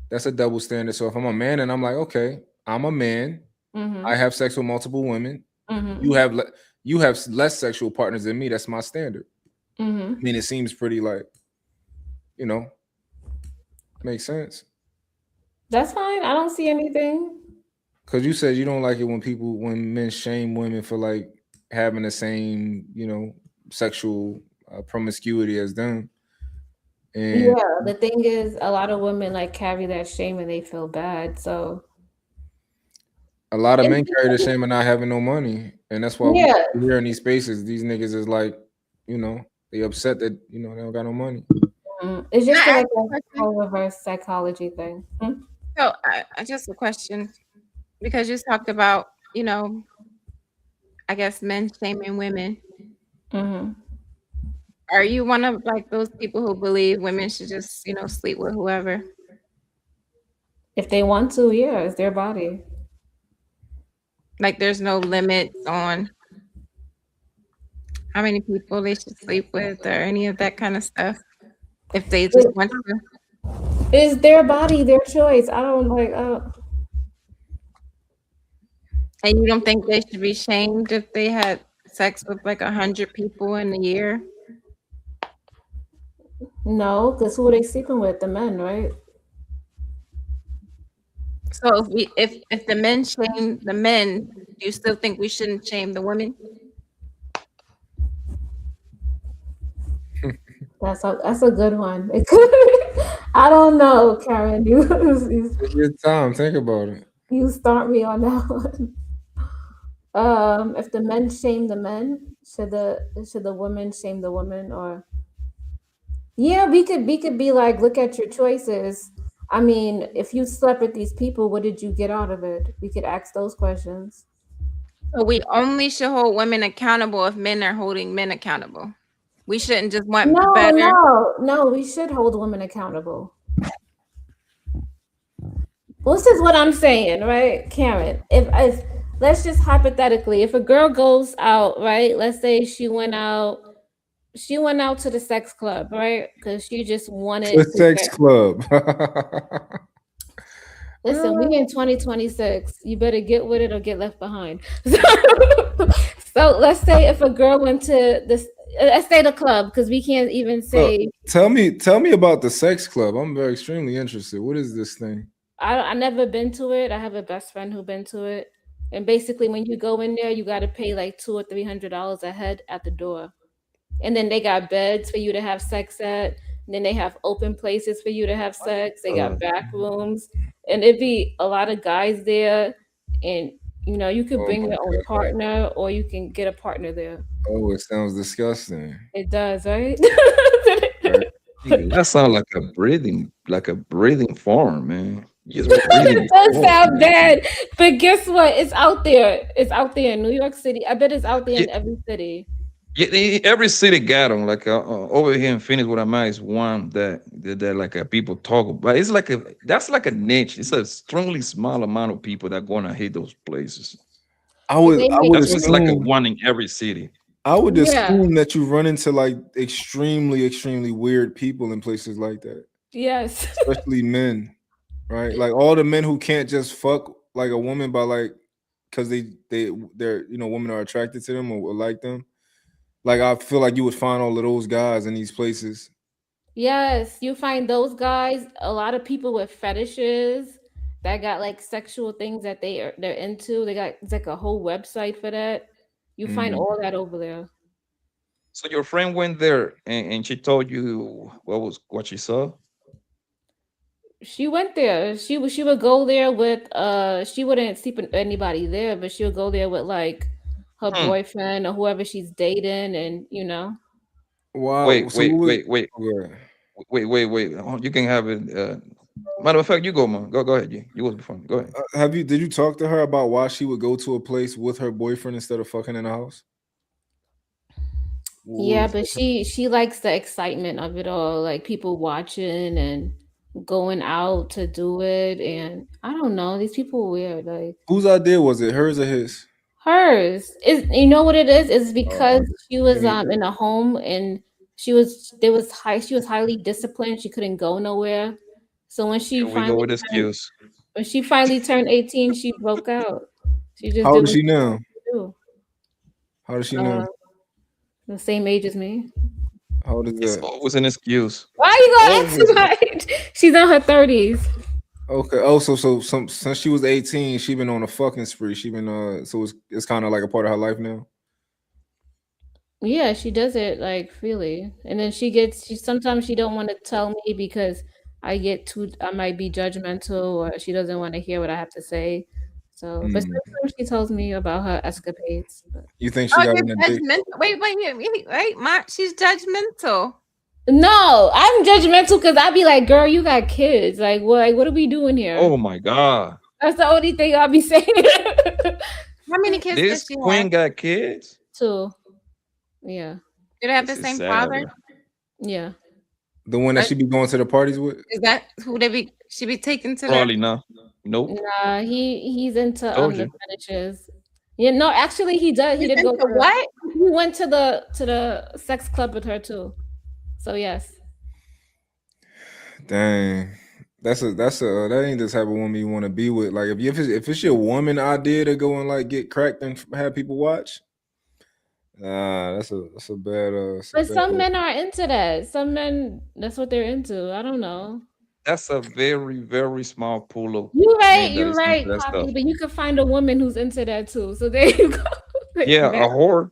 That's a double standard. So if I'm a man and I'm like, okay, I'm a man, Mhm. I have sex with multiple women, Mhm. you have less sexual partners than me. That's my standard. Mhm. I mean, it seems pretty like, makes sense. That's fine. I don't see anything. Cause you said you don't like it when men shame women for like having the same, sexual promiscuity as them. And Yeah, the thing is, a lot of women like carry that shame and they feel bad. So a lot of it's men carry the shame of not having no money, and that's why yeah, we here in these spaces. These niggas is like, they upset that they don't got no money. It's just Can I like ask a question? a whole reverse psychology thing. So, just a question, because you talked about, I guess men shaming women. Mhm. Are you one of like those people who believe women should just, sleep with whoever? If they want to, yeah, it's their body. Like, there's no limits on how many people they should sleep with or any of that kind of stuff. If they just want to. It's their body, their choice. I don't like. And you don't think they should be shamed if they had sex with like 100 people in a year? No, because who are they sleeping with? The men, right? So if the men shame the men, do you still think we shouldn't shame the women? That's a good one. I don't know, Karen. Take your time. Think about it. You start me on that one. If the men shame the men, should the women shame the women? Or yeah, we could be like, look at your choices. I mean, if you slept with these people, what did you get out of it? We could ask those questions. So we only should hold women accountable if men are holding men accountable. We shouldn't just want better. No, we should hold women accountable. Well, this is what I'm saying, right, Karen? If let's just hypothetically, if a girl goes out, right? Let's say she went out to the sex club, right? Because she just wanted The to sex get. club. Listen, we in 2026. You better get with it or get left behind. So let's say if a girl went to this, let's say the club, because we can't even say. Tell me about the sex club. I'm very extremely interested. What is this thing? I never been to it. I have a best friend who been to it, and basically when you go in there, you got to pay like $200 or $300 a head at the door, and then they got beds for you to have sex at. And then they have open places for you to have sex. They got back rooms, and it'd be a lot of guys there, and you could Oh bring my your own God. partner, or you can get a partner there. Oh, it sounds disgusting. It does, right? That sounds like a breathing farm, man. Just breathing. It does sound bad, but guess what? It's out there. It's out there in New York City. I bet it's out there in every city. Yeah, every city got them. Like over here in Phoenix, what I'm at is one that like people talk about. It's like that's like a niche. It's a extremely small amount of people that gonna hit those places. I would That's why it's like a assume one in every city. I would Yeah. assume that you run into like extremely weird people in places like that, Yes. especially men, right? Like all the men who can't just fuck like a woman by like because they're women are attracted to them or like them. Like I feel like you would find all of those guys in these places. Yes, you find those guys, a lot of people with fetishes that got like sexual things that they're into. It's like a whole website for that. You find Mhm. all that over there. So your friend went there and she told you what she saw. She went there. She would go there with she wouldn't sleep with anybody there, but she would go there with like her boyfriend or whoever she's dating, and Wow. Wait, So what was, wait. Oh, you can have it. Matter of fact, you go, man. Go ahead. You was before me. Go ahead. did you talk to her about why she would go to a place with her boyfriend instead of fucking in the house? Yeah, but she likes the excitement of it all, like people watching and going out to do it, and I don't know, these people are weird. Like Whose idea was it? Hers or his? hers is, you know what it is? It's because she was me in a home, and she was highly disciplined. She couldn't go nowhere. So when Here we go with excuse. when she finally turned 18, she broke out. She just How did old is what she she now? wanted to do. How does she know? The same age as me. How old is It's that? always an excuse. Why are you gonna ask me my age? She's in her 30s. Okay. Oh, since she was 18, she been on a fucking spree. She been so it's kind of like a part of her life now. Yeah, she does it like freely. And then she sometimes she don't want to tell me because I might be judgmental, or she doesn't want to hear what I have to say. So, but sometimes she tells me about her escapades. But. You think she Oh, got you're an addiction? judgmental. Wait, Mark, she's judgmental. No, I'm judgmental because I be like, girl, you got kids. Like, what are we doing here? Oh my God. That's the only thing I'll be saying. How many kids This does she queen have? got kids? 2. Yeah. Do they have the This is same sad. father? Yeah. The one that she be going to the parties with? Is that who she be taking to Probably the? not. Nope. Nah, he's into Told the you. fetishes. Yeah, no, actually he does. He He's did go into to what? He went to the sex club with her too. So yes. Dang. That ain't the type of woman you want to be with. Like if it's your woman idea to go and like get cracked and have people watch, that's a bad. But some men are into that. Some men, that's what they're into. I don't know. That's a very, very small pool of You're right. men that You're is into right, that Poppy. stuff. But you can find a woman who's into that too. So there you go. Yeah, a whore.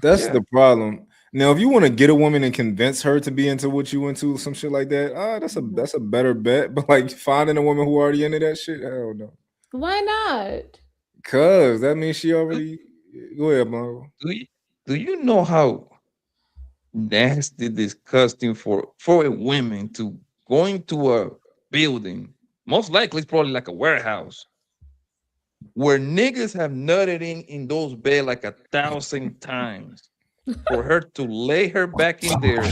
That's Yeah. the problem. Now, if you want to get a woman and convince her to be into what you into, some shit like that, that's a better bet. But like finding a woman who already into that shit, hell no. Why not? Cause that means she already. Go ahead, Blanco. Do you know how nasty, disgusting for a woman to go into a building? Most likely, it's probably like a warehouse where niggas have nutted in those beds like 1,000 times for her to lay her back in there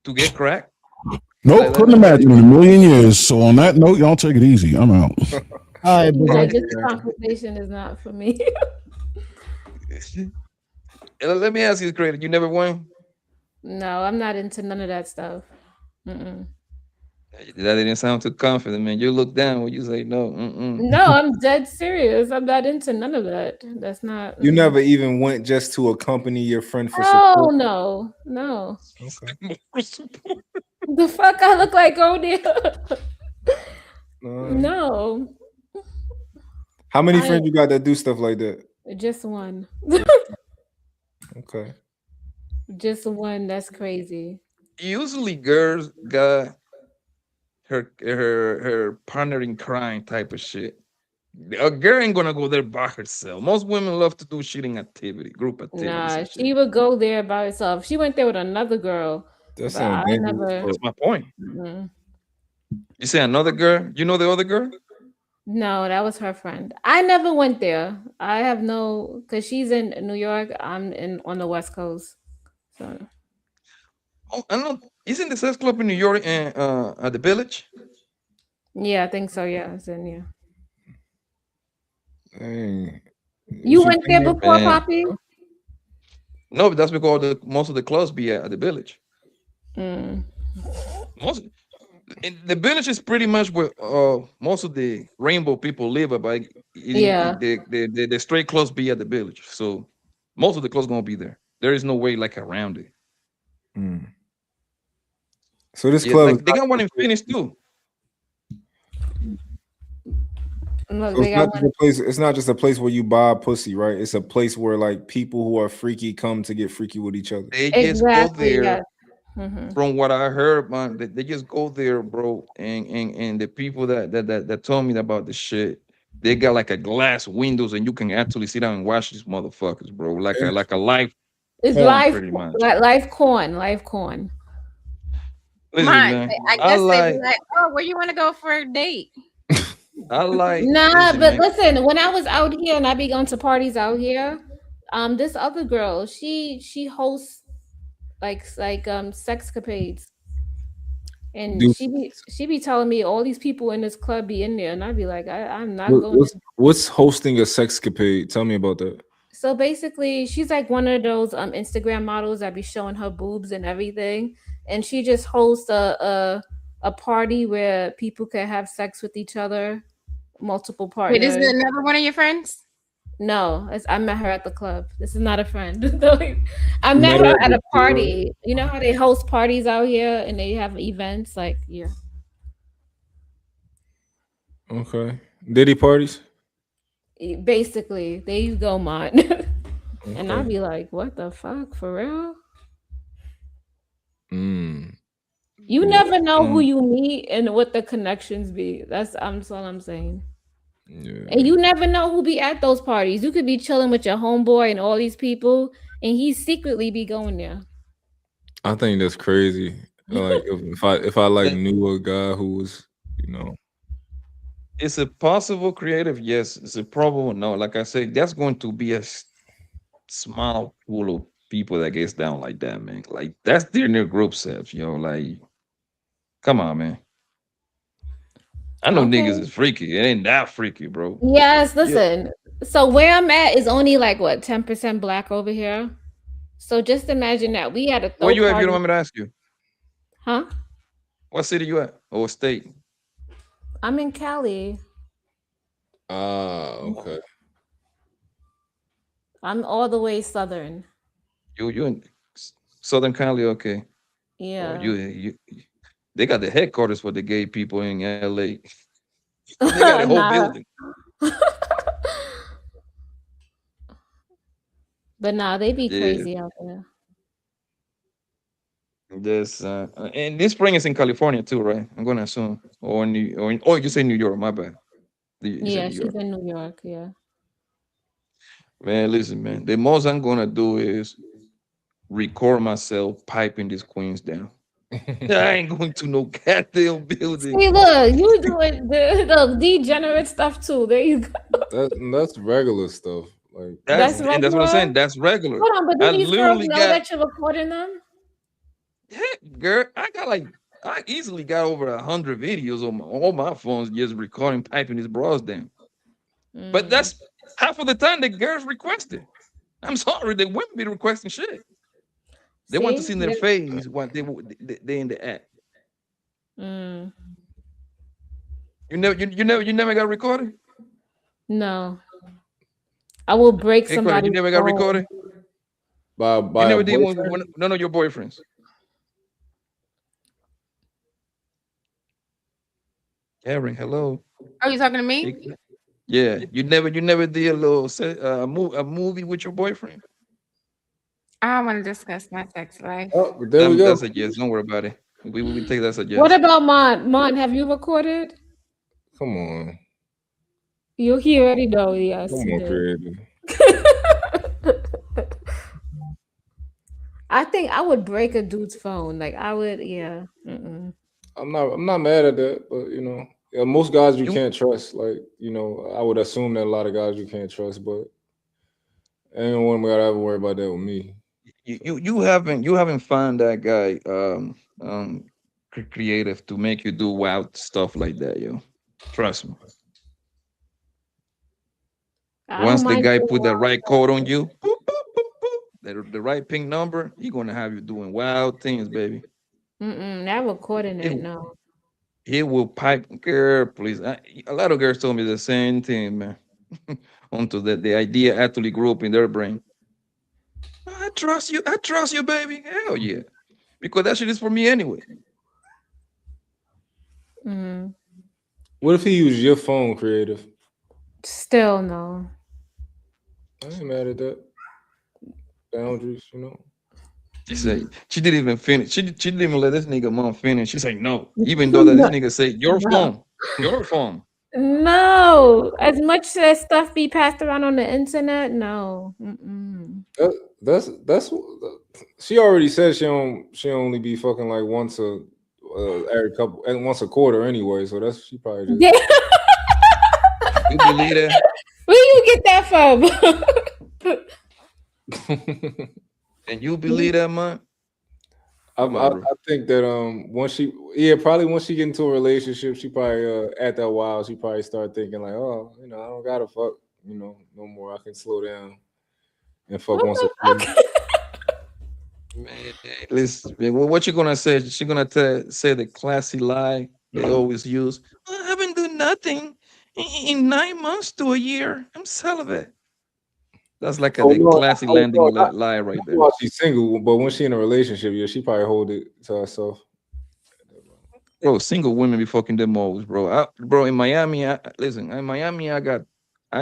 to get cracked. Nope, couldn't imagine in a million years. So on that note, y'all take it easy. I'm out. All right, Yeah, this conversation is not for me. Let me ask you, Craig, you never won? No, I'm not into none of that stuff. Mm-mm. That didn't sound too confident, man. You look down when you say no. No, I'm dead serious. I'm not into none of that. That's not. You never even went just to accompany your friend for Oh support. no. The fuck I look like over there? No. How many friends you got that do stuff like that? Just one. Okay. Just one. That's crazy. Usually, girls got her partner in crime type of shit. A girl ain't gonna go there by herself. Most women love to do shooting activity, group activities. Nah, and shit. she would go there by herself. She went there with another girl. That but I never. That's my point. Mm-mm. You say another girl? You know the other girl? No, that was her friend. I never went there. I have no, because she's in New York. I'm on the West Coast. So Oh, I know. Isn't the sex club in New York and at the Village? yeah, I think so. Yeah, it's in here. Dang. You went there before, Man. Poppy? No, but that's because most of the clubs be at the Village. Mm. The Village is pretty much where most of the rainbow people live. But Yeah. the straight clubs be at the Village. So most of the clubs gonna be there. There is no way like around it. So this Yeah, club like is they got one in Phoenix too. Look, So they got one. it's not just a place where you buy pussy, right? It's a place where like people who are freaky come to get freaky with each other. They just go there. Yes. Mhm. From what I heard, man, they just go there, bro. And the people that told me about the shit, they got like a glass windows, and you can actually sit down and watch these motherfuckers, bro. Like a live It's porn, live, pretty much. live corn, live corn. Listen, Mine, man, I guess they'd be like, oh, where you want to go for a date? I like. Nah, listen, but man. listen, when I was out here and I be going to parties out here, this other girl, she hosts like sexcapades. And Dude. she be telling me all these people in this club be in there, and I'd be like, I'm not going. What's hosting a sexcapade? Tell me about that. So basically, she's like one of those Instagram models that be showing her boobs and everything, and she just hosts a party where people can have sex with each other, multiple partners. Wait, is it another one of your friends? No, I met her at the club. This is not a friend. I met her at a party. You know how they host parties out here and they have events? Like, yeah. Okay. Diddy parties? Basically, there you go, Mont. And I'd be like, what the fuck? For real? You never know who you meet and what the connections be. That's all I'm saying. Yeah. And you never know who be at those parties. You could be chilling with your homeboy and all these people, and he secretly be going there. I think that's crazy. Like if I like knew a guy who was, you know. Is it possible creative? Yes. Is it probable? No. Like I said, that's going to be a small pool of people that gets down like that, man. Like that's their new group sets, yo. Like, come on, man. I know niggas is freaky. It ain't that freaky, bro. Yes, listen. So where I'm at is only like what 10% black over here. So just imagine that we had a Where you at? If you party. don't want me to ask you, Huh? what city you at? or state? I'm in Cali. Okay. I'm all the way southern. You in Southern Cali, okay? Oh, Yeah. you. They got the headquarters for the gay people in LA. They got a whole Nah. building. But nah, they be Yeah. crazy out there. This and this spring is in California too, right? I'm gonna assume, or you say New York. My bad. You say Yeah, New she's York. in New York. Yeah. Man, listen, man. The most I'm gonna do is record myself piping these queens down. I ain't going to no goddamn building. See, look, you doing the degenerate stuff too. There you go. That's regular stuff. Like That's And that's what I'm regular. saying. That's regular. Hold on, but I do these girls literally know got that you're recording them? girl. I easily got over 100 videos on all my phones just recording piping these bras down. But that's half of the time the girls requested. I'm sorry, the women be requesting shit. They want to See? see their face while they in the act. Mm, You never got recorded? no. I will break Hey, Credit, you somebody's never got phone. recorded? by You a never did one boyfriend. with none of your boyfriends. Aaron, hello. Are you talking to me? Yeah, you never did a little a movie with your boyfriend. I want to discuss my sex life. Oh, there we go. That's a yes. Don't worry about it. We take that as a yes. What about Mon? Mon, have you recorded? Come on. He already know. Yes, Come he on, did. creative. I think I would break a dude's phone. Like I would, yeah. Mm-mm. I'm not mad at that, but yeah, most guys you can't trust. Like, I would assume that a lot of guys you can't trust, but ain't one gotta ever worry about that with me. You haven't found that guy creative to make you do wild stuff like that, yo. Trust me. I Once don't the mind guy doing put the wild right stuff. code on you, the right pink number, he gonna have you doing wild things, baby. Not recording it. No. He will pipe, girl, please. A lot of girls told me the same thing, man. Until the idea actually grew up in their brain. I trust you, baby. Hell yeah. Because that shit is for me anyway. Mm. What if he used your phone, creative? Still no. I ain't mad at that. Boundaries, She said she didn't even finish. She didn't even let this nigga mom finish. She said no. Even though that this nigga said your phone. No. As much as stuff be passed around on the internet, no. Mm-mm. That's she already said she only be fucking like once every couple and once a quarter anyway. So that's she probably just. Yeah. You believe that? Where you get that from? And you believe that, man? I think that once she get into a relationship, she probably at that while she probably start thinking like, oh, I don't gotta fuck, no more. I can slow down and fuck once a quarter. Man, listen, man, what you gonna say? She gonna say the classy lie they always use. I haven't done nothing in 9 months to a year. I'm celibate. That's like the classy landing lie right there. While she's single, but when she in a relationship, yeah, she probably hold it to herself. Bro, single women be fucking them always, bro. Bro, in Miami, I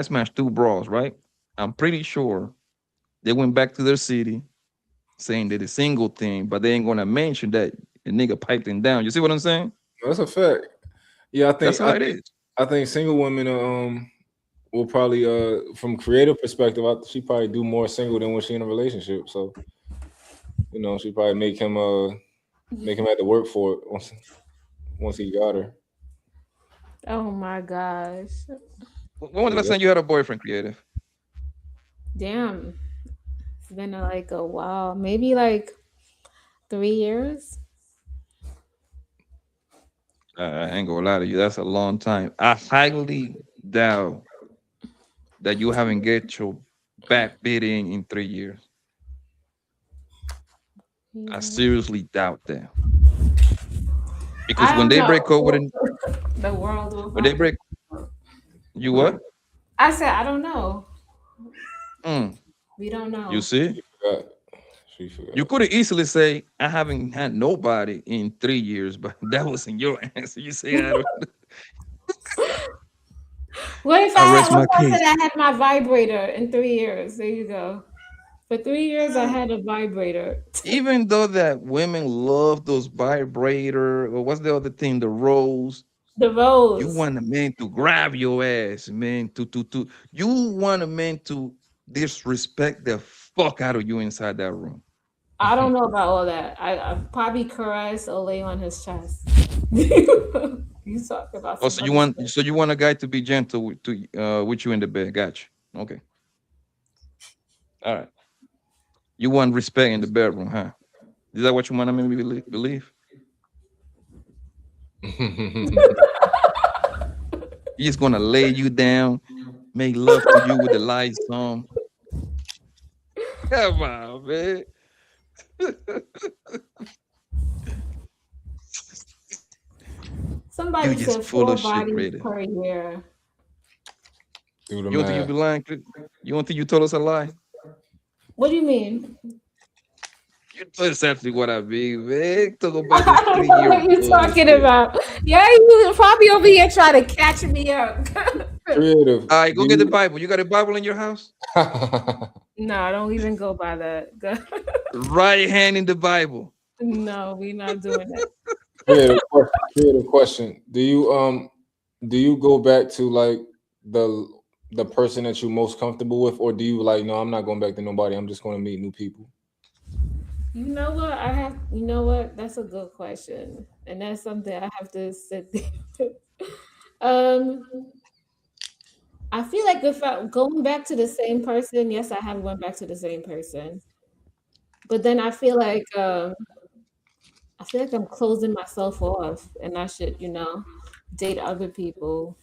smashed 2 bras, right? I'm pretty sure they went back to their city saying that the single thing, but they ain't gonna mention that the nigga piped them down. You see what I'm saying? That's a fact. Yeah, That's how it is. I think single women will probably from creative perspective, she probably do more single than when she in a relationship. So she probably make him have to work for it once he got her. Oh my gosh. When was the last time you had a boyfriend, creative? Damn. It's been like a while. Maybe like 3 years. I ain't gonna lie to you. That's a long time. I highly doubt that you haven't get your back bidding in 3 years. I seriously doubt that. Because when they break up with it, the world will when they break, you what? I said I don't know. Mm. We don't know. You see? She forgot. You could easily say, I haven't had nobody in 3 years, but that wasn't your answer. You say, I don't. What if I rest what my if I case. said I had my vibrator in 3 years? There you go. For 3 years, I had a vibrator. Even though that women love those vibrator, or what's the other thing, the rose. The You rose. want a man to grab your ass, man. To you want a man to disrespect the fuck out of you inside that room. I don't know about all that. I probably caress or lay on his chest. You talk about Oh, some other stuff. so you want a guy to be gentle with you in the bed. Gotcha. Okay. All right. You want respect in the bedroom, huh? Is that what you want to make me believe? He's gonna lay you down, make love to you with the lights on. Come on, man. Somebody You just said full 4 of shit, bodies Raider. per year. Do You the don't think you be math. lying? You don't think you told us a lie? What do you mean? You know exactly what I mean, man. Talk about this I don't know 3 year what you're talking bullshit. about. Yeah, you probably over here trying to catch me up. Creative. All right, Do go get the you? Bible. You got a Bible in your house? No, don't even go by that. Right hand in the Bible. No, we're not doing that. Creative question. Do you go back to like the person that you're most comfortable with, or do you like, no, I'm not going back to nobody, I'm just going to meet new people? You know what? you know what? That's a good question. And that's something I have to sit there. um, I feel like if I'm going back to the same person, yes, I have went back to the same person. But then I feel like I'm closing myself off and I should, date other people.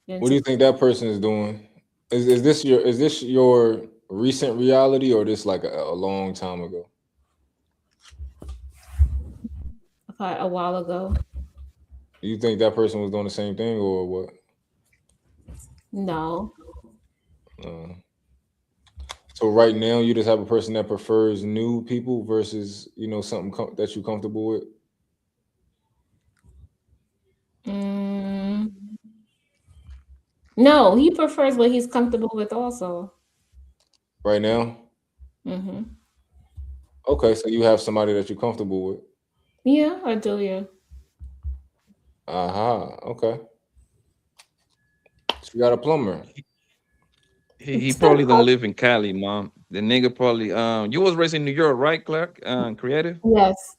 What do you think that person is doing? Is this your recent reality, or this like a long time ago? A while ago. Do you think that person was doing the same thing, or what? No. So right now, you just have a person that prefers new people versus something that you're comfortable with. No, he prefers what he's comfortable with also. Right now. Mm-hmm. Okay, so you have somebody that you're comfortable with. Yeah, I do. Yeah. Okay. So you got a plumber. He probably don't live in Cali, mom. The nigga probably you was raised in New York, right, Clark? Creative? Yes.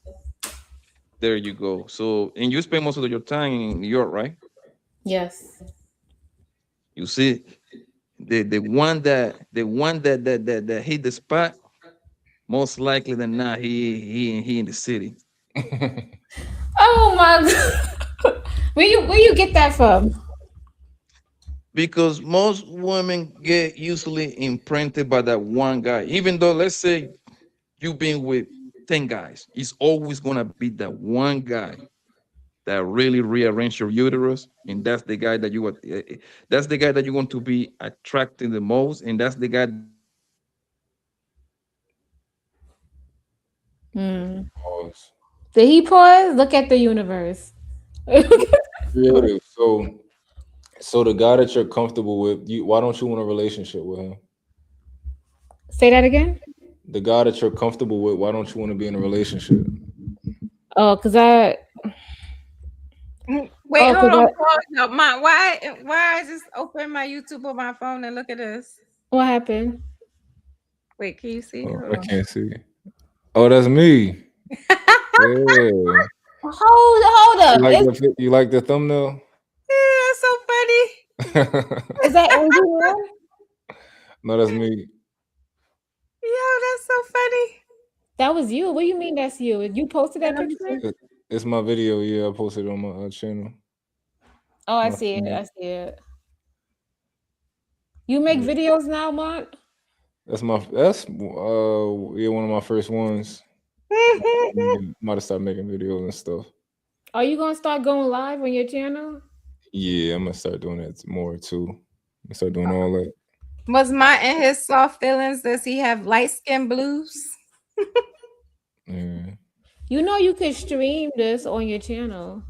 There you go. So and you spend most of your time in New York, right? Yes. You see, the one that hit the spot, most likely than not, he in the city. Oh my God. Where you get that from? Because most women get usually imprinted by that one guy. Even though, let's say you've been with 10 guys, it's always gonna be that one guy that really rearrange your uterus, and that's the guy that that's the guy that you want to be attracting the most, and that's the guy. Pause. Did he pause? Look at the universe. Creative. So the guy that you're comfortable with, why don't you want a relationship with him? Say that again. The guy that you're comfortable with, why don't you want to be in a relationship? Oh, because I. Wait, hold 'cause on. I- Pause. No, why I just open my YouTube on my phone and look at this? What happened? Wait, can you see? Oh, Hold I on. can't see. Oh, that's me. Yeah. Hold up. You like the thumbnail? Yeah, that's so funny. Is that Andrew? No, that's me. Yo, that's so funny. That was you. What do you mean that's you? You posted that picture? It's my video. Yeah, I posted it on my channel. Oh, I My see it. phone. I see it. You make videos now, Mont? That's one of my first ones. Might have started making videos and stuff. Are you gonna start going live on your channel? Yeah, I'm gonna start doing that more too. I'm gonna start doing all that. Was my in his soft feelings? Does he have light skin blues? Yeah. You know you can stream this on your channel.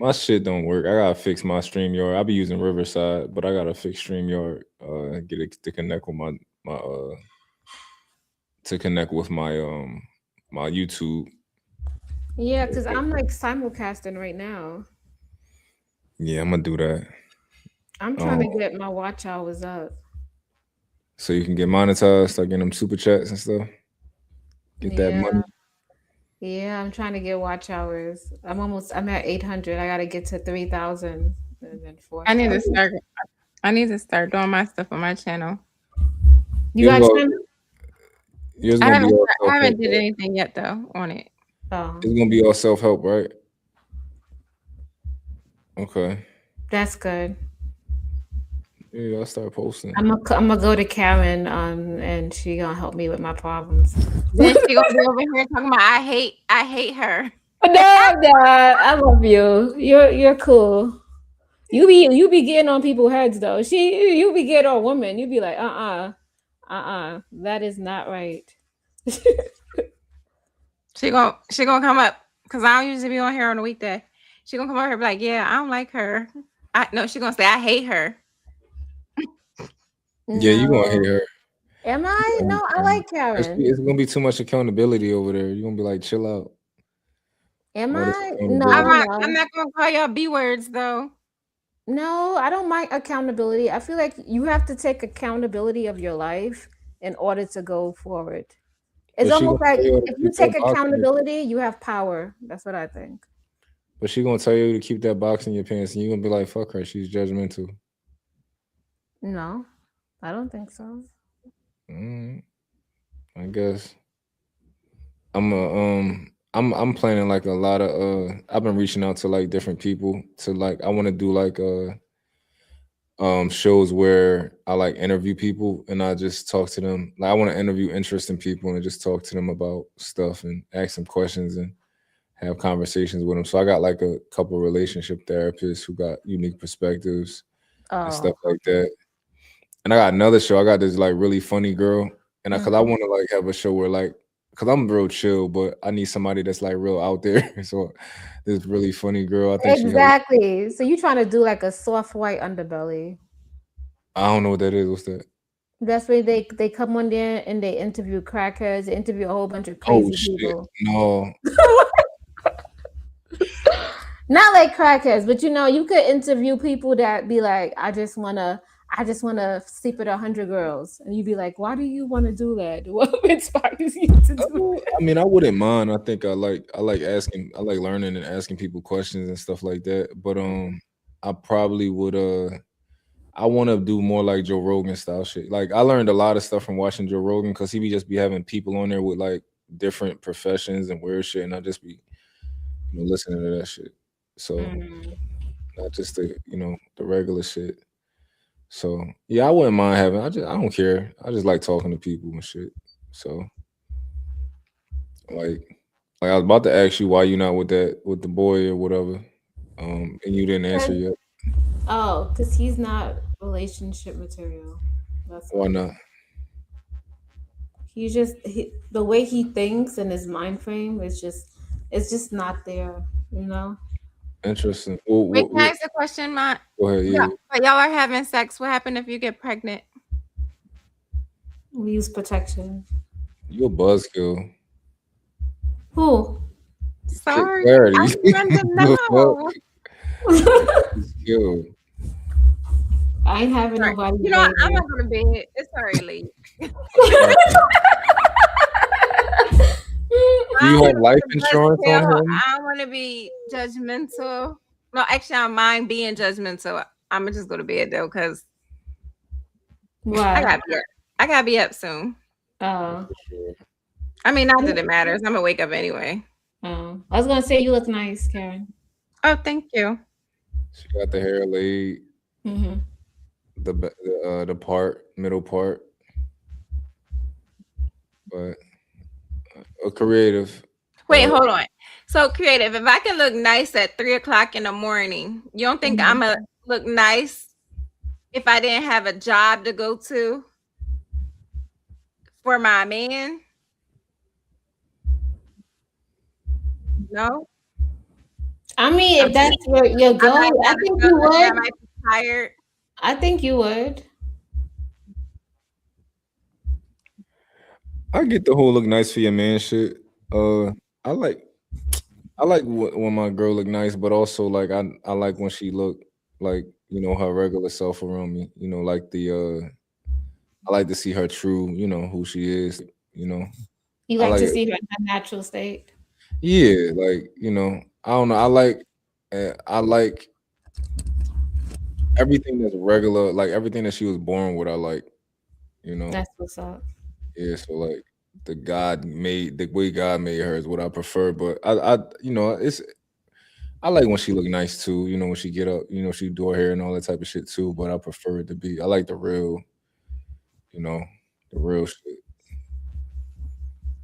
My shit don't work. I gotta fix my StreamYard. I be using Riverside, but I gotta fix StreamYard. Get it to connect with my to connect with my YouTube. Yeah, because I'm like simulcasting right now. Yeah, I'm gonna do that. I'm trying to get my watch hours up. So you can get monetized, start getting them super chats and stuff. Get that money. Yeah, I'm trying to get watch hours. I'm at 800. I gotta get to 3,000 and then 4,000. I need to start doing my stuff on my channel. You got Yours I gonna be all haven't did self-help. anything yet though on it. Oh, It's gonna be all self-help, right? Okay. that's good. Yeah, I'll start posting. I'm gonna go to Karen, and she gonna help me with my problems. Then she gonna be over here talking about I hate her. No, I love you. You're cool. You be getting on people's heads though. You be getting on women. You be like, that is not right. She gonna come up because I don't usually be on here on a weekday. She gonna come over here and be like, yeah, I don't like her. She gonna say I hate her. Yeah, you gonna hate her. Am I? No, I like Karen. It's gonna be too much accountability over there. You're gonna be like, chill out. Am All this I? accountability. No, I'm not gonna call y'all B words though. No, I don't mind accountability. I feel like you have to take accountability of your life in order to go forward. It's But she almost gonna like tell you to if you keep that take box in your- accountability, you have power. That's what I think. But she gonna tell you to keep that box in your pants, and you gonna be like, fuck her. She's judgmental. No, I don't think so. I guess I'm planning like a lot of I've been reaching out to like different people to like I want to do like shows where I like interview people and I just talk to them. Like I want to interview interesting people and just talk to them about stuff and ask them questions and have conversations with them. So I got like a couple relationship therapists who got unique perspectives and stuff like that. And I got another show. I got this like really funny girl, and because I want to like have a show where like, because I'm real chill, but I need somebody that's like real out there. So this really funny girl, I think Exactly. So you trying to do like a soft white underbelly? I don't know what that is. What's that? That's where they come on there and they interview crackheads, they interview a whole bunch of Oh crazy shit! people. No, Not like crackheads, but you could interview people that be like, I just wanna sleep with 100 girls, and you'd be like, why do you want to do that? What inspires you to do that? I mean I wouldn't mind. I think I like asking. I like learning and asking people questions and stuff like that. But I probably would I want to do more like Joe Rogan style shit. Like I learned a lot of stuff from watching Joe Rogan because he be just be having people on there with like different professions and weird shit, and I just be listening to that shit. So not just the the regular shit. So yeah, I wouldn't mind having. I don't care. I just like talking to people and shit. So like I was about to ask you why you not with the boy or whatever, and you didn't answer yet. Oh, because he's not relationship material. That's Why not? He just the way he thinks and his mind frame is just not there. Interesting. Wait, can I ask a question, Mont? Go ahead. Yeah. But y'all are having sex. What happened if you get pregnant? We use protection. You a buzzkill. Who? Sorry, Clarity. I wanted to know. Yo. I ain't having nobody. You know what? I'm not gonna be it. It's already late. Do you have life insurance on him? I don't want to be judgmental. No, actually, I don't mind being judgmental. I'm gonna just go to bed though, cause I gotta be up soon. Oh. I mean, not that it matters. I'm gonna wake up anyway. Oh, I was gonna say you look nice, Karen. Oh, thank you. She got the hair laid. Mm-hmm. The middle part, but a creative. Wait, hold on. So creative. If I can look nice at 3:00 in the morning, you don't think I'm gonna look nice if I didn't have a job to go to for my man? No. I mean, if that's your I might goal, I not think feel you good, I would. might be tired. I think you would. I get the whole look nice for your man shit. I like when my girl look nice, but also like I like when she look like, you know, her regular self around me. You know, like I like to see her true, you know, who she is, you know. You I like like to it. see her in her natural state. Yeah, like, you know, I don't know. I like everything that's regular, like everything that she was born with, I like, you know. That's what's up. Yeah, so like the way God made her is what I prefer. But you know, I like when she look nice too, you know, when she get up, you know, she do her hair and all that type of shit too, but I prefer it to be I like the real, you know, the real shit.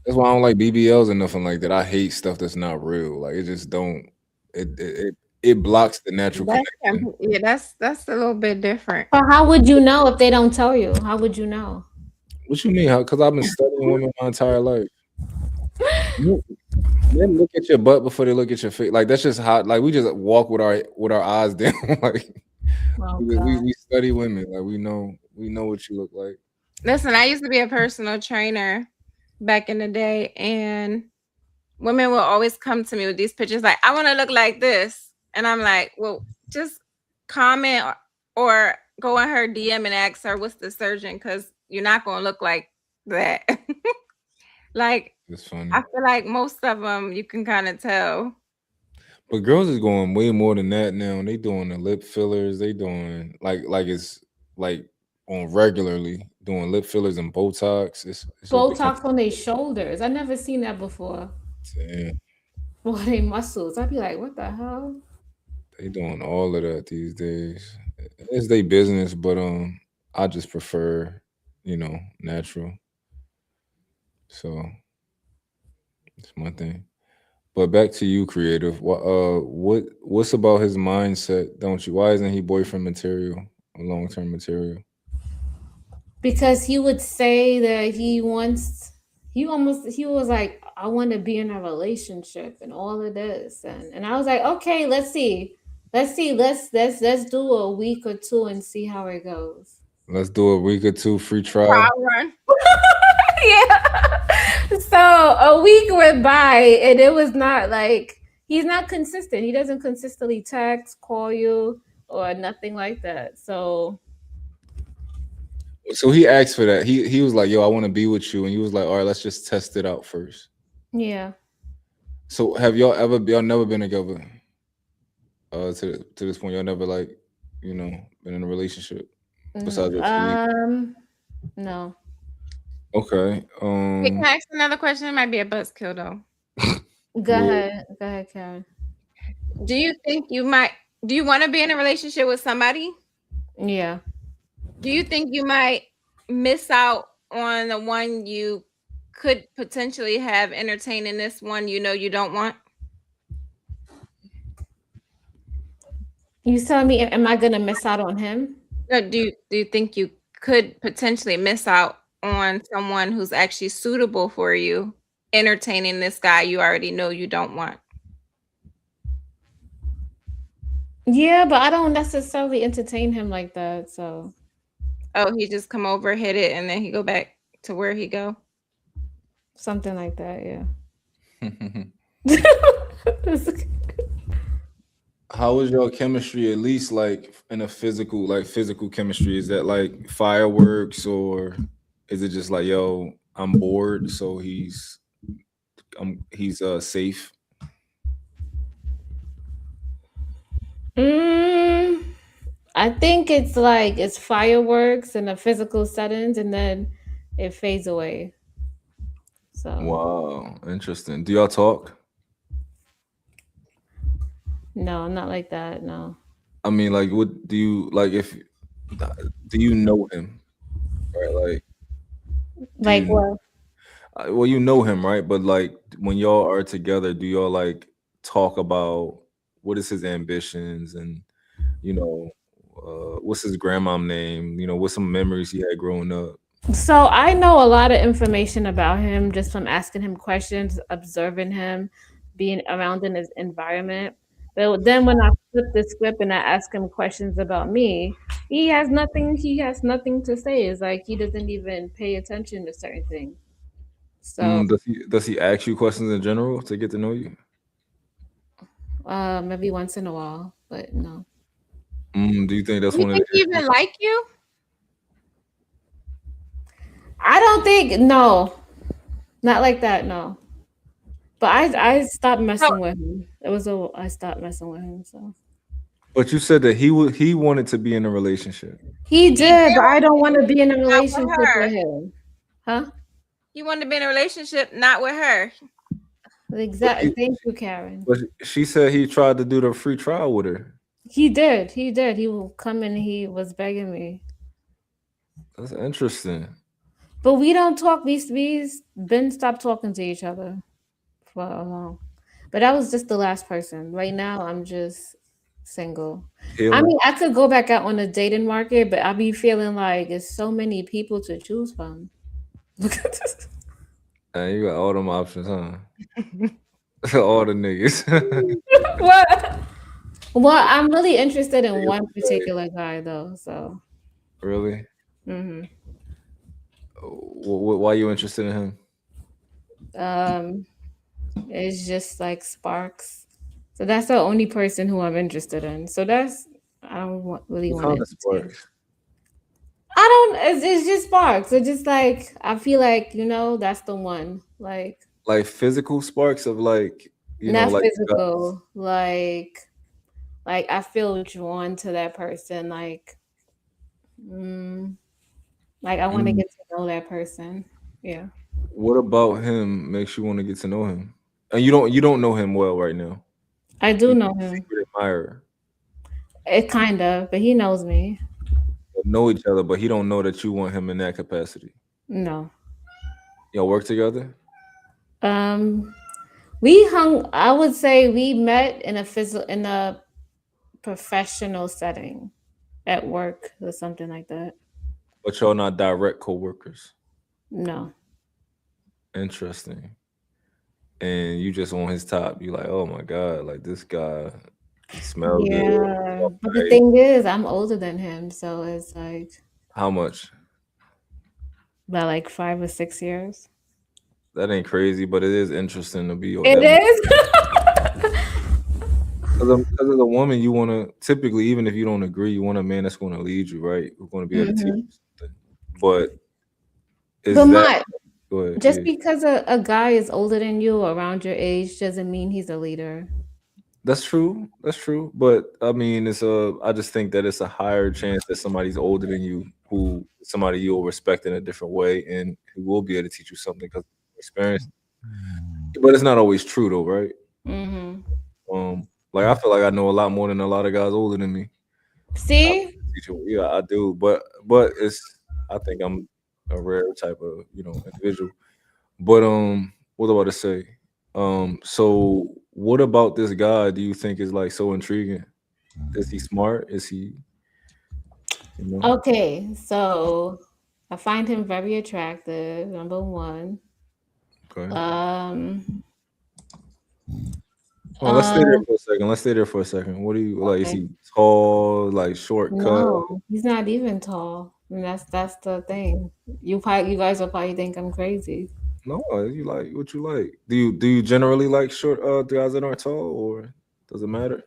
That's why I don't like BBLs and nothing like that. I hate stuff that's not real. Like it just don't it blocks the natural connection. Yeah, that's a little bit different. So how would you know if they don't tell you? How would you know? What you mean? Because I've been studying women my entire life. Men look at your butt before they look at your face. Like that's just hot. Like we just walk with our eyes down. Like Oh, we study women. Like we know what you look like. Listen, I used to be a personal trainer back in the day, and women will always come to me with these pictures like, I want to look like this. And I'm like, well, just comment or go on her DM and ask her what's the surgeon, because you're not going to look like that. Like, It's funny. I feel like most of them you can kind of tell. But girls is going way more than that now. They doing the lip fillers. They doing like it's like on regularly doing lip fillers and Botox. It's just Botox on their shoulders. I never seen that before. damn, Or they muscles. I'd be like, what the hell? they doing all of that these days. It's their business, but I just prefer, you know, natural. So it's my thing. But back to you, creative. What's about his mindset? Don't you? Why isn't he boyfriend material or long term material? Because he would say that he was like, I want to be in a relationship and all of this. And I was like, okay, let's see. Let's do a week or two and see how it goes. Let's do a week or two free trial. Run. Yeah. So a week went by and it was not like, he's not consistent. He doesn't consistently text, call you, or nothing like that. So he asked for that. He was like, "Yo, I want to be with you," and he was like, "All right, let's just test it out first." yeah. So have y'all never been together? To this point, y'all never like, you know, been in a relationship besides No. Okay. Hey, can I ask another question? It might be a buzzkill though. Go ahead, Karen. Do you want to be in a relationship with somebody? Yeah. Do you think you might miss out on the one you could potentially have entertaining this one you know you don't want? You telling me, am I gonna miss out on him? No, do you think you could potentially miss out on someone who's actually suitable for you, entertaining this guy you already know you don't want? Yeah, but I don't necessarily entertain him like that. So Oh, he just come over, hit it, and then he go back to where he go. something like that, yeah. How is your chemistry? At least like in a physical chemistry. Is that like fireworks, or is it just like, yo, I'm bored, so he's safe? I think it's fireworks in a physical settings, and then it fades away. So Wow, interesting. Do y'all talk? no, not like that. No. I mean, like, what do you like? Do you know him? Right, Like what? well, you know him, right? But like, when y'all are together, do y'all like talk about what is his ambitions and what's his grandmom name, what's some memories he had growing up. So I know a lot of information about him just from asking him questions, observing him, being around in his environment. But then when I flip the script and I ask him questions about me, he has nothing. He has nothing to say. It's like he doesn't even pay attention to certain things. So Does he ask you questions in general to get to know you? maybe once in a while, but no. Do you think that's You one of think the he even like you? I don't think no, not like that. No. But I stopped messing with him. I stopped messing with him. So But you said that he wanted to be in a relationship. he did, but I don't want to be in a Not with relationship her. with him. Huh? You want to be in a relationship, not with her. Exactly. Thank you, Karen. But she said he tried to do the free trial with her. He did. He did. He will come and he was begging me. That's interesting. But we don't talk. We've been stopped talking to each other for a long. But that was just the last person. Right now, I'm just single. I Healing. mean, I could go back out on the dating market, but I be feeling like there's so many people to choose from. Look at this. And you got all them options, huh? All the niggas. What? Well, I'm really interested in one particular guy, though. So. Really? Mhm. Why are you interested in him? It's just like sparks. So that's the only person who I'm interested in. So that's I don't really What want kind to. of sparks? I don't. It's just sparks. It's just like I feel like that's the one. Like Like physical sparks of like not like physical. Like I feel drawn to that person. Like I want to Mm. get to know that person. Yeah. What about him makes you want to get to know him? And you don't know him well right now. I do You know him. secret admirer. It kind of, but he knows me. Know each other, but he don't know that you want him in that capacity. No. Y'all work together? I would say we met in a professional setting at work or something like that. But y'all not direct co-workers. No. Interesting. And you just on his top. You like, oh my God, like this guy smell good. Yeah. But the thing is, I'm older than him, so it's like How much? about like 5 or 6 years. That ain't crazy, but it is interesting to be on It that. is. Because as a woman, you want to typically, even if you don't agree, you want a man that's going to lead you, right? Who's going to be able to teach you something. But go ahead, Just yeah. because a guy is older than you or around your age doesn't mean he's a leader. That's true. That's true. But I mean, I just think that it's a higher chance that somebody's older than you, who somebody you'll respect in a different way, and who will be able to teach you something because of experience. But it's not always true, though, right? Like I feel like I know a lot more than a lot of guys older than me. See? Yeah, I do. But I think I'm a rare type of individual. But what about to say? So what about this guy do you think is like so intriguing? Is he smart? Is he Okay, so I find him very attractive, number one. Okay. Well, let's stay there for a second. What do you like? Is Okay. he tall, like short cut? No, he's not even tall. And that's the thing. You guys will probably think I'm crazy. No, you like what you like. Do you generally like short guys that aren't tall, or does it matter?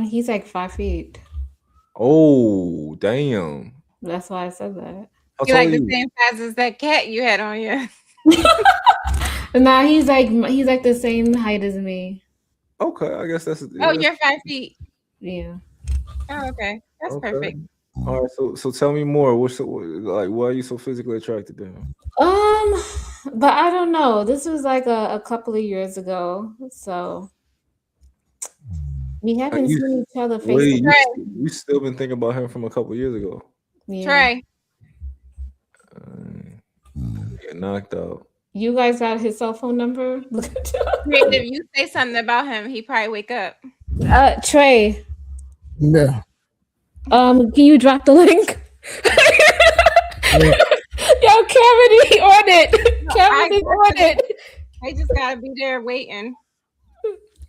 He's like 5 feet. Oh, damn. That's why I said that. How You tall like are the you? same size as that cat you had on you. Nah, he's like the same height as me. Okay, I guess that's. Oh, you're 5 feet. Yeah. Oh, okay. That's Okay. perfect. All right, so tell me more. Why are you so physically attracted to him? But I don't know. This was like a couple of years ago, so we haven't seen each other face to face. You still been thinking about him from a couple years ago? Yeah. Trey. Get knocked out. You guys got his cell phone number? Creative, you say something about him, he probably wake up. Trey. Yeah. Can you drop the link? Yo, Karen on it. No, Karen is on it. I just gotta be there waiting.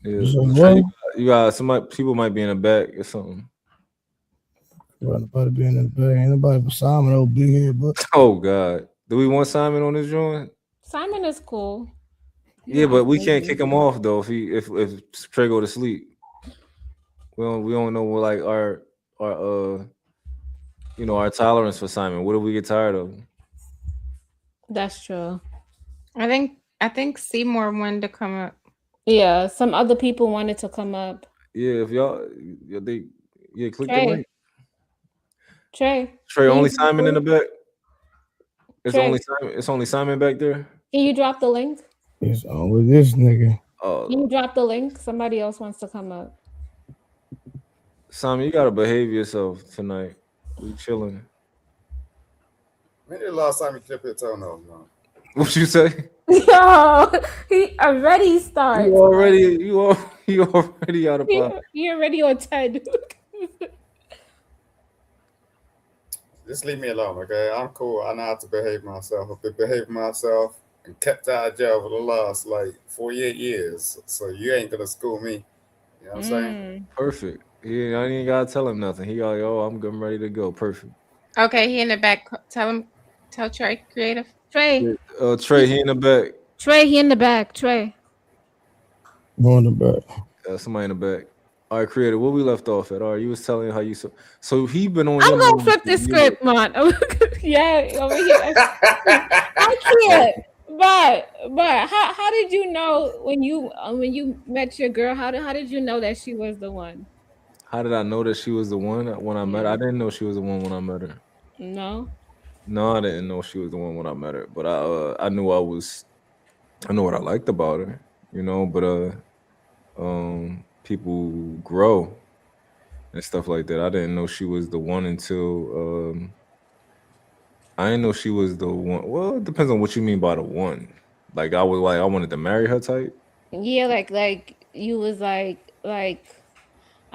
Yeah, So Trey, what? you got somebody. People might be in the back or something. Nobody be in the back. Ain't nobody but Simon will be here, but Oh God, do we want Simon on this joint? Simon is cool. Yeah, but we can't crazy. kick him off though if Trey go to sleep. We don't know what like our our tolerance for Simon. What do we get tired of? That's true. I think Seymour wanted to come up. Yeah, some other people wanted to come up. Yeah, if y'all click the Trey. link. Trey. Trey, can only you drop Simon the in the link? back. It's Trey. only Simon. It's only Simon back there. Can you drop the link? it's on with this nigga. Oh, Can you drop the link? Somebody else wants to come up. Simon, you gotta behave yourself tonight. We chilling. When did the last time you clipped your toenails, man? What you say? Yo, he already starts. You already out of pocket. He already on 10. Just leave me alone, okay? I'm cool. I know how to behave myself. I've been behaving myself and kept out of jail for the last 48 years. So you ain't gonna school me. You know what I'm saying? Perfect. I ain't gotta tell him nothing. He like, I'm getting ready to go. Perfect. Okay, he in the back. Tell Trey, Creative. Trey. Trey, he in the back. Trey, he in the back. Trey. Go in the back. Somebody in the back. All right, Creative. Where we left off at? All right, you was telling how you so he been on. I'm gonna flip the script, man. Yeah, over here. I can't. But how did you know when you met your girl? How did you know that she was the one? How did I know that she was the one when I met her? I didn't know she was the one when I met her. No. No, I didn't know she was the one when I met her. But I knew I know what I liked about her, but people grow and stuff like that. I didn't know she was the one until I didn't know she was the one. Well, it depends on what you mean by the one. Like I wanted to marry her type. Yeah, like you was like I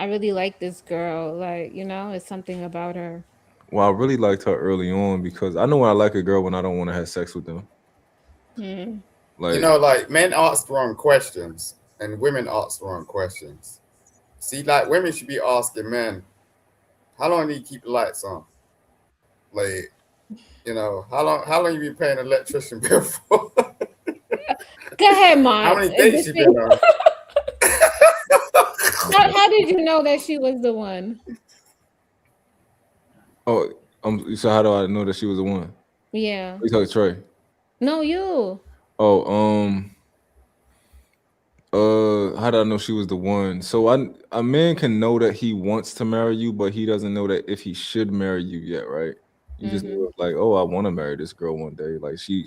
really like this girl. It's something about her. Well, I really liked her early on because I know when I like a girl when I don't want to have sex with them. Like men ask the wrong questions and women ask the wrong questions. See, like women should be asking men, how long do you keep the lights on? Like, how long you been paying an electrician bill for? Go ahead, Mom. How many dates you been on? How did you know that she was the one? Oh, so how do I know that she was the one? Yeah. You talking Trey? No, you. Oh, how did I know she was the one? So a man can know that he wants to marry you, but he doesn't know that if he should marry you yet, right? You just know like, I want to marry this girl one day. Like she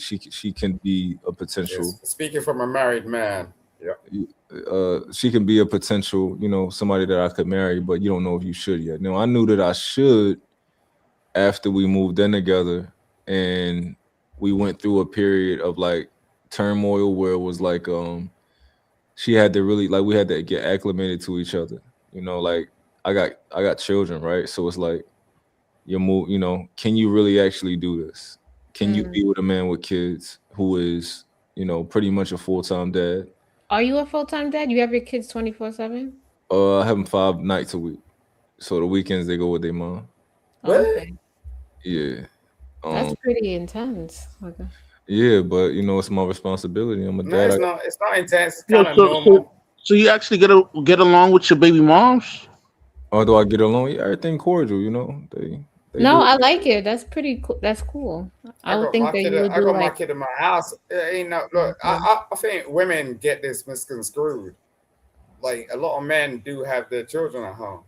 can be a potential. Yes. Speaking from a married man. Yeah. She can be a potential, somebody that I could marry, but you don't know if you should yet. No, I knew that I should after we moved in together and we went through a period of like turmoil where it was like she had to really we had to get acclimated to each other. Like I got children, right? So it's like can you really actually do this? Can you be with a man with kids who is, pretty much a full-time dad? Are you a full-time dad? You have your kids 24/7? I have them 5 nights a week. So the weekends they go with their mom. Okay. Yeah. That's pretty intense. Okay. Yeah, but it's my responsibility. I'm a No, dad. it's not intense. It's kind of normal. So you actually get along with your baby moms? Oh, do I get along? Yeah, everything cordial, They No, do. I like it. That's pretty cool. That's cool. I would think that you would I do got my like kid in my house. Look, I think women get this misconstrued. Like a lot of men do have their children at home.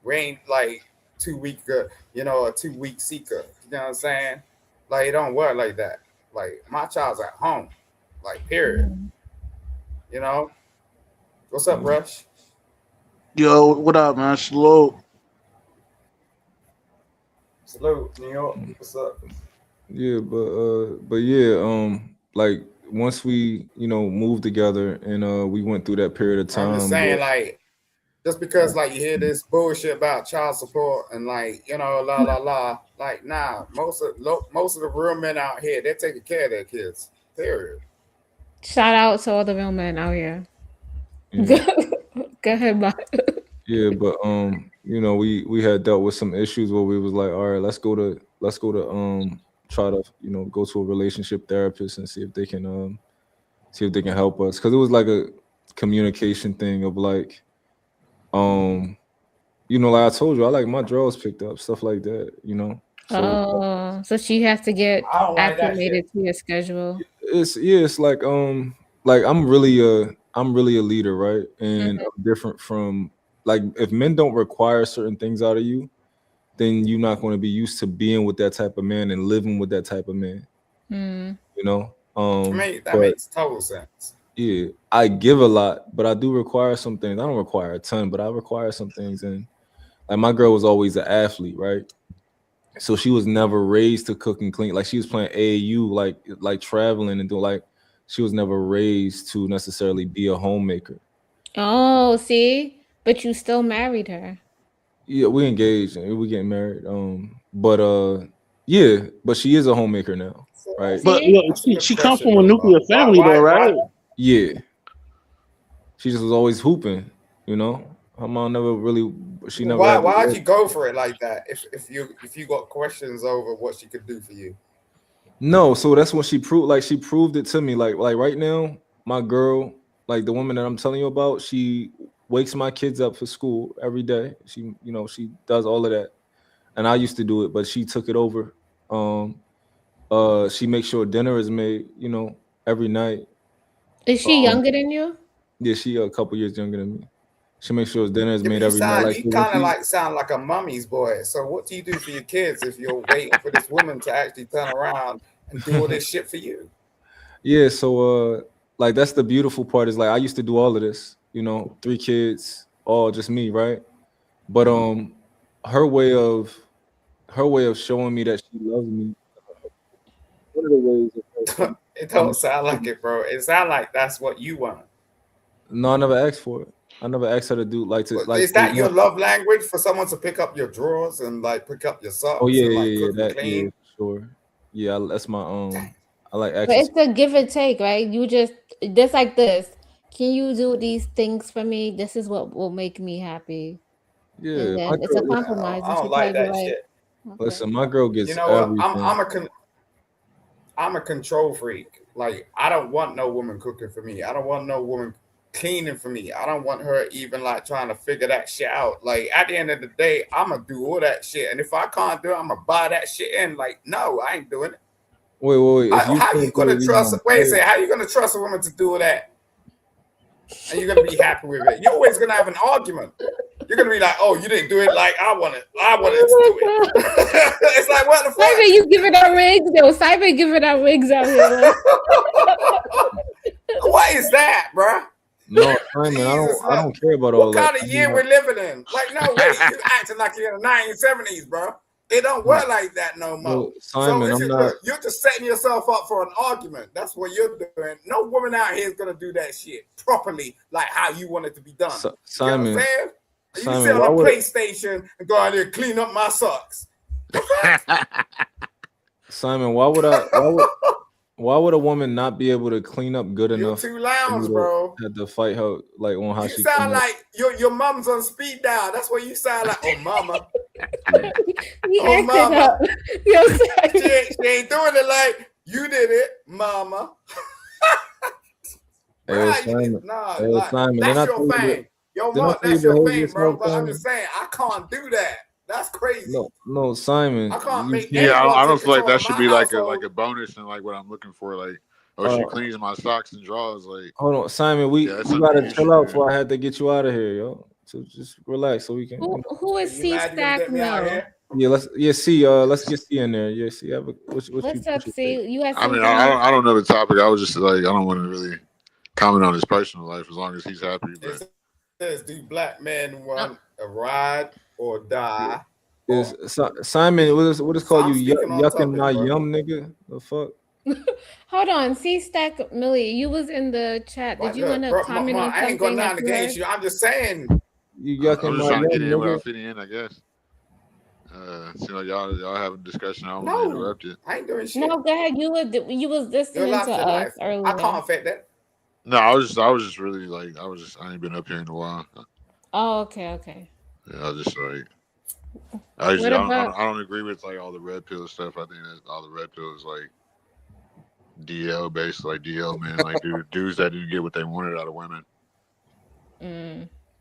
We ain't like 2 week, a 2 week seeker. You know what I'm saying? Like it don't work like that. Like my child's at home. Like period. What's up, Rush? Yo, what up, man? Salute. Salute, New York. What's up? Yeah, but yeah, like once we, you know, moved together and we went through that period of time. I'm just saying, like, just because like you hear this bullshit about child support and like, you know, la la la, like, nah, most of the real men out here, they're taking care of their kids. Period. Shout out to all the real men out here. Yeah. Go ahead, Bob. Yeah, but you know, we had dealt with some issues where we was like, all right, let's go to try to, you know, go to a relationship therapist and see if they can help us, because it was like a communication thing of like, you know, like I told you, I like my drawers picked up, stuff like that, you know. So So she has to get I don't like that acclimated to your schedule. it's like I'm really a leader, right? And I'm different from, like, if men don't require certain things out of you, then you're not going to be used to being with that type of man and living with that type of man. You know? That makes total sense. Yeah, I give a lot, but I do require some things. I don't require a ton, but I require some things. And like, my girl was always an athlete, right? So she was never raised to cook and clean. Like, she was playing AAU, like traveling and doing, like, she was never raised to necessarily be a homemaker. Oh, see? But you still married her. Yeah, we engaged and we getting married. Yeah, but she is a homemaker now, right? But she comes from a nuclear family, though, right? Yeah. She just was always hooping, you know. Her mom never really. She never. Why'd you go for it like that? If you got questions over what she could do for you. No, so that's when she proved. Like, she proved it to me. Like right now, my girl, like the woman that I'm telling you about, she wakes my kids up for school every day. She, you know, she does all of that, and I used to do it, but she took it over. She makes sure dinner is made, you know, every night. Is she younger than you? Yeah, she a couple years younger than me. She makes sure dinner is made You every night. Like, you kind of like sound like a mummy's boy. So what do you do for your kids if you're waiting for this woman to actually turn around and do all this shit for you? Yeah, so like, that's the beautiful part, is like, I used to do all of this, you know, 3 kids, all just me, right? But her way of showing me that she loves me, one of the ways It don't sound like it, bro. It sounds like that's what you want. No, I never asked for it. I never asked her to do Is that your love language, for someone to pick up your drawers and like pick up your socks? Oh yeah, and, like, yeah, cook and clean? sure. Yeah, that's my I like But access. it's a give and take, right? You just like this. Can you do these things for me? This is what will make me happy. Yeah, And then it's a compromise. I don't like that shit. Listen, my girl gets You know what? everything. I'm a control freak. Like, I don't want no woman cooking for me. I don't want no woman cleaning for me. I don't want her even like trying to figure that shit out. Like, at the end of the day, I'm gonna do all that shit. And if I can't do it, I'm gonna buy that shit in. Like, no, I ain't doing it. Wait. How you gonna trust? Wait a second. How you gonna trust a woman to do all that? And you're gonna be happy with it? You're always gonna have an argument. You're gonna be like, "Oh, you didn't do it like I wanted to do it." It's like, what the fuck? Simon, you giving out rigs? Yo, Simon giving out rigs out here. What is that, bro? No, Simon, I don't care about all What that. kind of year we're living in? Like, no, wait, you acting like you're in the 1970s, bro. It don't work like that no more. No, Simon, so I'm not. look, you're just setting yourself up for an argument. That's what you're doing. No woman out here is gonna do that shit properly, like how you want it to be done. Simon, you know what I'm saying? You Simon, sit why on a would- PlayStation and go out there and clean up my socks. Simon, why would a woman not be able to clean up good enough? too for lounge, you to bro. have to fight her like on how You she sound clean up? like your mom's on speed dial. That's what you sound like. Oh, mama. He Oh, acting mama. up. Yo, she ain't doing it like you did it, mama. Hey, Simon, Nah, hey, like, Simon, that's then I your told you thing. that- Yo, then I mom, told that's you your behave thing, bro. yourself, But I'm Simon. just saying, I can't do that. That's crazy. No, Simon. I can't make Yeah, anyone I don't take feel like control that of should my be like household. a bonus and like what I'm looking for. Like, oh, she Uh, cleans my socks and drawers. Like, Hold on, Simon. We yeah, that's you something gotta you chill should out do. before I had to get you out of here, yo. So just relax so we can. Who is C Stack Mill? Yeah, let's get C in there. Yeah, C. What's up, C? You had I something? mean, I don't know the topic. I was just like, I don't want to really comment on his personal life as long as he's happy. But It says, do black men want a ride or die? Simon, what is called I'm you speaking on yucking topic, my bro. yum nigga? The fuck? Hold on. See, Stack Millie, you was in the chat. Did you want to comment on I ain't going something down that you heard? against you. I'm just saying. You I'm yucking just my trying to get yum, in without nigga. fitting in, I guess. Seems like y'all having a discussion. I don't want to No, interrupt it. I ain't doing shit. No, go ahead. You was Your listening to life's your us life. earlier. I can't affect that. No, I was just really like I ain't been up here in a while. Oh, okay. Yeah, I was just like What about? I don't agree with like all the red pill stuff. I think that all the red pill is like DL based, like DL man, like dudes that didn't get what they wanted out of women.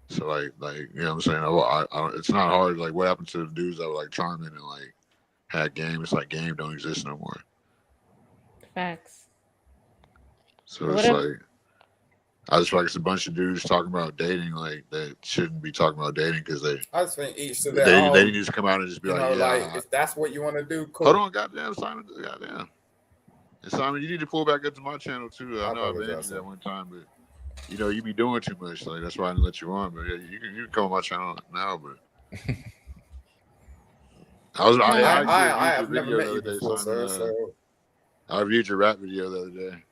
So like you know what I'm saying? It's not hard. Like what happened to the dudes that were like charming and like had game? It's like game don't exist no more. Facts. So it's like I just feel like it's a bunch of dudes talking about dating like that shouldn't be talking about dating because I just think each to they their own. need to just come out and just be You like, know, yeah. like if that's what you want to do, cool. Hold on, goddamn Simon, goddamn. And Simon, you need to pull back up to my channel too. I know I banned you that one time, but you know you be doing too much. Like that's why I didn't let you on. But yeah, you can come on my channel now. But I have never met you before, sir. So I reviewed your rap video the other day.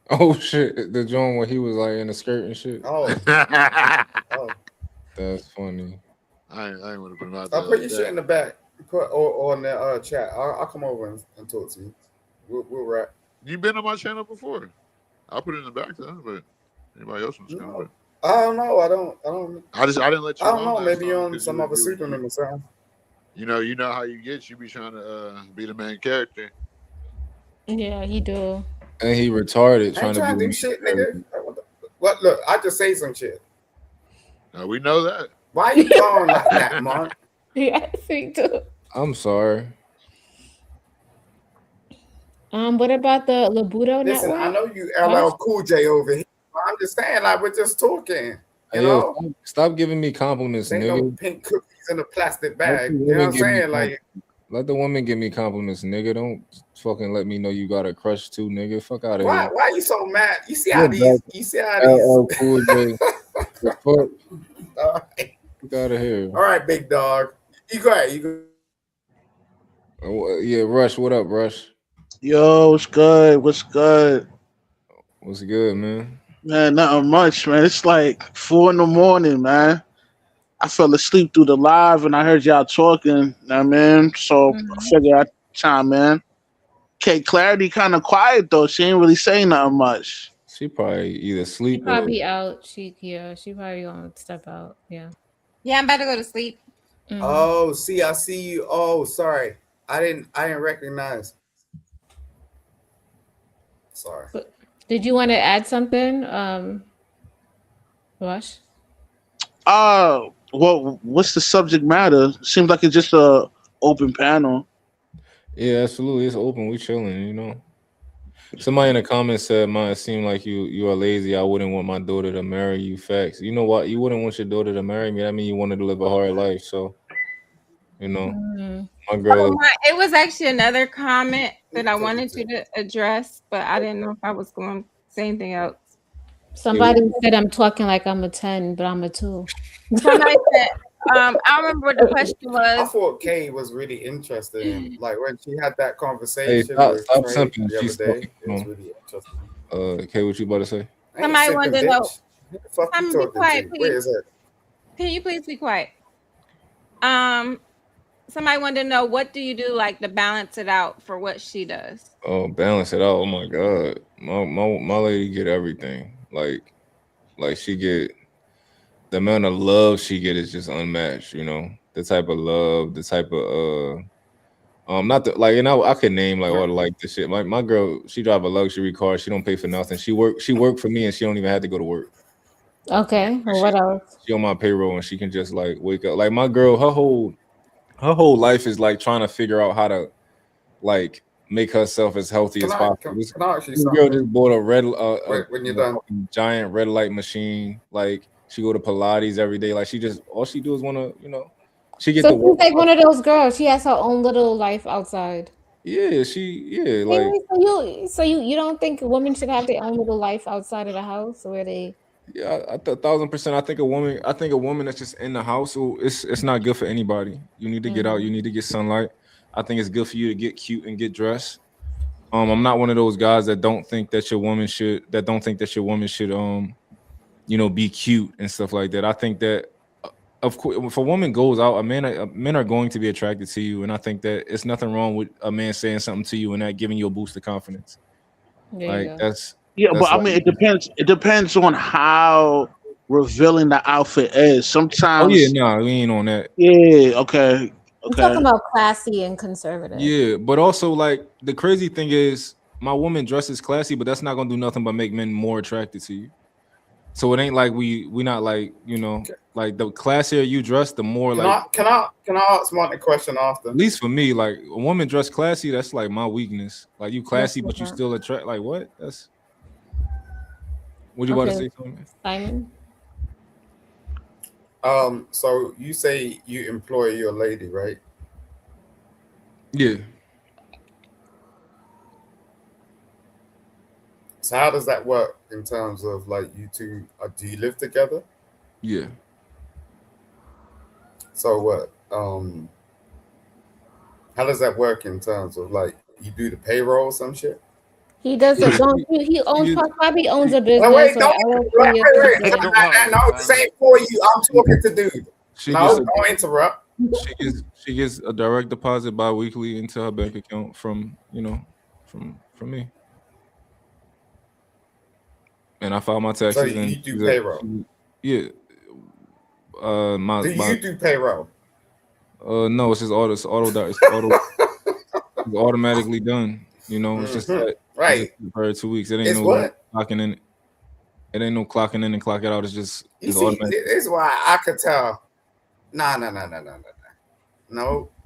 Oh shit, the joint where he was like in a skirt and shit. Oh, That's funny. I ain't want to put him out there. I'll put your shit in the back. Put or in the chat. I'll come over and talk to you. We'll rap. You've been on my channel before. I'll put it in the back though, but anybody else wants to come. I don't know. I don't. I didn't let you. I don't know. Maybe you're on some other pseudonym or something. You know how you get. You be trying to be the main character. Yeah, he do. And he retarded I ain't trying to do shit, nigga. What? Look, I just say some shit. We know that. Why you going like that, Mark? Yeah, me too. I'm sorry. What about the Labudo Listen, network? I know you LL Cool J over here. I'm just saying, like we're just talking. You know, stop giving me compliments, ain't nigga. no pink cookies in a plastic bag. You know what I'm saying? Like, let the woman give me compliments, nigga. Don't fucking let me know you got a crush too, nigga. Fuck out of here. why you so mad? You see how these? LL Cool J. The fuck? All right. Fuck out of here. All right, big dog. You go ahead. You go. Yeah, Rush. What up, Rush? Yo, what's good? What's good? What's good, man? Man, nothing much, man. It's like 4 a.m, man. I fell asleep through the live and I heard y'all talking, So I figured I'd chime in. Okay, Clarity kind of quiet though. She ain't really saying nothing much. She probably either sleep She probably out. She probably gonna step out. Yeah. Yeah, I'm about to go to sleep. Oh, see, I see you. Oh, sorry. I didn't recognize. Sorry. Did you want to add something, Rush? Well, what's the subject matter? Seems like it's just a open panel. Yeah, absolutely. It's open. We chilling, you know. Somebody in the comments said, "Man, it seemed like you are lazy. I wouldn't want my daughter to marry you." Facts. You know what? You wouldn't want your daughter to marry me. That means you wanted to live a hard life. So, you know, my girl. It was actually another comment that I wanted you to address, but I didn't know if I was going to say anything else. Somebody said I'm talking like I'm a 10, but I'm a 2. Somebody said, I don't remember what the question was. I thought Kay was really interested in, like when she had that conversation Hey, with stop Trey simping. the She's other day. talking. It was really interesting. Kay, what you about to say? Somebody wanted to know. Who the fuck you Be talking quiet, to? please. Where is it? Can you please be quiet? Somebody wanted to know, what do you do like to balance it out for what she does? Oh, balance it out. Oh my God, my lady get everything. Like she get the amount of love she get is just unmatched. You know, the type of love, the type of not the like, and I could name like all the like the shit. My girl, she drive a luxury car. She don't pay for nothing. She work for me, and she don't even have to go to work. Okay. Well, what else? She on my payroll, and she can just like wake up. Like my girl, her whole life is like trying to figure out how to like make herself as healthy as possible. This girl just bought a when you're done. giant red light machine. Like she go to Pilates every day. Like all she do is want to, you know, she get So to work. she's like one of those girls. She has her own little life outside. Yeah, like. So you don't think women should have their own little life outside of the house where they? Yeah, 1,000%. I think a woman that's just in the house, it's not good for anybody. You need to get out. You need to get sunlight. I think it's good for you to get cute and get dressed. I'm not one of those guys that don't think that your woman should be cute and stuff like that. I think that of course if a woman goes out, men are going to be attracted to you, and I think that it's nothing wrong with a man saying something to you and that giving you a boost of confidence. That's but I mean, it depends on how revealing the outfit is. Sometimes. Oh yeah, no, we ain't on that. Yeah. Okay. I'm talking about classy and conservative. Yeah, but also like the crazy thing is my woman dresses classy, but that's not gonna do nothing but make men more attracted to you. So it ain't like we not like, like the classier you dress, the more Can I ask Martin a question after? At least for me, like a woman dressed classy, that's like my weakness. Like you classy, but you still attract. Like what? That's what you about to say, Simon? So you say you employ your lady, right? Yeah. So how does that work in terms of like you two? Do you live together? Yeah. So what? How does that work in terms of like you do the payroll or some shit? He doesn't. He probably owns a business. No, wait, or don't, LLC or wait. something. No, this ain't for you. I'm talking to dude. Don't interrupt. She gets a direct deposit bi-weekly into her bank account from me. And I file my taxes. So you do payroll? Yeah. Do you do payroll? No, it's just it's automatically done. It's just that right for 2 weeks. It ain't it's no what? clocking in. It ain't no clocking in and clocking out. It's just You see, automatic. this is why I could tell. No.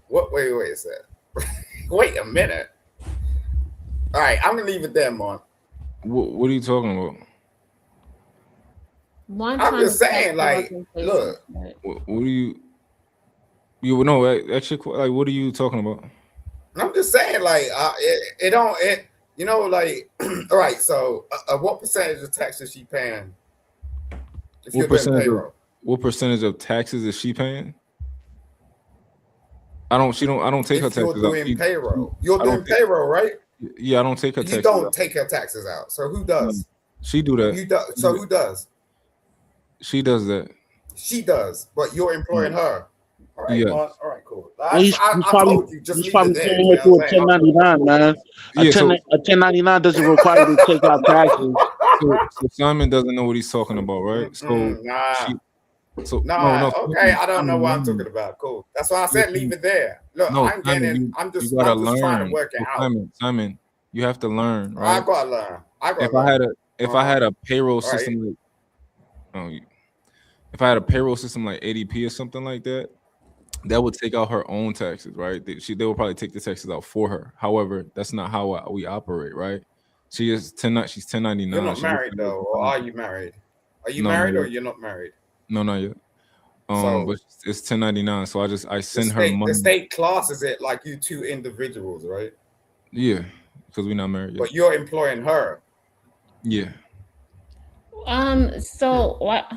What? Wait a second. Wait a minute. All right, I'm gonna leave it there, Mark. What are you talking about? I'm just saying, like, look. What do you? You know, actually, like, what are you talking about? I'm just saying, like, like, all right. So, what percentage of tax is she paying? If What percentage of taxes is she paying? I don't take her taxes out. You're doing payroll. You're doing payroll, right? Yeah, I don't take her taxes. You don't take her taxes out. So who does? She do that. So who does? She does that. She does, but you're employing her. All right, Yeah. Mark. All right, cool. He's told you, just he's leave probably it there. paying her through a 1099, man. A 1099 doesn't require you to take out taxes. So Simon doesn't know what he's talking about, right? So okay, I don't know what I'm talking about. Cool. That's why I said leave it there. Look, I'm just trying to work it out. Simon, you have to learn, right? I gotta learn. If I had a payroll system if I had a payroll system like ADP or something like that, that would take out her own taxes, right? They would probably take the taxes out for her. However, that's not how we operate, right? She's 1099. You're not married though, or are you married? Are you married or you're not married? No, not yet. But it's 1099, so I send her money. The state classes it like you two individuals, right? Yeah, because we're not married yet. But you're employing her. Yeah. So what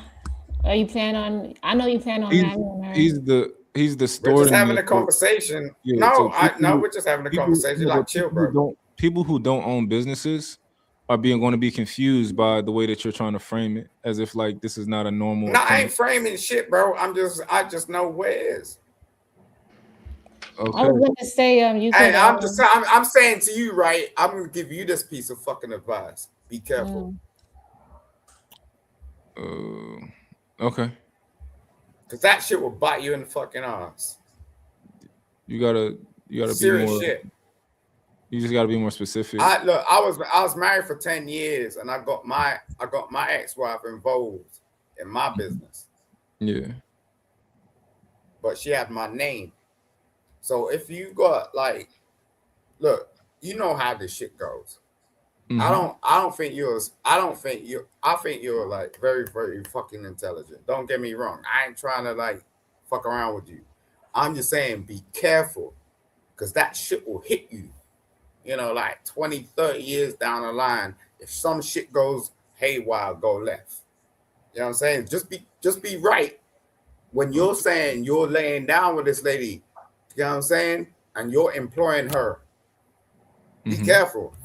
are you planning on? I know you plan on marrying her. He's the store. We're just having a conversation. Yeah, we're just having a conversation. Like, chill, bro. People who don't own businesses are going to be confused by the way that you're trying to frame it, as if like this is not a normal. No, I ain't framing shit, bro. I just know where it is. Okay. I was gonna say you. Hey, I'm saying to you, right? I'm gonna give you this piece of fucking advice. Be careful. Okay. Cause that shit will bite you in the fucking ass. You gotta serious be more. Shit. You just gotta be more specific. I was married for 10 years, and I got my ex-wife involved in my business. Yeah. But she had my name. So if you got like, look, you know how this shit goes. Mm-hmm. I think you're like very, very fucking intelligent. Don't get me wrong. I ain't trying to like fuck around with you. I'm just saying be careful, because that shit will hit you. You know, like 20, 30 years down the line, if some shit goes haywire, go left. You know what I'm saying? Just be right. When you're saying you're laying down with this lady, you know what I'm saying? And you're employing her. Be careful.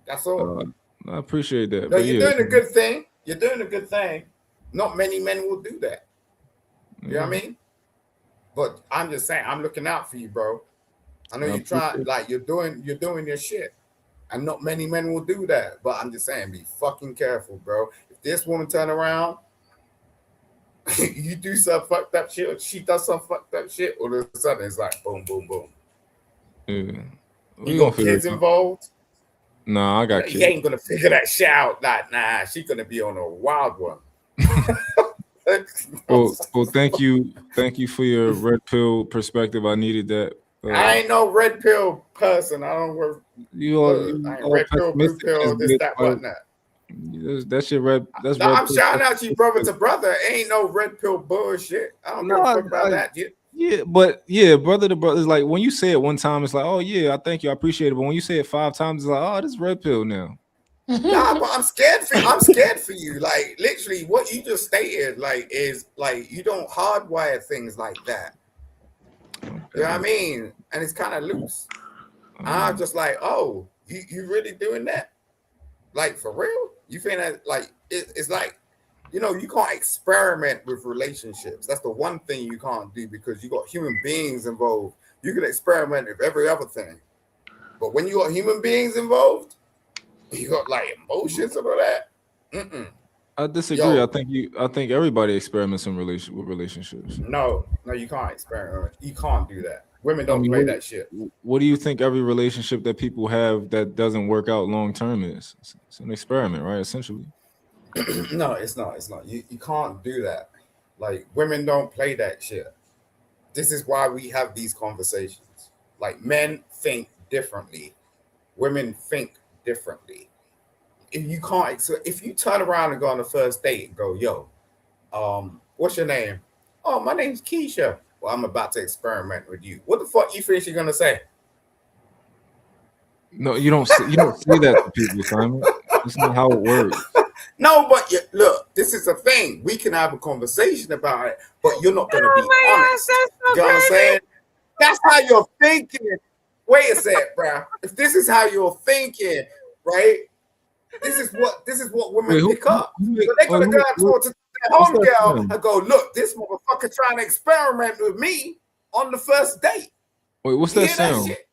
That's all. I appreciate that. No, But you're yeah, doing a good thing. You're doing a good thing. Not many men will do that. You know what I mean? But I'm just saying, I'm looking out for you, bro. I know you try, like you're doing your shit, and not many men will do that. But I'm just saying, be fucking careful, bro. If this woman turn around, you do some fucked up shit, or she does some fucked up shit, all of a sudden it's like boom, boom, boom. Yeah. You got kids involved. Nah, I got You kids. ain't gonna figure that shit out. Like, nah, she's gonna be on a wild one. Well, thank you for your red pill perspective. I needed that. I ain't no red pill person. I don't work. I ain't red pill, blue pill, this, that, whatnot. That's your red. That's No, red I'm pill. shouting out you, brother to brother. Ain't no red pill bullshit. I don't give a fuck about that. Yeah, but yeah, brother to brother is like when you say it one time, it's like, oh yeah, I thank you, I appreciate it. But when you say it 5 times, it's like, oh, this is red pill now. Nah, but I'm scared for you. Like literally, what you just stated, like, is like you don't hardwire things like that. You know what I mean? And it's kind of loose. I'm just like, oh, you really doing that? Like for real? You think that like it's like, you know, you can't experiment with relationships. That's the one thing you can't do because you got human beings involved. You can experiment with every other thing, but when you got human beings involved, you got like emotions and all that. I disagree. Yo. I think everybody experiments with relationships. No, you can't experiment. You can't do that. Women don't play that shit. What do you think every relationship that people have that doesn't work out long term is? It's an experiment, right? Essentially. No, it's not. It's not. You can't do that. Like women don't play that shit. This is why we have these conversations. Like men think differently. Women think differently. If you can't, if you turn around and go on the first date and go, yo, what's your name? Oh, my name's Keisha. Well, I'm about to experiment with you. What the fuck you think you're gonna say? No, you don't say that to people, Simon. That's not how it works. No, but look, this is a thing. We can have a conversation about it, but you're not gonna be honest. Gosh, that's so You know what I'm crazy. saying? That's how you're thinking. Wait a sec, bro. If this is how you're thinking, right? This is what women pick up. So they're gonna go out to their homegirl and go, look, this motherfucker trying to experiment with me on the first date. Wait, what's You that hear sound? that Is shit?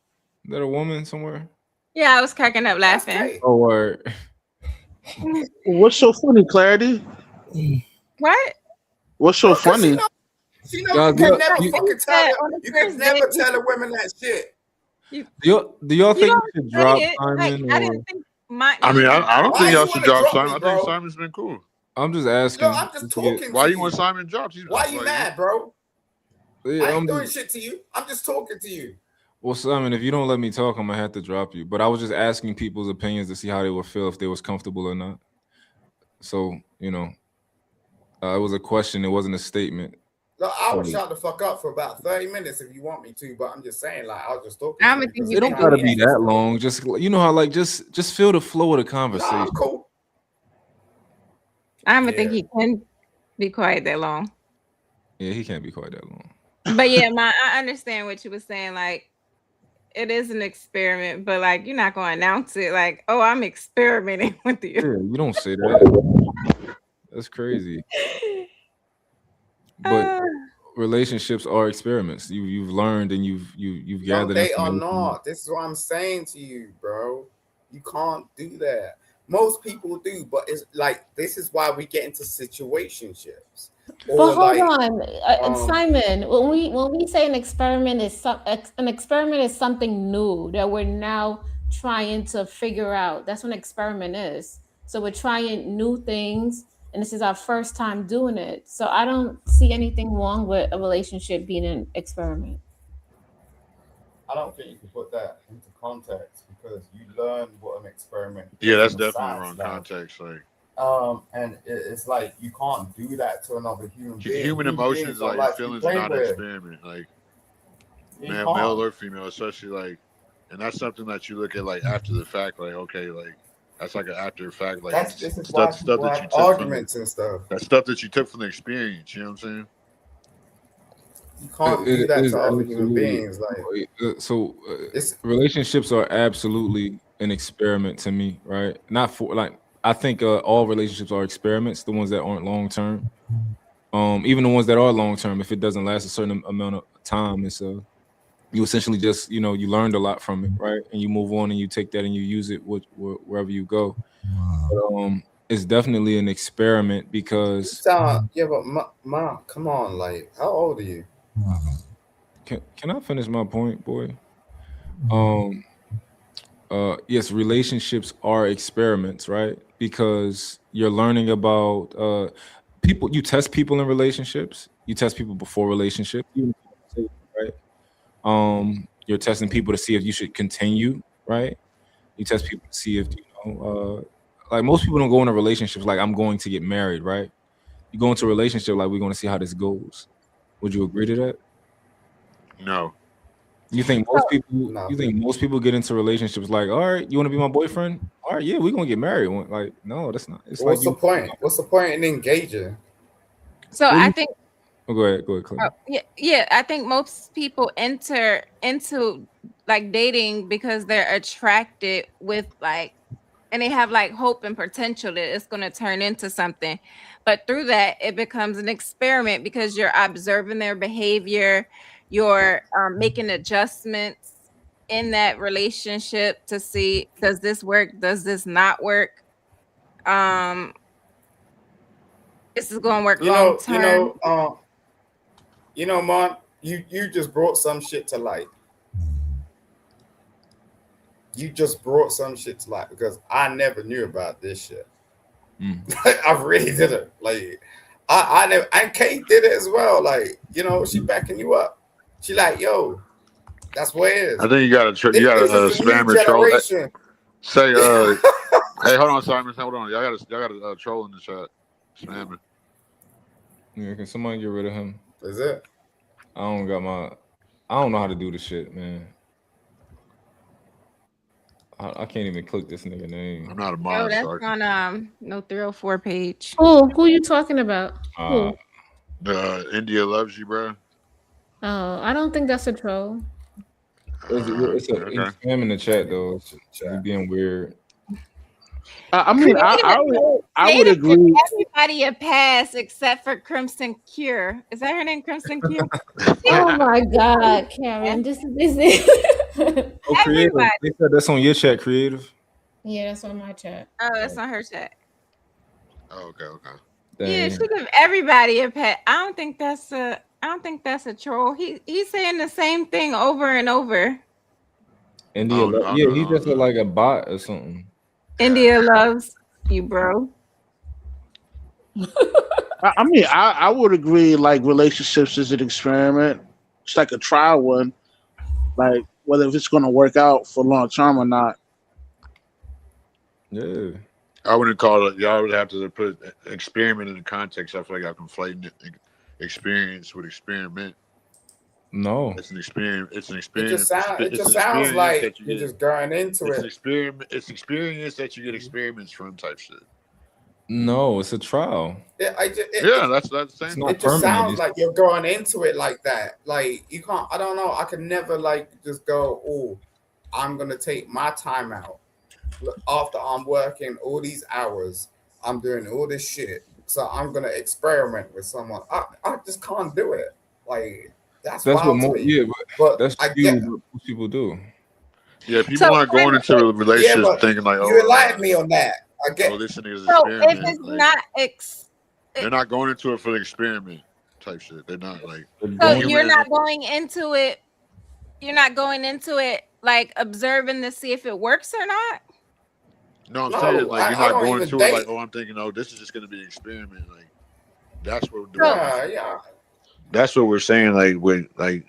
that a woman somewhere? Yeah, I was cracking up laughing. Oh, word. What's so funny, Clarity? What? What's so funny? You know, you can never fucking tell her. You can never tell a women that shit. Do y'all think you should drop it. Simon? Like, I or... didn't think my. I mean, I don't Why think you y'all should wanna drop drop me, Simon. I bro? think Simon's been cool. I'm just asking. No, I'm just talking. Why to you want Simon dropped? Why you mad, bro? Yeah, I ain't doing shit to you. I'm just talking to you. Well, Simon, if you don't let me talk, I'm gonna have to drop you. But I was just asking people's opinions to see how they would feel if they was comfortable or not. So, you know, it was a question. It wasn't a statement. Look, I will shut the fuck up for about 30 minutes if you want me to, but I'm just saying, like, I was just talking. It don't gotta be that long. Just you know how like just feel the flow of the conversation. I'm cool. I don't even think he can be quiet that long. Yeah, he can't be quite that long. But yeah, I understand what you were saying. Like, it is an experiment, but like, you're not going to announce it. Like, oh, I'm experimenting with you. Yeah, you don't say that. That's crazy. But relationships are experiments. You've learned and you've No, gathered. they are information. not. This is what I'm saying to you, bro. You can't do that. Most people do, but it's like this is why we get into situationships. But hold on, Simon. When we say an experiment is something new that we're now trying to figure out. That's what an experiment is. So we're trying new things, and this is our first time doing it. So I don't see anything wrong with a relationship being an experiment. I don't think you can put that into context because you learn what an experiment is. Yeah, that's in the definitely science wrong lab. context. Like And it's like you can't do that to another human being. human emotions, like your feelings, are not an experiment. Like male or female, especially like, and that's something that you look at like after the fact. Like okay, like that's like an after the fact. Like This is why stuff that you took arguments and stuff. That stuff that you took from the experience. You know what I'm saying? You can't do that to other human beings. Like relationships are absolutely an experiment to me, right? Not for like I think all relationships are experiments. The ones that aren't long term, even the ones that are long term, if it doesn't last a certain amount of time, it's you essentially just you learned a lot from it, right? And you move on and you take that and you use it wherever you go. But, it's definitely an experiment because Yeah, but ma, come on, like, how old are you? can I finish my point, boy? Yes, relationships are experiments, right? Because you're learning about people. You test people in relationships. You test people before relationships, right? You're testing people to see if you should continue, right? You test people to see if like most people don't go into relationships like I'm going to get married, right? You go into a relationship like we're going to see how this goes. Would you agree to that? No. You think most people? You think most people get into relationships like, all right, you want to be my boyfriend? All right, yeah, we're gonna get married. Like, no, that's not. It's What's like the point? What's the point in engaging? So I think Oh, go ahead, Clay. yeah, I think most people enter into like dating because they're attracted with like, and they have like hope and potential that it's going to turn into something. But through that, it becomes an experiment because you're observing their behavior, you're making adjustments in that relationship to see, does this work? Does this not work? This is going to work long term. Mon, you just brought some shit to light. You just brought some shit to light because I never knew about this shit. I really didn't. Like, I never, and Kate did it as well. Like, she backing you up. She like, yo, that's what it is. I think you got to This is the new spam or troll. generation. Say, hey, hold on, Simon. Hold on. Y'all got to troll in the chat. Spamming. Yeah, can somebody get rid of him? Is it? I don't know how to do the shit, man. I can't even click this nigga name. I'm not a Oh, that's on no 304 page. Who you talking about? Who? India loves you, bro. Oh, I don't think that's a troll. He's spamming the chat though. He's being weird. I mean, I would agree. Everybody a pass except for Crimson Cure. Is that her name, Crimson Cure? Oh my God, Karen, this is. Oh, creative. They said that's on your chat, creative. Yeah, that's on my chat. Oh, that's on her chat. Oh, okay. Yeah, she give everybody a pass. I don't think that's a troll. He's saying the same thing over and over. India, he just look like a bot or something. India loves you, bro. I mean, I would agree. Like, relationships is an experiment. It's like a trial one. Like, whether if it's going to work out for long term or not. Yeah. I wouldn't call it. Y'all would have to put experiment in the context. I feel like y'all conflating experience with experiment. No, it's an experience. It's an It experience. just sounds like you're just going into it's it. An experiment. It's experience that you get experiments from type shit. No, it's a trial. Yeah, that's the same. It just sounds like you're going into it like that. Like, you can't. I don't know. I can never like just go. Oh, I'm gonna take my time out after I'm working all these hours. I'm doing all this shit, so I'm gonna experiment with someone. I just can't do it. Like, that's what wild to me. yeah, but that's I get. what most people do. Yeah, people aren't going into a relationship thinking like, you enlighten me on that. I get. Oh, this is So experiment. if it's Like, not they're not going into it for the experiment type shit. They're not like. so you're not going into it. You're not going into it like observing to see if it works or not. No, I'm saying like you're not going into it like, oh, I'm thinking, oh, this is just gonna be an experiment. Like, that's what. That's what we're saying. Like with in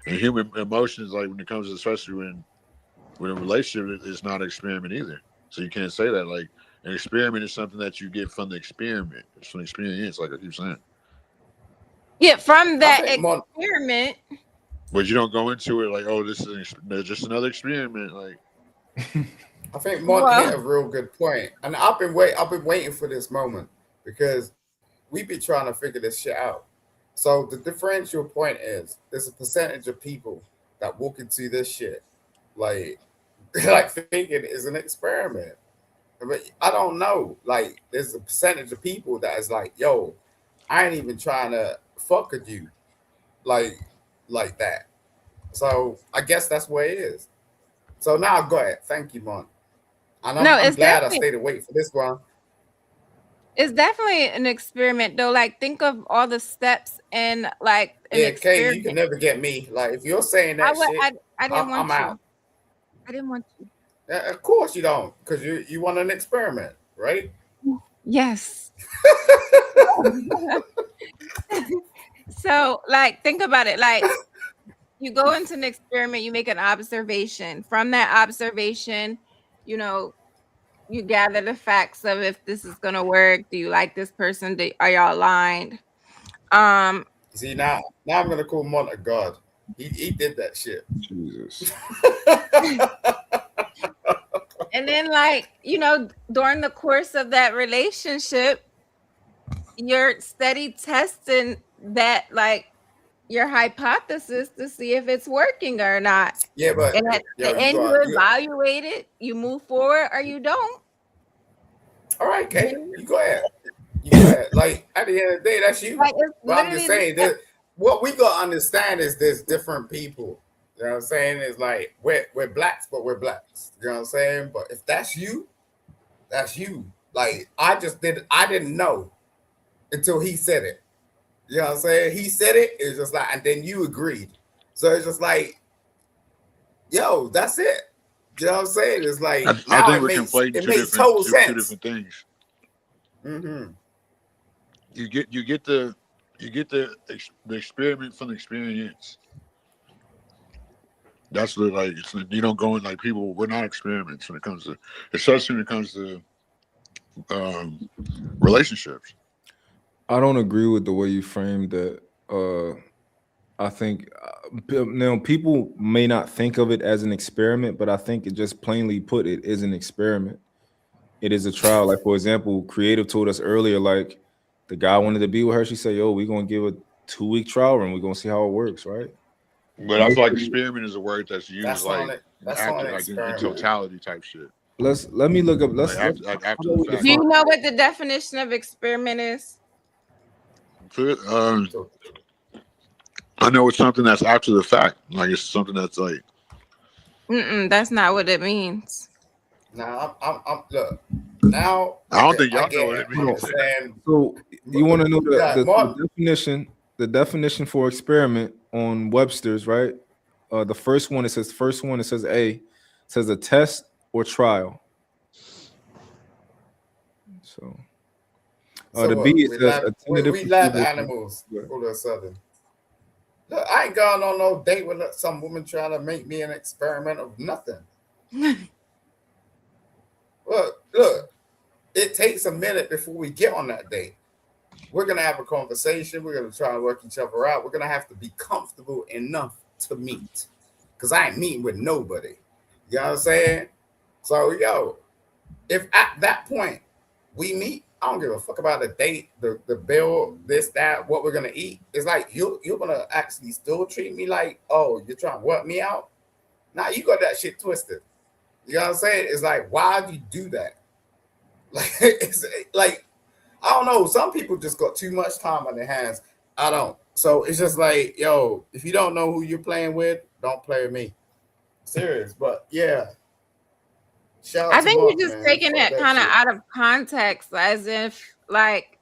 human emotions, like when it comes to, especially when a relationship is not an experiment either. So you can't say that. Like, an experiment is something that you get from the experiment. It's from the experience, like I keep saying. Yeah, from that experiment. But you don't go into it like, oh, this is just another experiment. Like, I think Mon hit a real good point, and I've been waiting for this moment because we've been trying to figure this shit out. So the differential point is there's a percentage of people that walk into this shit like like thinking is an experiment. But I don't know. Like, there's a percentage of people that is like, yo, I ain't even trying to fuck with you, like, like that. So I guess that's where it is. So now go ahead. Thank you, Mon. And No, I'm it's glad I definitely stayed awake for this one. it's definitely an experiment though. Like think of all the steps in like an Yeah, Kay, you can experiment. never get me. Like, if you're saying I that would shit, I didn't I'm want you. out. I didn't want you. Of course you don't, because you want an experiment, right? Yes. So like think about it. Like you go into an experiment, you make an observation. From that observation, you know, you gather the facts of if this is gonna work. Do you like this person? Are y'all aligned? See, now I'm gonna call Mon a god. He did that shit. Jesus. And then like, you know, during the course of that relationship, you're steady testing that like your hypothesis to see if it's working or not. Yeah, but And at yo, the you end, you got you. evaluate it, you move forward or you don't. All right, Kay, you go ahead. You go ahead. Like, at the end of the day, that's you. Like it's But I'm just literally saying that what we gotta understand is there's different people. You know what I'm saying? It's like we're blacks, but we're blacks. You know what I'm saying? But if that's you, that's you. Like, I didn't know until he said it. You know what I'm saying? He said it, it's just like, and then you agreed. So it's just like, yo, that's it. You know what I'm saying? It's like, I now think it we're makes conflating it makes total two sense. different things. Mm-hmm. You get the experiment from the experience. That's what, like, you don't go in like people. We're not experiments when it comes to, especially when it comes to relationships. I don't agree with the way you framed that. I think now people may not think of it as an experiment, but I think it just plainly put it is an experiment. It is a trial. Like, for example, Creative told us earlier, like the guy wanted to be with her. She said, "Yo, we're gonna give a 2-week trial run. We're gonna see how it works, right?" But I feel like experiment is a word that's used That's like on it. That's on after, an like in experiment. totality type shit. Let me look up. Like after the fact. Do you know what the definition of experiment is? I know it's something that's after the fact. Like it's something that's like. That's not what it means. Now I'm look. Now I don't think y'all get know what it means. understand. So you want to know Yeah, the definition? The definition for experiment on Webster's, right? The first one, it says A, it says a test or trial. So So the B, what? it says a tentative We lab procedure. animals all of a sudden. Look, I ain't going on no date with some woman trying to make me an experiment of nothing. Look, it takes a minute before we get on that date. We're gonna have a conversation. We're gonna try and work each other out. We're gonna have to be comfortable enough to meet, because I ain't meeting with nobody. You know what I'm saying? So yo, if at that point we meet, I don't give a fuck about the date, the bill, this, that, what we're gonna eat. It's like you're gonna actually still treat me like, oh, you're trying to work me out. Now you got that shit twisted. You know what I'm saying? It's like, why do you do that? Like, it's like, I don't know. Some people just got too much time on their hands. I don't. So it's just like, yo, if you don't know who you're playing with, don't play with me. Serious, but yeah. Shout out I to think Mark, you're just man. taking Fuck it that kind of shit. out of context, as if like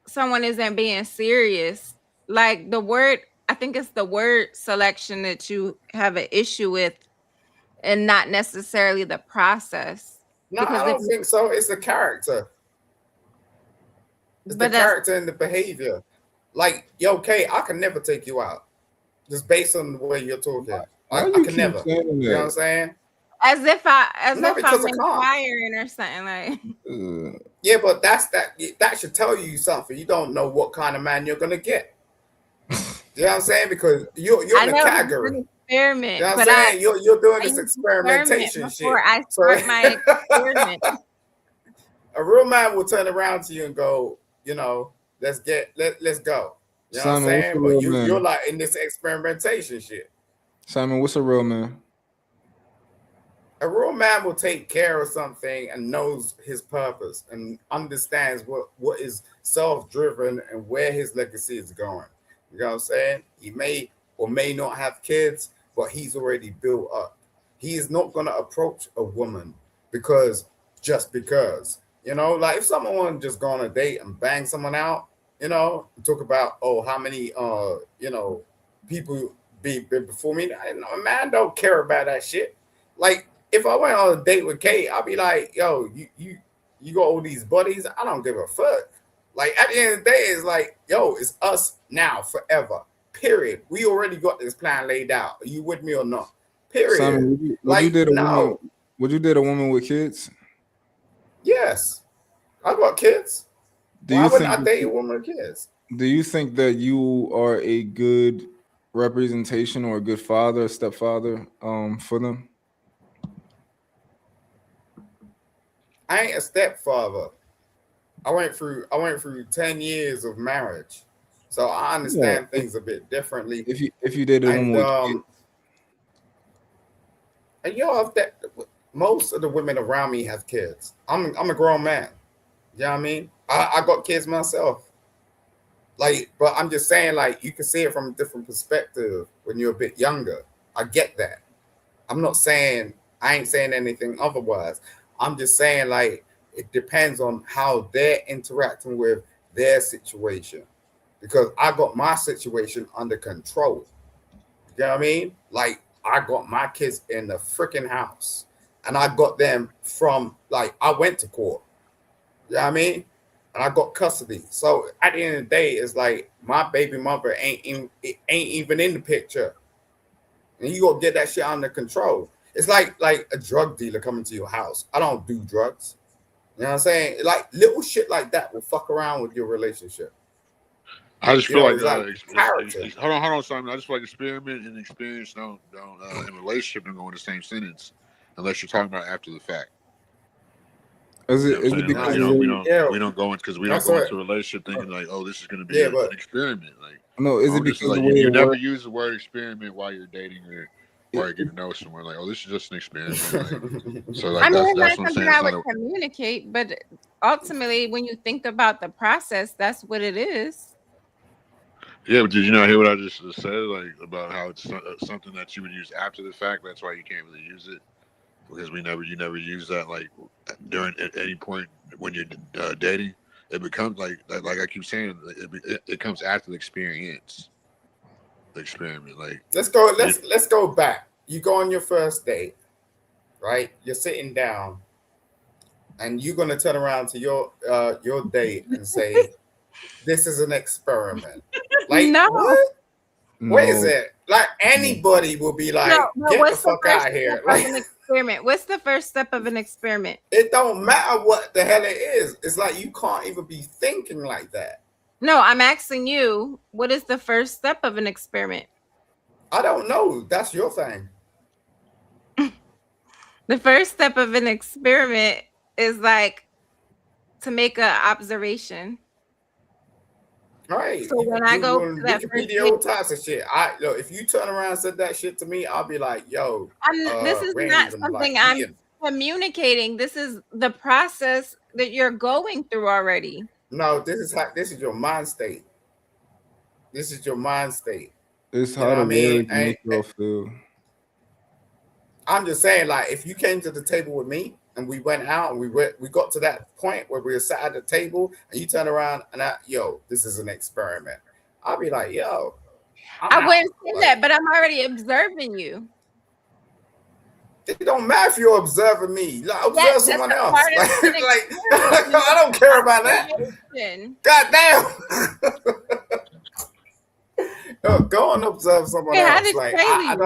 someone isn't being serious. Like the word, I think it's the word selection that you have an issue with, and not necessarily the process. No, I don't think so. It's the character. It's the But that's character and the behavior. Like, yo, Kay, I can never take you out. Just based on the way you're talking. I you can keep never. saying You know what I'm that? saying? as if No, because I'm I can't. inquiring or something like. Yeah, but that should tell you something. You don't know what kind of man you're gonna get. You know what I'm saying? Because you're I in the know it's category. an experiment, You know what I'm but saying? You're doing I this use discernment experimentation shit. before I So start my experiment. a real man will turn around to you and go, you know, let's go. You know what I'm Simon, what's a saying? real But you're man? like in this experimentation shit. Simon, what's a real man? A real man will take care of something and knows his purpose and understands what is self-driven and where his legacy is going. You know what I'm saying? He may or may not have kids, but he's already built up. He is not going to approach a woman because just because. You know, like if someone just go on a date and bang someone out, you know, talk about, oh, how many you know, people been before me. A man don't care about that shit. Like if I went on a date with Kate, I'd be like, yo, you got all these buddies. I don't give a fuck. Like at the end of the day, it's like, yo, it's us now, forever. Period. We already got this plan laid out. Are you with me or not? Period. Simon, would you Like date a woman? no, Would you date a woman with kids? yes, I got kids. Do Why you wouldn't think I date a woman with kids? Do you think that you are a good representation or a good father, a stepfather, for them? I ain't a stepfather. I went through 10 years of marriage. So I Yeah. understand things a bit differently. If you dated a woman And with kids, and yo, if that most of the women around me have kids. I'm a grown man. You know what I mean? I got kids myself. Like, but I'm just saying, like, you can see it from a different perspective when you're a bit younger. I get that. I'm not saying I ain't saying anything otherwise. I'm just saying, like, it depends on how they're interacting with their situation. Because I got my situation under control. You know what I mean? Like, I got my kids in the freaking house. And I got them from, like, I went to court. You know what I mean? And I got custody. So at the end of the day, it's like my baby mother ain't even in the picture. And you gotta get that shit under control. It's like a drug dealer coming to your house. I don't do drugs. You know what I'm saying? Like little shit like that will fuck around with your relationship. I just You feel know, like, it's like character. hold on, Simon. I just feel like experiment and experience don't in a relationship don't go in the same sentence unless you're talking about after the fact. is You know it what I'm is it saying? Like, because we don't go in because we don't That's go right. into a relationship thinking like, oh, this is going to be Yeah, an but experiment. Like, no? Is it this is because like the way you it never works? use the word experiment while you're dating or while you're getting to know someone. Like, oh, this is just an experiment. Like, so I like mean, it's that's not what I'm something saying. It's I would not a, communicate, but ultimately, when you think about the process, that's what it is. yeah. But did you not hear what I just said? Like about how it's something that you would use after the fact. That's why you can't really use it because you never use that like during at any point when you're dating. It becomes like I keep saying it comes after the experience, the experiment. Like let's go back. You go on your first date, right? You're sitting down and you're gonna turn around to your date and say, this is an experiment. Like No, what? What is No, it? Like no. anybody will be no, like, no. get the What's the fuck first out of step here. of Like an experiment? What's the first step of an experiment? it don't matter what the hell it is. It's like you can't even be thinking like that. No, I'm asking you, what is the first step of an experiment? I don't know. That's your thing. The first step of an experiment is like to make an observation. Right. So You when can I go Google to and that first Wikipedia date, all types of shit. Look, if you turn around and said that shit to me, I'll be like, yo, this is we ain't not even like something I'm eating. communicating. This is the process that you're going through already. No, this is your mind state. This is your mind state. It's You know how what the I mean? words And make you feel. I'm just saying, like, if you came to the table with me and we went out and we got to that point where we were sat at the table and you turn around and yo, this is an experiment. I'll be like, yo, I'm I out. wouldn't say Like, that, but I'm already observing you. it don't matter if you're observing me. Like, observe Yes, that's someone a else. part Like, of an experiment. I don't care about that. Observation. God damn. Go and observe someone Hey, how else. did Like, crazy?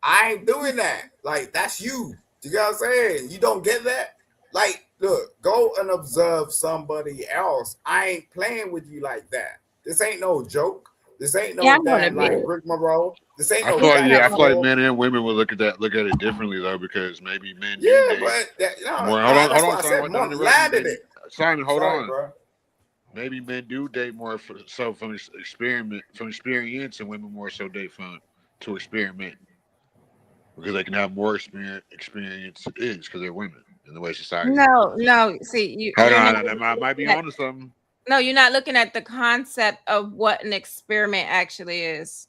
I ain't doing that. Like, that's you. You know what I'm saying? You don't get that? Like, look, go and observe somebody else. I ain't playing with you like that. This ain't no joke. This ain't Yeah, no I'm going to damn like bed. rigmarole. This ain't I no feel like I feel like dinosaur. men and women will look at it differently though because maybe men do Yeah, date but more. that's Hold why on, I Simon. said Don't more interrupt me. landed Maybe it. Simon, hold Sorry, on. bro. Maybe men do date more from experience, and women more so date to experiment. because they can have more experience because they're women in the way society. No. See, Hold you're on, not that might be looking at- onto something. No, you're not looking at the concept of what an experiment actually is.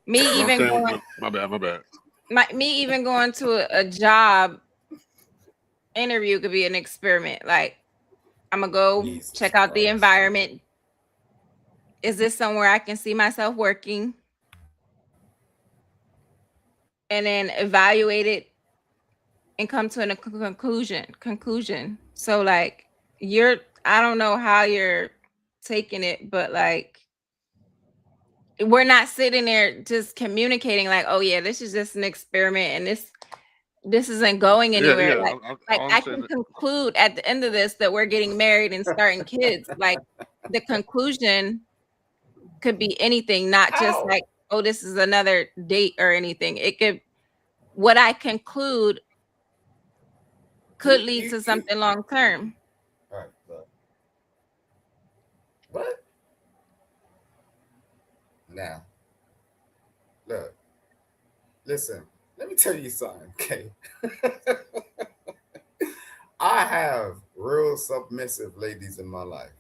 Me You know what even I'm saying? going, My bad. me even going to a job interview could be an experiment. Like, I'm gonna go check out the environment. Is this somewhere I can see myself working? And then evaluate it and come to a conclusion. So like, I don't know how you're taking it, but like, we're not sitting there just communicating like, oh yeah, this is just an experiment and this isn't going anywhere. Yeah. Like I can conclude at the end of this that we're getting married and starting kids. Like, the conclusion could be anything, not just like, oh, this is another date or anything. It could, what I conclude could lead to something long term. All right, look. What? Now, look. Listen, let me tell you something, okay? I have real submissive ladies in my life.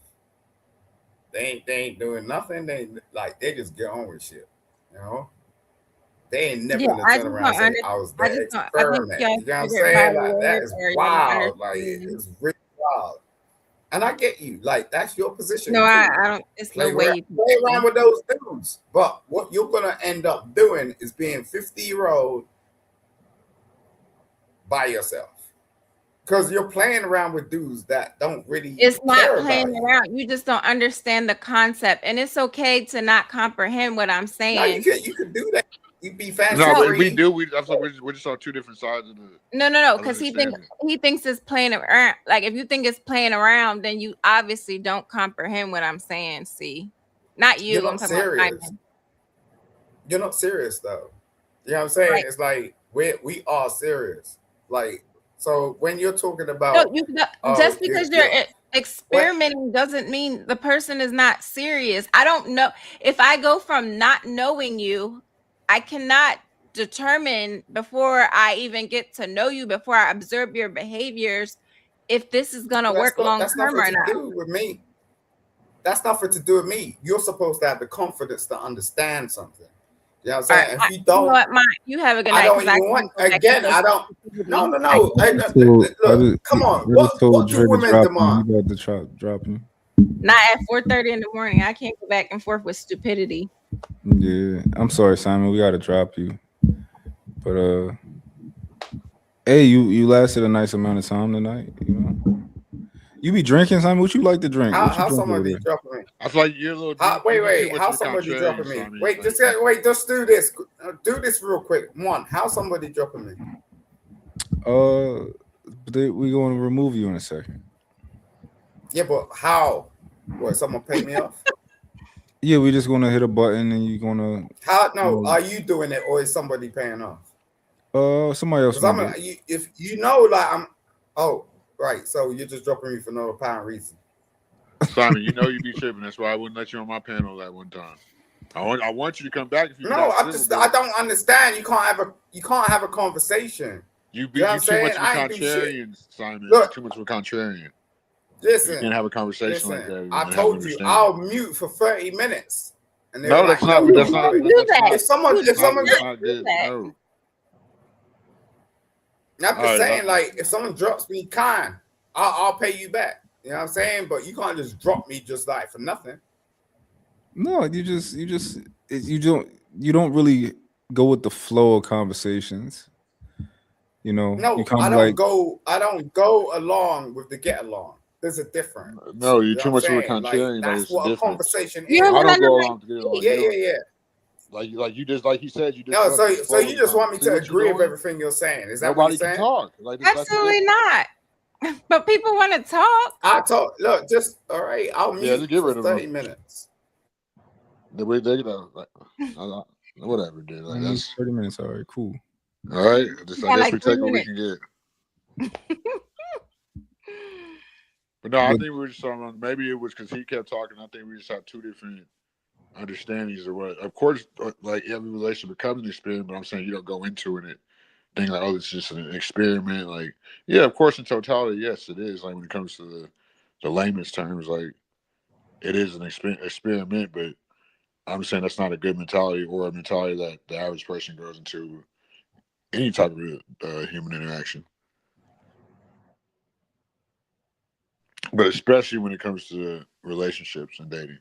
They ain't doing nothing. They just get on with shit, you know. They ain't never gonna turn around and say I was the experiment. You know what I'm saying? Like, that is wild. Like, it's really wild. And I get you. Like, that's your position. No, I don't. It's no way you can play around with those dudes. But what you're gonna end up doing is being 50-year-old by yourself. Because you're playing around with dudes that don't really It's not care playing about you. around. You just don't understand the concept. And it's okay to not comprehend what I'm saying. No, you could do that. You be fancy. No, but we do. We're just on two different sides of the. No, because he thinks it's playing around. Like, if you think it's playing around, then you obviously don't comprehend what I'm saying. See, not you. You're not I'm talking about serious. Simon. You're not serious though. You know what I'm saying? Right. It's like we are serious. Like, so when you're talking about Just because you're experimenting doesn't mean the person is not serious. I don't know if I go from not knowing you, I cannot determine before I even get to know you, before I observe your behaviors, if this is gonna work long term or not. To do with me. That's nothing to do with me. You're supposed to have the confidence to understand something. You know what I'm saying? Right. If you don't, you know what, you have a good night. I don't even want. Again, I don't. No. Look, come on. What do women demand? You got to drop him. Not at 4:30 in the morning. I can't go back and forth with stupidity. Yeah, I'm sorry, Simon. We got to drop you. But hey, you lasted a nice amount of time tonight. You know. You be drinking, Simon? What you like to drink? How somebody dropping me? I feel like you're a little. Wait. How somebody dropping me? Simon, wait, just do this. Do this real quick. One, how somebody dropping me? We're going to remove you in a second. Yeah, but how? What? Someone pay me off? Yeah, we're just gonna hit a button and you're gonna. How? No, are you doing it or is somebody paying off? Somebody else. If you know, like I'm. Oh. Right, so you're just dropping me for no apparent reason. Simon, you know you be tripping. That's why I wouldn't let you on my panel that one time. I want you to come back if you. No, I don't understand. You can't have a conversation. You too much of a contrarian, Simon. Look, too much of a contrarian. Listen, you can't have a conversation like that. I told you I'll mute for 30 minutes. And no, that's not. That's not. If someone, no. I'm just saying, like, if someone drops me, I'll pay you back. You know what I'm saying? But you can't just drop me just like for nothing. No, you don't really go with the flow of conversations. You know, no, I don't go along with the get along. There's a difference. No, you're too much of a contrarian. Like, that's what a conversation is. I don't go along to get along. Yeah. Like you just like you said you just. No, so you just want me to agree with everything you're saying? Is that what you're saying? Can talk. Like, absolutely not. But people want to talk. I talk. Look, just all right. I'll mute for 30 minutes. Whatever, dude. Like, that's 30 minutes. All right, cool. All right, I guess we take what we can get. But no, I think we were just talking. Maybe it was because he kept talking. I think we just had two different understandings or what. Of course, like every relationship becomes an experiment, but I'm saying you don't go into it thinking like, oh, it's just an experiment. Like, yeah, of course, in totality, yes, it is. Like when it comes to the layman's terms, like it is an experiment, but I'm saying that's not a good mentality or a mentality that the average person goes into any type of human interaction. But especially when it comes to relationships and dating.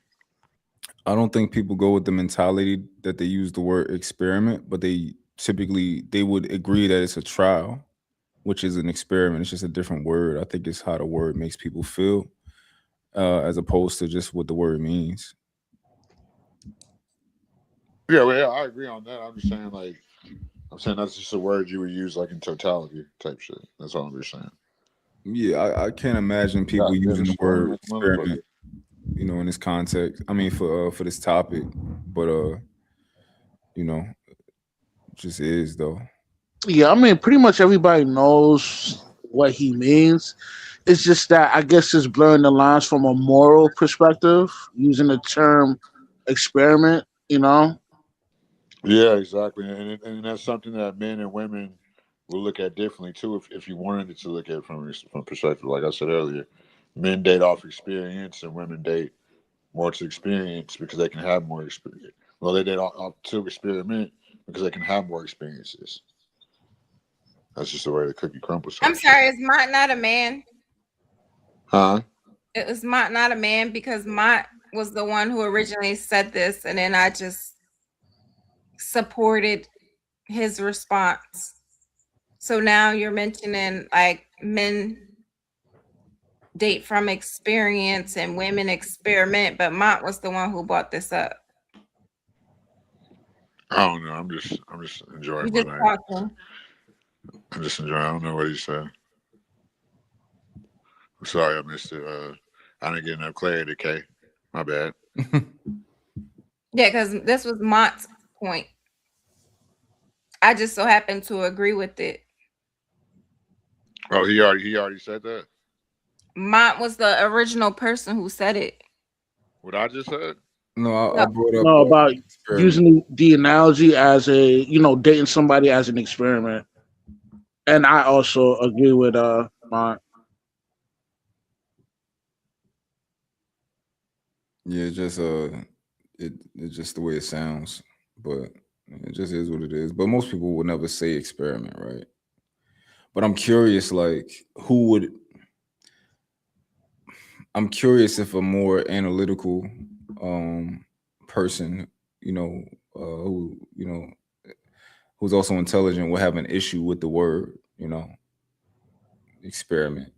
I don't think people go with the mentality that they use the word experiment, but they would agree that it's a trial, which is an experiment. It's just a different word. I think it's how the word makes people feel, as opposed to just what the word means. Yeah, well, yeah, I agree on that. I'm just saying, like, that's just a word you would use, like, in totality type shit. That's all I'm just saying. Yeah, I can't imagine people using the word experiment, in this context. I mean, for this topic, but just is though. Yeah, I mean, pretty much everybody knows what he means. It's just that I guess it's blurring the lines from a moral perspective, using the term experiment, Yeah, exactly, and that's something that men and women will look at differently too. If you wanted to look at it from perspective, like I said earlier, men date off experience and women date more to experience because they can have more experience. Well, they date off to experiment because they can have more experiences. That's just the way the cookie crumbles. I'm sorry, is Mott not a man? Huh? It was Mott not a man because Mott was the one who originally said this, and then I just supported his response. So now you're mentioning like men date from experience and women experiment, but Mott was the one who brought this up. I don't know. I'm just enjoying You my just night. talking. I'm just enjoying. I don't know what he said. I'm sorry I missed it. I didn't get enough clarity, Kay. My bad. Yeah, because this was Mott's point. I just so happened to agree with it. Oh, he already said that? Mott was the original person who said it. What I just said? No, I brought up No, about experiment. using the analogy as a, dating somebody as an experiment. And I also agree with Mont. Yeah, it's just the way it sounds, but it just is what it is. But most people would never say experiment, right? But I'm curious, like, I'm curious if a more analytical person, who's also intelligent will have an issue with the word, experiment,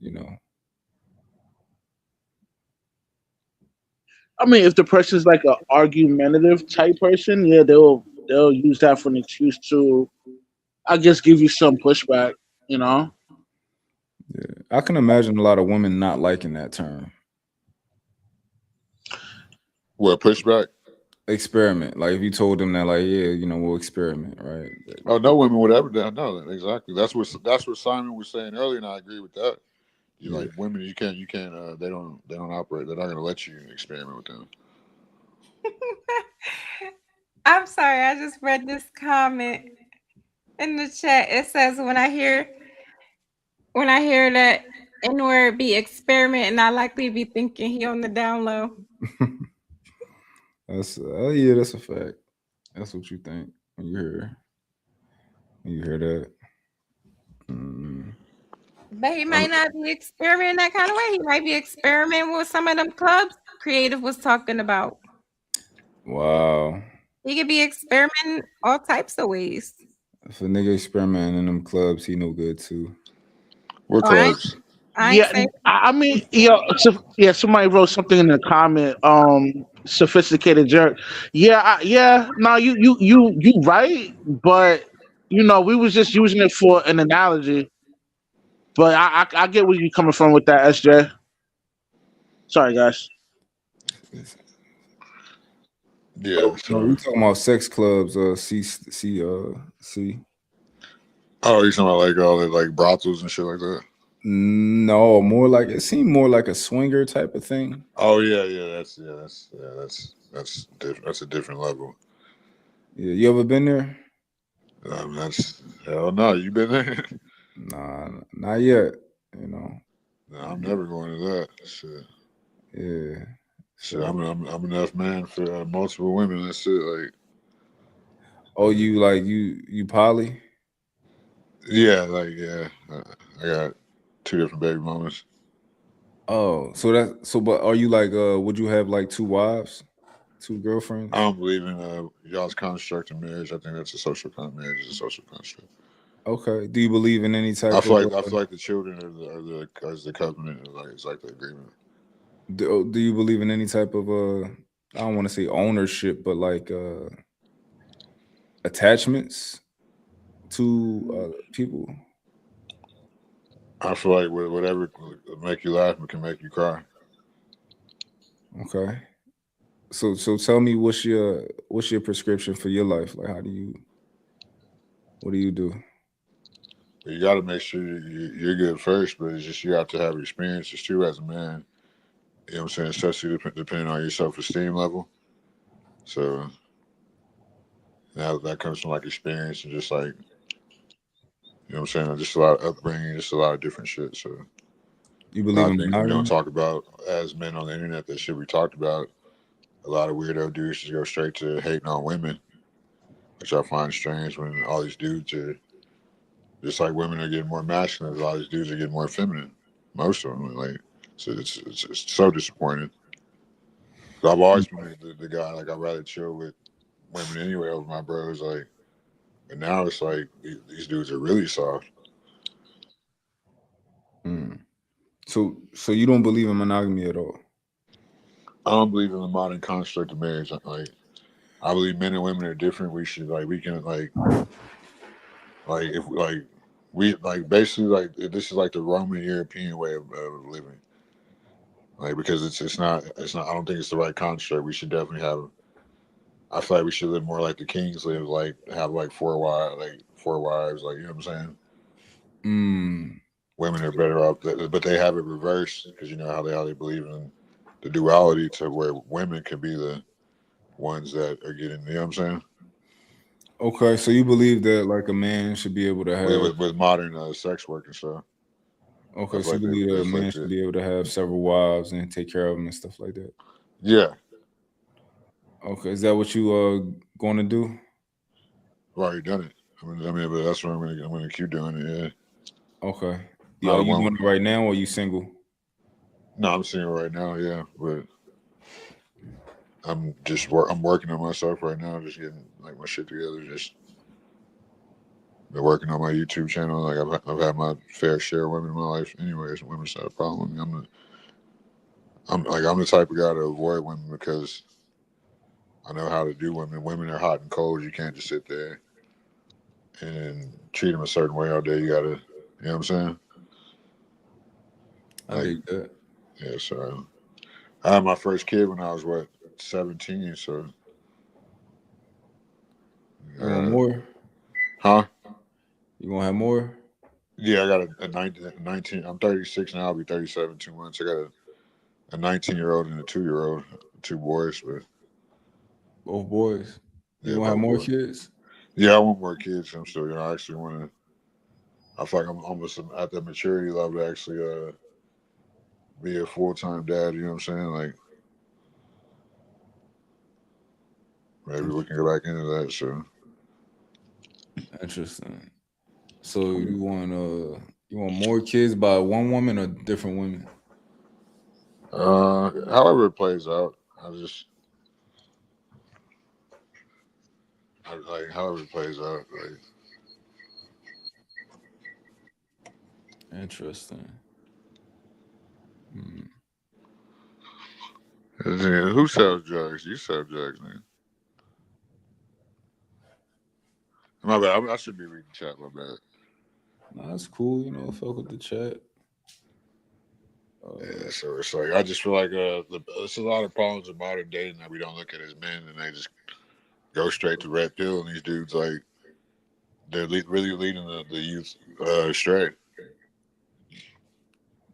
I mean, if the person's like an argumentative type person, yeah, they'll use that for an excuse to, I guess, give you some pushback. Yeah, I can imagine a lot of women not liking that term. What, pushback? Experiment. Like if you told them that, like, yeah, we'll experiment, right? Oh, no women would ever know that. Exactly. That's what Simon was saying earlier, and I agree with that. You like women, you can't. They don't operate. They're not going to let you experiment with them. I'm sorry, I just read this comment in the chat. It says when I hear that N-word be experiment, and I likely be thinking he on the down low. That's that's a fact. That's what you think when you hear that. But he might not be experimenting that kind of way. He might be experimenting with some of them clubs Creative was talking about. Wow. He could be experimenting all types of ways. If a nigga experimenting in them clubs, he no good too. What clubs? I mean, somebody wrote something in the comment. Sophisticated jerk. No, you right, but we was just using it for an analogy. But I get where you're coming from with that, SJ. Sorry, guys. Yeah. No, we talking about sex clubs. C. Oh, you talking about like all the like brothels and shit like that? No, more like it seemed more like a swinger type of thing. Oh yeah, that's that's different. That's a different level. Yeah, you ever been there? That's hell no. You been there? Nah, not yet. You know. No, I'm never going to that. Shit. Yeah. Shit, I'm enough man for multiple women. That's it. Like, oh, you poly? Yeah, like I got 2 different baby mamas. Oh, but are you like would you have like 2 wives? 2 girlfriends? I don't believe in y'all's construct of marriage. I think that's a social marriage is a social construct. Okay. Do you believe in any type I feel of like the children are the covenant. It's like the agreement. do you believe in any type of I don't want to say ownership, but like attachments to people? I feel like whatever make you laugh can make you cry. Okay. So tell me what's your prescription for your life? Like what do you do? You got to make sure you're good first, but it's just you have to have experiences too as a man. You know what I'm saying? Especially depending on your self-esteem level. So now that comes from like experience and just like, you know what I'm saying? Just a lot of upbringing, just a lot of different shit. So You a believe lot of in things we don't monogamy? talk about as men on the internet that should be talked about. A lot of weirdo dudes just go straight to hating on women, which I find strange when all these dudes are just like women are getting more masculine. A lot of these dudes are getting more feminine. Most of them, like, so it's so disappointing. I've always been the guy like I'd rather chill with women anyway over my bros. Like, and now it's like these dudes are really soft. So you don't believe in monogamy at all? I don't believe in the modern construct of marriage. Like, I believe men and women are different. We should we can if we basically this is like the Roman European way of living. Like, because it's not I don't think it's the right construct. We should definitely have. I feel like we should live more like the kings live. Like, have like 4 wives. Like, you know what I'm saying? Women are better off, but they have it reversed because you know how they believe in the duality to where women can be the ones that are getting. You know what I'm saying? Okay, so you believe that like a man should be able to have With modern sex work and stuff. Okay, so you believe that a man should be able to have several wives and take care of them and stuff like that? Yeah. Okay, is that what you going to do? I've already done it. I mean, but that's what I'm gonna keep doing it. Yeah. Okay. Yeah, are you doing it right now or are you single? No, I'm single right now. Yeah, but I'm working on myself right now. Just getting like my shit together. Just been working on my YouTube channel. Like I've had my fair share of women in my life. Anyways, women's not a problem. I'm the type of guy to avoid women because I know how to do women. Women are hot and cold. You can't just sit there and treat them a certain way all day. You gotta, you know what I'm saying? I dig that. Yeah, so I had my first kid when I was 17. So you want more? Huh? You gonna have more? Yeah, I got a 19. I'm 36 now. I'll be 37 in 2 months. I got a 19-year-old and a 2-year-old, 2 boys. But both boys. You yeah, want to have both more boys. kids? Yeah, I want more kids. I'm still, I actually want to. I feel like I'm almost at the maturity level to actually be a full-time dad. You know what I'm saying? Like, maybe we can go back into that. So Interesting. So you want more kids by one woman or different women? however it plays out, however it plays out. Like, interesting. Who sells drugs? You sell drugs, man. My bad. I should be reading chat. My bad. No, that's cool. You know, fuck with the chat. Yeah, so it's like I just feel like there's a lot of problems in modern dating that we don't look at as men, and they just go straight to red pill, and these dudes like they're really leading the youth astray.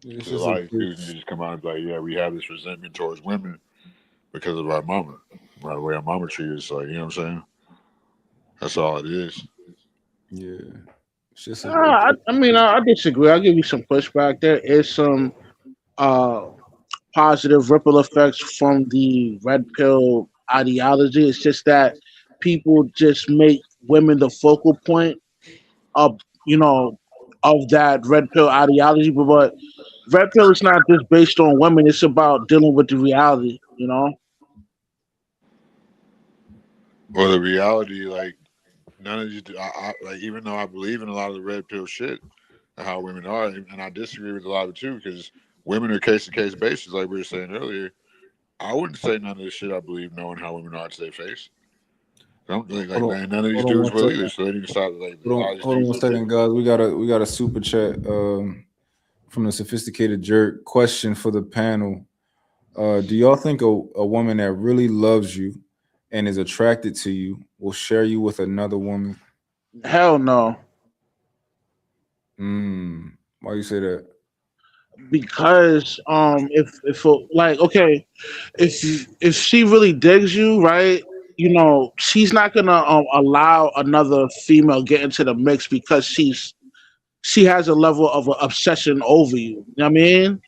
It's Because a just lot of these dudes need to just come out and be like, yeah, we have this resentment towards women because of our mama. by the way a mama treats. Like, you know what I'm saying? That's all it is. Yeah. It's just I mean, I disagree. I'll give you some pushback. There is some uh, positive ripple effects from the red pill ideology. It's just that people just make women the focal point of, you know, of that red pill ideology. But red pill is not just based on women. It's about dealing with the reality, you know? Well, the reality, like, none of these, like, even though I believe in a lot of the red pill shit, and how women are, and I disagree with a lot of it too, because women are case to case basis, like we were saying earlier. I wouldn't say none of this shit I believe knowing how women are to their face. Don't like Hold man, none of these hold on dudes one will either. second. So they need to stop. Like a lot of these Hold on dudes one are second, guys. We got a super chat from the sophisticated jerk. Question for the panel: do y'all think a woman that really loves you and is attracted to you will share you with another woman? Hell no. Why you say that? Because if like, okay, if she really digs you, right, you know, she's not gonna allow another female get into the mix because she has a level of obsession over you. You know what I mean?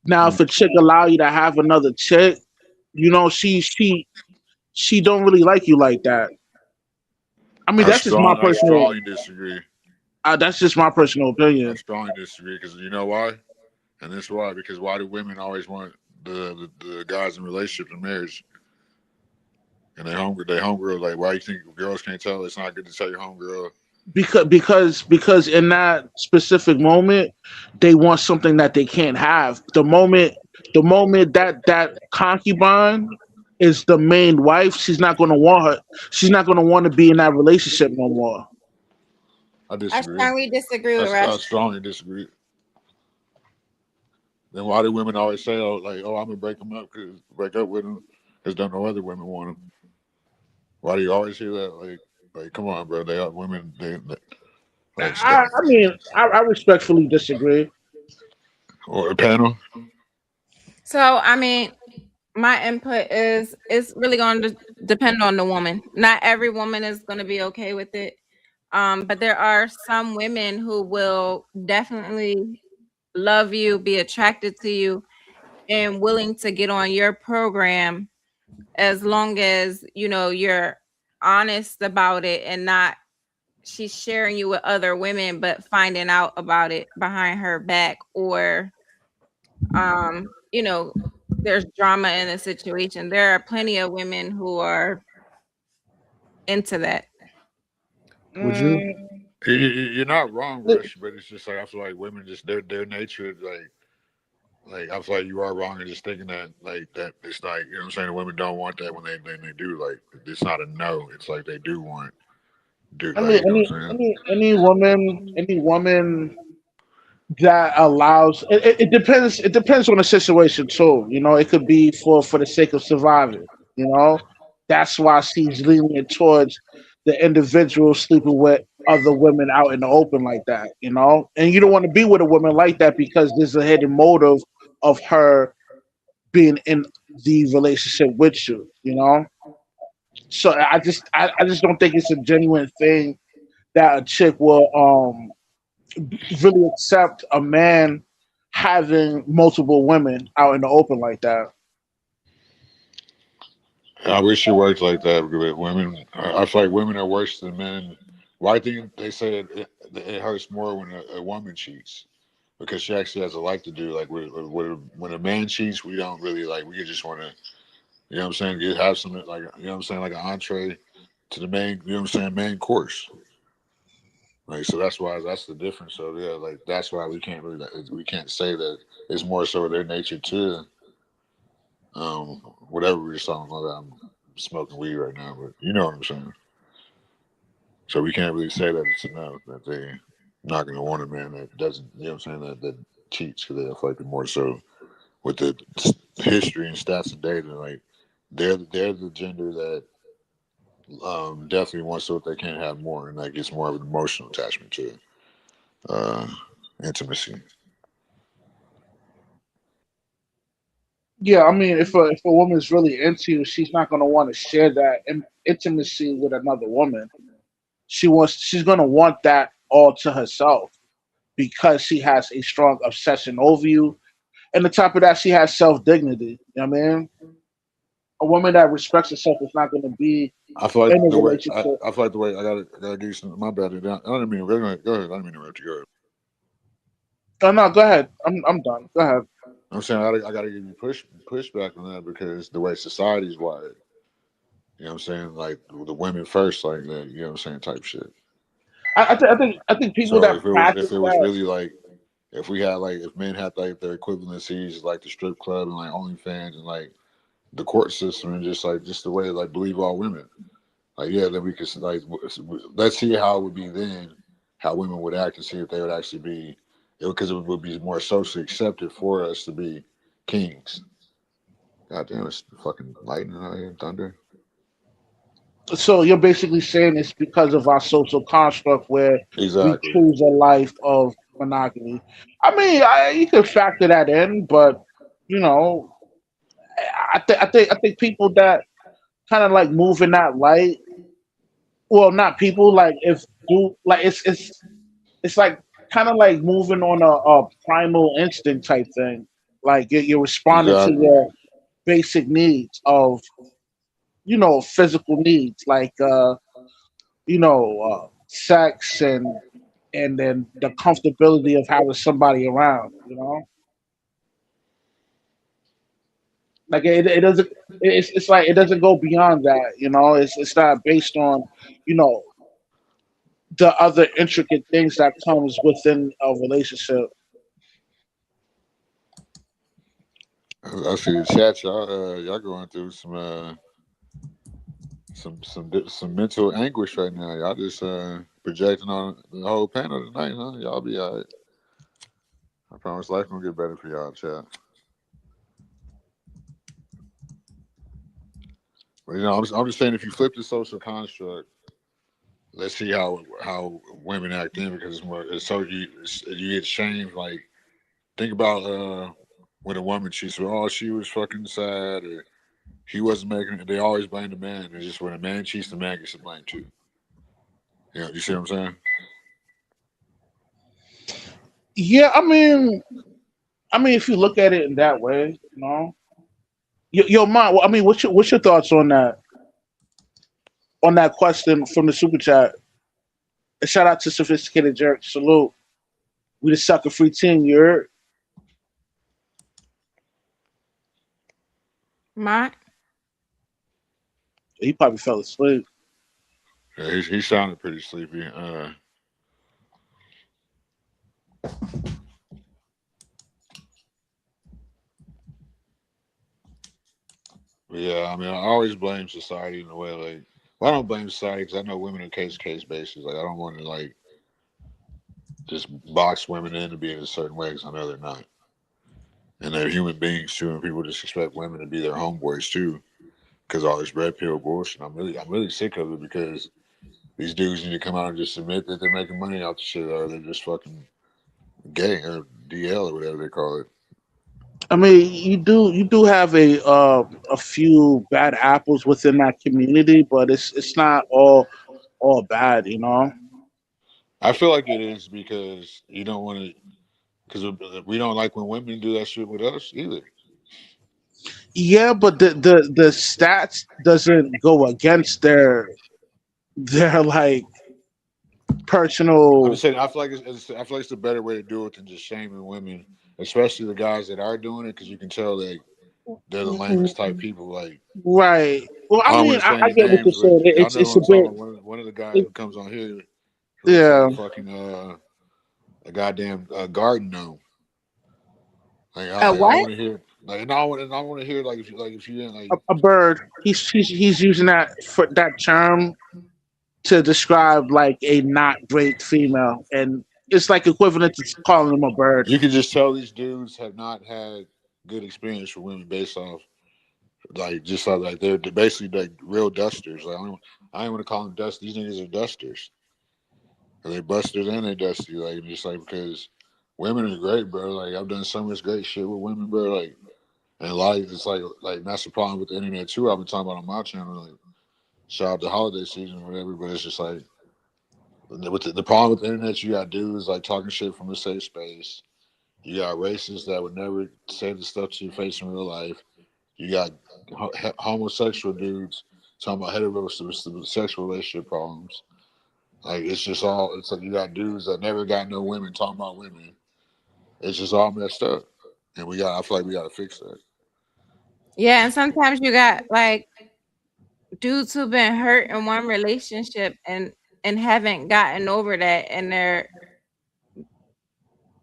Now, if a chick allow you to have another chick, you know, she don't really like you like that. I mean, that's just my I personal. strongly disagree. That's just my personal I opinion. strongly disagree because you know why, and this is why. Because why do women always want the guys in relationships and marriage? And they homegirl, like, why you think girls can't tell? It's not good to tell your homegirl. Because in that specific moment they want something that they can't have. The moment that concubine is the main wife, she's not going to want to be in that relationship no more. I I disagree. strongly disagree with I Rush. strongly disagree. Then why do women always say, "Oh, like, oh, I'm gonna break up with him because don't no other women want him"? Why do you always hear that? Like, come on, bro. They are women. Like, I mean, I respectfully disagree. or a panel. So, I mean, my input is it's really going to depend on the woman. Not every woman is going to be okay with it. But there are some women who will definitely love you, be attracted to you, and willing to get on your program as long as you know you're honest about it and not she's sharing you with other women but finding out about it behind her back, or you know, there's drama in the situation. There are plenty of women who are into that. Would you? You're not wrong, Rush, but it's just like I feel like women just their nature like I feel like you are wrong in just thinking that like that it's like, you know what I'm saying, the women don't want that when they do, like it's not a no, it's like they do want I like, mean, you know what I'm saying? any woman that allows it depends. It depends on the situation too. You know, it could be for the sake of surviving. You know, that's why she's leaning it towards the individual sleeping with other women out in the open like that. You know, and you don't want to be with a woman like that because there's a hidden motive of her being in the relationship with you. You know, so I just don't think it's a genuine thing that a chick will really accept a man having multiple women out in the open like that. I wish it worked like that with women. I feel like women are worse than men. Why think they say it hurts more when a woman cheats? Because she actually has a like to do. Like when a man cheats, we don't really like. We just want to, you know what I'm saying, have some like, you know what I'm saying, like an entree to the main, you know what I'm saying, main course. Like, so that's the difference. So yeah, like that's why we can't say that it's more so their nature too. Whatever we were talking about, I'm smoking weed right now, but you know what I'm saying. So we can't really say that it's enough that they're not going to want a man that doesn't, you know what I'm saying, that cheats, because they feel like more so with the history and stats and data, like they're the gender that definitely wants what they can't have more, and that gets more of an emotional attachment to uh, intimacy. Yeah, I mean, if a woman's really into you, she's not gonna want to share that intimacy with another woman. She's gonna want that all to herself because she has a strong obsession over you. And on top of that, she has self dignity. You know what I mean? A woman that respects herself is not gonna be I feel like in a the way relationship. I feel like the way I gotta give you some. My bad. I don't mean go ahead. Go ahead. I don't mean to interrupt you. Go ahead. Oh no, go ahead. I'm done. Go ahead. I'm saying I gotta give you pushback on that because the way society's wired. You know what I'm saying? Like the women first, like that. You know what I'm saying? Type shit. I think people So that if practice it was that. really like if we had like if men had like their equivalencies like the strip club and like OnlyFans and like the court system and just the way like believe all women. Like yeah, then we could like let's see how it would be then, how women would act and see if they would actually be because it would be more socially accepted for us to be kings. God damn, it's fucking lightning out here, thunder. So you're basically saying it's because of our social construct where we Exactly. choose a life of monogamy. I mean, you can factor that in, but you know, I think people that kind of like move in that light. Well, not people like if do like it's like kind of like moving on a primal instinct type thing. Like you're responding to Exactly. your basic needs of physical needs like sex and then the comfortability of having somebody around. Like it doesn't. It's like it doesn't go beyond that. It's not based on you know the other intricate things that comes within a relationship. I see the chat, y'all going through some mental anguish right now. Y'all just projecting on the whole panel tonight, huh? Y'all be alright. I promise life gonna get better for y'all, chat. But I'm just saying if you flip the social construct, let's see how women act in because it's so you get shamed. Like think about when a woman cheats, oh she was fucking sad or he wasn't making it. They always blame the man. It's just when a man cheats, the man gets the blame too. You see what I'm saying? Yeah, I mean, if you look at it in that way, your mind. Well, I mean, what's your thoughts on that question from the super chat? And shout out to sophisticated jerk. Salute. We the sucker free team. You heard? Mott? He probably fell asleep. Yeah, he sounded pretty sleepy. But yeah, I mean, I always blame society in a way. Like, well, I don't blame society because I know women are case basis. Like, I don't want to like just box women into being a certain way because I know they're not, and they're human beings too. And people just expect women to be their homeboys too because all this red pill bullshit. I'm really sick of it because these dudes need to come out and just admit that they're making money out the shit, or they're just fucking gay or DL or whatever they call it. I mean, you do have a few bad apples within that community, but it's not all bad. I feel like it is because you don't want to, because we don't like when women do that shit with us either. Yeah, but the stats doesn't go against their like I'm personal. just saying, I feel like it's a better way to do it than just shaming women, especially the guys that are doing it, because you can tell they're the lamest type people. Like Right. Well, I I don't mean, want to say I any get what you're names, but saying. y'all know It's who a I'm talking bit. about. One of the guys who comes on here who looks like Yeah. a fucking a goddamn garden gnome. Like A I what? want to hear like and I want to hear like if you didn't like A bird. He's using that term to describe like a not great female, and it's like equivalent to calling him a bird. you can just tell these dudes have not had good experience with women based off like just like they're basically like real dusters. Like I don't want to call them dusters. These niggas are dusters. They busters and they dusty. Like just like because women are great, bro. Like I've done so much great shit with women, bro. Like And a lot of it's like that's the problem with the internet too. I've been talking about on my channel, like shout out to holiday season or whatever, but it's just like with the problem with the internet, you got dudes like talking shit from a safe space. You got racists that would never say the stuff to your face in real life. You got homosexual dudes talking about heterosexual relationship problems. Like it's just all. It's like you got dudes that never got no women talking about women. It's just all messed up, and I feel like we got to fix that. Yeah, and sometimes you got like dudes who've been hurt in one relationship and haven't gotten over that, and they're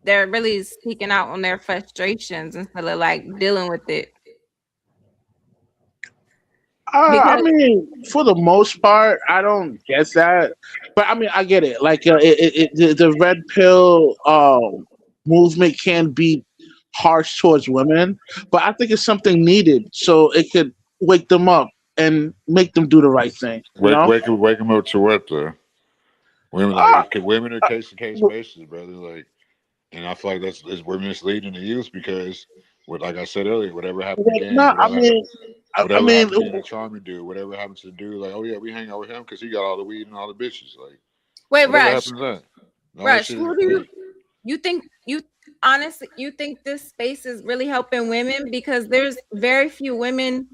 really speaking out on their frustrations instead of like dealing with it. I mean, for the most part, I don't get that, but I mean, I get it. Like, the red pill movement can be harsh towards women, but I think it's something needed so it could wake them up and make them do the right thing. You know? Wake them up to what though? Women women are case to case basis, brother. Like, and I feel like that's we're misleading the youth because, like I said earlier, whatever happened to No, Danny, I mean, whatever happened to the charming dude, whatever happened to the dude, like, oh yeah, we hang out with him because he got all the weed and all the bitches. Like, Wait, whatever Rush. happened to that? No, Rush, who do you think honestly you think this space is really helping women? Because there's very few women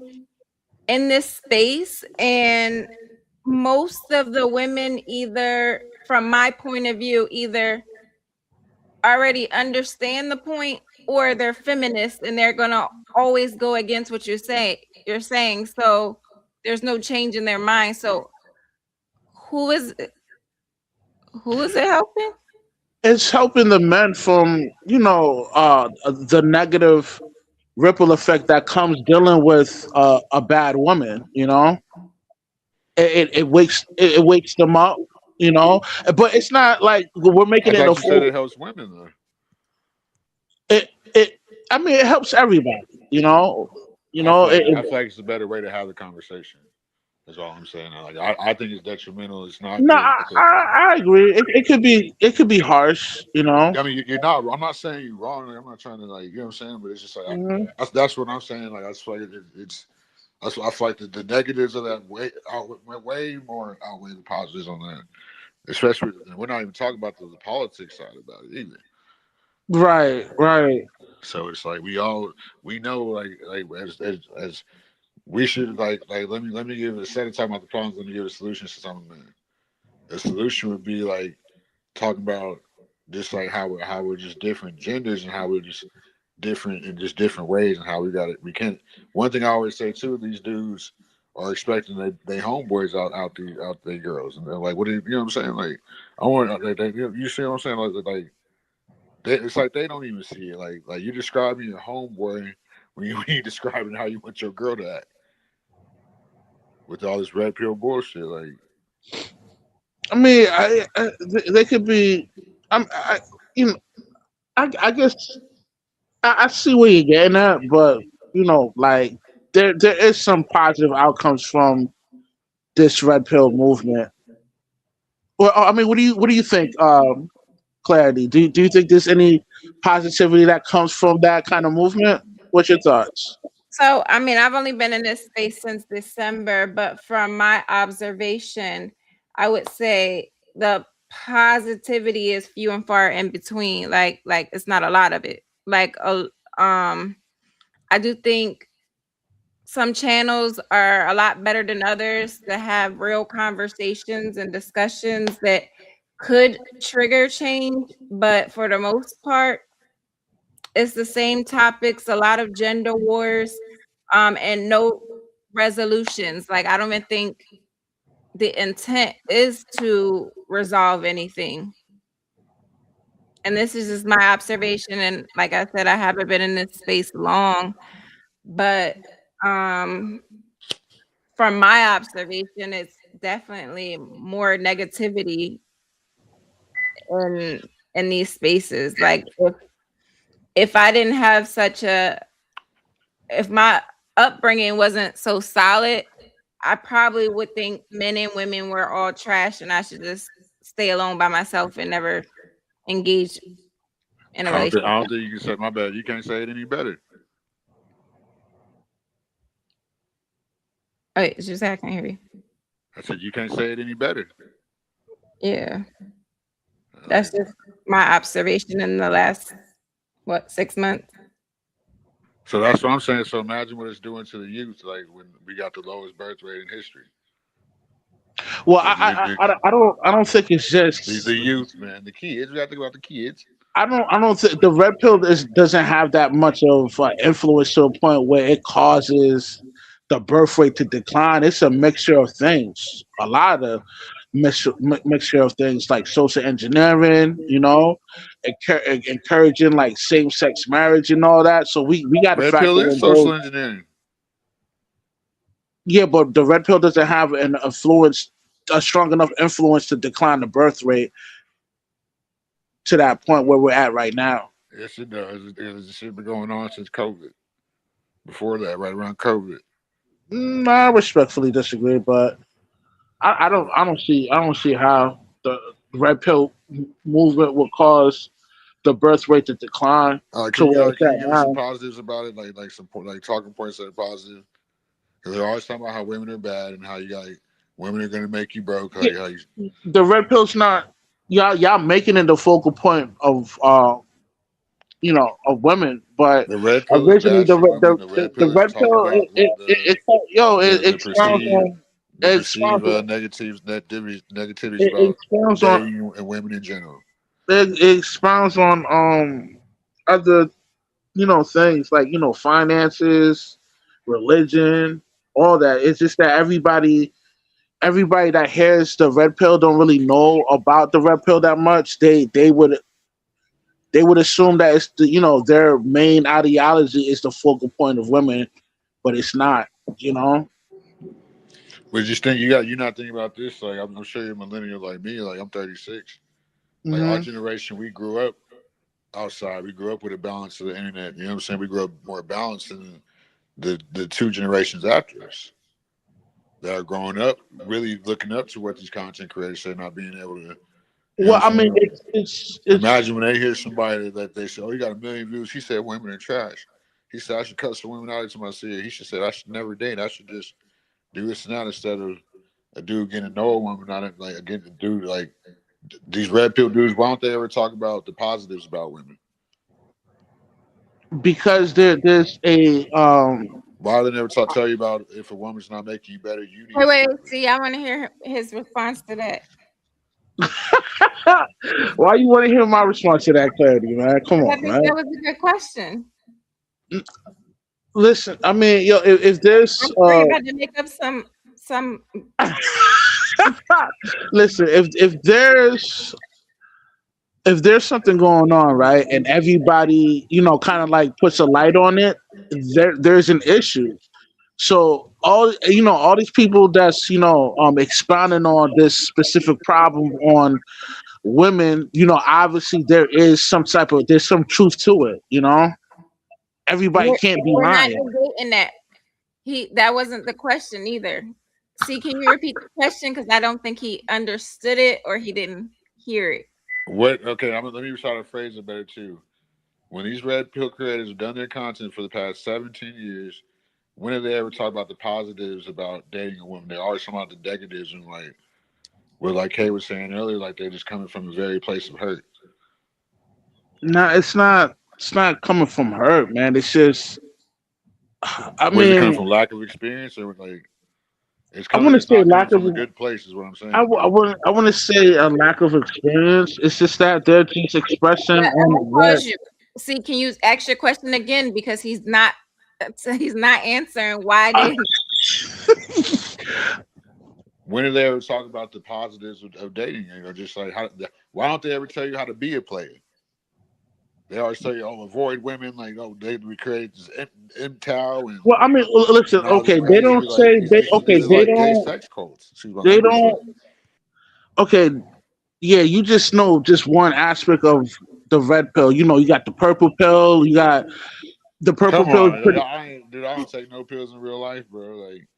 in this space, and most of the women, either from my point of view, either already understand the point or they're feminists and they're gonna always go against what you're saying. So there's no change in their mind. So who is it helping? it's helping the men from the negative ripple effect that comes dealing with a bad woman. You know, it wakes them up. You know, but it's not like we're making I it a thought you said full. it helps women though. It I mean, it helps everybody. You know, I feel like it's a better way to have the conversation. That's all I'm saying. Like I think it's detrimental. It's not no, good. I agree. It could be harsh. You know. I mean, you're not. I'm not saying you're wrong. I'm not trying to like, you know what I'm saying. But it's just like Mhm. that's what I'm saying. Like I feel like it's. I feel like the negatives of that way more outweigh the positives on that. Especially, we're not even talking about the politics side about it either. Right. So it's like we know like as we should like let me give instead of talking about the problems, let me give a solution since I'm a man. The solution would be like talking about just like how we're just different genders and how we're just different in just different ways and how we got it. We can't. One thing I always say too, these dudes are expecting they homeboys out the girls, and they're like, what do you know what I'm saying? Like, I want you see what I'm saying? Like it's like they don't even see it. Like you're describing your homeboy when you describing how you want your girl to act with all this red pill bullshit. Like, I mean, they could be. You know, I guess I see where you're getting at, but like there is some positive outcomes from this red pill movement. Well, I mean, what do you think, Clarity? Do you think there's any positivity that comes from that kind of movement? What's your thoughts? So, I mean, I've only been in this space since December, but from my observation, I would say the positivity is few and far in between. Like it's not a lot of it. I do think some channels are a lot better than others to have real conversations and discussions that could trigger change, but for the most part, it's the same topics, a lot of gender wars, and no resolutions. Like I don't even think the intent is to resolve anything. And this is just my observation. And like I said, I haven't been in this space long, but from my observation, it's definitely more negativity in these spaces. Like if I didn't have if my upbringing wasn't so solid, I probably would think men and women were all trash and I should just stay alone by myself and never engage in a relationship. I don't think you can say my bad. You can't say it any better. Oh, wait, just I can't hear you. I said you can't say it any better. Yeah. That's just my observation in the last 6 months. So that's what I'm saying. So imagine what it's doing to the youth, like when we got the lowest birth rate in history. Well, I don't think it's just The youth, man, the kids. We got to think about the kids. I don't think the red pill doesn't have that much of influence to a point where it causes the birth rate to decline. It's a mixture of things, a lot of mixture of things like social engineering, encouraging like same sex marriage and all that. So we got to Red factor pill is in social those. engineering. Yeah, but the red pill doesn't have a strong enough influence to decline the birth rate to that point where we're at right now. Yes, it does. This shit been going on since COVID. Before that, right around COVID. I respectfully disagree, but I don't see how the red pill movement will cause the birth rate to decline to where it's Can at you give me some now. positives about it, like some talking points that are positive? Because they're always talking about how women are bad and how women are going to make you broke. How you, The red pill's not y'all making it the focal point of of women, but the red pill is originally bashing women. The red the pill is red talking pill about it the expounds perceived on it expounds on it negativities about expounds on dating and women in general. it expounds on other things like finances, religion, all that. It's just that everybody that hears the red pill don't really know about the red pill that much. They would assume that it's their main ideology is the focal point of women, but it's not. But just think, you're not thinking about this. Like I'm sure you're a millennial like me. Like I'm 36. Like our Mhm. generation, we grew up outside. We grew up with a balance of the internet. You know what I'm saying? We grew up more balanced than the two generations after us that are growing up, really looking up to what these content creators say, not being able to. You know Well, what I I'm mean, saying? it's Imagine when they hear somebody that they say, "Oh, you got 1 million views." He said, "Women are trash." He said, "I should cut some women out every time I see it." He should say, "I should never date. I should just do this and that instead of a dude getting to know a woman, not like getting a dude like these red pill dudes. Why don't they ever talk about the positives about women? because there's a Why do they never tell you about if a woman's not making you better, you need Wait. to? See, I want to hear his response to that. Why you want to hear my response to that, Clarity, man? Come I on, think man. that was a good question. Listen, I mean, if I'm there's sure you're about to make up some. listen, if there's something going on, right, and everybody, kind of like puts a light on it, there's an issue. So all these people that's expounding on this specific problem on women, obviously there's some truth to it. Everybody can't be We're not lying. negating that. That wasn't the question either. See, can you repeat the question? Because I don't think he understood it or he didn't hear it. What? Okay, let me try to phrase it better too. When these red pill creators have done their content for the past 17 years, when have they ever talked about the positives about dating a woman? They always talk about the negatives and like Kay was saying earlier, like they're just coming from a very place of hurt. No, it's not. It's not coming from her, man. It's just, I Where's it coming mean, from? Lack of experience, or like it's I coming? want to It's say not coming lack of. from a good place, is what I'm saying. I want to say a lack of experience. It's just that they're just expressing I'm on gonna the red. pause you. See, can you ask your question again because he's not answering why they. When do they ever talk about the positives of dating, or just like why don't they ever tell you how to be a player? They always tell you, "Oh, avoid women." Like, "Oh, they create this MTOW and Well, I mean, listen. all this Okay, they crazy don't like say they. Okay, these are they like gay don't. sex cults." See what They I'm saying? don't. Okay, yeah, you just know just one aspect of the red pill. You got the purple pill. You got the purple Come pill. on, I don't take no pills in real life, bro. Like,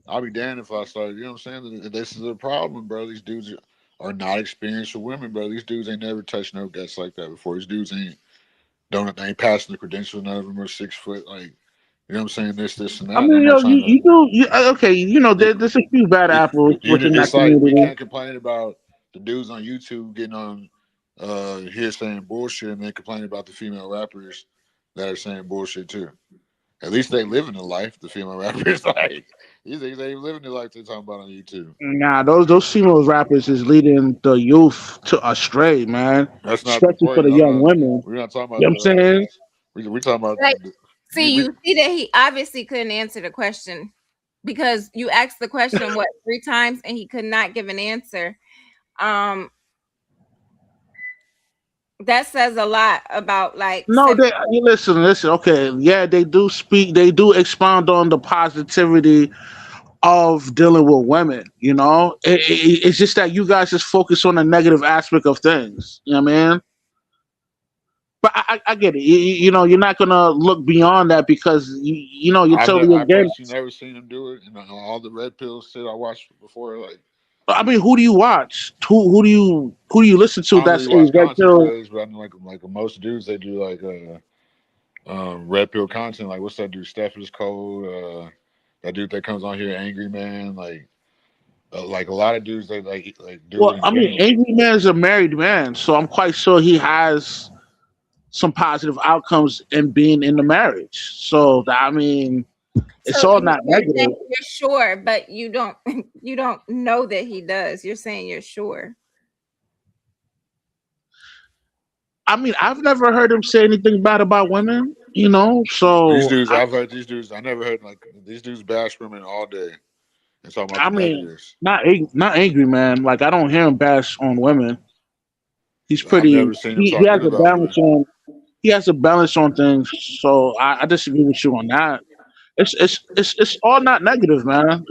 I'll be damned if I started. You know what I'm saying? This is a problem, bro. These dudes are not experienced with women, bro. These dudes ain't never touched no guts like that before. These dudes ain't passing the credentials. None of them are 6 foot. Like, You know what I'm saying? This, and that. I And mean, I'm yo, not trying to. you do. Okay, there's a few bad apples within that It's like we community. can't complain about the dudes on YouTube getting on here saying bullshit, and then complain about the female rappers that are saying bullshit too. At least they living the life. The female rappers, like these niggas ain't living the life they're talking about on YouTube. Nah, those female rappers is leading the youth to astray, man. That's not the Especially for point. the young women. We're not talking You about know what I'm saying? we talking about. Like, see, you see that he obviously couldn't answer the question because you asked the question 3 times and he could not give an answer. That says a lot about like. No, you listen. Okay, yeah, they do speak. They do expound on the positivity of dealing with women. It's just that you guys just focus on the negative aspect of things. You know what I mean? But I get it. You're not gonna look beyond that because you're totally I've against. personally never seen him do it, and all the red pill shit I watched before, like. I mean, who do you watch? Who do you listen to? I don't That's really watch a red content pill. creators, but I know like most dudes they do like red pill content. Like what's that dude? Steph is cold. That dude that comes on here, Angry Man. Like a lot of dudes they like do Well, it in I mean, general. Angry Man is a married man, so I'm quite sure he has some positive outcomes in being in the marriage. So I mean, it's all not negative. You're sure, but you don't know that he does. You're saying you're sure. I mean, I've never heard him say anything bad about women, so These dudes, I've heard these dudes. I never heard like these dudes bash women all day and talking about I the mean, negatives. not angry, man. Like I don't hear him bash on women. He's I've pretty. never seen him He talk has good a about balance women. on. He has a balance on things. So I disagree with you on that. It's all not negative, man.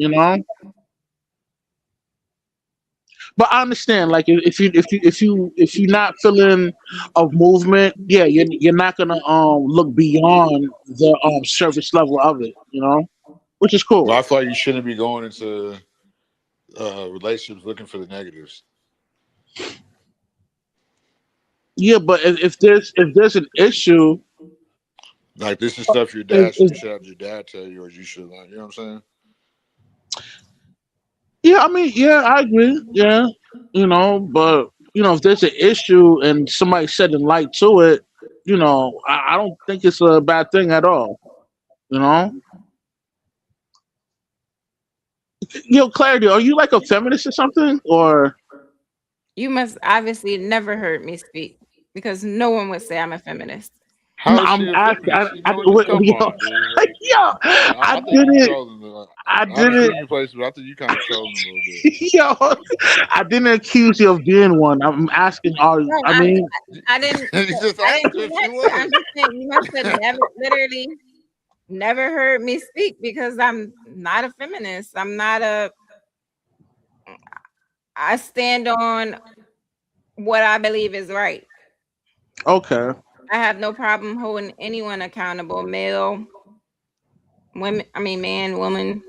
But I understand, like if you're not feeling of movement, yeah, you're not gonna look beyond the surface level of it, which is cool. Well, I feel like you shouldn't be going into relationships looking for the negatives. Yeah, but if there's an issue, Like this is stuff your dad should have your dad tell you, or you should learn. You know what I'm saying? yeah, I mean, yeah, I agree, yeah, but if there's an issue and somebody shedding light to it, I don't think it's a bad thing at all, Clarity, are you like a feminist or something, or? You must obviously never heard me speak because no one would say I'm a feminist. How is she a feminist? Come on, dude. Like, I think you didn't. trolling. I haven't seen didn't. you places, but I think you kind of trolling a little bit. Yo, I didn't accuse you of being one. I'm asking, No, I didn't. I didn't just do that. I'm just saying you must have literally never heard me speak because I'm not a feminist. I stand on what I believe is right. Okay. I have no problem holding anyone accountable, male, women, man, woman,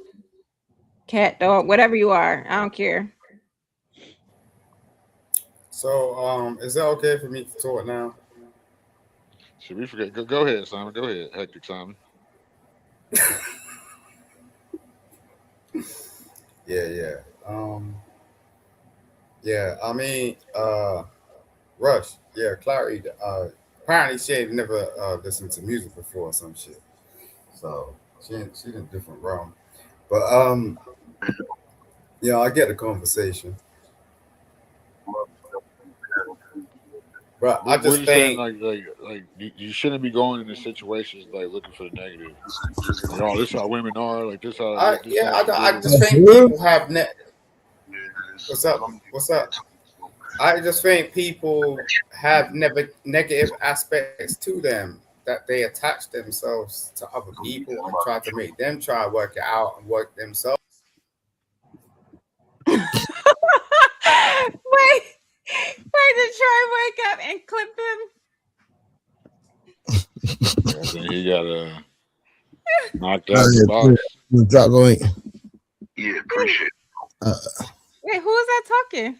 cat, dog, whatever you are. I don't care. So, is that okay for me to talk now? Should we forget? Go ahead, Simon. Go ahead, hectic Simon. Yeah. Yeah, I mean, Rush, yeah, Clarity, apparently she ain't never listened to music before or some shit. So she in a different realm. But I get the conversation. But I We're just just saying, think like you shouldn't be going into situations like looking for the negative. Like, oh, this is how women are. Like this how. I do. just think people have What's up? I just think people have negative aspects to them that they attach themselves to other people and try to make them try to work it out and work themselves. Wait to try wake up and clip him. I think he got knocked out the box. Drop going. Yeah, appreciate it. Wait, who is that talking?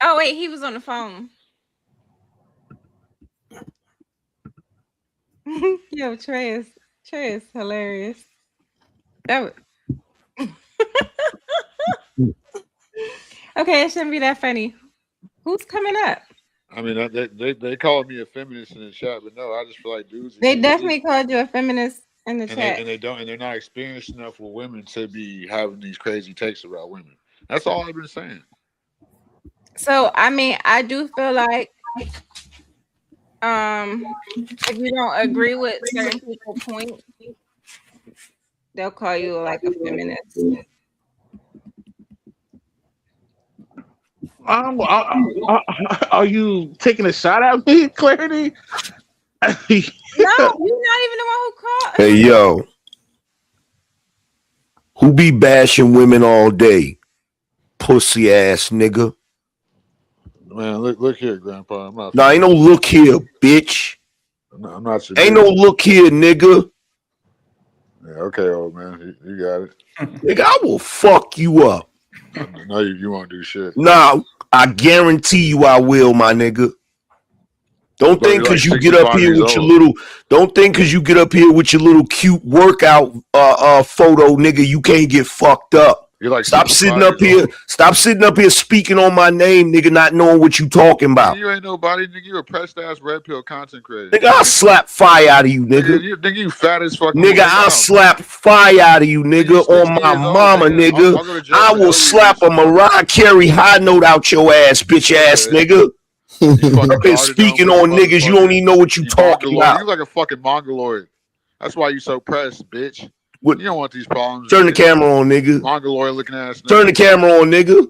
Oh wait, he was on the phone. Yo, Trey is hilarious. That okay, it shouldn't be that funny. Who's coming up? I mean, they call me a feminist in the chat, but no, I just feel like dudes. They definitely called you a feminist in the chat. They're not experienced enough with women to be having these crazy takes about women. That's all I've been saying. So I mean, I do feel like if you don't agree with certain people's points, they'll call you like a feminist. Are you taking a shot at me, Clarity? No, you're not even the one who called. Hey, yo. Who be bashing women all day? Pussy ass nigga. Man, look here, Grandpa. I'm not. Nah, ain't no look here, bitch. I'm not your ain't bitch. no look here, nigga. Yeah, okay, old man. You got it. Nigga, I will fuck you up. No, you won't do shit. Nah, I guarantee you I will, my nigga. Don't think because you get up here with your little. Don't think because you get up here with your little cute workout photo, nigga. You can't get fucked up. You're like stop sitting up here. Stop sitting up here speaking on my name, nigga. Not knowing what you talking about. You ain't nobody, nigga. You a pressed ass red pill content creator. Nigga, I'll slap fire out of you, nigga. Nigga, you fat as fuck. Nigga, I'll slap fire out of you, nigga. On my mama, nigga. I will slap a Mariah Carey high note out your ass, bitch ass nigga. Up here speaking on niggas, you don't even know what you talking about. You like a fucking mongoloid. That's why you so pressed, bitch. What? You don't want these problems. Turn the camera on, nigga. Mongoloid looking ass. Nigga. Turn the camera on, nigga.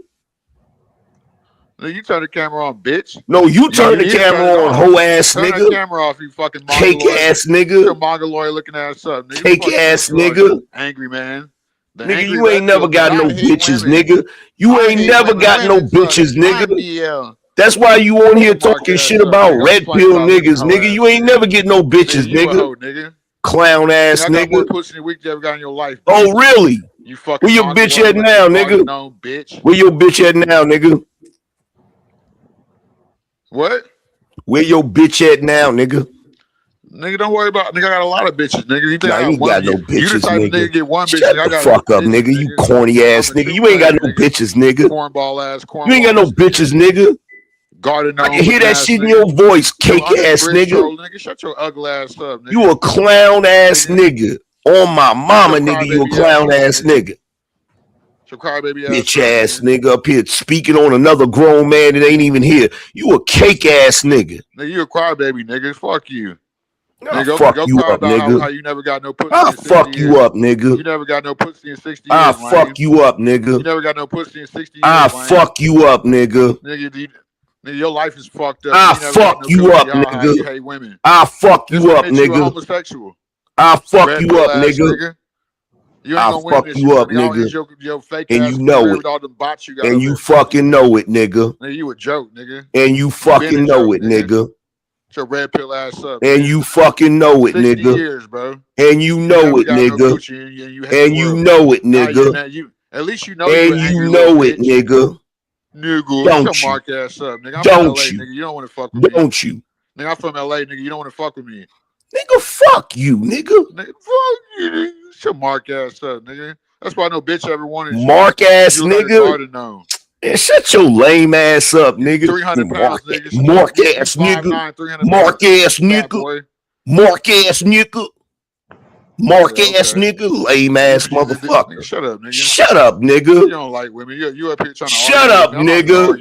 No, you turn the camera on, bitch. No, you turn the camera on, hoe ass nigga. nigga. Turn the camera off, you fucking cake ass nigga. Your mongoloid looking ass up, nigga. Cake ass nigga. Angry man. Nigga, you ain't never got no bitches, nigga. You ain't never got no bitches, nigga. That's why you on here talking shit about red pill niggas, nigga. You ain't never get no bitches, nigga. Clown ass nigga. More pussy than week you ever got in your life. Bitch. Oh, really? You fucking where your bitch at now, nigga? No, bitch. Where your bitch at now, nigga? What? Where your bitch at now, nigga? Nigga, don't worry about. Nigga, I got a lot of bitches, nigga. You think nah, you ain't got no bitches, you the type nigga. Of nigga get one bitch. Shut nigga, the fuck up, nigga. You corny ass nigga. You ain't got no bitches, nigga. Cornball ass. You ain't got no bitches, nigga. Garden I can hear that shit in your voice, cake ass nigga. Shut your ugly ass up, nigga. You a clown ass nigga. On my mama, nigga, you a clown ass nigga. Bitch ass nigga up here speaking on another grown man that ain't even here. You a cake ass nigga. Nigga, you a crybaby, nigga. Fuck you. Nigga, fuck you up, nigga. How you never got no pussy. I'll fuck you up, nigga. You never got no pussy in 60 years. I'll fuck you up, nigga. You never got no pussy in 60 years. I'll fuck you up, nigga. Nigga, your life is fucked up. I'll fuck you up, nigga. You hate women. I'll fuck you up, nigga. You homosexual. I'll fuck you up, nigga. You ain't I'll fuck you up, nigga. Your fake and ass you know it. all the bots you got and you fucking know it, nigga. Nigga, you a joke, nigga. And you fucking know it, nigga. Get your red pill ass up. And you fucking know it, 60 nigga. years, bro. And you know it, nigga. And you know it, nigga. At least you know. And you know it, nigga. Nigga, don't get you? your mark ass up, nigga. I'm don't from LA, you? Nigga. You don't want to fuck with me. Don't you? Nigga, I'm from LA, nigga. You don't want to fuck with me. Nigga, fuck you, nigga. Nigga, fuck you, nigga. Get your mark ass up, nigga. That's why no bitch ever wanted you. Mark ass you nigga. Man, shut your lame ass up, nigga. 300 pounds, nigga. Mark ass nigga. Mark ass nigga. Mark ass nigga. Mark ass nigga. Lame ass motherfucker. Shut up, nigga. Shut up, nigga. You don't like women. You up here trying to shut up, nigga.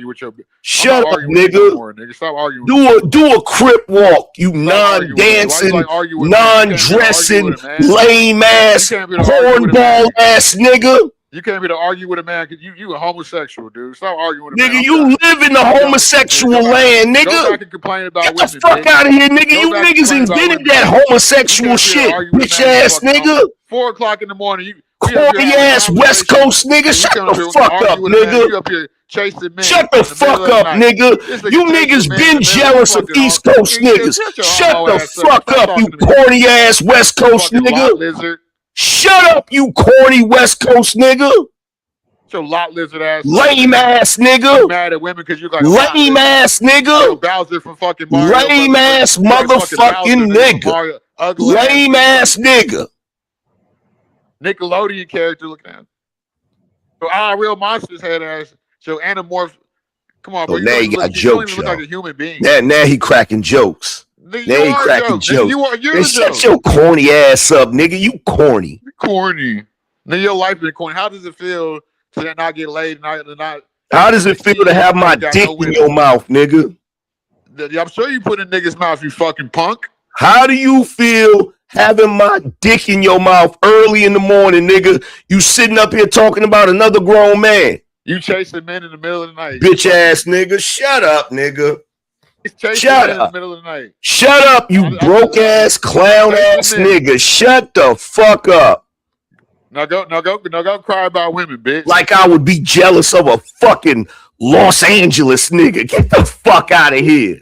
Shut up, nigga. Stop arguing. Do a crip walk, you non-dancing, non-dressing, lame ass, cornball ass nigga. You can't be to argue with a man because you a homosexual, dude. Stop arguing with a man. Nigga, you live in the homosexual land, nigga. Go back and complain about Get women, the fuck out of here, nigga. You niggas invented that homosexual shit, bitch ass nigga. 4 o'clock in the morning, corny ass West Coast nigga. Shut the fuck up, nigga. You up here chasing men. Shut the fuck up, nigga. You niggas been jealous of East Coast niggas. Shut the fuck up, you corny ass West Coast nigga. Shut up, you corny West Coast nigga. Your lot lizard ass. Lame ass nigga. You mad at women because you like lame ass nigga. Bowser from fucking Mario. Lame ass motherfucking nigga. Lame ass nigga. Nickelodeon character looking at. So Real Monsters head ass. So Animorph. Come on, bro. Oh, now he got jokes, you don't even look y'all. like a human being. Now he cracking jokes. Nigga, now he cracking jokes. You're shut your corny ass up, nigga. You corny. Corny. Nigga, your life been corny. How does it feel to not get laid and not How does it feel to have my dick in your mouth, nigga? I'm sure you put in niggas' mouth, you fucking punk. How do you feel having my dick in your mouth early in the morning, nigga? You sitting up here talking about another grown man. You chasing men in the middle of the night. Bitch ass nigga. Shut up, nigga. Shut up. In the middle of the night. Shut up, you broke ass, clown ass nigga. Shut the fuck up. Now go cry about women, bitch. Like I would be jealous of a fucking Los Angeles nigga. Get the fuck out of here.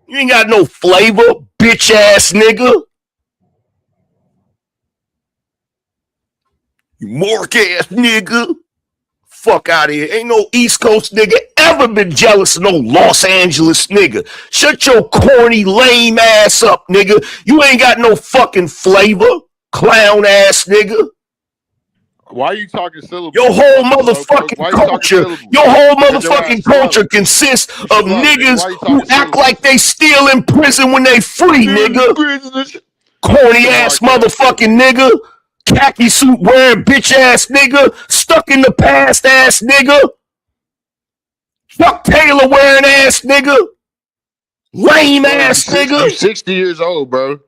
You ain't got no flavor, bitch ass nigga. You mork ass nigga. Fuck out of here. Ain't no East Coast nigga ever been jealous of no Los Angeles nigga. Shut your corny, lame ass up, nigga. You ain't got no fucking flavor, clown ass nigga. Why are you talking syllables? Your whole motherfucking culture, consists of niggas who act like they still in prison when they free, nigga. Corny ass motherfucking nigga. Khaki suit wearing bitch ass nigga. Stuck in the past ass nigga. Chuck Taylor wearing ass nigga. Lame ass nigga. You 60 years old, bro.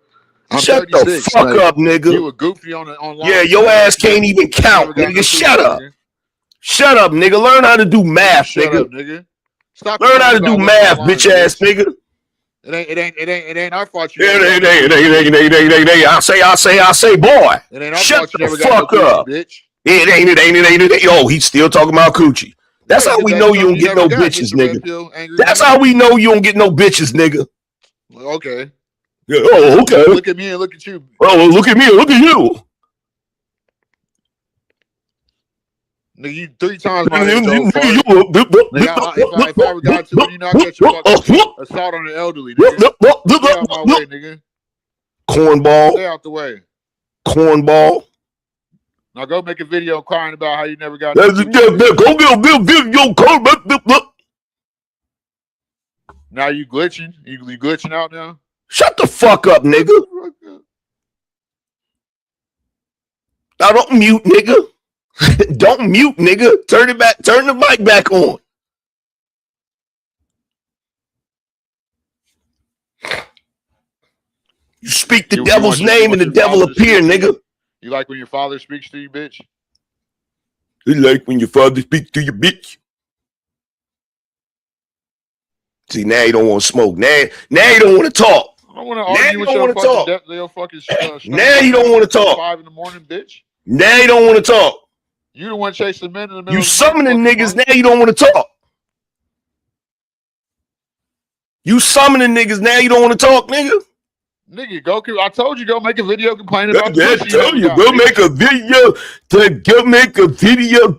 I'm Shut 36, the fuck up, nigga. You were goofy online. Yeah, your ass can't even count, nigga. Shut up. Shut up, nigga. Learn how to do math, nigga. Up, nigga. Stop. Learn how to do math, bitch ass nigga. It ain't our fault. I say, boy. It ain't our Shut fault you the never fuck got no up. coochie, bitch. It ain't. Oh, he's still talking about coochie. That's how we know you don't get no bitches, nigga. That's how we know you don't get no bitches, nigga. Okay. Yeah, oh, okay. Look at me and look at you. Oh, look at me and look at you. Nigga, you 3 times my age old fart. If I ever got to it, you know I catch you fucking assault on the elderly, nigga. Stay out my way, nigga. Cornball. Stay out the way. Cornball. Now go make a video crying about how you never got Go get a video. Now you glitching? You glitching out now? Shut the fuck up, nigga. Now don't mute, nigga. Don't mute, nigga. Turn it back. Turn the mic back on. You speak the devil's name and the devil appear, nigga. You like when your father speaks to you, bitch? You like when your father speaks to you, bitch? See, now you don't want to smoke. Now you don't want to talk. I don't want to argue with your fucking now you don't want to talk. 5 in the morning, bitch. Now you don't want to talk. You the one chasing men in the middle. You summoning niggas. Now you don't want to talk. You summoning niggas. Now you don't want to talk, nigga. Nigga, go. I told you go make a video complaining about. I told you go make a video. Go make a video.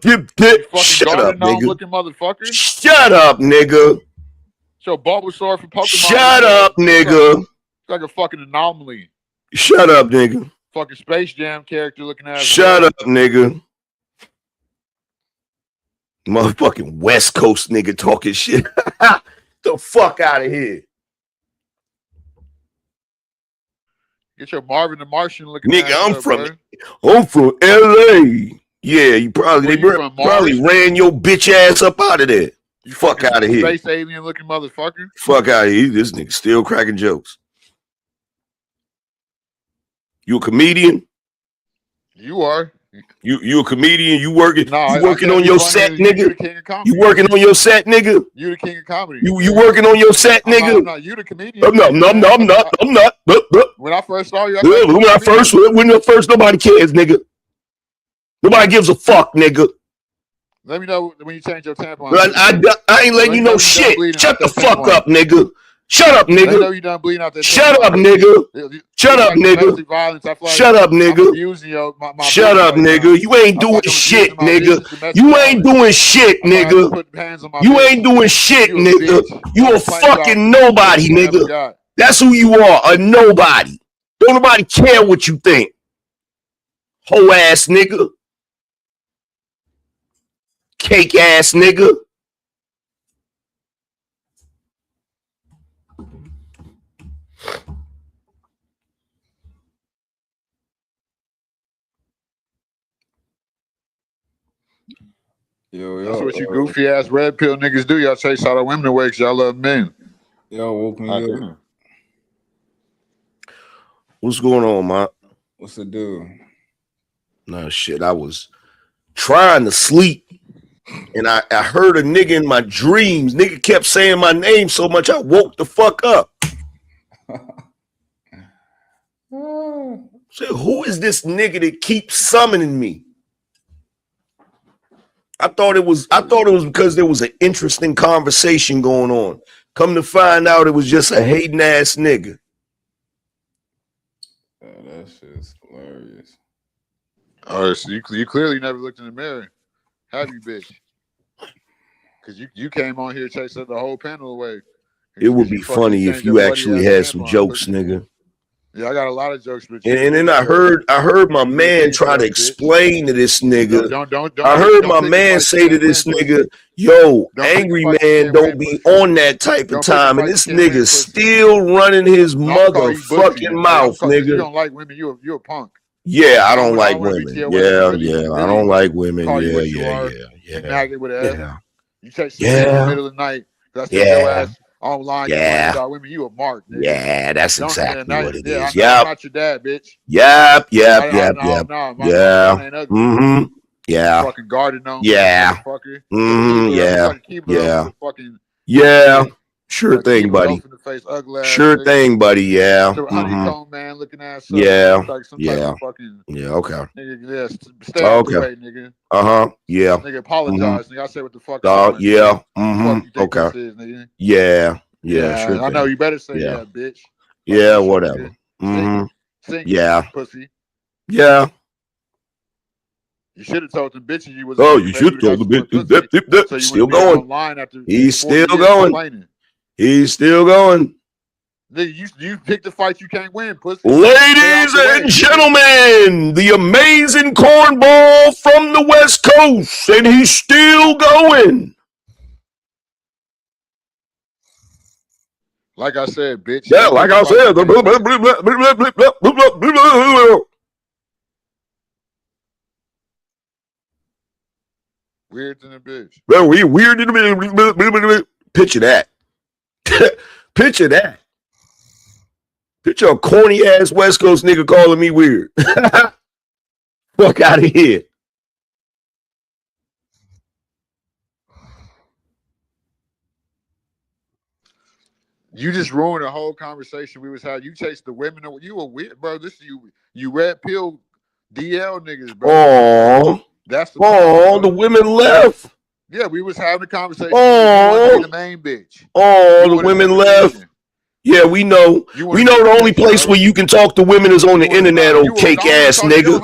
Shut up, nigga. Looking motherfucker. Shut up, nigga. So Bulbasaur from Pokemon. Shut up, nigga. It's like a fucking anomaly. Shut up, nigga. Fucking Space Jam character looking at. Shut up, nigga. Motherfucking West Coast nigga talking shit. The fuck out of here. Get your Marvin the Martian looking nigga, ass I'm from LA. Yeah, they probably ran your bitch ass up out of there. You fuck out of here. Space alien looking motherfucker. Fuck out of here. This nigga still cracking jokes. You a comedian? You are. You a comedian? You working? No, you working on your set, nigga? You working on your set, nigga? You the king of comedy. You working on your set, nigga? I'm not. You the comedian. I'm not. When I first saw you, when I first, nobody cares, nigga. Nobody gives a fuck, nigga. Let me know when you change your tampon. I ain't letting you know shit. Shut the fuck up, nigga. Shut up, nigga. I know you done bleeding out that. Shut up, nigga. Shut up, nigga. Shut up, nigga. Shut up, nigga. You ain't doing shit, nigga. You ain't doing shit, nigga. You ain't doing shit, nigga. You a fucking nobody, nigga. That's who you are, a nobody. Don't nobody care what you think. Hoe ass nigga. Cake ass nigga. Yo, That's what you goofy ass red pill niggas do. Y'all chase all the women away because y'all love men. Y'all woke me up. What's going on, man? What's the deal? Nah, shit. I was trying to sleep, and I heard a nigga in my dreams. Nigga kept saying my name so much I woke the fuck up. Said, who is this nigga that keeps summoning me? I thought it was because there was an interesting conversation going on. Come to find out, it was just a hating ass nigga. That shit's hilarious. All right, so you clearly never looked in the mirror, have you, bitch? Because you came on here chasing the whole panel away. It would be funny if you actually had some jokes, nigga. Yeah, I got a lot of jokes, but And then I heard my man try to explain to this nigga. Don't I heard my man say to this nigga, yo, angry man don't be on that type of time. And this nigga still running his motherfucking mouth, nigga. You don't like women, you a punk. Yeah, I don't like women. Yeah, I don't like women. Yeah. Maggot with an F. You text me in the middle of the night. That's your ass online. Yeah. About women, you a mark, nigga. Yeah, that's exactly what it is. Yeah, I'm not your dad, bitch. Yep. Yeah. Yeah. Fucking guarded on. Yeah. Yeah. Sure thing, buddy. Sure thing, buddy. Yeah. Honeycomb man looking ass. Yeah. Yeah. Okay. Nigga, stay out the way, nigga. Yeah. Nigga, apologize. Nigga, I say what the fuck. Yeah. Okay. Yeah. Sure. I know. You better say yeah, bitch. Yeah. Whatever. Sing, yeah. Pussy. Yeah. You should have told the bitches you was. Oh, you should have told the bitches. So still going. He's still going. He's still going. You pick the fight you can't win, pussy. Ladies and gentlemen, the amazing cornball from the West Coast, and he's still going. Like I said, bitch. Yeah, like I said. Weird than a bitch. Well, we weird in a bitch. Picture that. Picture that. Picture a corny ass West Coast nigga calling me weird. Fuck out of here. You just ruined the whole conversation we was having. You chased the women. You were weird, bro. This you red pill DL niggas, bro. Oh, that's the the women left. Yeah, we was having a conversation. Oh, the main bitch. Oh, the women left. Yeah, we know. We know the only place where you can talk to women is on the internet, old cake ass nigga.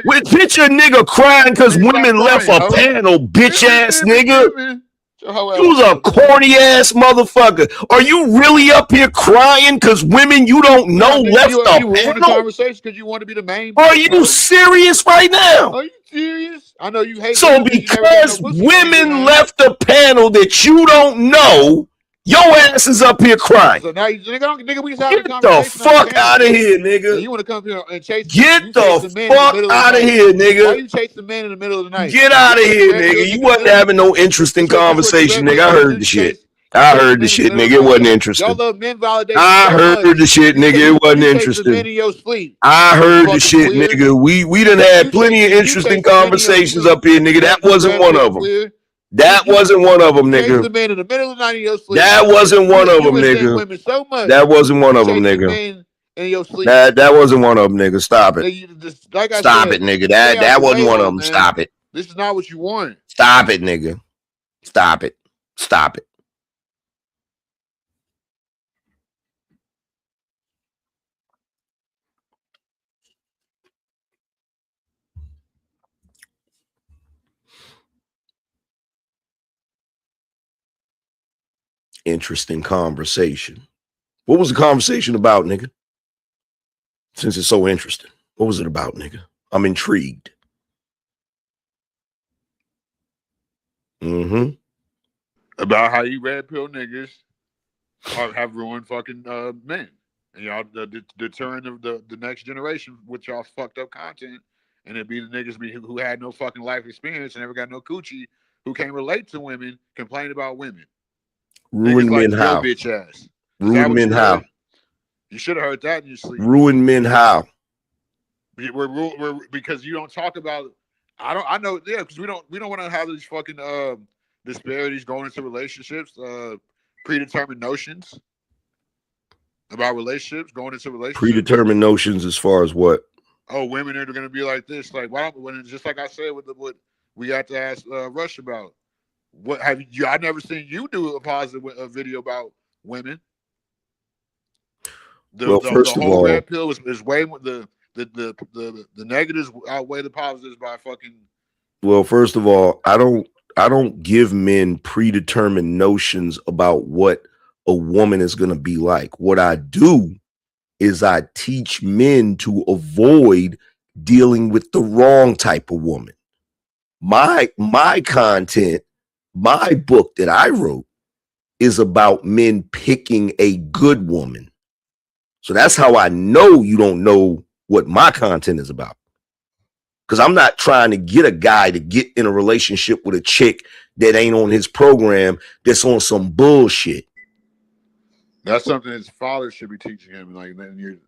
With picture a nigga crying because women left a panel, bitch ass nigga. You was a corny ass motherfucker. Are you really up here crying because women you don't know left a panel? The conversation because you want to be the main bitch. Are you serious right now? Are you serious? I know you hate. So because women left a panel that you don't know, your ass is up here crying. So now, nigga, we just get the fuck out of here, nigga. You want to come here and chase? Get the fuck out of here, nigga. Why you chase the man in the middle of the night? Get out of here, nigga. You wasn't having no interesting conversation, nigga. I heard the shit. I heard the shit, nigga. It wasn't interesting. Y'all love men validation. I heard the shit, nigga. It wasn't interesting. I heard the shit, nigga. We done had plenty of interesting conversations up here, nigga. That wasn't one of them. That wasn't one of them, nigga. The man in the middle of the night in your sleep. That wasn't one of them, nigga. So much. That wasn't one of them, nigga. In your sleep. That wasn't one of them, nigga. Stop it. Like Stop it, nigga. That wasn't one of them. Stop it. This is not what you want. Stop it, nigga. Stop it. Stop it. Interesting conversation. What was the conversation about, nigga? Since it's so interesting. What was it about, nigga? I'm intrigued. About how you red pill niggas have ruined fucking men. And y'all deterring the next generation with y'all fucked up content. And it'd be the niggas who had no fucking life experience and never got no coochie, who can't relate to women, complain about women. Ruin men like how? Your bitch ass. Ruin men how? You should have heard that in your sleep. Ruin men how? We're because you don't talk about. I know. Yeah, because we don't want to have these fucking disparities going into relationships, predetermined notions about relationships going into relationships. Predetermined notions as far as what? Oh, women are going to be like this. Like, why don't, when just like I said with what we had to ask Rush about. What have you? I never seen you do a positive video about women. Well, first the of whole all, red pill is way the negatives outweigh the positives by fucking. Well, first of all, I don't give men predetermined notions about what a woman is going to be like. What I do is I teach men to avoid dealing with the wrong type of woman. My content, my book that I wrote is about men picking a good woman. So that's how I know you don't know what my content is about. Because I'm not trying to get a guy to get in a relationship with a chick that ain't on his program, that's on some bullshit. That's something his father should be teaching him. Like, then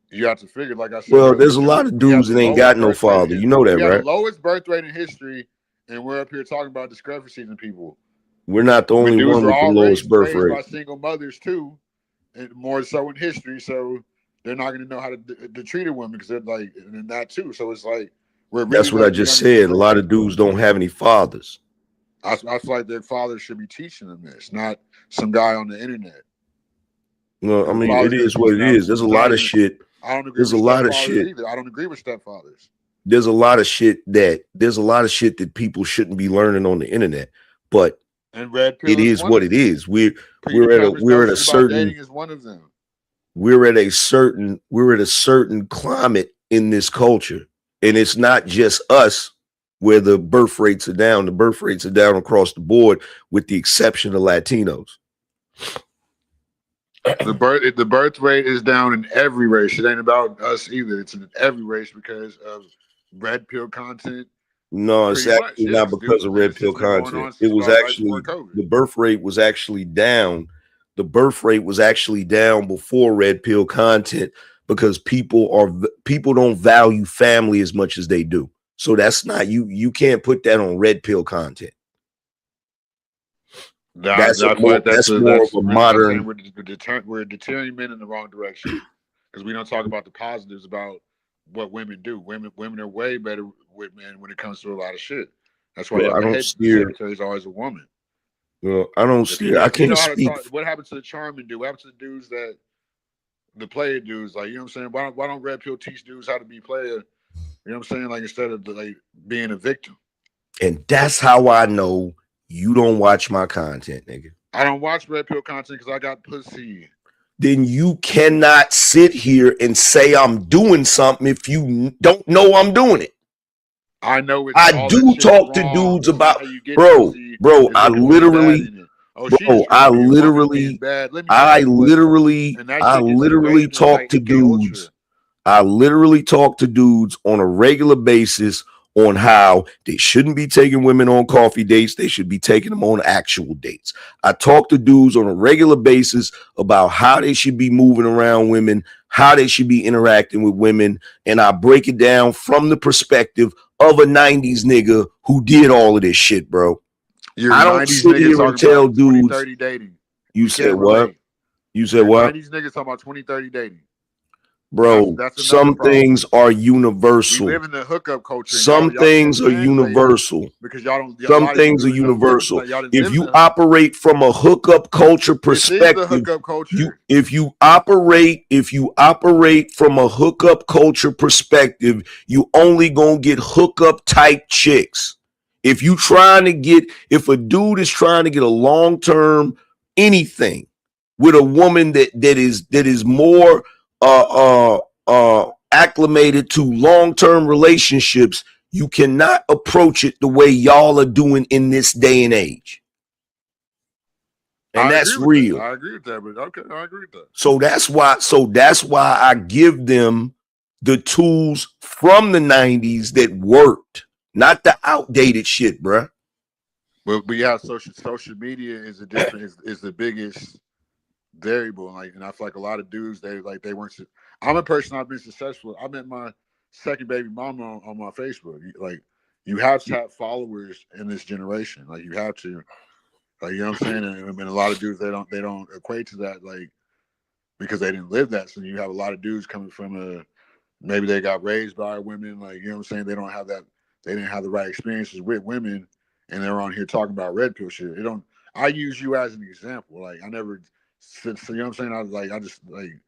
you have to figure, like I said. Well, there's a lot of dudes that ain't got no father. You know that, we right? have the lowest birth rate in history, and we're up here talking about discrepancies in people. We're not the only one with the lowest birth rate. By single mothers too, and more so in history. So they're not going to know how to treat a woman because they're like, and that too. So it's like we're really. That's what I just said. A lot of dudes don't have any fathers. I feel like their fathers should be teaching them this, not some guy on the internet. Well, I mean, it is what it is. There's a lot of shit. I don't agree. There's a with lot of stepfathers shit. either. I don't agree with stepfathers. There's a lot of shit that people shouldn't be learning on the internet. But and red pill it is what it is. We're at a certain. Dating is one of them. We're at a certain climate in this culture, and it's not just us where the birth rates are down. The birth rates are down across the board, with the exception of Latinos. The birth rate is down in every race. It ain't about us either. It's in every race because of red pill content. No, it's actually not because of red pill content. It was actually the birth rate was actually down. The birth rate was actually down before red pill content because people don't value family as much as they do. So that's not you can't put that on red pill content. That's more of a modern. We're deterring men in the wrong direction because we don't talk about the positives about what women do. Women are way better with men when it comes to a lot of shit. That's why the secretary is always a woman. Well, I don't steer. I can't speak. What happened to the charming dude? What happened to the dudes the player dudes? Like, you know what I'm saying? Why don't red pill teach dudes how to be player? You know what I'm saying? Like, instead of like being a victim. And that's how I know you don't watch my content, nigga. I don't watch red pill content because I got pussy. Then you cannot sit here and say I'm doing something if you don't know I'm doing it. I know it's I do talk to dudes about, bro. I literally talk to dudes. I literally talk to dudes on a regular basis on how they shouldn't be taking women on coffee dates. They should be taking them on actual dates. I talk to dudes on a regular basis about how they should be moving around women, how they should be interacting with women. And I break it down from the perspective of a 90s nigga who did all of this shit, bro. I don't sit here and tell dudes. You said what? You said what? 90s niggas talking about 2030 dating. Bro, some things are universal. We live in the hookup culture. Some things are universal. Because y'all don't. Some things are universal. If you operate from a hookup culture perspective, if you operate from a hookup culture perspective, you only gonna get hookup type chicks. If a dude is trying to get a long-term anything with a woman that is more acclimated to long-term relationships, you cannot approach it the way y'all are doing in this day and age. And that's real. I agree with that, but okay, I agree with that. So that's why I give them the tools from the 90s that worked, not the outdated shit, bruh. But yeah, social media is a different is the biggest variable. And I feel like a lot of dudes they weren't. I'm a person, I've been successful. I met my second baby mama on my Facebook. Like, you have to have followers in this generation. Like, you have to. Like, you know what I'm saying? And a lot of dudes they don't equate to that, like, because they didn't live that. So you have a lot of dudes coming from maybe they got raised by women, like, you know what I'm saying? They don't have that, they didn't have the right experiences with women, and they're on here talking about red pill shit. I use you as an example. Like, I never, you know what I'm saying?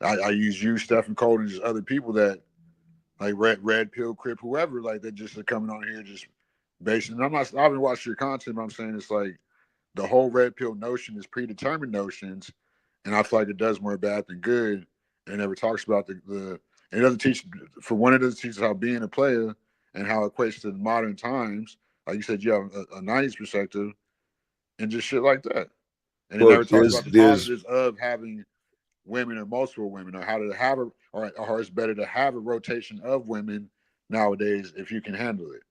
I use you, Stephen Cole, and just other people that like red pill, Crip, whoever, like, they just are coming on here just basing. I haven't watched your content, but I'm saying it's like the whole red pill notion is predetermined notions, and I feel like it does more bad than good. And never talks about it doesn't teach, for one, it doesn't teach how being a player and how it equates to modern times. Like you said, you have a 90s perspective and just shit like that. And it never talks about the positives of having women or multiple women, or how to have or it's better to have a rotation of women nowadays if you can handle it.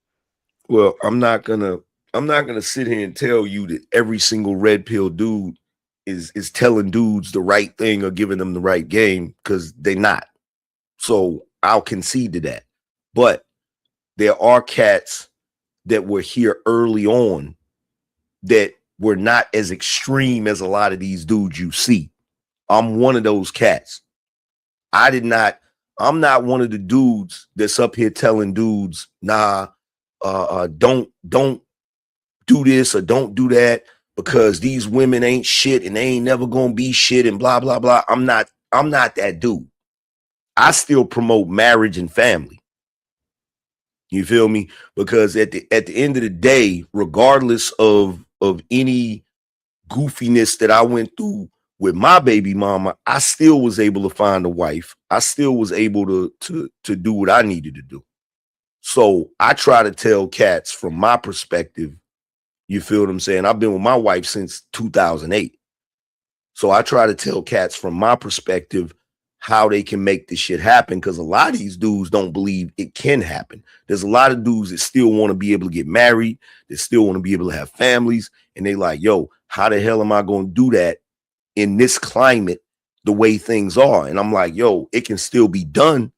Well, I'm not gonna sit here and tell you that every single red pill dude is telling dudes the right thing or giving them the right game, because they're not. So I'll concede to that. But there are cats that were here early on that were not as extreme as a lot of these dudes you see. I'm one of those cats. I'm not one of the dudes that's up here telling dudes, nah, don't do this or don't do that, because these women ain't shit and they ain't never gonna be shit and blah blah blah. I'm not that dude. I still promote marriage and family. You feel me? Because at the end of the day, regardless of any goofiness that I went through with my baby mama, I still was able to find a wife. I still was able to do what I needed to do. So I try to tell cats from my perspective. You feel what I'm saying? I've been with my wife since 2008. So I try to tell cats from my perspective how they can make this shit happen, because a lot of these dudes don't believe it can happen. There's a lot of dudes that still want to be able to get married, that still want to be able to have families, and they like, yo, how the hell am I going to do that in this climate the way things are? And I'm like, yo, it can still be done.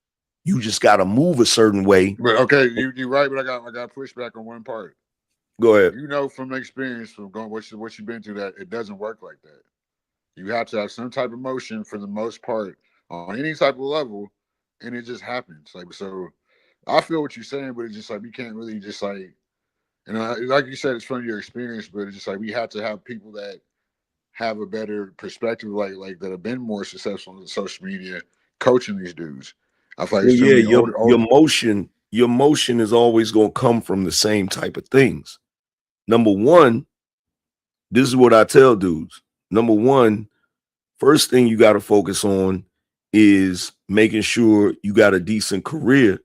You just got to move a certain way. But okay, you're right, but I got pushback on one part. Go ahead. You know from experience, from going what you've been through, that it doesn't work like that. You have to have some type of motion for the most part on any type of level, and it just happens. Like, so I feel what you're saying, but it's just like you can't really just like, you know, like you said, it's from your experience, but it's just like we have to have people that have a better perspective, like that have been more successful on social media, coaching these dudes. I feel like your motion is always going to come from the same type of things. Number one, this is what I tell dudes. Number one, first thing you got to focus on is making sure you got a decent career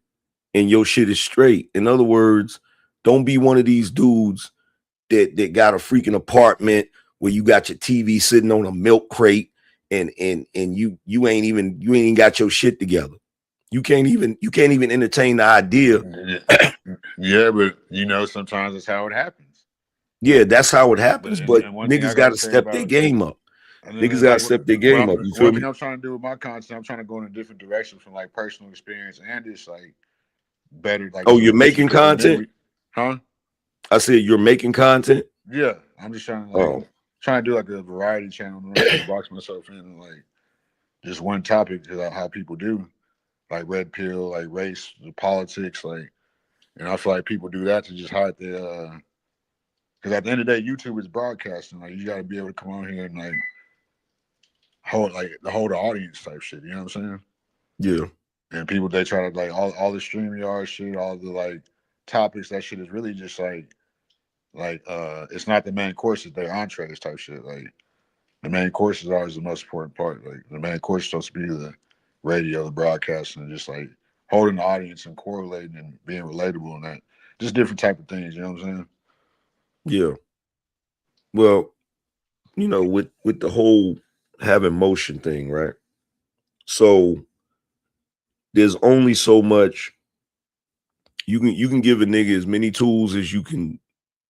and your shit is straight. In other words, don't be one of these dudes that got a freaking apartment where you got your TV sitting on a milk crate and you ain't even got your shit together. You can't even entertain the idea. Yeah, but you know, sometimes it's how it happens. Yeah, that's how it happens. But niggas got to step their game up. Niggas got to step their game up. You feel one me? thing I'm trying to do with my content, I'm trying to go in a different direction from like personal experience and just like better. Like, oh, you're making content? Huh? I said you're making content? Yeah, I'm just trying to trying to do like a variety channel to box myself in like just one topic, because how people do, like red pill, like race, the politics, like, and I feel like people do that to just hide their because at the end of the day, YouTube is broadcasting. Like, you got to be able to come on here and like hold the audience type shit. You know what I'm saying? Yeah. And people, they try to like all the StreamYard shit, all the like topics. That shit is really just like it's not the main course. It's their entrees type shit. Like, the main course is always the most important part. Like, the main course is supposed to be radio, the broadcasting, and just like holding the audience and correlating and being relatable and that. Just different type of things, you know what I'm saying? Yeah. Well, you know, with the whole having motion thing, right? So there's only so much you can give a nigga as many tools as you can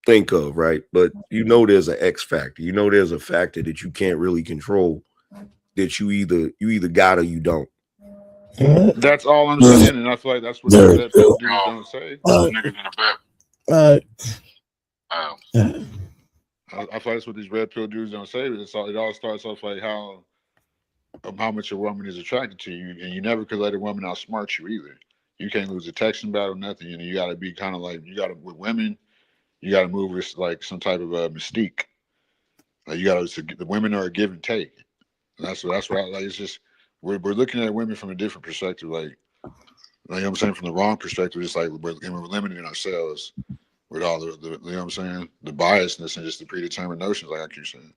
think of, right? But you know there's an X factor. You know there's a factor that you can't really control, that you either got or you don't. That's all I'm saying, and I feel like that's what these red pill dudes don't say. Niggas in the back. I feel like that's what these red pill dudes don't say. It all starts off like how much a woman is attracted to you, and you never could let a woman outsmart you either. You can't lose a texting battle, nothing. You know, you got to be kind of like with women. You got to move with like some type of mystique. Like you got to the women are a give and take. And that's what I like. It's just we're looking at women from a different perspective. Like you know what I'm saying, from the wrong perspective. It's like we're limiting ourselves with all the you know what I'm saying, the biasness and just the predetermined notions. Like I keep saying.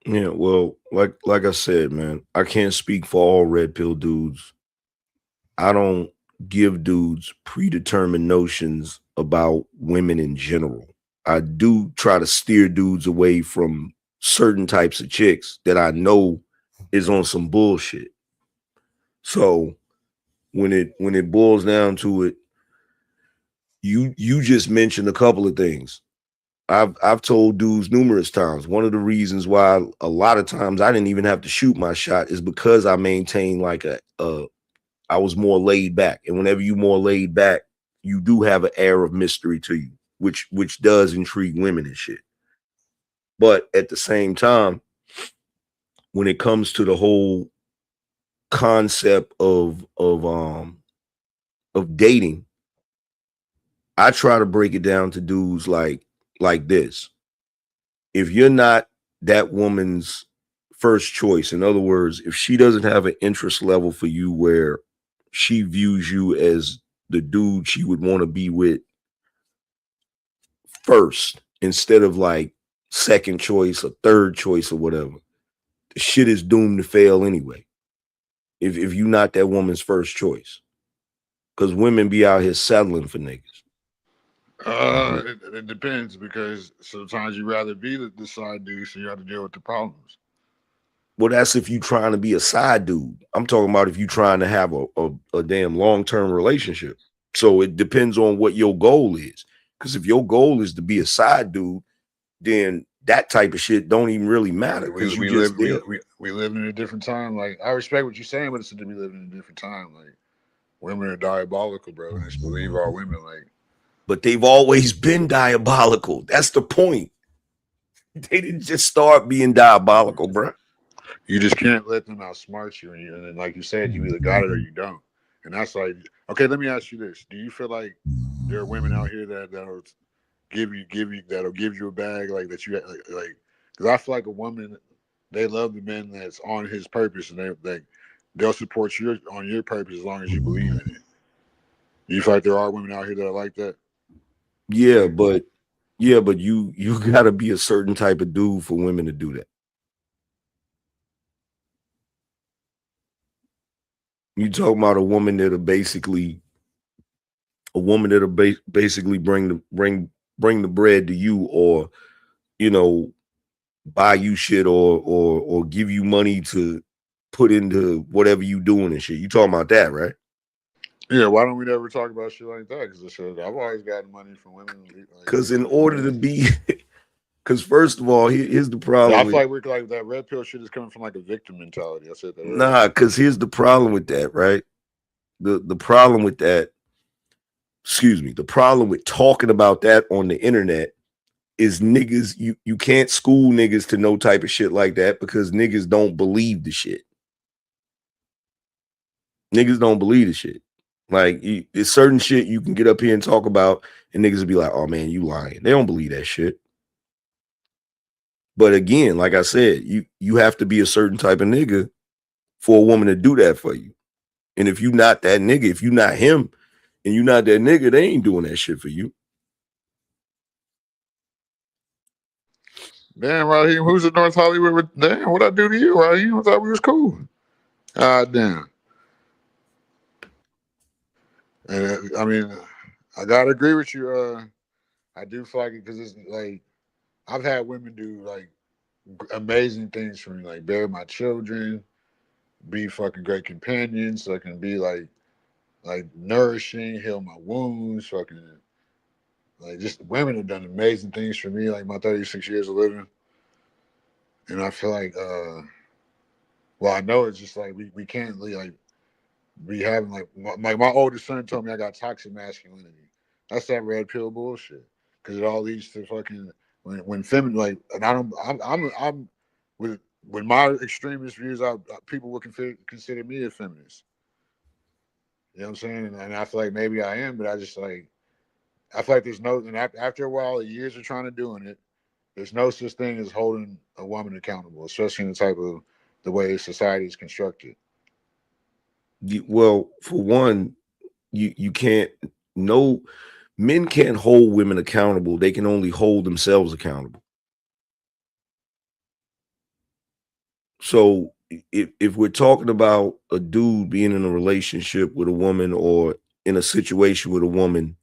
Yeah, well, like I said, man, I can't speak for all red pill dudes. I don't give dudes predetermined notions about women in general. I do try to steer dudes away from certain types of chicks that I know is on some bullshit. So when it boils down to it, you just mentioned a couple of things. I've told dudes numerous times. One of the reasons why a lot of times I didn't even have to shoot my shot is because I maintained like I was more laid back. And whenever you more laid back, you do have an air of mystery to you, which does intrigue women and shit. But at the same time, when it comes to the whole concept of dating, I try to break it down to dudes like this. If you're not that woman's first choice, in other words, if she doesn't have an interest level for you where she views you as the dude she would want to be with first instead of like second choice or third choice or whatever, the shit is doomed to fail anyway. If you're not that woman's first choice, because women be out here settling for niggas. It depends, because sometimes you rather be the side dude, so you have to deal with the problems. Well, that's if you trying to be a side dude. I'm talking about if you trying to have a damn long-term relationship. So it depends on what your goal is. Because if your goal is to be a side dude, then that type of shit don't even really matter. Because we live in a different time. Like, I respect what you're saying, but we live in a different time. Like, women are diabolical, bro, and just believe all women. Like, but they've always been diabolical. That's the point. They didn't just start being diabolical, bro. You just can't let them outsmart you, and then, like you said, you either got it or you don't. And that's like, okay, let me ask you this: do you feel like there are women out here that'll give you a bag, like that you like? Because I feel like a woman, they love the man that's on his purpose, and they'll support you on your purpose as long as you believe in it. Do you feel like there are women out here that are like that? Yeah, but you gotta be a certain type of dude for women to do that. You talking about a woman that'll basically bring the bread to you, or you know, buy you shit, or give you money to put into whatever you doing and shit. You talking about that, right? Yeah, why don't we never talk about shit like that? Because I've always gotten money from women. Because in order to be, because first of all, here's the problem. I feel like we're like that red pill shit is coming from like a victim mentality. I said that earlier. Nah, because here's the problem with that, right? The problem with that, the problem with talking about that on the internet is niggas, you can't school niggas to no type of shit like that because niggas don't believe the shit. Niggas don't believe the shit. Like, there's certain shit you can get up here and talk about, and niggas will be like, oh man, you lying. They don't believe that shit. But again, like I said, you have to be a certain type of nigga for a woman to do that for you. And if you're not that nigga, if you're not him, and you're not that nigga, they ain't doing that shit for you. Damn, Raheem, who's in North Hollywood? Damn, what'd I do to you, Raheem? I thought we was cool. Damn. And I mean, I gotta agree with you. I do feel like it because it's like I've had women do like amazing things for me, like bear my children, be fucking great companions, so I can be like nourishing, heal my wounds, fucking like just women have done amazing things for me, like my 36 years of living. And I feel like well, I know it's just like we can't like be having like my oldest son told me I got toxic masculinity. That's that red pill bullshit. Because it all leads to fucking when feminine like and I'm with my extremist views, people would consider me a feminist. You know what I'm saying? And I feel like maybe I am, but I just like I feel like there's no and after a while, the years of trying to doing it, there's no such thing as holding a woman accountable, especially in the type of the way society is constructed. Well, for one, you can't. No, men can't hold women accountable. They can only hold themselves accountable. So if we're talking about a dude being in a relationship with a woman or in a situation with a woman,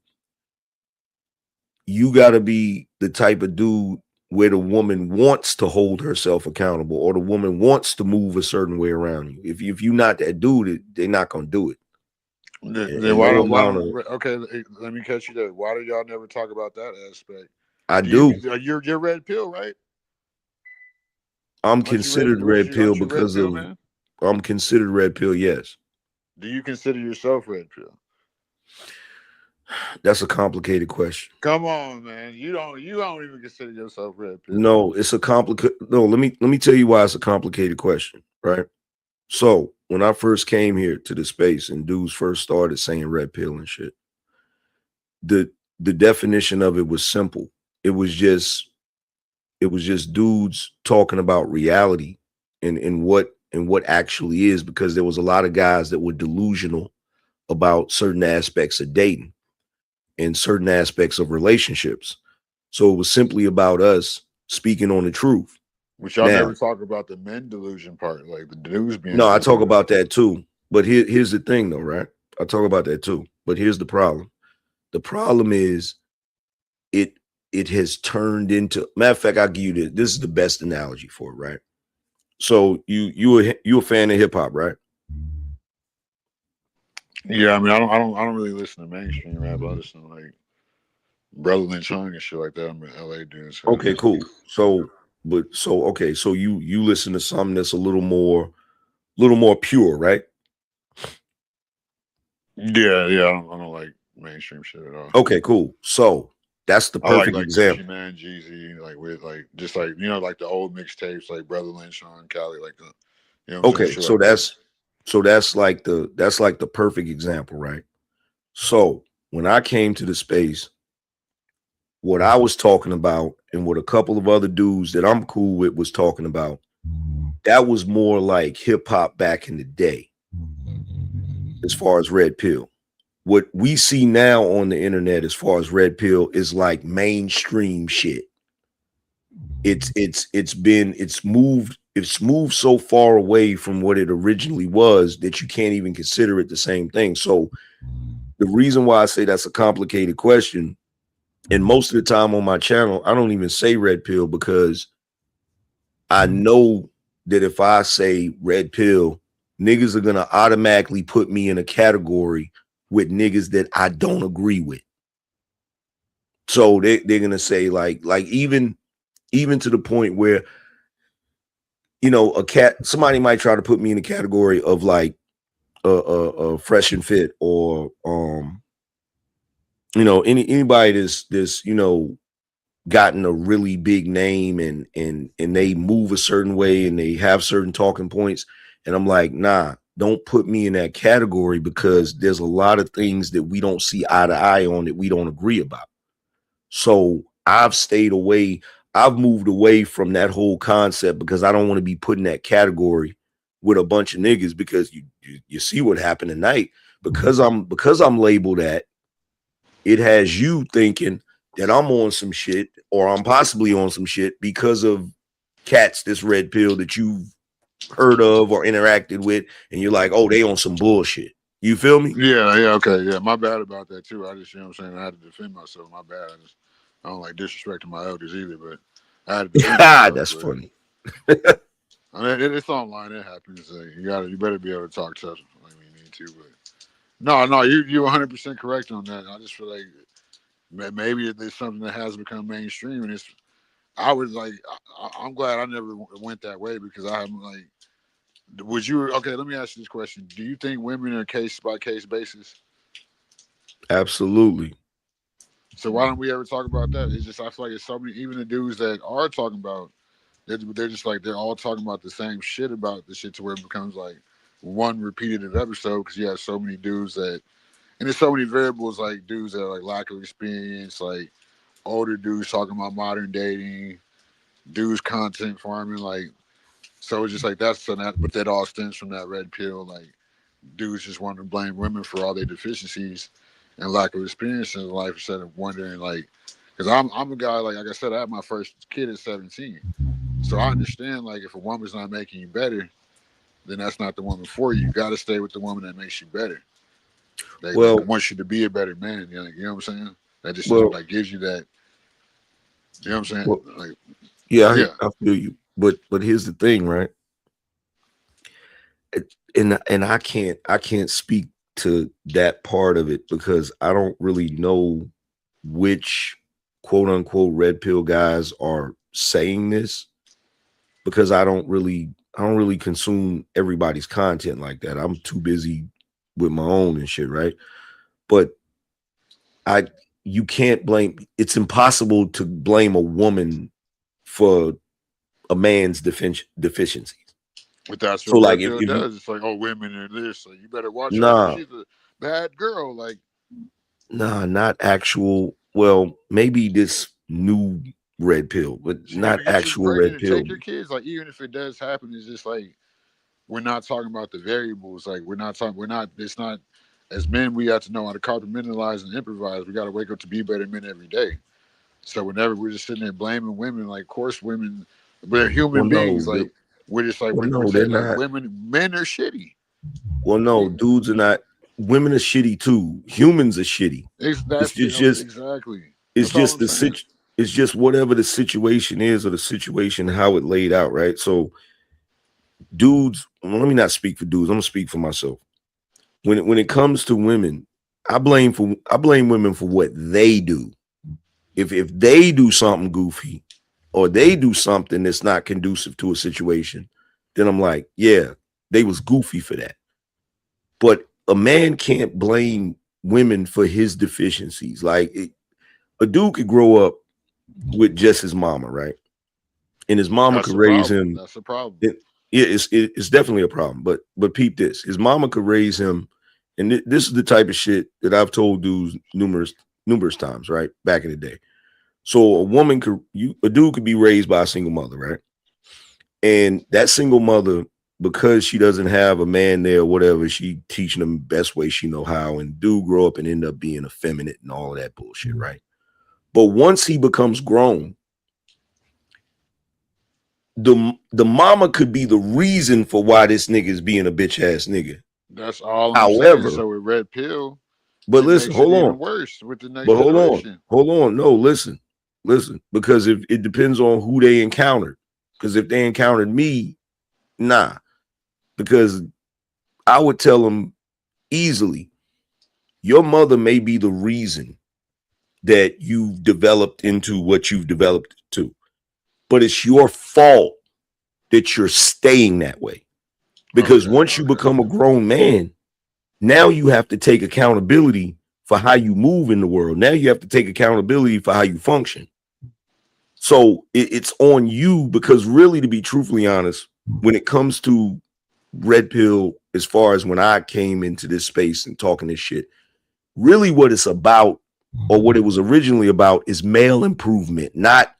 you got to be the type of dude where the woman wants to hold herself accountable or the woman wants to move a certain way around you. If you're not that dude, they're not going to do it. Then why don't okay, let me catch you there. Why do y'all never talk about that aspect? I do. You're red pill, right? I'm considered red pill because of I'm considered red pill, yes. Do you consider yourself red pill? That's a complicated question. Come on, man. You don't even consider yourself red pill. No, it's a complicated. No, let me tell you why it's a complicated question, right? So when I first came here to the space and dudes first started saying red pill and shit, the definition of it was simple. It was just dudes talking about reality and what actually is, because there was a lot of guys that were delusional about certain aspects of dating and certain aspects of relationships. So it was simply about us speaking on the truth. Which y'all never talk about the men delusion part, like the dudes being. No, I talk about that too. But here's the thing though, right? I talk about that too. But here's the problem. The problem is it has turned into, matter of fact, I'll give you this. This is the best analogy for it, right? So you a fan of hip hop, right? Yeah, I mean, I don't really listen to mainstream rap. I listen to like Brother Lynch and shit like that. I'm an LA dude. So okay, cool. So you listen to something that's a little more pure, right? Yeah. I don't like mainstream shit at all. Okay, cool. So that's the perfect like example. Gucci Man, Jeezy, like with like just like like the old mixtapes, like Brother Lynch on Cali, like the okay. So like that's like the perfect example, right? So when I came to the space, what I was talking about and what a couple of other dudes that I'm cool with was talking about, that was more like hip hop back in the day, as far as red pill. What we see now on the internet as far as red pill is like mainstream shit. It's moved so far away from what it originally was that you can't even consider it the same thing. So the reason why I say that's a complicated question, and most of the time on my channel, I don't even say red pill, because I know that if I say red pill, niggas are gonna automatically put me in a category with niggas that I don't agree with. So they're gonna say like even to the point where, somebody might try to put me in the category of like fresh and fit, or anybody that's gotten a really big name and they move a certain way and they have certain talking points. And I'm like, nah, don't put me in that category, because there's a lot of things that we don't see eye to eye on, that we don't agree about. So I've stayed away. I've moved away from that whole concept, because I don't want to be put in that category with a bunch of niggas, because you see what happened tonight. Because I'm labeled that, it has you thinking that I'm on some shit, or I'm possibly on some shit because of cats this red pill that you've heard of or interacted with, and you're like, oh, they on some bullshit. You feel me? Yeah, okay, yeah. My bad about that too. I just, you know what I'm saying, I had to defend myself. My bad. I don't like disrespecting my elders either, but I had to defend myself. That's but, funny. I mean, it's online. It happens. You better be able to talk tough when you need to. But no, you're 100% correct on that. I just feel like maybe there's something that has become mainstream, and I was like, I'm glad I never went that way because I'm like, would you? Okay, let me ask you this question: do you think women are case by case basis? Absolutely. So why don't we ever talk about that? It's just I feel like it's so many. Even the dudes that are talking about, they're just like they're all talking about the same shit about the shit to where it becomes like one repetitive episode because you have so many dudes that, and there's so many variables like dudes that are like lack of experience, like older dudes talking about modern dating, dudes content farming, like so it's just like but that all stems from that red pill, like dudes just want to blame women for all their deficiencies and lack of experience in life instead of wondering like, because I'm a guy like I said, I had my first kid at 17, so I understand like if a woman's not making you better, then that's not the woman for you. You got to stay with the woman that makes you better. They want you to be a better man. You know what I'm saying? That just like gives you that. You know what I'm saying? Like, yeah, I feel you. But here's the thing, right? And I can't speak to that part of it because I don't really know which quote unquote red pill guys are saying this because I don't really consume everybody's content like that. I'm too busy with my own and shit, right? But you can't blame, it's impossible to blame a woman for a man's deficiencies. But that's so what like red pill if does. It's like, oh, women are this, so you better watch nah, her. She's a bad girl. Like, nah, not actual. Well, maybe this new red pill, but not get you actual red pregnant and pill. take your kids. Like, even if it does happen, it's just like we're not talking about the variables. Like, it's not as men, we have to know how to compartmentalize and improvise. We got to wake up to be better men every day. So whenever we're just sitting there blaming women, like, of course, women, we're human beings. Like, we're just like, we're they're saying like not. men are shitty. Well, no, dudes are not. Women are shitty too. Humans are shitty. Exactly. It's just it's just whatever the situation is or the situation how it laid out, right? So dudes, well, let me not speak for dudes. I'm gonna speak for myself. When it comes to women, I blame women for what they do. If they do something goofy or they do something that's not conducive to a situation, then I'm like, yeah, they was goofy for that. But a man can't blame women for his deficiencies. Like a dude could grow up with just his mama, right? And his mama could raise him. That's a problem. It's definitely a problem. But peep this: his mama could raise him, and this is the type of shit that I've told dudes numerous times, right? Back in the day. So a dude could be raised by a single mother, right? And that single mother, because she doesn't have a man there or whatever, she teaching him the best way she know how, and dude grow up and end up being effeminate and all of that bullshit, right? But once he becomes grown, the mama could be the reason for why this nigga is being a bitch ass nigga. That's all I'm However, saying. So with red pill, but listen, hold on. Even worse with the next But generation. hold on. No, listen, because if it depends on who they encountered. Because if they encountered me, nah. Because I would tell them easily, your mother may be the reason that you've developed into what you've developed to, but it's your fault that you're staying that way. Because once you become a grown man, now you have to take accountability for how you move in the world. Now you have to take accountability for how you function. So it's on you, because really, to be truthfully honest, when it comes to red pill, as far as when I came into this space and talking this shit, really what it's about, or what it was originally about, is male improvement, not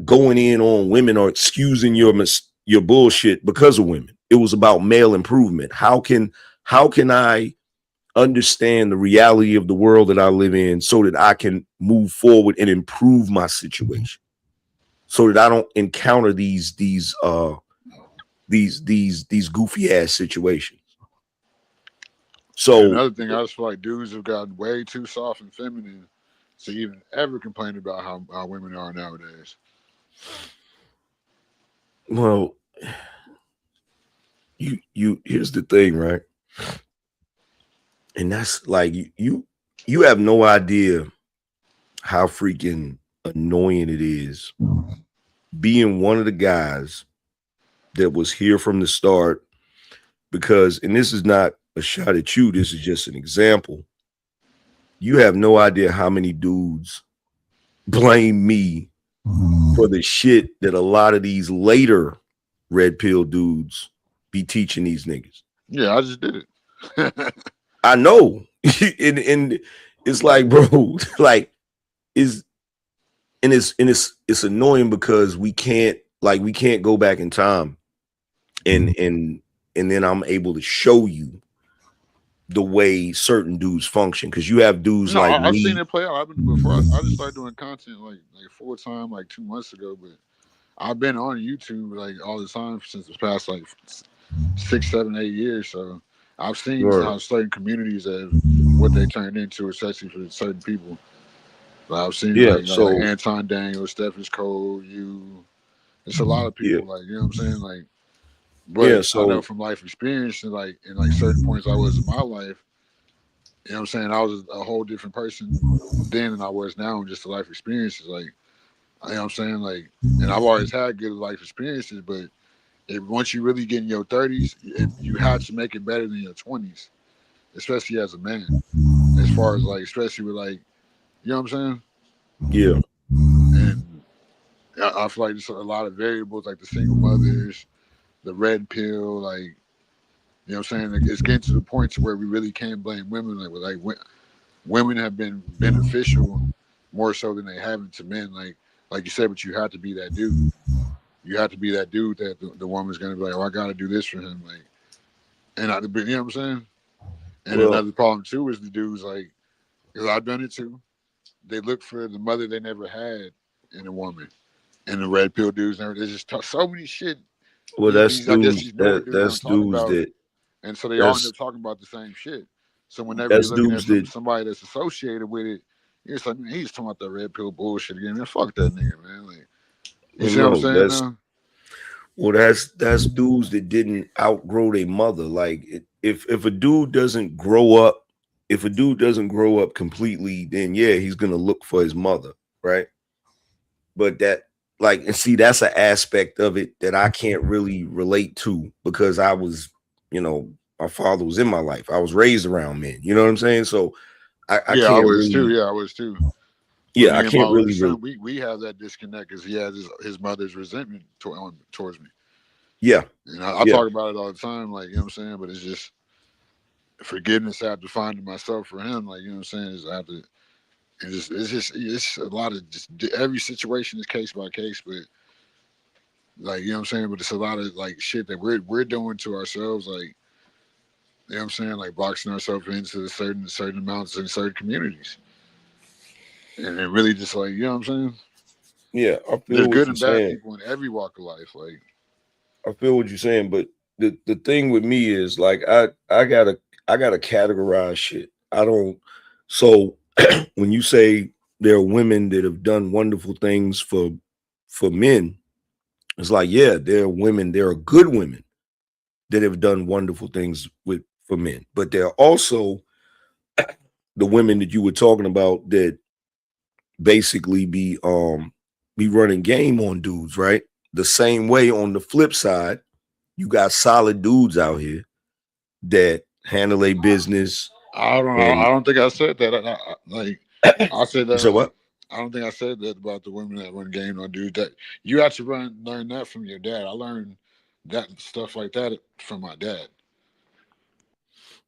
going in on women or excusing your bullshit because of women. It was about male improvement. How can I understand the reality of the world that I live in so that I can move forward and improve my situation, so that I don't encounter these goofy ass situations. And So another thing, I just feel like dudes have gotten way too soft and feminine to even ever complain about how women are nowadays. well, you here's the thing, right? And that's like you have no idea how freaking annoying it is being one of the guys that was here from the start, because, and this is not a shot at you, this is just an example. You have no idea how many dudes blame me for the shit that a lot of these later red pill dudes be teaching these niggas. Yeah, I just did it. I know. and it's like, bro, like it's annoying because we can't go back in time and then I'm able to show you the way certain dudes function, because you have dudes No, like I've me. seen it play out. I've been before. I just started doing content like full time like 2 months ago, but I've been on YouTube like all the time since the past like 6, 7, 8 years. So I've seen Right. how certain communities have what they turned into, especially for certain people. Like I've seen Yeah, like so Anton Daniels, Stephens Cole, you. It's a lot of people, like, you know what I'm saying, like. Yeah, But I know so from life experience and like certain points I was in my life, you know what I'm saying, I was a whole different person then than I was now, and just the life experiences, like, you know what I'm saying, like, and I've always had good life experiences, but once you really get in your 30s, you have to make it better than your 20s, especially as a man. As far as like, especially with like, you know what I'm saying? yeah. And I feel like there's a lot of variables, like the single mothers, the red pill, like, you know what I'm saying? Like, it's getting to the point to where we really can't blame women. Like women have been beneficial more so than they haven't to men. Like you said, but you have to be that dude. You have to be that dude that the woman's gonna be like, oh, I gotta do this for him. Like, and you know what I'm saying? And Well, another problem too is the dudes, like, because I've done it too. They look for the mother they never had in a woman. And the red pill dudes and everything. They just talk so many shit. well, that's I guess dudes these newer dudes that's don't talk dudes about. that And so they all end that's up talking about the same shit. So whenever you're that's looking at dudes that somebody that's associated with it, you're just like, man, he's talking about that red pill bullshit again. Man, fuck that nigga, man. Like, you well, see what I'm no, saying that's now? well, that's dudes that didn't outgrow their mother. Like, if a dude doesn't grow up, if a dude doesn't grow up completely, then yeah, he's gonna look for his mother, right? But that, like, and see, that's an aspect of it that I can't really relate to, because I was, my father was in my life. I was raised around men. You know what I'm saying? So I Yeah, I can't was too. really, Yeah, I was too. But yeah, I me and my can't older really, son, we have that disconnect because he has his mother's resentment towards me. yeah, And I yeah. talk about it all the time, like, you know what I'm saying? But it's just forgiveness I have to find in myself for him. Like, you know what I'm saying? Is I have to, it's a lot of just every situation is case by case, but like, you know what I'm saying? But it's a lot of like shit that we're doing to ourselves, like, you know what I'm saying? Like boxing ourselves into certain amounts in certain communities. And it really just like, you know what I'm saying? Yeah, I There's feel what good you're and bad saying. people in every walk of life. Like, I feel what you're saying, but the thing with me is, like, I gotta categorize shit. I don't. So when you say there are women that have done wonderful things for men, it's like, yeah, there are women, there are good women that have done wonderful things for men, but there are also the women that you were talking about that basically be running game on dudes, right? The same way on the flip side, you got solid dudes out here that handle their business. I And don't think I said that. I said you said what? I don't think I said that about the women that run game on dudes. That you have to learn that from your dad. I learned that stuff like that from my dad.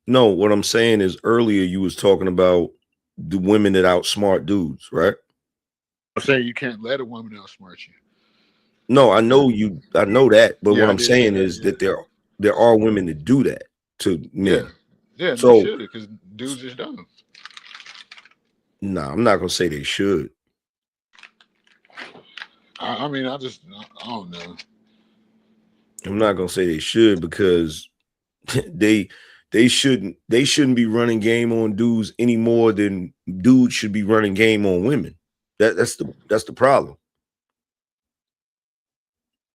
No, what I'm saying is, earlier you was talking about the women that outsmart dudes, right? I'm saying you can't let a woman outsmart you. No, I know that, but what Yeah, I I'm did say saying that. is that there are women that do that to Yeah, men. yeah, and they So should, because dudes just don't. nah, I'm not gonna say they should. I mean, I don't know. I'm not gonna say they should because they shouldn't be running game on dudes any more than dudes should be running game on women. That's the problem.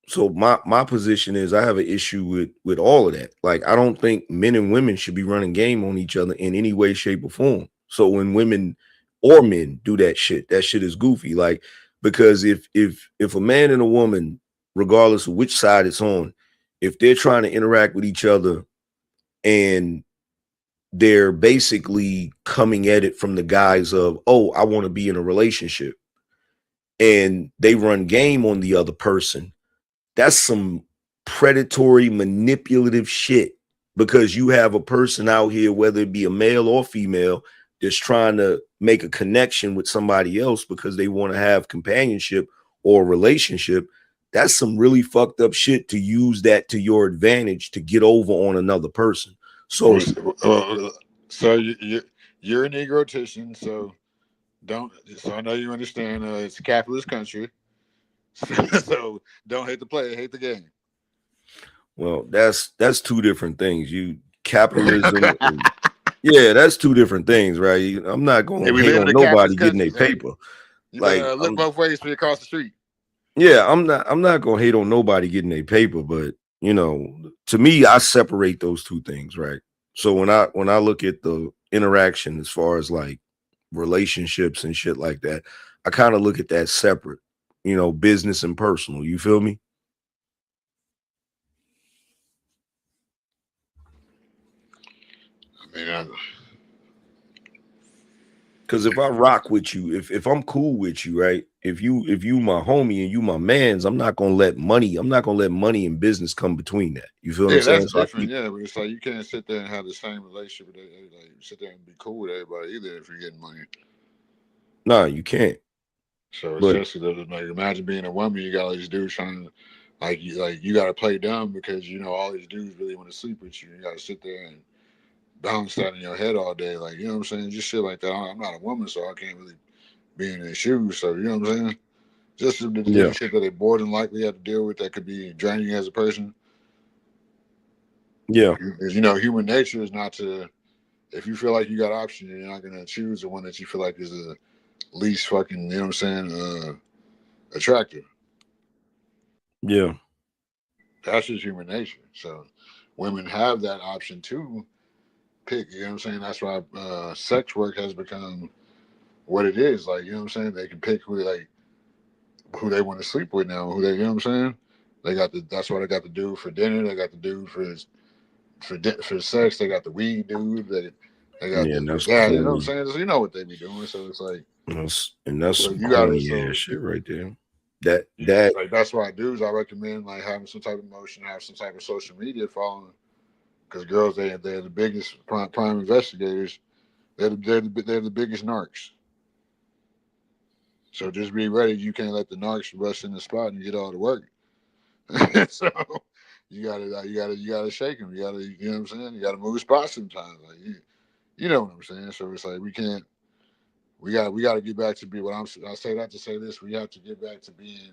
So my position is I have an issue with all of that. Like I don't think men and women should be running game on each other in any way, shape, or form. So when women or men do that shit is goofy. Like because if a man and a woman, regardless of which side it's on, if they're trying to interact with each other and they're basically coming at it from the guise of, oh, I want to be in a relationship, and they run game on the other person, that's some predatory, manipulative shit, because you have a person out here, whether it be a male or female, that's trying to make a connection with somebody else because they want to have companionship or a relationship. That's some really fucked up shit to use that to your advantage to get over on another person. So, so you're an egotician, so don't. So I know you understand. It's a capitalist country, so don't hate the player, hate the game. Well, that's two different things. You capitalism, yeah, that's two different things, right? I'm not going to hate on nobody getting their paper. You better look both ways for you across the street. Yeah, I'm not going to hate on nobody getting their paper, but you know, to me, I separate those two things, right? So when I look at the interaction as far as like relationships and shit like that, I kind of look at that separate, you know, business and personal. You feel me? I mean, because if I rock with you, if I'm cool with you, right? If you my homie and you my mans, I'm not gonna let money and business come between that. You feel what I'm saying? That's different. Yeah, but it's like you can't sit there and have the same relationship with like sit there and be cool with everybody either if you're getting money. Nah, you can't. So it's just like imagine being a woman, you got all these dudes trying to you got to play dumb because you know all these dudes really want to sleep with you. You got to sit there and bounce that in your head all day, like you know what I'm saying, just shit like that. I'm not a woman, so I can't really be in their shoes. So you know what I'm saying, just the different shit that they more than likely have to deal with that could be draining as a person. Yeah, because you know human nature is not to. If you feel like you got options, you're not gonna choose the one that you feel like is the least fucking, you know what I'm saying, attractive. Yeah. That's just human nature. So women have that option to pick, you know what I'm saying? That's why sex work has become what it is. Like, you know what I'm saying? They can pick who they want to sleep with now, who they, you know what I'm saying? That's what they got the dude for dinner, they got the dude for sex, they got the weed dude, they got the guy, you know what I'm saying? So you know what they be doing. So it's like that's so some you gotta corny ass shit right there. Like that's why dudes I recommend like having some type of emotion, have some type of social media following, because girls they're the biggest prime investigators. They're the biggest narcs. So just be ready. You can't let the narcs rush in the spot and get all the work. So you gotta shake them. You know what I'm saying. You gotta move spots sometimes. Like you know what I'm saying. So it's like we gotta get back to be what I say that to say this. We have to get back to being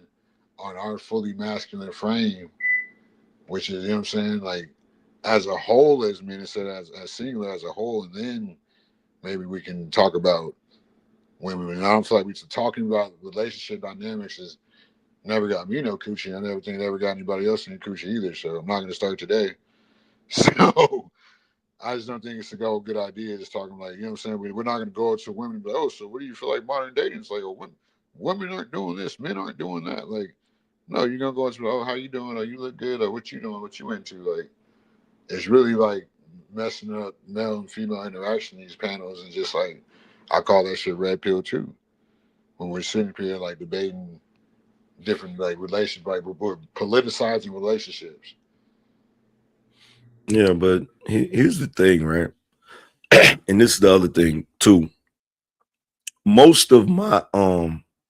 on our fully masculine frame, which is, you know what I'm saying, like as a whole as men instead of as singular as a whole, and then maybe we can talk about women. And I don't feel like we're talking about relationship dynamics has never got me no coochie. I never think it ever got anybody else any coochie either. So I'm not gonna start today. So I just don't think it's a good idea just talking like, you know what I'm saying? We're not gonna go to women and be like, oh, so what do you feel like modern dating? It's like, oh, women aren't doing this, men aren't doing that. Like, no, you're gonna go into, oh, how you doing? Oh, you look good, or what you doing, what you into? Like, it's really like messing up male and female interaction in these panels, and just like I call that shit red pill too. When we're sitting here like debating different like relationships, like we're politicizing relationships. Yeah, but here's the thing, right? And this is the other thing too. Most of my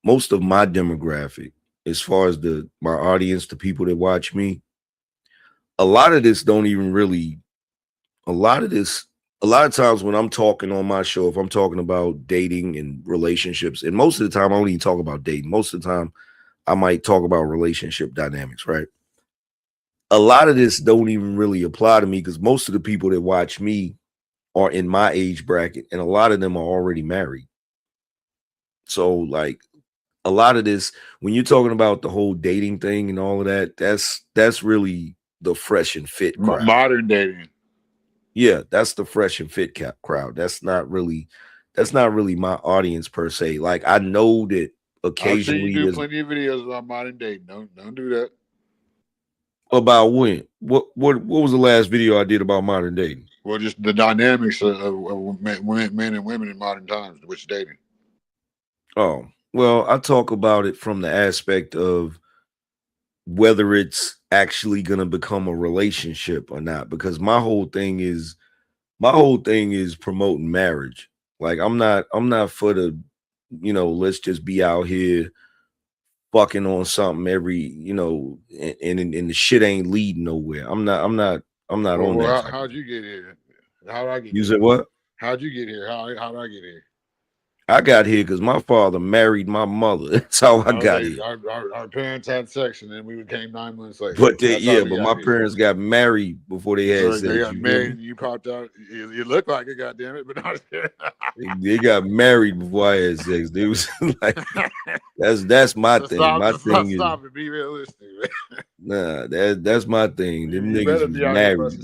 demographic, as far as my audience, the people that watch me, a lot of this don't even really. A lot of times when I'm talking on my show, if I'm talking about dating and relationships, and most of the time I don't even talk about dating. Most of the time I might talk about relationship dynamics, right? a lot of this don't even really apply to me because most of the people that watch me are in my age bracket, and a lot of them are already married. So like a lot of this, when you're talking about the whole dating thing and all of that, that's really the fresh and fit crowd. Modern dating. Yeah, that's the fresh and fit crowd. That's not really my audience per se. Like I know that occasionally I've seen you do plenty of videos about modern dating. Don't do that. About when? What was the last video I did about modern dating? Well, just the dynamics of men and women in modern times, which dating. Oh, well, I talk about it from the aspect of whether it's actually going to become a relationship or not, because my whole thing is promoting marriage. Like I'm not for the, let's just be out here fucking on something every, and the shit ain't leading nowhere. I'm not on that. How'd you get here? How'd I get You here? said what? How'd you get here? How'd I get here? I got here because my father married my mother. That's how I got here. Our parents had sex, and then we became 9 months later. But my parents got married before they had So sex. they got married, and you popped out. You look like it, goddamn it! But not they got married before I had sex. They was like, that's my thing. My thing is stop and be realistic. Man. Nah, that's my thing. Them niggas was married.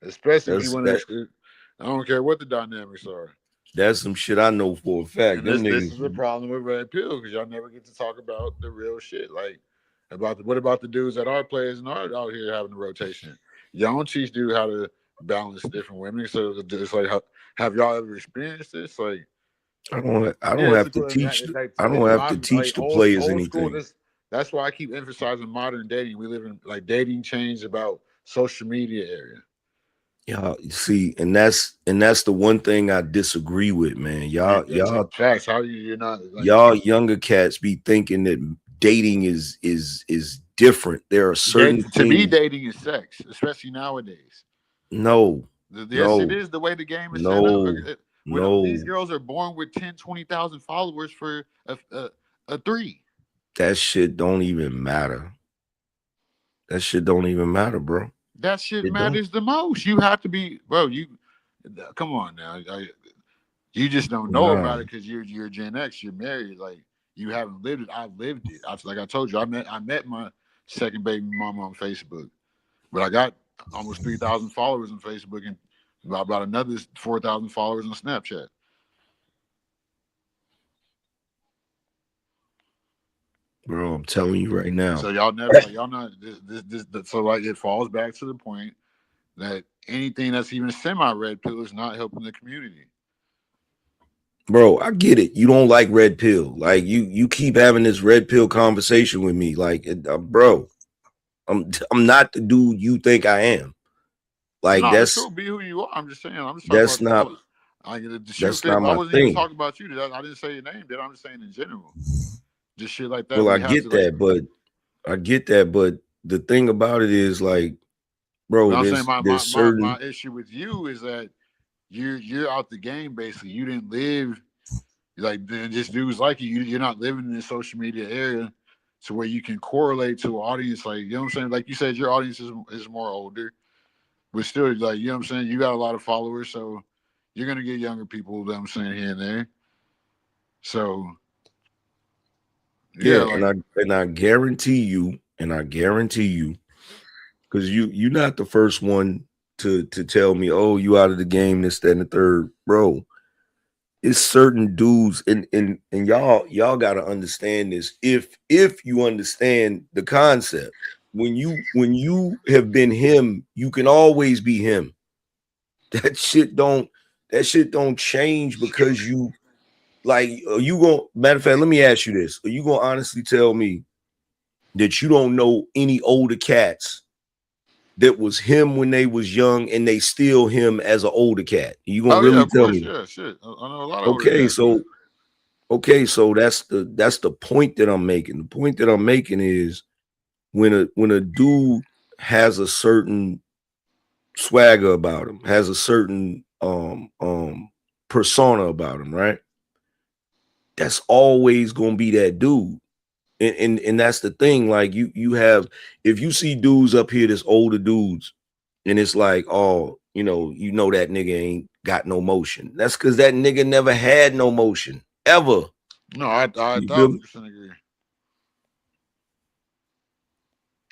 Especially if you want to. I don't care what the dynamics are. That's some shit I know for a fact. And this is the problem with Red Pill, because y'all never get to talk about the real shit. Like what about the dudes that are players and are out here having a rotation? Y'all don't teach dude how to balance different women. So it's like, have y'all ever experienced this? Like, I don't have to teach. I don't have to teach the players anything. That's why I keep emphasizing modern dating. We live in like dating changed about social media area. Yeah, see, and that's the one thing I disagree with, man. Y'all facts. How you're not like, y'all younger cats be thinking that dating is different. There are certain things. To be dating is sex, especially nowadays. No. Yes, it is the way the game is set up. These girls are born with 10, 20,000 followers for a 3. That shit don't even matter. That shit don't even matter, bro. That shit matters the most. You have to be, bro. You come on now. You just don't know about it because you're Gen X. You're married. Like you haven't lived it. I've lived it. Like I told you, I met my second baby mama on Facebook, but I got almost 3,000 followers on Facebook and about another 4,000 followers on Snapchat. Bro, I'm telling you right now. So y'all not this. So like it falls back to the point that anything that's even semi-red pill is not helping the community. Bro, I get it. You don't like red pill. Like you keep having this red pill conversation with me. Like, bro, I'm not the dude you think I am. Like that's cool. Be who you are. I'm just saying. I'm just that's not. My I wasn't thing. even talking about you. I didn't say your name. I'm just saying in general. Just shit like that. Well, I get that, but the thing about it is like, bro, I'm saying my issue with you is that you're out the game basically. You didn't live like just dudes like you. You're not living in this social media area to where you can correlate to an audience. Like, you know what I'm saying? Like you said, your audience is more older, but still, like, you know what I'm saying? You got a lot of followers, so you're gonna get younger people. That I'm saying here and there. So. Yeah, like, and I guarantee you, because you're not the first one to tell me, oh, you out of the game, this, that, and the third, bro. It's certain dudes, and y'all gotta understand this. If you understand the concept, when you have been him, you can always be him. That shit don't change because you. Like, matter of fact, let me ask you this. Are you gonna honestly tell me that you don't know any older cats that was him when they was young and they still him as an older cat? You gonna really tell me? Yeah, shit. I know a lot of okay, so that's the point that I'm making. The point that I'm making is when a dude has a certain swagger about him, has a certain persona about him, right? That's always gonna be that dude. And that's the thing. Like you have, if you see dudes up here, this older dudes, and it's like, oh, you know that nigga ain't got no motion. That's because that nigga never had no motion ever. No, I You feel me? 1,000% agree.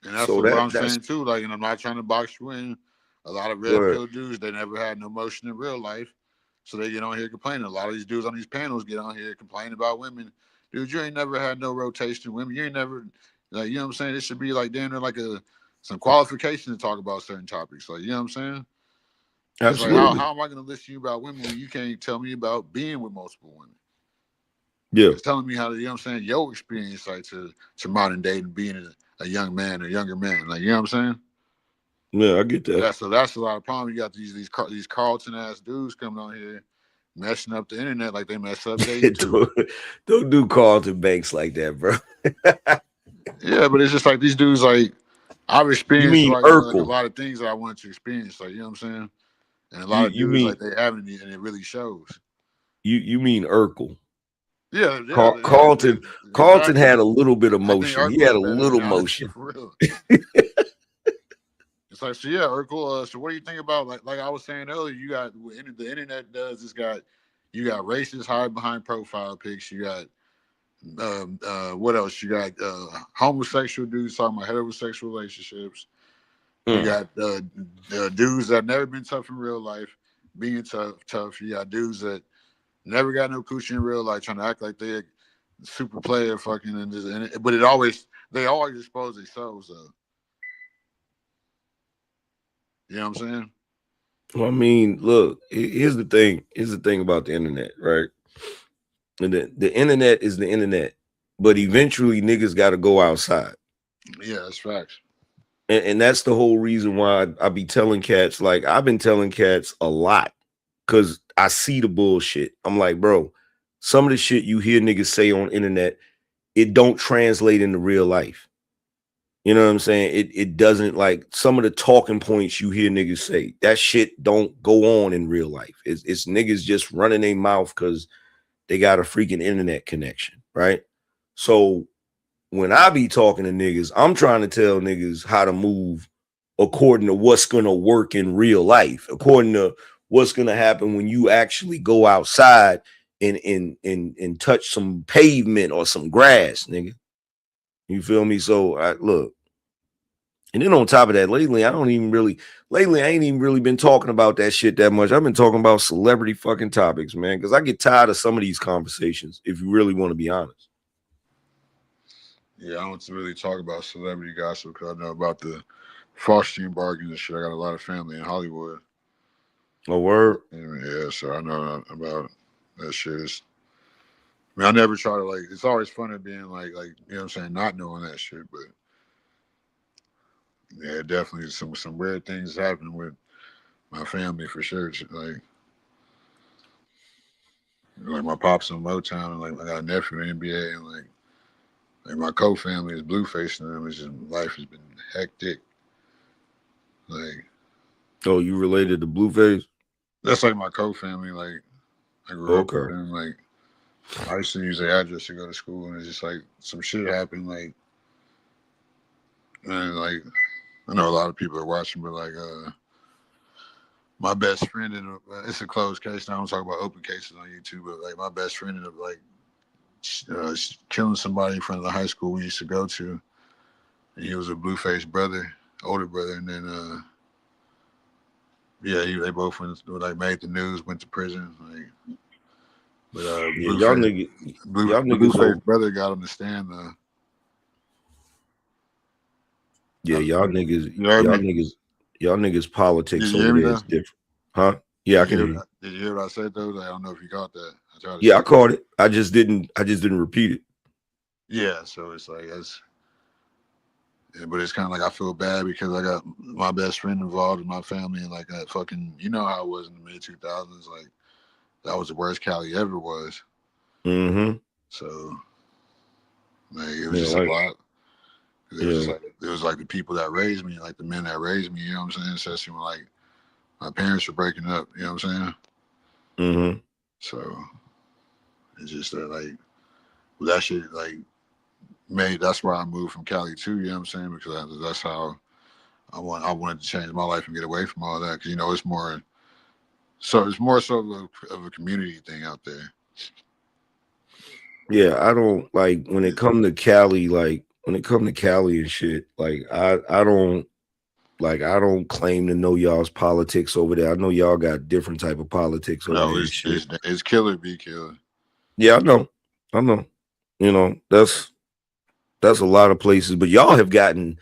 And that's So what I'm that's saying too. Like, and I'm not trying to box you in. A lot of red good. pill dudes, they never had no motion in real life, so they get on here complaining. A lot of these dudes on these panels get on here complaining about women. Dude, you ain't never had no rotation in women. You ain't never, like, you know what I'm saying? It should be like damn near like some qualification to talk about certain topics. Like, you know what I'm saying? It's like Absolutely. how am I going to listen to you about women when you can't tell me about being with multiple women? Yeah. It's telling me how to, you know what I'm saying, your experience like to modern day and being a young man or younger man. Like, you know what I'm saying? Yeah, I get that. That's a lot of problem. You got these Carlton ass dudes coming on here messing up the internet like they mess up dating too. Don't do Carlton Banks like that, bro. Yeah, but it's just like these dudes, like I've experienced mean like a Urkel. lot of things that I wanted to experience, like, you know what I'm saying? And a lot of You dudes mean like they haven't, and it really shows. you mean Urkel. Yeah, Carlton exactly. had a little bit of I think motion. He Urkel had is a better than little honestly motion. for real. It's like, so yeah, Urkel. So what do you think about like I was saying earlier? You got what the internet does. You got racists hide behind profile pics. You got what else? You got homosexual dudes talking about heterosexual relationships. You got dudes that never been tough in real life being tough. You got dudes that never got no coochie in real life trying to act like they're super player fucking but they always expose themselves though. You know what I'm saying? Well, I mean, look, here's the thing. Here's the thing about the internet, right? And the internet is the internet, but eventually niggas got to go outside. Yeah, that's facts. And that's the whole reason why I be telling cats, like I've been telling cats a lot, because I see the bullshit. I'm like, bro, some of the shit you hear niggas say on internet, it don't translate into real life. You know what I'm saying? It doesn't, like some of the talking points you hear niggas say, that shit don't go on in real life. It's niggas just running their mouth because they got a freaking internet connection, right? So when I be talking to niggas, I'm trying to tell niggas how to move according to what's gonna work in real life, according to what's gonna happen when you actually go outside and touch some pavement or some grass, nigga. You feel me? So look, and then on top of that, lately I ain't even really been talking about that shit that much. I've been talking about celebrity fucking topics, man, because I get tired of some of these conversations, if you really want to be honest. Yeah, I don't really talk about celebrity gossip because I know about the Faustian bargains and shit. I got a lot of family in Hollywood. Oh, word? Yeah, so I know about that shit. I mean, I never try to, like, it's always funny being like, you know what I'm saying, not knowing that shit, but yeah, definitely some weird things happen with my family for sure. Like my pops in Motown, and like I got a nephew in the NBA, and like my co-family is Blueface, and them. It's just life has been hectic. Like, oh, you related to Blueface? That's like my co-family. Like, I grew up with them. Like, I used to use their address to go to school, and it's just like some shit happened. Like, and like I know a lot of people are watching, but like my best friend it's a closed case. Now I don't talk about open cases on YouTube, but like my best friend ended up like killing somebody in front of the high school we used to go to. And he was a Blueface brother, older brother, and then they both made the news, went to prison. Like, but Blueface brother got on the stand though. Yeah, y'all niggas politics over there is different. Huh? Yeah, I can hear you. Did you hear what I said though? Like, I don't know if you caught that. I caught it. I just didn't repeat it. Yeah, so it's like but it's kind of like I feel bad because I got my best friend involved in my family, and like that fucking, you know how it was in the mid 2000s. Like that was the worst Cali ever was. Mm-hmm. So like it was just a lot. It was like the people that raised me, like the men that raised me. You know what I'm saying? Especially when like my parents were breaking up. You know what I'm saying? Mm-hmm. So it's just that like that shit, like that's why I moved from Cali too. You know what I'm saying? Because that's how I wanted to change my life and get away from all that. Because it's more so of a community thing out there. Yeah, I don't like when it come to Cali. Like when it come to Cali and shit. Like I don't claim to know y'all's politics over there. I know y'all got different type of politics over there and shit. It's killer be killer. Yeah, I know. That's a lot of places, but y'all have gotten,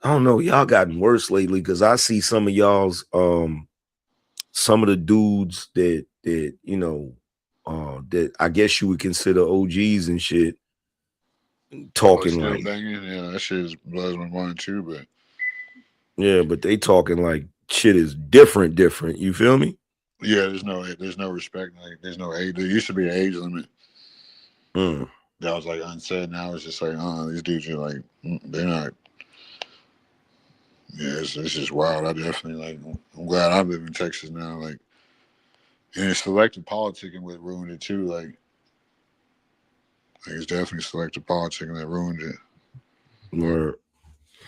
I don't know, y'all gotten worse lately because I see some of y'all's some of the dudes that that I guess you would consider OGs and shit talking like banging. Yeah, that shit blows my mind too, but they talking like shit is different. You feel me? Yeah, there's no respect. Like there's no age. There used to be an age limit. That was like unsaid. Now it's just like, these dudes are like, they're not. Yeah, it's just wild. I definitely I'm glad I live in Texas now. Like, and it's selective politicking what ruined it too. Like it's definitely selective politicking that ruined it. Word.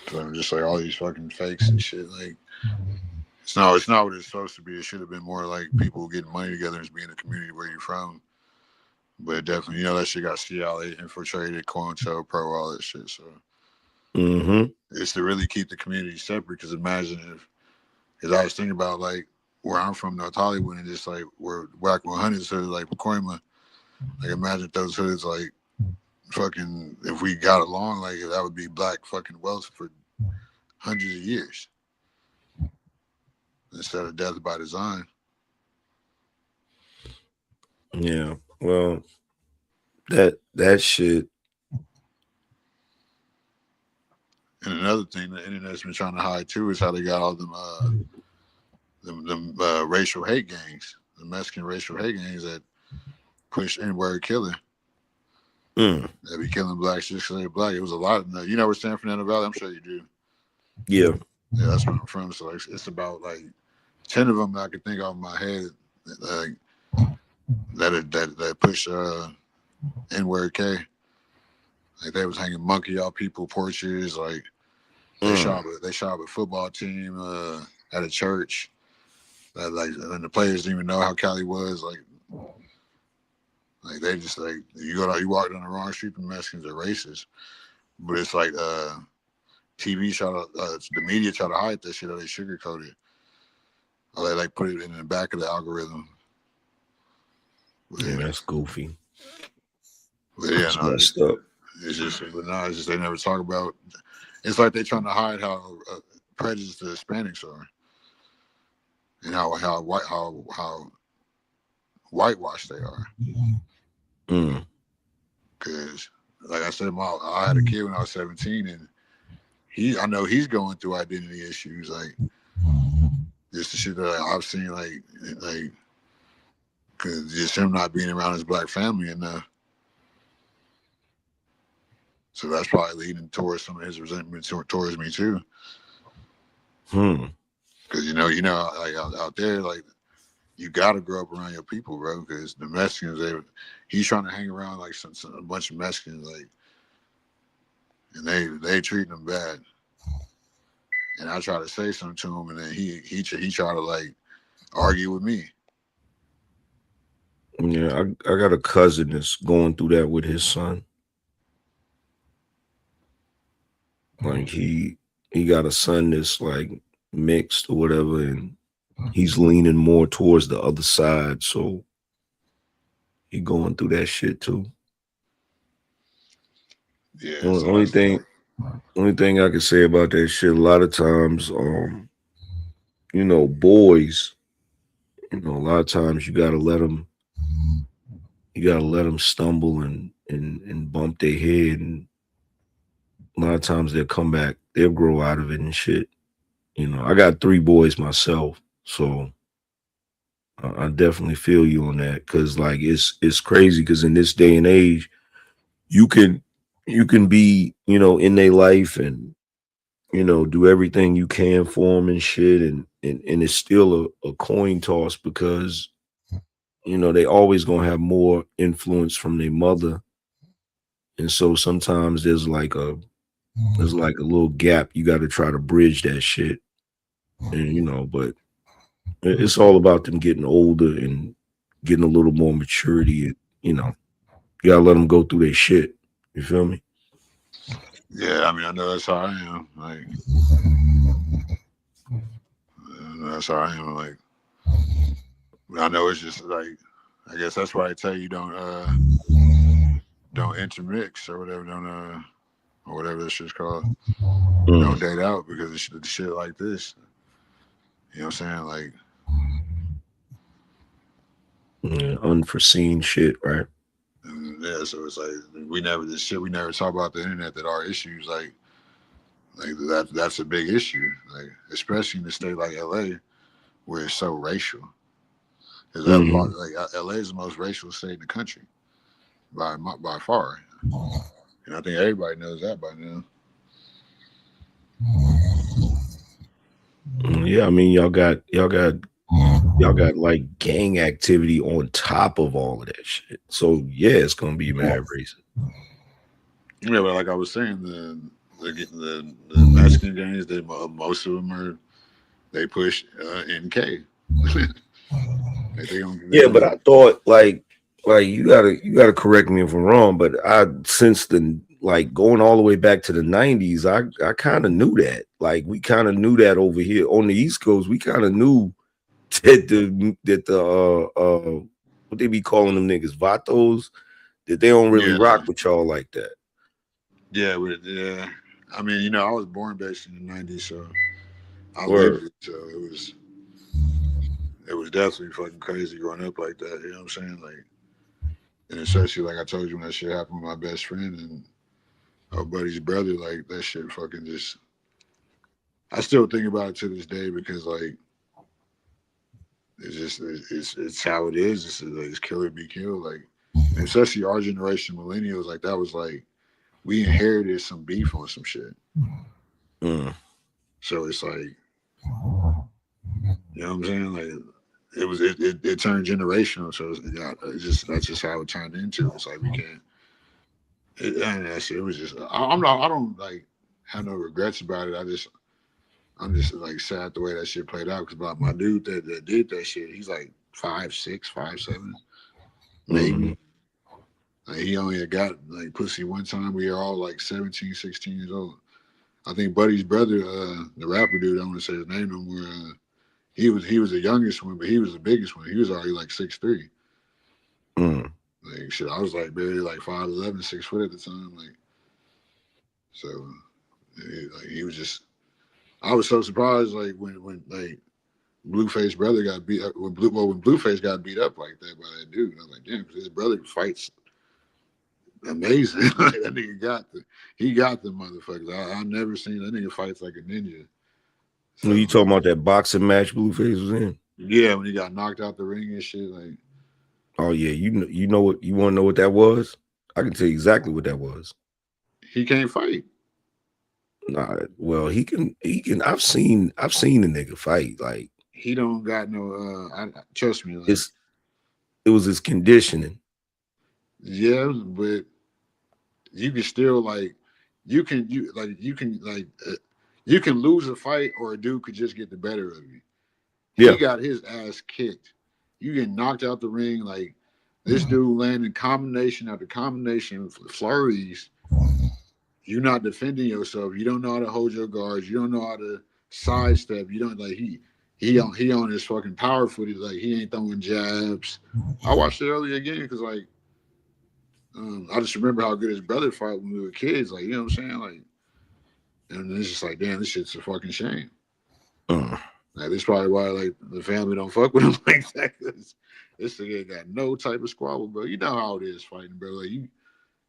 So I'm just like all these fucking fakes and shit. Like it's not what it's supposed to be. It should have been more like people getting money together and being a community where you're from. But definitely, that shit got CIA infiltrated, COINTELPRO, all that shit. So it's to really keep the community separate. Because imagine if I was thinking about like where I'm from, North Hollywood, and just like where Whack 100's hood, like Pacoima. Like imagine if those hoods like fucking if we got along, like that would be black fucking wealth for hundreds of years instead of death by design. Yeah, well, that shit. And another thing the internet's been trying to hide too is how they got all them racial hate gangs, the Mexican racial hate gangs that push N-word killer. They be killing blacks just because they're black. It was a lot of them. You know where San Fernando Valley? I'm sure you do. Yeah, that's where I'm from. So it's about like 10 of them that I can think off my head, like that push N-word K. Like they was hanging monkey out people porches. Like they shot a football team at a church. That and the players didn't even know how Cali was. Like they just like you walk down the wrong street, the Mexicans are racist. But it's like TV the media try to hide that shit, or they sugarcoat it, or they like put it in the back of the algorithm. Yeah, that's goofy. But yeah, no, it's just they never talk about. It's like they trying to hide how prejudiced the Hispanics are, and how whitewashed they are. Because, like I said, I had a kid when I was 17, and I know he's going through identity issues, like just the shit that I've seen, like, cause just him not being around his black family enough. So that's probably leading towards some of his resentment towards me too. Because like out there, like you got to grow up around your people, bro. Because the Mexicans, he's trying to hang around like a bunch of Mexicans, like, and they treating him bad. And I try to say something to him, and then he try to like argue with me. Yeah, I got a cousin that's going through that with his son. Like he got a son that's like mixed or whatever, and he's leaning more towards the other side, so he going through that shit too. Yeah. Only thing I can say about that shit, a lot of times, boys, a lot of times you gotta let them stumble and bump their head, and a lot of times they'll come back, they'll grow out of it and shit. I got 3 boys myself, so I definitely feel you on that, because like it's crazy, because in this day and age, you can be in their life and do everything you can for them and shit, and it's still a coin toss, because they always gonna have more influence from their mother And so sometimes there's like a little gap. You got to try to bridge that shit. And you know, but it's all about them getting older and getting a little more maturity. And, you know, you gotta let them go through their shit. You feel me? Yeah, I mean, I know that's how I am. Like, that's how I am. Like, I know it's just like, I guess that's why I tell you don't intermix or whatever. Don't or whatever this shit's called. Don't date out because of shit like this. You know what I'm saying? Like, yeah, unforeseen shit, right? Yeah, so it's like we never talk about the internet, that our issues like that's a big issue, like especially in a state like LA where it's so racial. Because like LA is the most racial state in the country by far, and I think everybody knows that by now. Yeah, I mean y'all got like gang activity on top of all of that shit. So yeah, it's gonna be mad racist. Yeah, but like I was saying, the Mexican gangs, most of them they push NK. Yeah, but I thought like you gotta correct me if I'm wrong, but since the like going all the way back to the 90s, I kind of knew that. Like we kind of knew that over here on the East Coast, we kind of knew that the what they be calling them niggas, vatos, that they don't really rock with y'all like that. Yeah, yeah. I mean, you know, I was born basically in the 90s, so I lived it. So it was definitely fucking crazy growing up like that. You know what I'm saying? Like, and especially like I told you when that shit happened with my best friend and our buddy's brother, like that shit fucking just. I still think about it to this day because like it's just it's how it is. It's kill or be killed. Like, and especially our generation, millennials, like that was like we inherited some beef on some shit. So it's like, you know what I'm saying? Like it turned generational. So that's just how it turned into. It's like we can't. And that shit, it was just I don't like have no regrets about it. I'm just like sad the way that shit played out because my dude that did that shit, he's like 5'6", 5'7", maybe. Like he only got like pussy one time. We were all like 17, 16 years old. I think Buddy's brother, the rapper dude, I don't want to say his name no more. He was the youngest one, but he was the biggest one. He was already like 6'3". Like shit, I was like barely like 5'11", 6 foot at the time. Like, so he was just. I was so surprised like when like Blueface brother got beat up when Blueface got beat up like that by that dude. I was like, damn, because his brother fights amazing. Like that nigga got the motherfuckers. I never seen that nigga fights like a ninja. So, you talking about that boxing match Blueface was in? Yeah, when he got knocked out the ring and shit. Like, oh yeah, you know what you want to know what that was? I can tell you exactly what that was. He can't fight. Nah, well he can. I've seen the nigga fight. Like he don't got no. Trust me. Like, it was his conditioning. Yeah, but you can still like you can lose a fight or a dude could just get the better of you. He got his ass kicked. You get knocked out the ring. Like this dude landing combination after combination, flurries. You're not defending yourself. You don't know how to hold your guards. You don't know how to sidestep. You don't like he on his fucking power footage. Like he ain't throwing jabs. I watched it earlier again because like I just remember how good his brother fought when we were kids. Like you know what I'm saying? Like, and it's just like damn, this shit's a fucking shame. Like this is probably why like the family don't fuck with him like that. Cause this nigga ain't got no type of squabble, bro. You know how it is fighting, bro. Like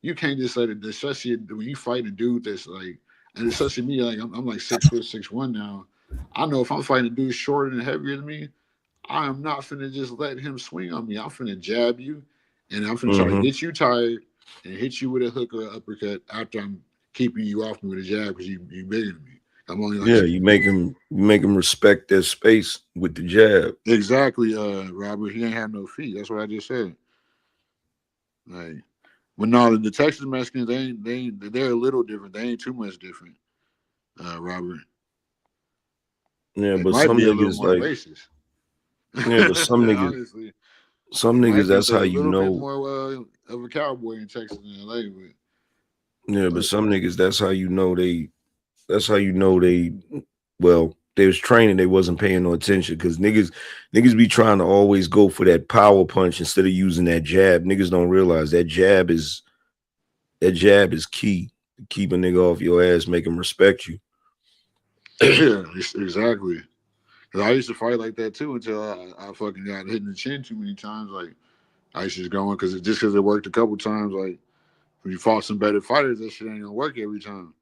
you can't just say that, especially when you fight a dude that's like, and especially me, like I'm like 6 foot 6'1" now. I know if I'm fighting a dude shorter and heavier than me, I am not finna just let him swing on me. I'm finna jab you, and I'm finna try to get you tired and hit you with a hook or an uppercut after I'm keeping you off me with a jab because you bigger than me. I'm only like you make him respect their space with the jab. Exactly, Robert. He ain't have no feet. That's what I just said. Like But no, the Texas Mexicans, they're a little different. They ain't too much different, Robert. Yeah, They but might some be a little niggas more like, racist. yeah, but some niggas, Honestly, some might niggas, think that's they're how a you little bit know. more of a cowboy in Texas than LA. Yeah, but some niggas, that's how you know they. That's how you know they. Well, they was training, they wasn't paying no attention because niggas be trying to always go for that power punch instead of using that jab. Niggas don't realize that jab is key. Keep a nigga off your ass, make him respect you. Yeah, exactly. Cause I used to fight like that too until I fucking got hit in the chin too many times. Like I used to just go in because it worked a couple times. Like when you fought some better fighters, that shit ain't gonna work every time.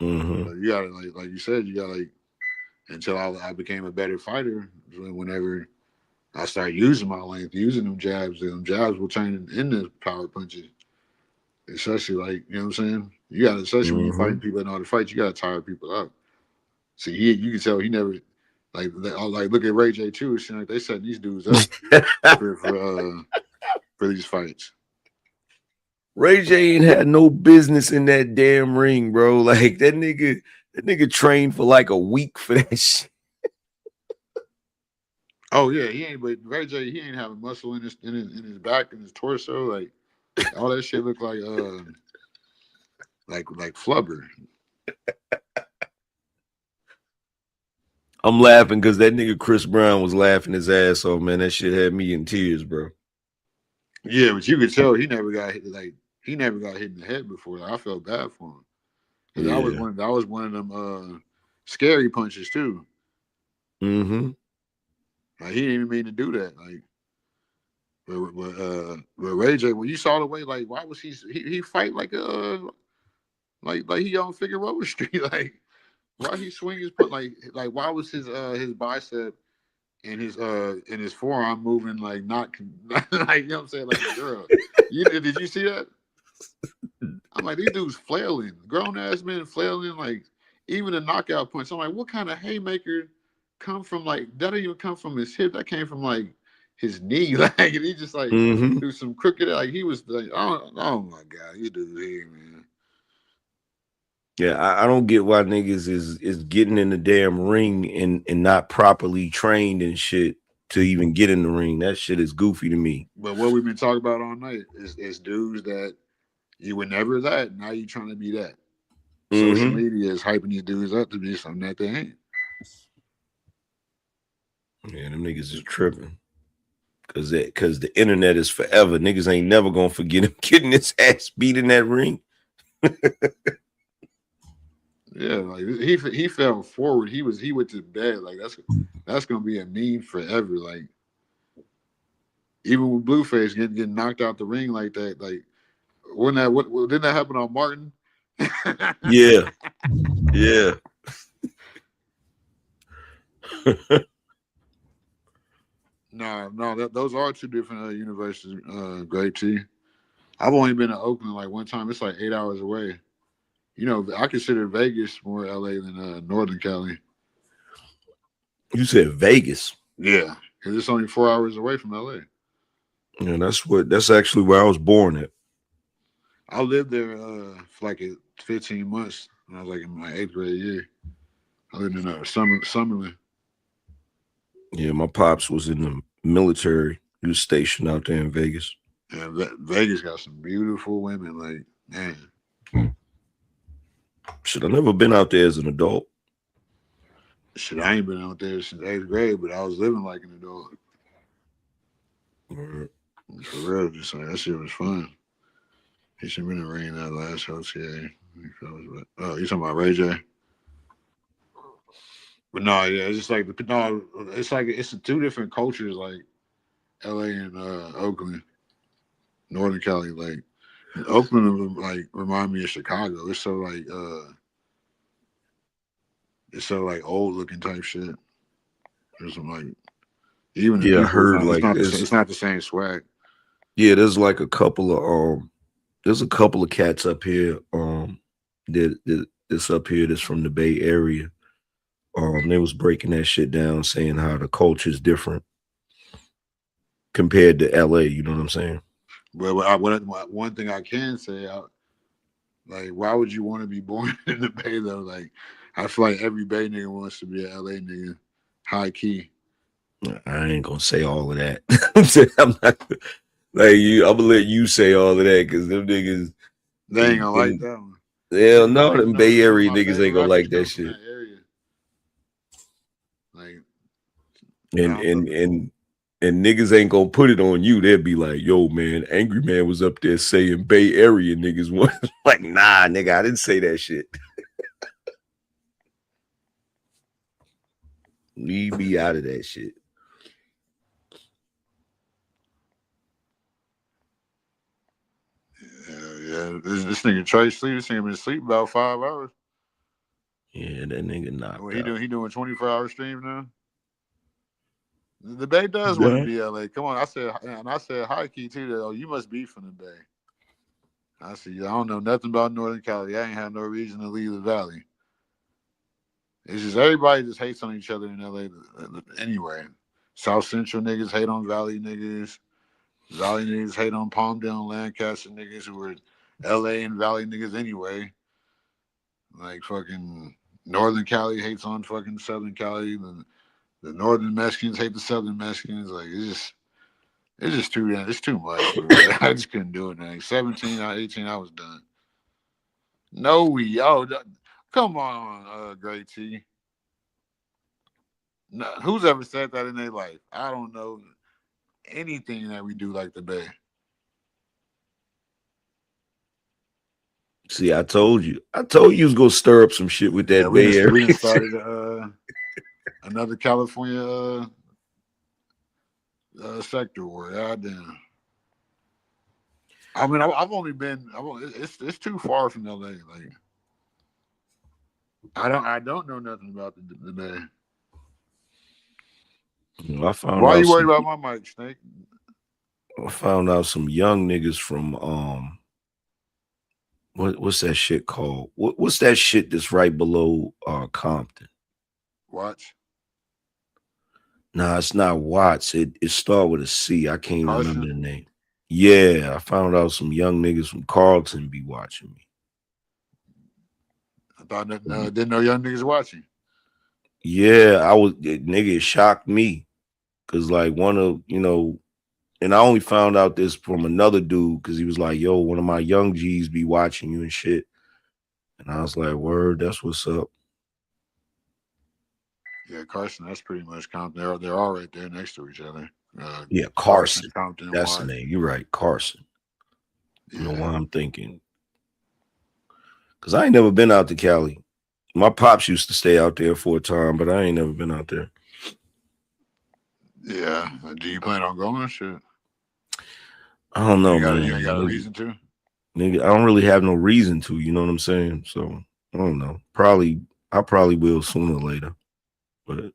Mm-hmm. You gotta like you said, you gotta until I became a better fighter. Whenever I started using my length, using them jabs, and them jabs will turn into power punches. Especially you know what I'm saying? You gotta, especially when you're fighting people that know how to fight, you gotta tire people out. See, you can tell he never look at Ray J too. It's like they setting these dudes up for these fights. Ray J ain't had no business in that damn ring, bro. Like that nigga trained for like a week for that shit. Oh yeah, he ain't. But Ray J, he ain't having muscle in his back and his torso. Like all that shit look like flubber. I'm laughing because that nigga Chris Brown was laughing his ass off, man. That shit had me in tears, bro. Yeah, but you could tell he never got hit. He never got hit in the head before. I felt bad for him. Yeah. That was one of them scary punches too. Mm-hmm. Like he didn't even mean to do that. But Ray J, when you saw the way, why was he fight like he on Figueroa Street? Why he swing his punch? Why was his bicep and his forearm moving not you know what I'm saying, like a girl? Did you see that? I'm like, these dudes flailing, grown ass men flailing, even a knockout punch. I'm like, what kind of haymaker come from that didn't even come from his hip? That came from his knee. And he just do some crooked, he was oh my God, you do here, man. Yeah, I don't get why niggas is getting in the damn ring and not properly trained and shit to even get in the ring. That shit is goofy to me. But what we've been talking about all night is dudes that you were never that. Now you trying to be that. Social media is hyping these dudes up to be something that they ain't. Yeah, them niggas is tripping. Cause the internet is forever. Niggas ain't never gonna forget him getting his ass beat in that ring. Yeah, he fell forward. He went to bed. That's gonna be a meme forever. Even with Blueface getting knocked out the ring like that. Didn't that happen on Martin? Yeah. Yeah. No, those are two different universities. Great T. I've only been to Oakland one time. It's 8 hours away. You know, I consider Vegas more LA than Northern Cali. You said Vegas? Yeah, because it's only 4 hours away from LA. Yeah, that's actually where I was born at. I lived there for 15 months when I was in my 8th grade year. I lived in Summerlin. Yeah, my pops was in the military. He was stationed out there in Vegas. Yeah, Vegas got some beautiful women. Man. Shit, I never been out there as an adult. Shit, I ain't been out there since 8th grade, but I was living like an adult. For real, just that shit was fun. He should have been in the ring that last OTA. Oh, you talking about Ray J? But no, yeah, it's just it's two different cultures, LA and Oakland, Northern Cali. Oakland remind me of Chicago. It's so old looking type shit. There's some even the I people. heard It's not the same swag. Yeah, there's a couple of cats up here that's up here that's from the Bay Area. They was breaking that shit down, saying how the culture is different compared to LA. You know what I'm saying? But one thing I can say, like, why would you want to be born in the Bay though? Like, I feel like every Bay nigga wants to be an LA nigga, high key. I ain't gonna say all of that. I'm not like you. I'm gonna let you say all of that because them niggas They ain't gonna like that one. Hell no, them Bay Area niggas ain't gonna like that shit. Like, and niggas ain't gonna put it on you. They'll be like, "Yo, man, Angry Man was up there saying Bay Area niggas was like, nah, nigga, I didn't say that shit." Leave me out of that shit. Yeah, this nigga Trey sleep. This nigga been asleep about 5 hours. Yeah, that nigga knocked What out. he doing 24-hour streams now. The Bay does want to be LA. Come on, I said high key too. That, oh, you must be from the Bay. I see. I don't know nothing about Northern Cali. I ain't have no reason to leave the Valley. It's just everybody just hates on each other in LA anyway. South Central niggas hate on Valley niggas. Valley niggas hate on Palmdale and Lancaster niggas who are LA and Valley niggas anyway. Like fucking Northern Cali hates on fucking Southern Cali. The Northern Mexicans hate the Southern Mexicans. Like it's just too much. Bro. I just couldn't do it. Now. 17 out of 18, I was done. No, come on, Great T. No, who's ever said that in their life? I don't know anything that we do like the Bay. See, I told you was gonna stir up some shit with that Bay Area. We started another California sector war. Goddamn. I mean, I've only been. It's too far from LA. Like, I don't know nothing about the Bay. I found Why out are you worried about my mic, Snake? I found out some young niggas from what's that shit called? What's that shit that's right below Compton? Watch. Nah, it's not Watts. It start with a C. I can't remember the name. Yeah, I found out some young niggas from Carlton be watching me. I thought that didn't know young niggas watching. Yeah, it shocked me. Cause like one of, and I only found out this from another dude because he was like, yo, one of my young G's be watching you and shit. And I was like, word, that's what's up. Yeah, Carson, that's pretty much Compton. They're all right there next to each other. Yeah, Carson. Compton, that's the name. You're right, Carson. Yeah. You know why I'm thinking? Because I ain't never been out to Cali. My pops used to stay out there for a time, but I ain't never been out there. Yeah. Do you plan on going? Shit. I don't know, man. You ain't got a reason to? Nigga, I don't really have no reason to, you know what I'm saying? So, I don't know. I probably will sooner or later. But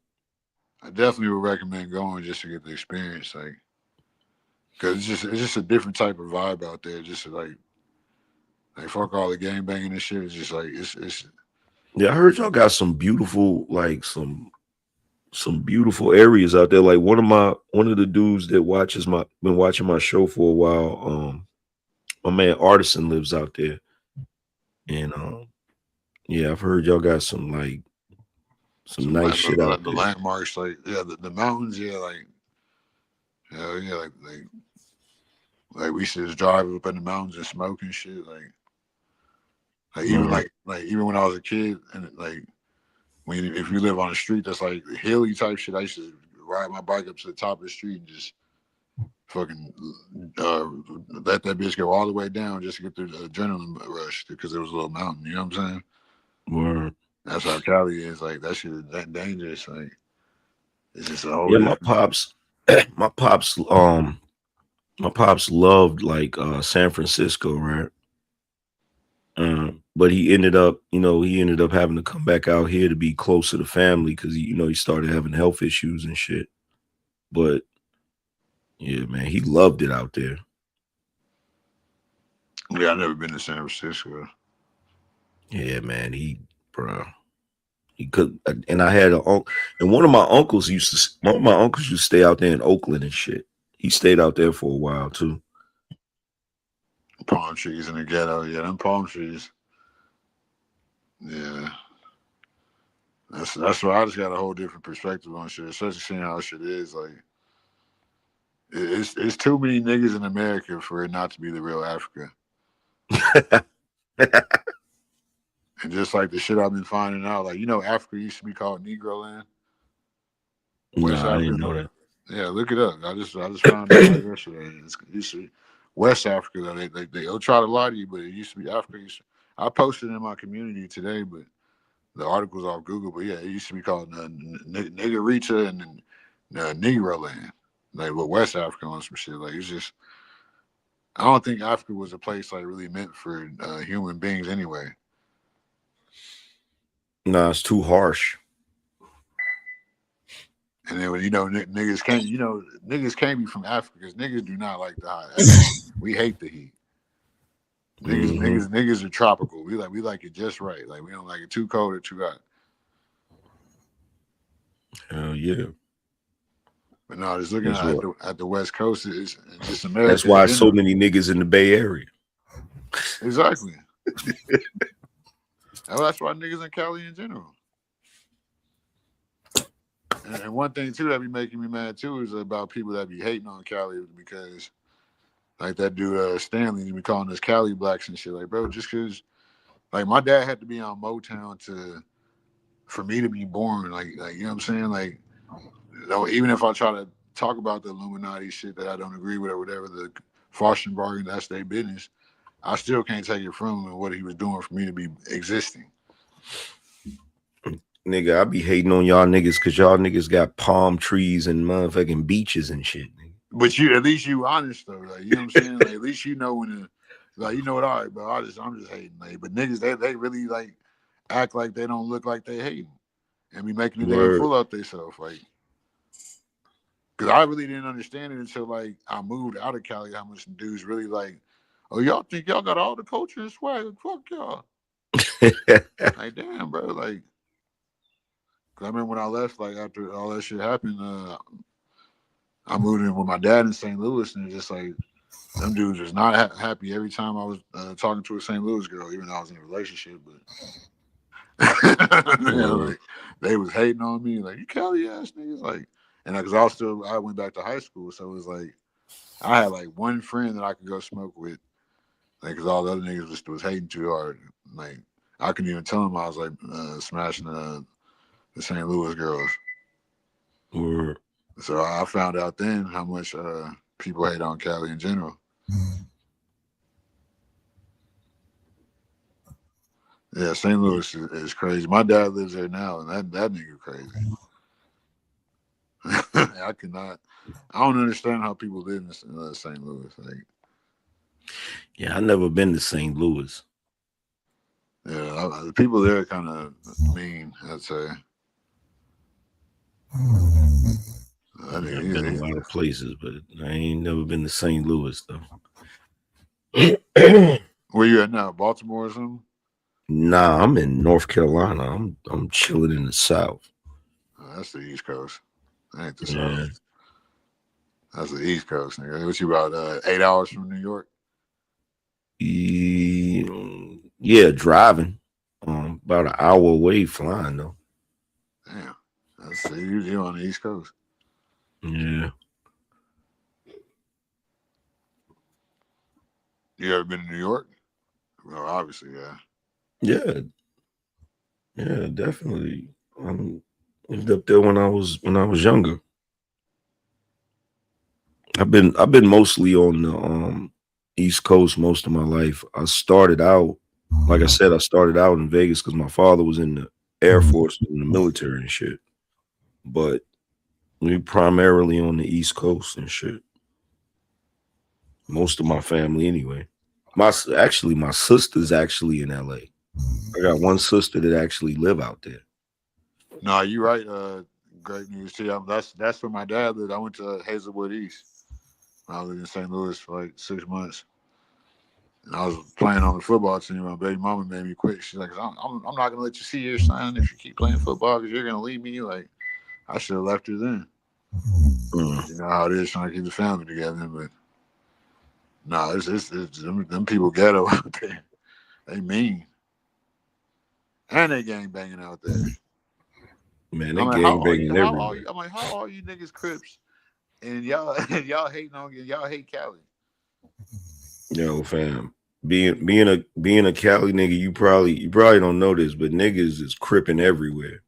I definitely would recommend going just to get the experience, like, because it's just a different type of vibe out there. Just like fuck all the gang banging and shit. It's just like it's. Yeah, I heard y'all got some beautiful, like some beautiful areas out there. Like one of the dudes that been watching my show for a while. My man Artisan lives out there, and yeah, I've heard y'all got some nice shit out there. The landmarks, like the mountains, like hell yeah, like we used to just drive up in the mountains and smoke and shit, even when I was a kid, and like if you live on a street that's like hilly type shit, I used to ride my bike up to the top of the street and just fucking let that bitch go all the way down just to get the adrenaline rush because it was a little mountain. You know what I'm saying? Word. That's how Cali is. Like that shit is that dangerous. Like it's just a whole. Yeah, my pops loved like San Francisco, right? But he ended up having to come back out here to be closer to family because he started having health issues and shit. But yeah, man, he loved it out there. Yeah, I've never been to San Francisco. Yeah, man, he could, and I had and one of my uncles used to stay out there in Oakland and shit. He stayed out there for a while too. Palm trees in the ghetto. Yeah, them palm trees. Yeah. That's why I just got a whole different perspective on shit, especially seeing how shit is. Like, it's too many niggas in America for it not to be the real Africa. And just like the shit I've been finding out, like, Africa used to be called Negro land. West Nah, I Africa. didn't know that. Yeah, look it up. I just found out like yesterday. It used to be West Africa. Though. They'll try to lie to you, but it used to be Africa. I posted in my community today, but the article's off Google. But yeah, it used to be called Niggerita and Negro land. Like with West Africa on some shit. Like it's just, I don't think Africa was a place like really meant for human beings anyway. Nah, it's too harsh. And then when niggas can't be from Africa because niggas do not like the hot. We hate the heat. Niggas are tropical. We like it just right. Like we don't like it too cold or too hot. Hell yeah. But no, just looking at the West Coast, it's just America. That's why so many niggas in the Bay Area. Exactly. That's why niggas in Cali in general. And one thing too that be making me mad too is about people that be hating on Cali because like that dude Stanley, he be calling us Cali blacks and shit. Like, bro, just cause like my dad had to be on Motown for me to be born. Like you know what I'm saying? Like, even if I try to talk about the Illuminati shit that I don't agree with or whatever, the Faustian bargain, that's their business. I still can't take it from him and what he was doing for me to be existing. Nigga, I be hating on y'all niggas because y'all niggas got palm trees and motherfucking beaches and shit. Nigga. But at least you honest though, like you know what I'm saying. Like at least you know when, like you know what, all right, bro. I'm just hating, like. But niggas, they really like act like they don't look like they hating, and be making a nigga full out themselves, like. Because I really didn't understand it until like I moved out of Cali. How much dudes really like, oh y'all think y'all got all the culture and swag? Fuck y'all. Like damn, bro, like. I remember when I left, like after all that shit happened, I moved in with my dad in St. Louis, and it's just like them dudes was not happy every time I was talking to a St. Louis girl, even though I was in a relationship. But like, they was hating on me, like you Cali ass niggas, like, and because I went back to high school, so it was like I had like one friend that I could go smoke with, like because all the other niggas was hating too hard. Like I couldn't even tell them I was like smashing the St. Louis girls. So I found out then how much people hate on Cali in general. Yeah, St. Louis is crazy. My dad lives there now, and that nigga crazy. I don't understand how people live in St. Louis. Like, yeah, I never been to St. Louis. Yeah, the people there are kind of mean, I'd say. I've been a lot of places, but I ain't never been to St. Louis though. Where you at now? Baltimore or something? Nah, I'm in North Carolina. I'm chilling in the South. Oh, that's the East Coast. That ain't the South. That's the East Coast, nigga. What you about 8 hours from New York? Yeah, driving. About an hour away flying though. Damn. That's you're on the East Coast. Yeah. You ever been to New York? Well, obviously, yeah. Yeah, definitely. Lived up there when I was younger. I've been mostly on the East Coast most of my life. I started out, like I said, in Vegas because my father was in the Air Force and in the military and shit. But we primarily on the East Coast and shit. Most of my family anyway. My sister's actually in LA. I got one sister that actually live out there. No, you're right. Great news too. That's where my dad lived. I went to Hazelwood East. I lived in St. Louis for like 6 months. And I was playing on the football team. My baby mama made me quit. She's like, I'm not going to let you see your son if you keep playing football because you're going to leave me. Like, I should have left her then. You know how it is trying to keep the family together. But Nah, it's them people ghetto out there. They mean. And they gang banging out there. Man, they I'm like, gang banging how everywhere. are you? I'm like, how are you niggas Crips? And y'all hating on y'all hate Cali. Yo, fam. Being a Cali nigga, you probably don't know this, but niggas is cripping everywhere.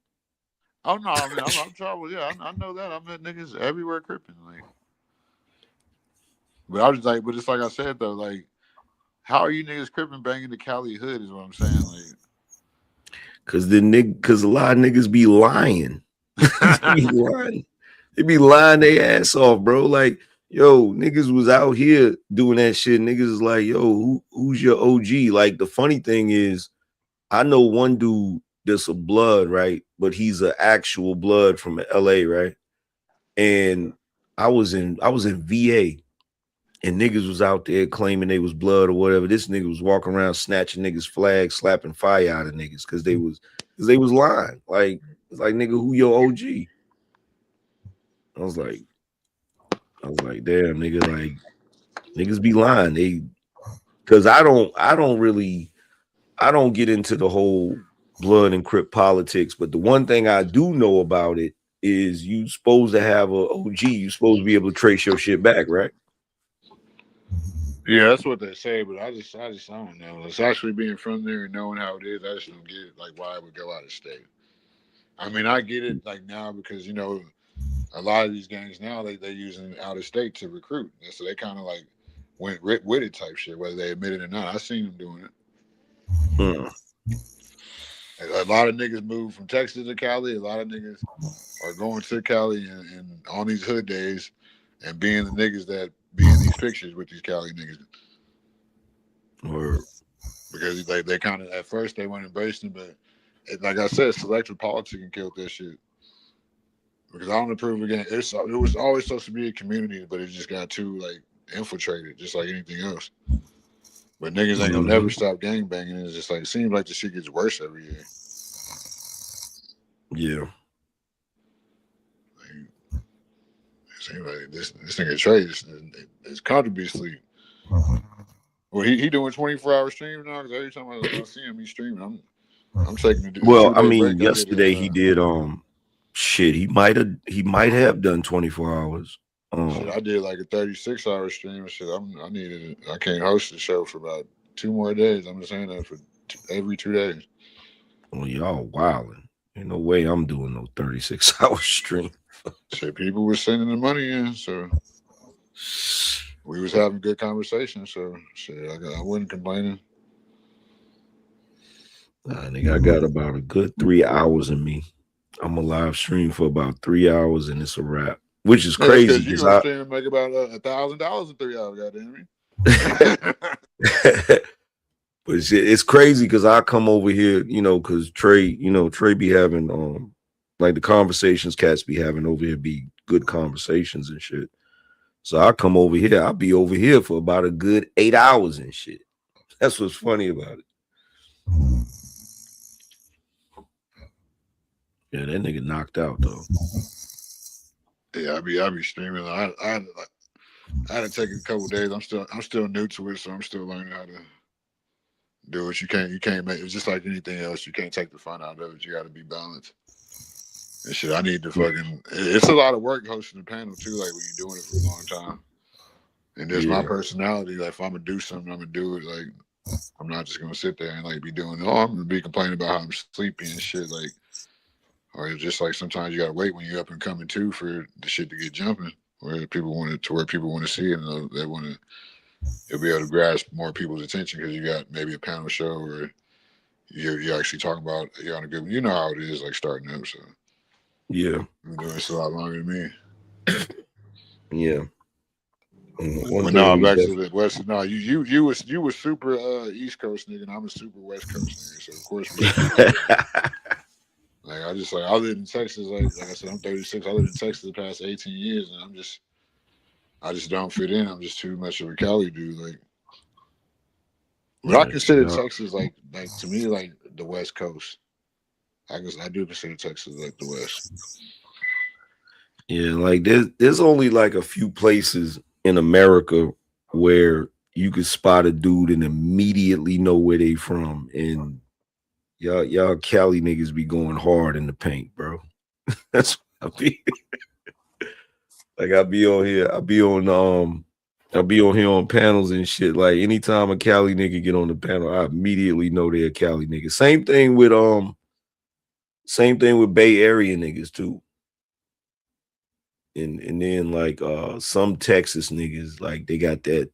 Oh no, I mean, I'm trouble. Yeah, I know that. I met niggas everywhere cripping. Like, but I was like, but it's like I said though, like, how are you niggas cripping banging the Cali hood? Is what I'm saying. Like, cause a lot of niggas be lying. They be lying their ass off, bro. Like, yo, niggas was out here doing that shit. Niggas is like, yo, who's your OG? Like, the funny thing is, I know one dude that's a blood, right? But he's an actual blood from LA, right? And I was in VA, and niggas was out there claiming they was blood or whatever. This nigga was walking around snatching niggas' flags, slapping fire out of niggas because they was lying. Like, it's like, nigga, who your OG? I was like, damn, nigga, like, niggas be lying. Because I don't get into the whole blood and Crip politics, but the one thing I do know about it is you supposed to have a OG. You supposed to be able to trace your shit back, right? yeah, that's what they say, but I just don't know. It's actually being from there and knowing how it is. I just don't get it, like why it would go out of state. I mean, I get it like now because a lot of these gangs now they using out of state to recruit, and so they kind of like went with it type shit, whether they admit it or not. I seen them doing it. A lot of niggas moved from Texas to Cali. A lot of niggas are going to Cali and on these hood days and being the niggas that be in these pictures with these Cali niggas. Because they kind of at first they weren't embracing it, but like I said, selective politicking killed that shit. Because I don't approve again. It was always supposed to be a community, but it just got too like infiltrated, just like anything else. But niggas ain't gonna never stop gang banging. It's just like it seems like the shit gets worse every year. Yeah. Like, it seems like this nigga Trey is comfortably asleep. Well, he doing 24-hour streams now because every time I see him, he's streaming. I'm taking a Well, I mean, break. yesterday he did shit. He might have done 24 hours. Shit, I did like a 36-hour stream. Shit, I can't host the show for about 2 more days. I'm just saying that for every 2 days. Well, y'all wilding. Ain't no way I'm doing no 36-hour stream. Shit, people were sending the money in, so we was having good conversations. So shit, I wasn't complaining. Nigga, I got about a good 3 hours in me. I'm a live stream for about 3 hours and it's a wrap, which is crazy. You gonna stream and make about $1,000 in 3 hours, goddamn me. But it's crazy because I come over here, because Trey be having like the conversations cats be having over here be good conversations and shit. So I come over here, I'll be over here for about a good 8 hours and shit. That's what's funny about it. Yeah, that nigga knocked out though. Yeah, I be streaming. I had to take a couple days. I'm still new to it, so I'm still learning how to do it. You can't make it's just like anything else. You can't take the fun out of it. You got to be balanced. And shit, I need to fucking. It's a lot of work hosting the panel too. Like when you're doing it for a long time. And there's my personality. Like if I'm gonna do something, I'm gonna do it. Like I'm not just gonna sit there and like be doing. I'm gonna be complaining about how I'm sleepy and shit. Like, or it's just like sometimes you gotta wait when you're up and coming too for the shit to get jumping. Where people want to see it and they want to. You'll be able to grasp more people's attention because you got maybe a panel show or you're actually talking about you're on a good. You know how it is like starting up. So yeah, you're doing this a lot longer than me. Yeah. Well, no, back to the West. No, you was super East Coast nigga, and I'm a super West Coast nigga. So of course, like I lived in Texas. Like I said, I'm 36. I lived in Texas the past 18 years, and I just don't fit in. I'm just too much of a Cali dude. Like, but I consider Texas like to me like the West Coast. I do consider Texas like the West. Yeah, like there's only like a few places in America where you could spot a dude and immediately know where they from. And y'all Cali niggas be going hard in the paint, bro. That's what I be. Like I'll be on here on panels and shit. Like anytime a Cali nigga get on the panel, I immediately know they're a Cali nigga. Same thing with Bay Area niggas too. And then like some Texas niggas, like they got that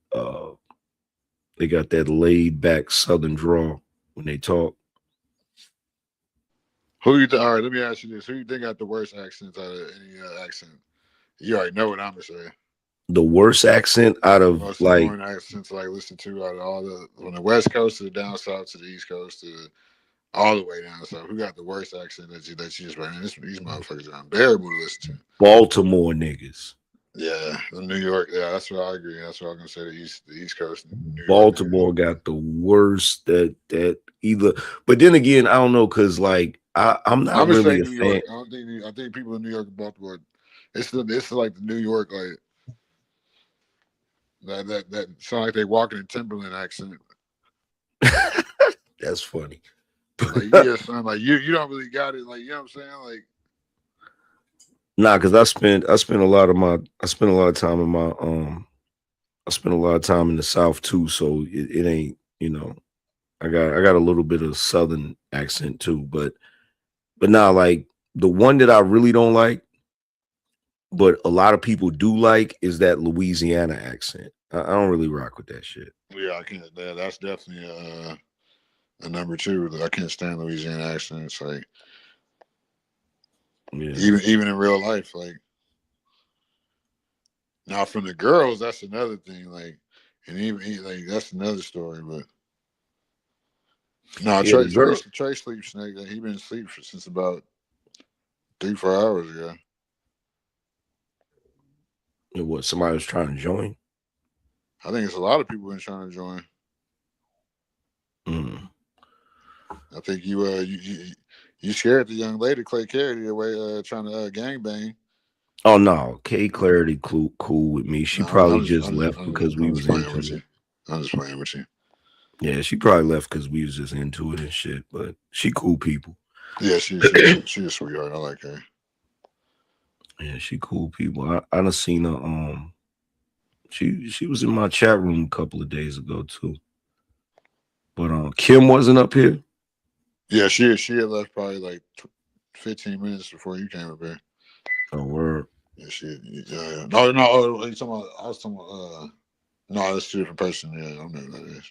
laid back southern drawl when they talk. All right, let me ask you this. Who you think got the worst accents out of any accent? You already know what I'm gonna say. The worst accent out of Most like annoying accents I listen to out of all from the West Coast to the down south to the East Coast to all the way down south. Who got the worst accent that you just right now? These motherfuckers are unbearable to listen to. Baltimore niggas. Yeah, the New York. Yeah, that's what I agree. That's what I'm gonna say. The East Coast. New Baltimore got the worst that either. But then again, I don't know because like I'm not gonna really say a New fan. York. I think people in New York and Baltimore. It's like the New York like that sound like they walking in Timberland accent. That's funny. Like yeah, son, like you don't really got it. Like you know what I'm saying? Like Nah, because I spent a lot of time in my I spent a lot of time in the South too, so it ain't, you know, I got a little bit of Southern accent too, but nah, like the one that I really don't like, but a lot of people do like, is that Louisiana accent. I don't really rock with that shit. yeah, I can't. That's definitely a number two. I can't stand Louisiana accents. Like yeah. even in real life, like now from the girls, that's another thing. Like and even like that's another story, but. No, Yeah, Trey sleeps, nigga. He been asleep since about 3-4 hours ago. And what, somebody was trying to join? I think it's a lot of people been trying to join. I think you scared the young lady Clay Carey away trying to gangbang. Oh no, K Clarity cool with me. She probably just left because we was into it. I'm just playing with you. Yeah, she probably left because we was just into it and shit. But she cool people. Yeah, she's a sweetheart. I like her. Yeah, she cool people. I done seen her. She was in my chat room a couple of days ago too. But Kim wasn't up here. Yeah, she had left probably like 15 minutes before you came up here. Oh word. Yeah, yeah. No. I was talking about. No, that's a different person. Yeah, I don't know who that is.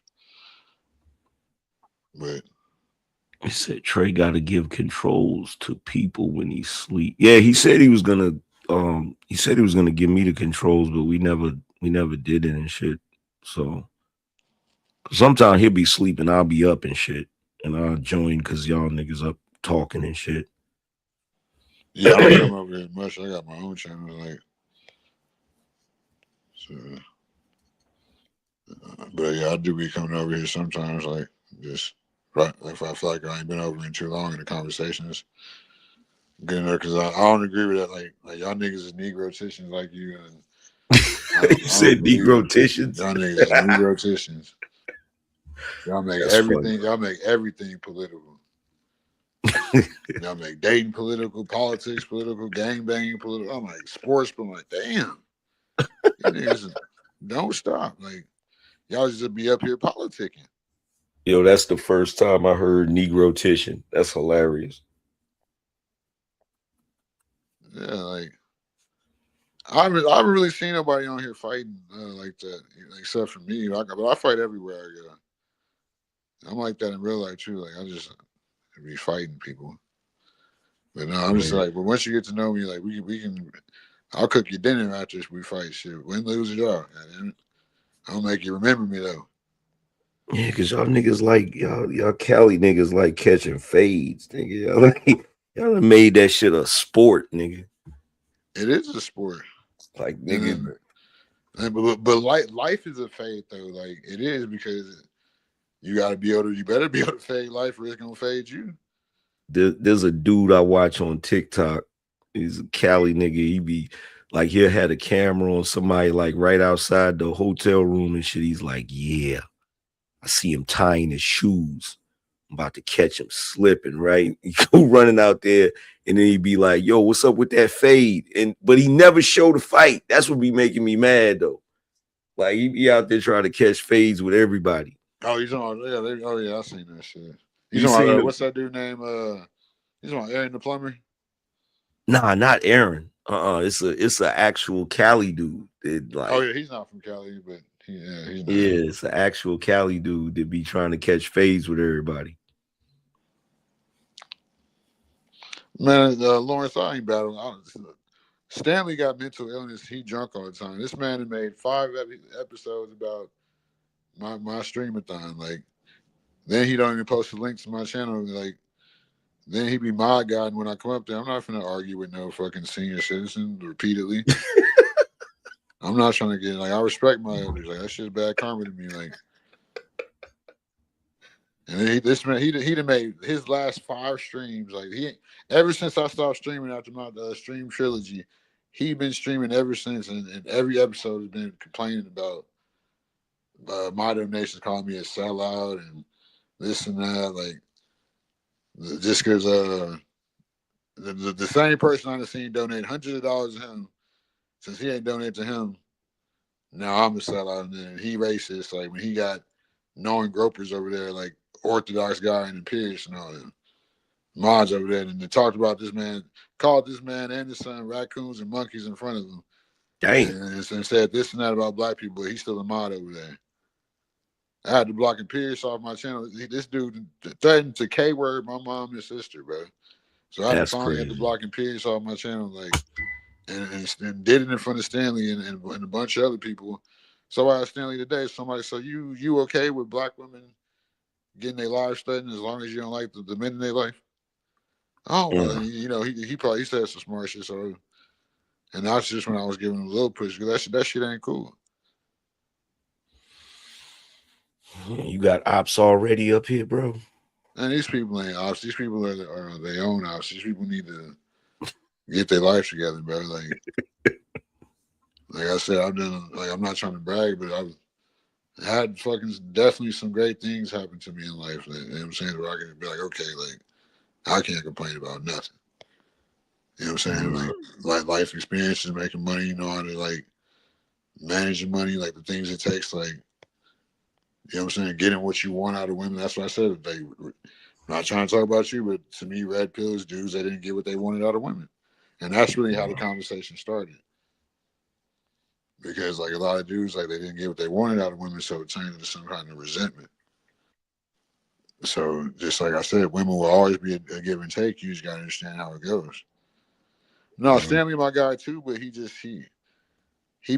But he said Trey got to give controls to people when he sleep. Yeah, he said he was gonna. He said he was gonna give me the controls, but we never did it and shit. So sometimes he'll be sleeping, I'll be up and shit, and I'll join because y'all niggas up talking and shit. Yeah, I don't come over here much. I got my own channel, like. So, but yeah, I do be coming over here sometimes, like just right. If I feel like I ain't been over in too long in the conversations, getting there because I don't agree with that. Like y'all niggas is negroticians like you, and you said negroticians. Y'all niggas is negroticians. Y'all make That's everything. funny. Y'all make everything political. Y'all make dating political, politics political, gangbanging political. I'm like sports, but I'm like, damn, you niggas don't stop. Like y'all just be up here politicking. Yo, that's the first time I heard negrotician. That's hilarious. Yeah, like I haven't really seen nobody on here fighting like that, except for me. But I fight everywhere I go. I'm like that in real life too. Like I just be fighting people. But no, I'm just like, but once you get to know me, like we can. I'll cook you dinner after we fight. Shit, win, lose, or draw. I'll make you remember me though. Yeah, cause y'all niggas like y'all Cali niggas like catching fades, nigga. Y'all done made that shit a sport, nigga. It is a sport, like nigga. But life is a fade though. Like it is because you better be able to fade life, or it's gonna fade you. There's a dude I watch on TikTok. He's a Cali nigga. He be Like he'll have a camera on somebody like right outside the hotel room and shit. He's like, yeah, I see him tying his shoes. I'm about to catch him slipping, right? He go running out there, and then he'd be like, yo, what's up with that fade? But he never showed a fight. That's what be making me mad though. Like he be out there trying to catch fades with everybody. Oh, he's on. Yeah, I seen that shit. You He's on. seen What's that dude name? He's on Aaron the Plumber. Nah, not Aaron. It's a actual Cali dude. Like, Oh yeah, he's not from Cali, but he's not. Yeah, it's an actual Cali dude that be trying to catch fades with everybody. Man, Lawrence, I ain't battling. Stanley got mental illness. He drunk all the time. This man had made 5 episodes about my streamathon. Like, then he don't even post the link to my channel. Like, then he be my guy. And when I come up there, I'm not finna argue with no fucking senior citizen repeatedly. I'm not trying to get like I respect my elders. Like that shit's bad karma to me. Like, and then he done made his last 5 streams. Like ever since I stopped streaming after my stream trilogy, he been streaming ever since, and every episode has been complaining about my donations, calling me a sellout and this and that. Like just because the same person I've seen donate hundreds of dollars to him, since he ain't donated to him, now I'm a sellout, and then he racist. Like when he got knowing gropers over there, like Orthodox guy and Pierce and all that. Mods over there, and they talked about this man, called this man and his son raccoons and monkeys in front of him. Dang. And said this and that about black people, but he's still a mod over there. I had to block Pierce off my channel. This dude threatened to K-word my mom and sister, bro. So I finally had to block Pierce off my channel, like, and did it in front of Stanley and a bunch of other people. So I asked Stanley today, somebody said, you okay with black women getting their lives threatened as long as you don't like the men in their life? Oh, well, he probably said some smart shit. So, and that's just when I was giving him a little push because that shit ain't cool. You got ops already up here, bro. And these people ain't ops. These people are their own ops. These people need to get their life together, bro. Like I said, I've done. Like I'm not trying to brag, but I've had fucking definitely some great things happen to me in life. Like, you know what I'm saying? Where I can be like, okay, like I can't complain about nothing. You know what I'm saying? Like life experiences, making money, you know how to like manage your money, like the things it takes, like, you know what I'm saying, getting what you want out of women. That's what I said today. I'm not trying to talk about you, but to me, red pills, dudes that didn't get what they wanted out of women. And that's really how the conversation started. Because like a lot of dudes, like they didn't get what they wanted out of women, so it turned into some kind of resentment. So just like I said, women will always be a give and take. You just gotta understand how it goes. No, Stanley my guy too, but he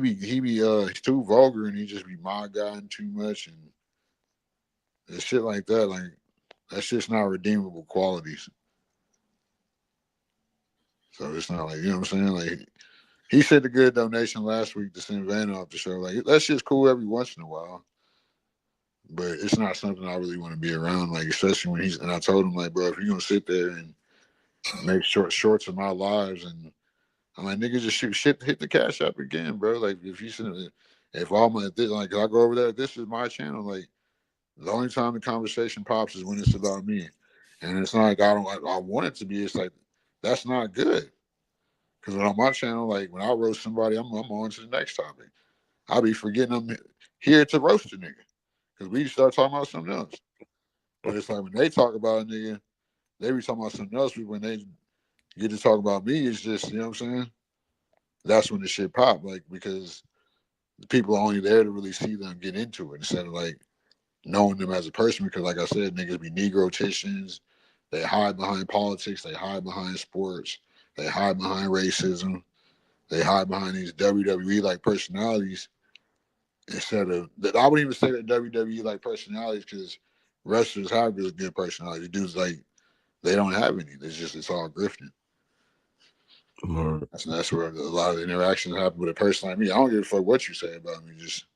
be he's too vulgar and he just be my guy and too much and shit like that. Like that's just not redeemable qualities. So it's not like, you know what I'm saying? Like he said a good donation last week to send Vanna off the show. Like that shit's cool every once in a while. But it's not something I really want to be around, like especially when and I told him, like, bro, if you're gonna sit there and make shorts of my lives, and I'm like, nigga, just hit the cash app again, bro. Like if all my like I go over there, this is my channel. Like the only time the conversation pops is when it's about me, and it's not like I want it to be. It's like that's not good. Because on my channel, like when I roast somebody, I'm on to the next topic. I'll be forgetting I'm here to roast a nigga. Because we start talking about something else. But it's like when they talk about a nigga, they be talking about something else. When they get to talk about me, it's just, you know what I'm saying? That's when the shit pop. Like, because the people are only there to really see them get into it instead of like knowing them as a person. Because like I said, niggas be negroticians. They hide behind politics. They hide behind sports. They hide behind racism. They hide behind these WWE like personalities. Instead of that, I wouldn't even say that WWE like personalities because wrestlers have really good personalities. Dudes like they don't have any. It's all grifting. That's where a lot of the interactions happen with a person like me. I don't give a fuck what you say about me. Just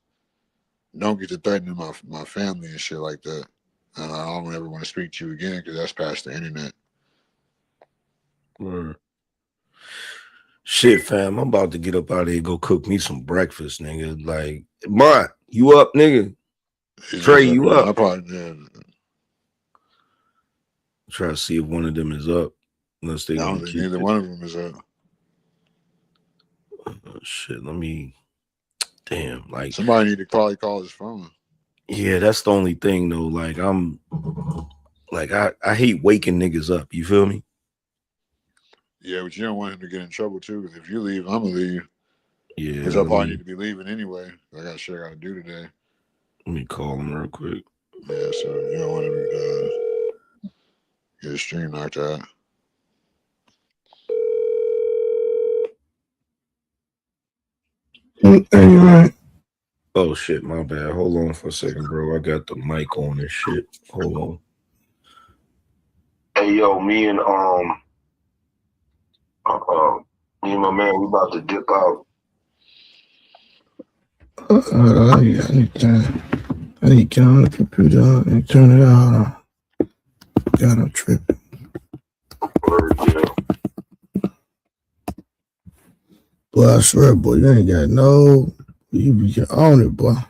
don't get to threatening my family and shit like that. And I don't ever want to speak to you again because that's past the internet. Shit. Shit, fam, I'm about to get up out of here, go cook me some breakfast, nigga. Like, Mont, you up, nigga? Trey, you up? I probably did. Try to see if one of them is up. Unless they I don't want to think keep neither it. one of them is up. Shit, let me. Damn, like Somebody need to probably call his phone. Yeah, that's the only thing though. Like I hate waking niggas up. You feel me? Yeah, but you don't want him to get in trouble too. Because if you leave, I'm gonna leave. Yeah. Because I probably need to be leaving anyway. I got shit I gotta do today. Let me call him real quick. Yeah, so you don't want him to get his stream knocked out. Oh shit, my bad. Hold on for a second, bro. I got the mic on and shit. Hold on. Hey yo, me and my man, we about to dip out. I need to get on the computer and turn it out. God, I'm tripping. Boy, I swear, boy, you ain't got no. You be on it, boy.